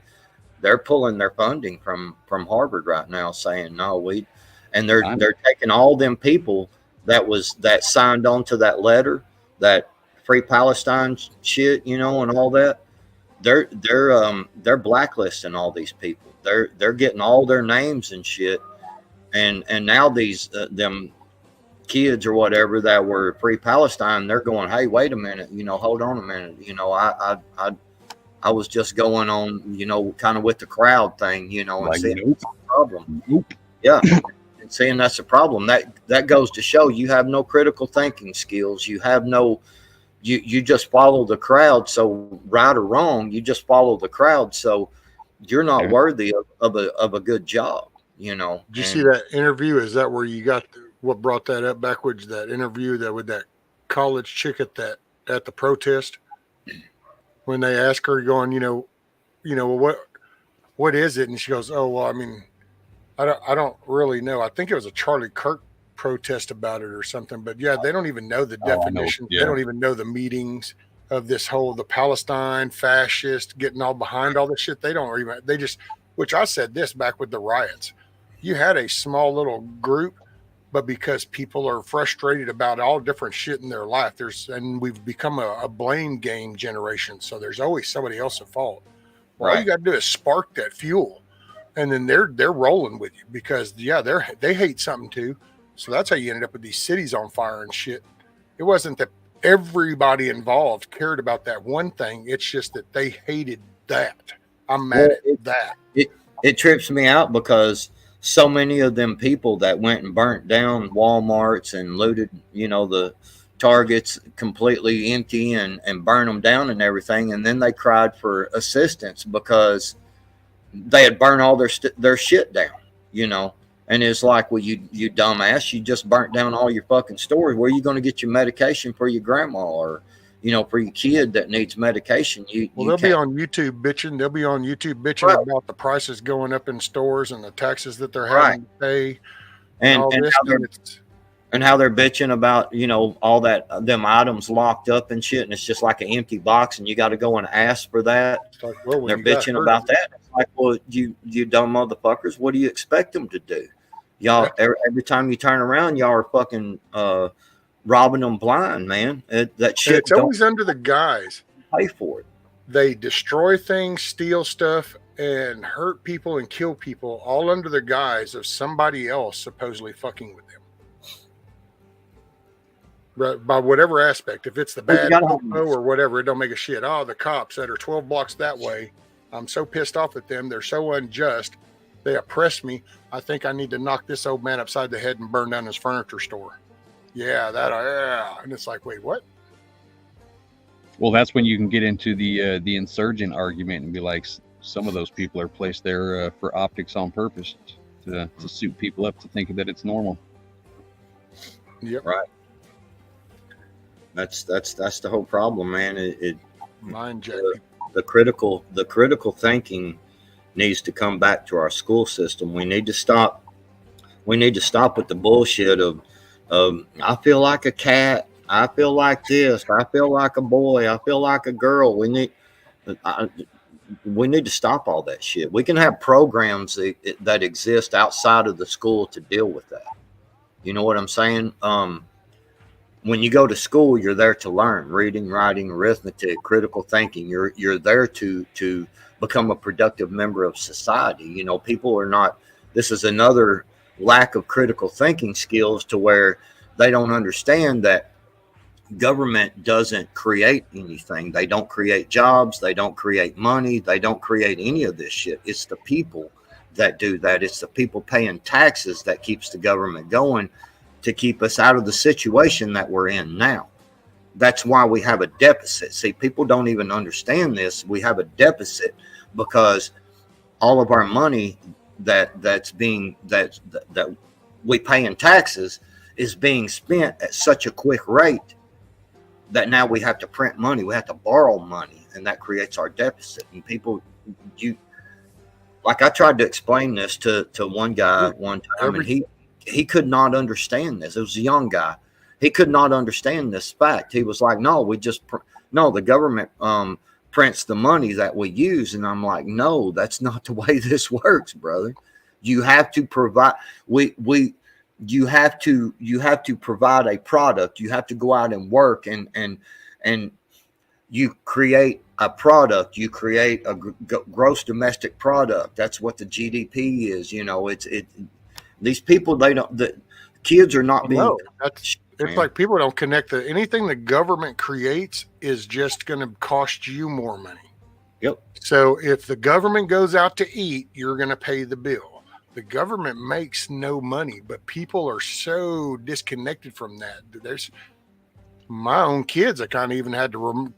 they're pulling their funding from Harvard right now, saying no, and they're I'm- taking all them people that signed on to that letter, that Free Palestine shit, and all that. They're blacklisting all these people. They're getting all their names and shit, and now these them kids or whatever that were Free Palestine, they're going, hey, wait a minute, hold on a minute, I was just going on, kind of with the crowd thing, and Like, seeing nope. that's a problem. Nope. Yeah. And seeing that's a problem, that goes to show you have no critical thinking skills. You have no, you just follow the crowd. So right or wrong, you just follow the crowd. So you're not Yeah. worthy of a good job, Did you see that interview? Is that where you got what brought that up backwards? That interview that with that college chick at the protest, when they ask her, going, what is it? And she goes, oh, well, I mean, I don't really know. I think it was a Charlie Kirk protest about it or something. But yeah, they don't even know the definition. Yeah. They don't even know the meetings of this the Palestine fascist getting all behind all this shit. They just, which I said this back with the riots. You had a small little group, but because people are frustrated about all different shit in their life, and we've become a blame game generation. So there's always somebody else at fault. Well, all you got to do is spark that fuel, and then they're rolling with you because they hate something too. So that's how you ended up with these cities on fire and shit. It wasn't that everybody involved cared about that one thing. It's just that they hated that. I'm mad at that. It trips me out because so many of them people that went and burnt down Walmarts and looted, the Targets completely empty and burned them down and everything. And then they cried for assistance because they had burned all their shit down, and it's like, well, you dumbass, you just burnt down all your fucking stores. Where are you going to get your medication for your grandma or, for your kid that needs medication? They'll be on YouTube bitching. They'll be on YouTube bitching about the prices going up in stores and the taxes that they're having to pay, and all this. And how they're bitching about, all them items locked up and shit, and it's just like an empty box, and you got to go and ask for that. It's like, well, they're bitching about that. It's like, well, you dumb motherfuckers, what do you expect them to do? Y'all, every time you turn around, y'all are fucking robbing them blind, man. That shit. It's always under the guise. Pay for it. They destroy things, steal stuff, and hurt people and kill people, all under the guise of somebody else supposedly fucking with them. By whatever aspect, if it's the bad or whatever, it don't make a shit. Oh, the cops that are 12 blocks that way, I'm so pissed off at them. They're so unjust. They oppress me. I think I need to knock this old man upside the head and burn down his furniture store. Yeah. And it's like, wait, what? Well, that's when you can get into the insurgent argument and be like, some of those people are placed there for optics on purpose to suit people up to think that it's normal. Yep. Right. That's the whole problem, man. The critical thinking needs to come back to our school system. We need to stop with the bullshit of I feel like a cat, I feel like this, I feel like a boy, I feel like a girl. We need to stop all that shit. We can have programs that exist outside of the school to deal with that. You know what I'm saying? When you go to school, you're there to learn reading, writing, arithmetic, critical thinking. You're there to become a productive member of society. People are not. This is another lack of critical thinking skills to where they don't understand that government doesn't create anything. They don't create jobs. They don't create money. They don't create any of this shit. It's the people that do that. It's the people paying taxes that keeps the government going, to keep us out of the situation that we're in now. That's why we have a deficit. See, people don't even understand this. We have a deficit because all of our money that we pay in taxes is being spent at such a quick rate that now we have to print money. We have to borrow money, and that creates our deficit. And people, like I tried to explain this to one guy one time, and he could not understand this. It was a young guy. He could not understand this fact. He was like, no, the government prints the money that we use. And I'm like, no, that's not the way this works, brother. You have to provide, you have to provide a product. You have to go out and work and you create a product. You create a gross domestic product. That's what the GDP is. You know, these people, the kids are not being. No, it's like people don't connect that anything the government creates is just going to cost you more money. Yep. So if the government goes out to eat, you're going to pay the bill. The government makes no money, but people are so disconnected from that. There's my own kids. I kind of even had to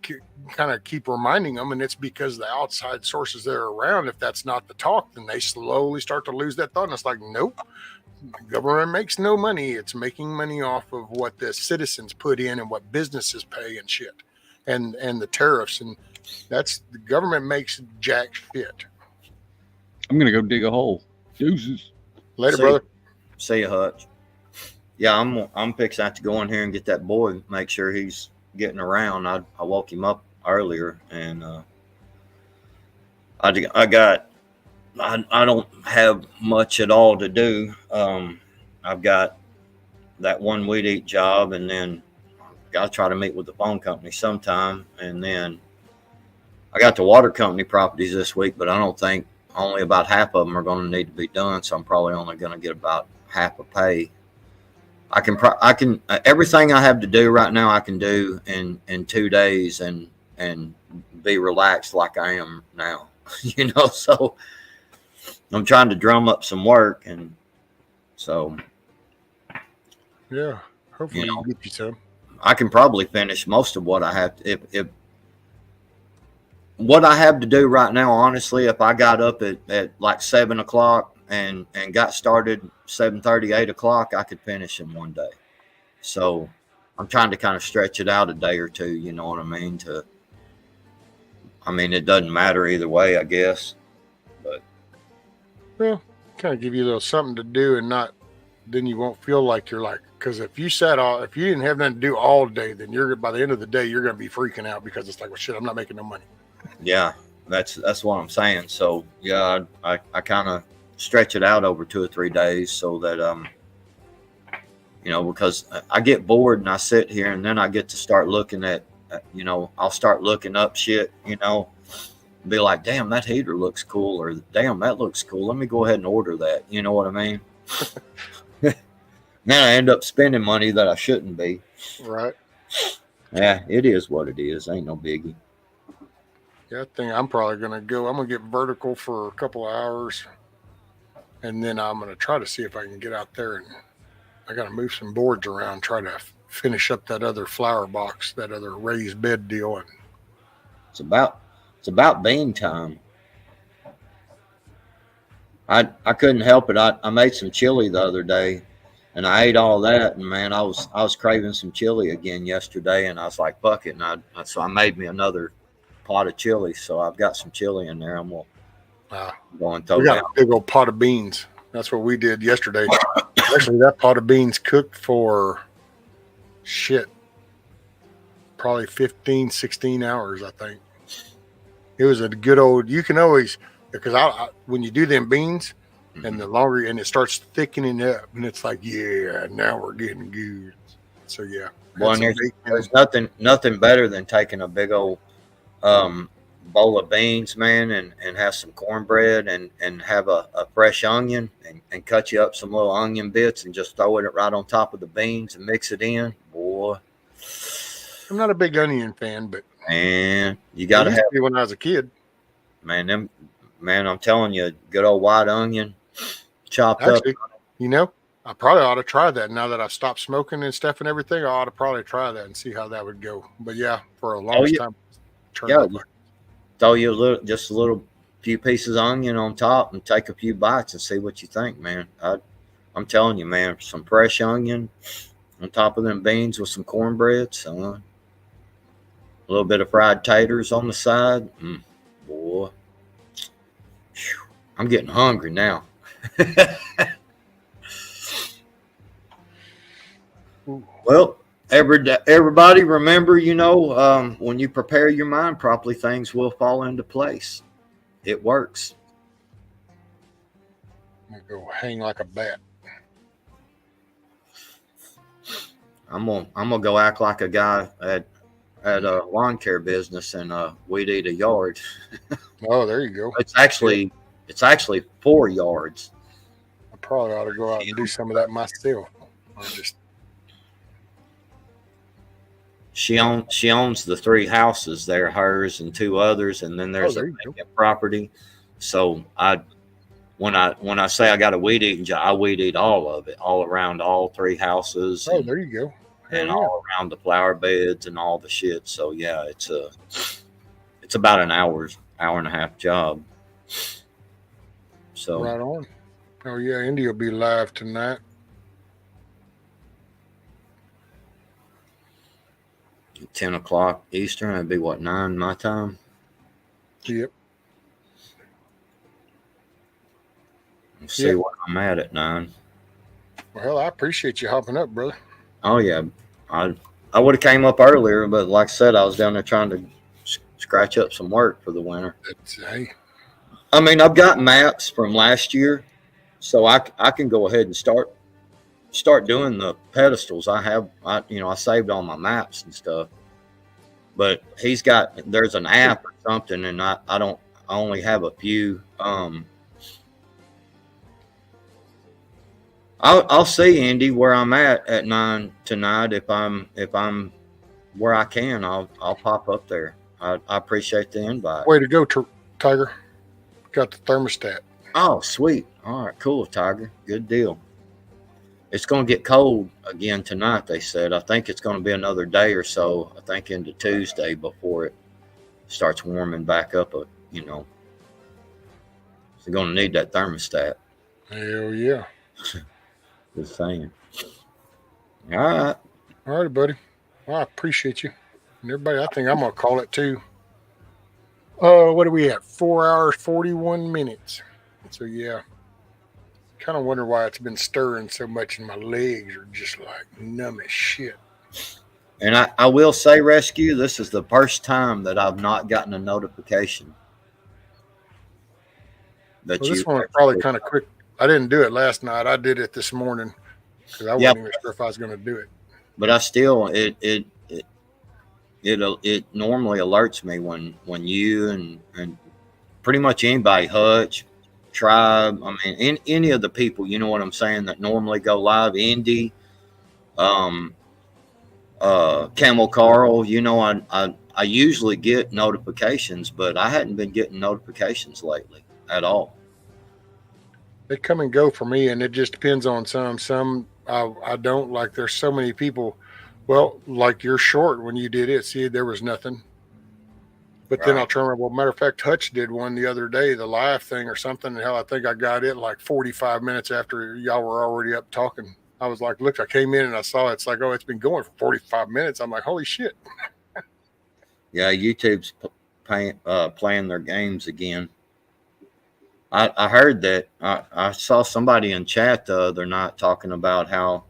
kind of keep reminding them, and it's because the outside sources that are around, if that's not the talk, then they slowly start to lose that thought. And it's like, nope, the government makes no money. It's making money off of what the citizens put in and what businesses pay and shit, and the tariffs, and that's the government makes jack shit. I'm gonna go dig a hole. Deuces. Later, brother. See you, Hutch. Yeah, I'm fixing to go in here and get that boy, make sure he's getting around. I woke him up earlier, and I don't have much at all to do. I've got that one weed eat job, and then got to try to meet with the phone company sometime, and then I got the water company properties this week, but I don't think only about half of them are going to need to be done, so I'm probably only going to get about half a pay. I can everything I have to do right now I can do in 2 days and be relaxed like I am now. You know, so I'm trying to drum up some work, and so yeah, hopefully I'll get you some. I can probably finish most of what I have to, if what I have to do right now, honestly, if I got up at like 7 o'clock and got started 7:30, 8 o'clock, I could finish in one day. So I'm trying to kind of stretch it out a day or two, you know what I mean? It doesn't matter either way, I guess. But well, kind of give you a little something to do, and not then you won't feel like you're like, because if you didn't have nothing to do all day, then by the end of the day you're going to be freaking out because it's like, well, shit, I'm not making no money. Yeah, that's what I'm saying. So yeah, I kind of stretch it out over 2 or 3 days so that because I get bored and I sit here, and then I get to start looking at I'll start looking up shit, be like, damn, that heater looks cool, or damn, that looks cool, let me go ahead and order that, you know what I mean? Then I end up spending money that I shouldn't be. Right. Yeah, it is what it is. Ain't no biggie. Yeah, I think I'm probably going to go. I'm going to get vertical for a couple of hours, and then I'm going to try to see if I can get out there, and I got to move some boards around, try to finish up that other flower box, that other raised bed deal. And it's about bean time. I couldn't help it. I made some chili the other day, and I ate all that, and man, I was craving some chili again yesterday, and I was like, fuck it, and so I made me another pot of chili. So I've got some chili in there. I'm going to we got a big old pot of beans. That's what we did yesterday. Actually, that pot of beans cooked for probably 15, 16 hours, I think. It was a good old, you can always, because when you do them beans, and the longer, and it starts thickening up, and it's like, yeah, now we're getting good. So yeah. Well, there's nothing better than taking a big old bowl of beans, man, and have some cornbread and have a fresh onion and cut you up some little onion bits and just throw it right on top of the beans and mix it in. Boy, I'm not a big onion fan, but man, you got to have it when I was a kid. Man, I'm telling you, good old white onion chopped up. I probably ought to try that now that I've stopped smoking and stuff and everything. I ought to probably try that and see how that would go. But yeah, for a long time. Throw you a little few pieces of onion on top and take a few bites and see what you think, man. I'm telling you, man, some fresh onion on top of them beans with some cornbread, son. A little bit of fried taters on the side. Boy, I'm getting hungry now. Well, Everybody remember, when you prepare your mind properly, things will fall into place. It works. I'm gonna go hang like a bat. I'm gonna go act like a guy at a lawn care business and weed eat a yard. Oh, there you go. It's actually 4 yards. I probably ought to go out and do some of that myself. Or just She owns the 3 houses there, hers and 2 others, and then there's there a you go. vacant property. So when I say I got a weed eating job, I weed eat all of it, all around all 3 houses. Oh, there you go. And Hell yeah. all around the flower beds and all the shit. So yeah, it's about an hour and a half job. So Right on. Oh yeah, Indy will be live tonight. at 10 o'clock Eastern, that'd be what, 9 my time? Yep. Let's see what I'm at 9. Well, I appreciate you hopping up, brother. Oh yeah, I would have came up earlier, but like I said, I was down there trying to scratch up some work for the winter. Hey. I mean, I've got maps from last year, so I can go ahead and start doing the pedestals. I saved all my maps and stuff, but there's an app or something, and I only have a few. I'll see, Andy, where I'm at 9 tonight. If I'm where I can, I'll pop up there. I appreciate the invite. Way to go, Tiger. Got the thermostat. Oh, sweet. All right, cool, Tiger. Good deal. It's going to get cold again tonight, they said. I think it's going to be another day or so, I think into Tuesday, before it starts warming back up, So you're going to need that thermostat. Hell yeah. Just saying. All right. All right, buddy. Well, I appreciate you. And everybody, I think I'm going to call it too. What are we at? 4 hours, 41 minutes. So, yeah. Kind of wonder why it's been stirring so much and my legs are just like numb as shit. And I will say, Rescue, this is the first time that I've not gotten a notification. This one was probably kind of quick. I didn't do it last night. I did it this morning because I wasn't even sure if I was going to do it. But I still, it normally alerts me when you and pretty much anybody, Hutch, Tribe, I mean, any of the people, you know what I'm saying, that normally go live, Indy, Camel Carl, I usually get notifications, but I hadn't been getting notifications lately at all. They come and go for me, and it just depends on some I don't. Like, there's so many people. Well, like your short, when you did it, see, there was nothing. But then I'll turn around. Well, matter of fact, Hutch did one the other day, the live thing or something. And hell, I think I got it like 45 minutes after y'all were already up talking. I was like, look, I came in and I saw it's like, oh, it's been going for 45 minutes. I'm like, holy shit. Yeah, YouTube's playing their games again. I heard that. I saw somebody in chat the other night talking about how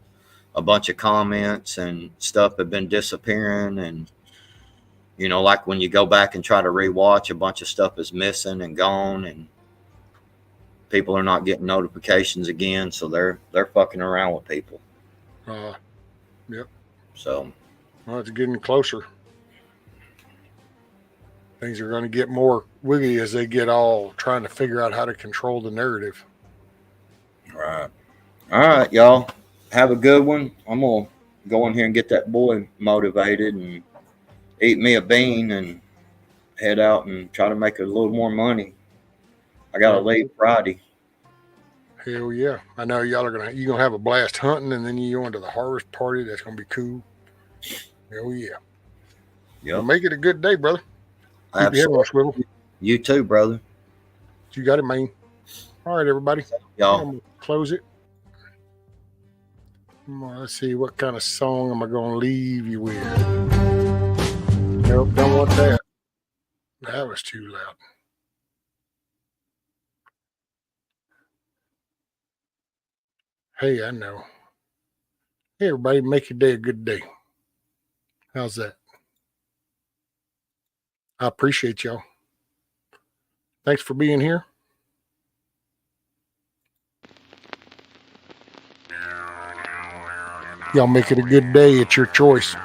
a bunch of comments and stuff have been disappearing, and like when you go back and try to rewatch, a bunch of stuff is missing and gone, and people are not getting notifications again, so they're fucking around with people. Yep. So, well, it's getting closer. Things are going to get more wiggly as they get all trying to figure out how to control the narrative. Right. All right, y'all. Have a good one. I'm going to go in here and get that boy motivated and eat me a bean and head out and try to make a little more money. I got to leave Friday. Hell yeah. I know y'all are you're going to have a blast hunting, and then you go into the harvest party. That's going to be cool. Hell yeah. Yep. Well, make it a good day, brother. Keep your head on a swivel. You too, brother. You got it, man. All right, everybody. Y'all. I'm going to close it. Let's see, what kind of song am I going to leave you with? Nope, don't want that. That was too loud. Hey, I know. Hey, everybody, make your day a good day. How's that? I appreciate y'all. Thanks for being here. Y'all make it a good day. It's your choice.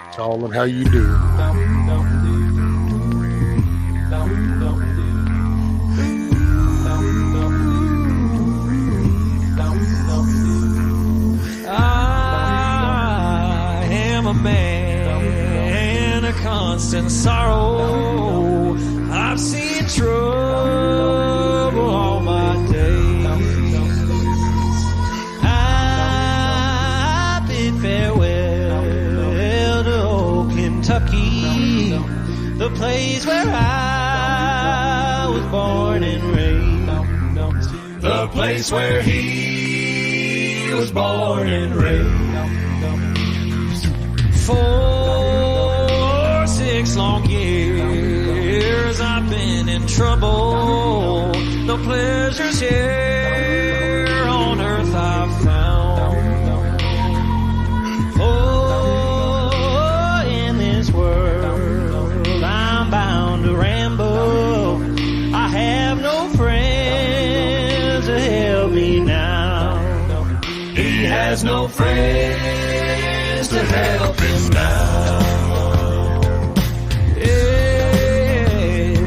It's all in how you do. I am a man of constant sorrow. I've seen trouble all my days. I bid farewell to old Kentucky, the place where I was born and raised. The place where he was born and raised. 4, 6 long years I've been in trouble. No pleasures here on earth I've found. Oh, in this world I'm bound to ramble. I have no friends to help me now. He has no friends to help him now.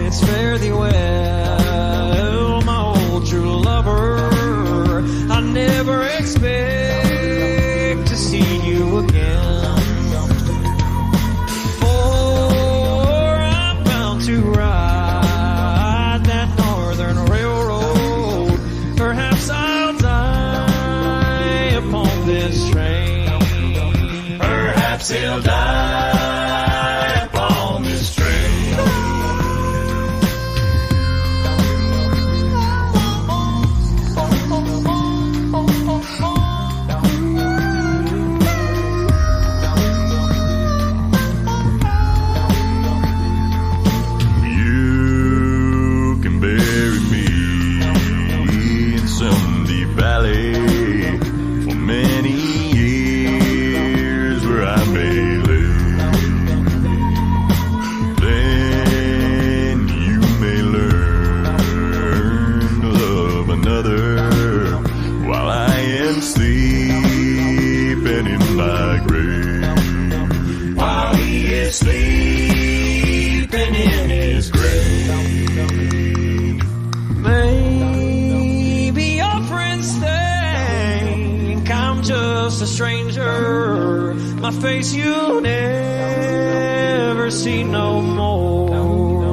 It's fare thee well, my old true lover. I never expect to see you again. For I'm bound to ride that northern railroad. Perhaps I'll die upon this train. Perhaps he'll die upon this train. You can bury me in some deep valley for many years where I may live. Then you may learn to love another while I am sleeping in my grave. While he is sleeping in his grave. Maybe your friends think I'm just a stranger. My face you'll never see no more.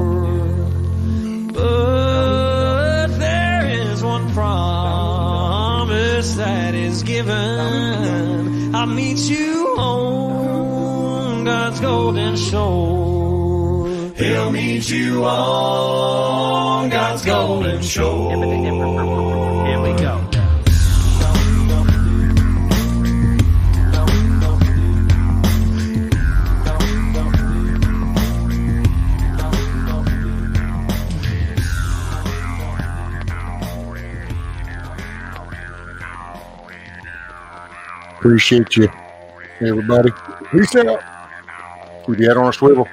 But there is one promise that is given. I'll meet you on God's golden shore. He'll meet you on God's golden shore. Here we go. Appreciate you, everybody. Peace out. Keep your head on a swivel.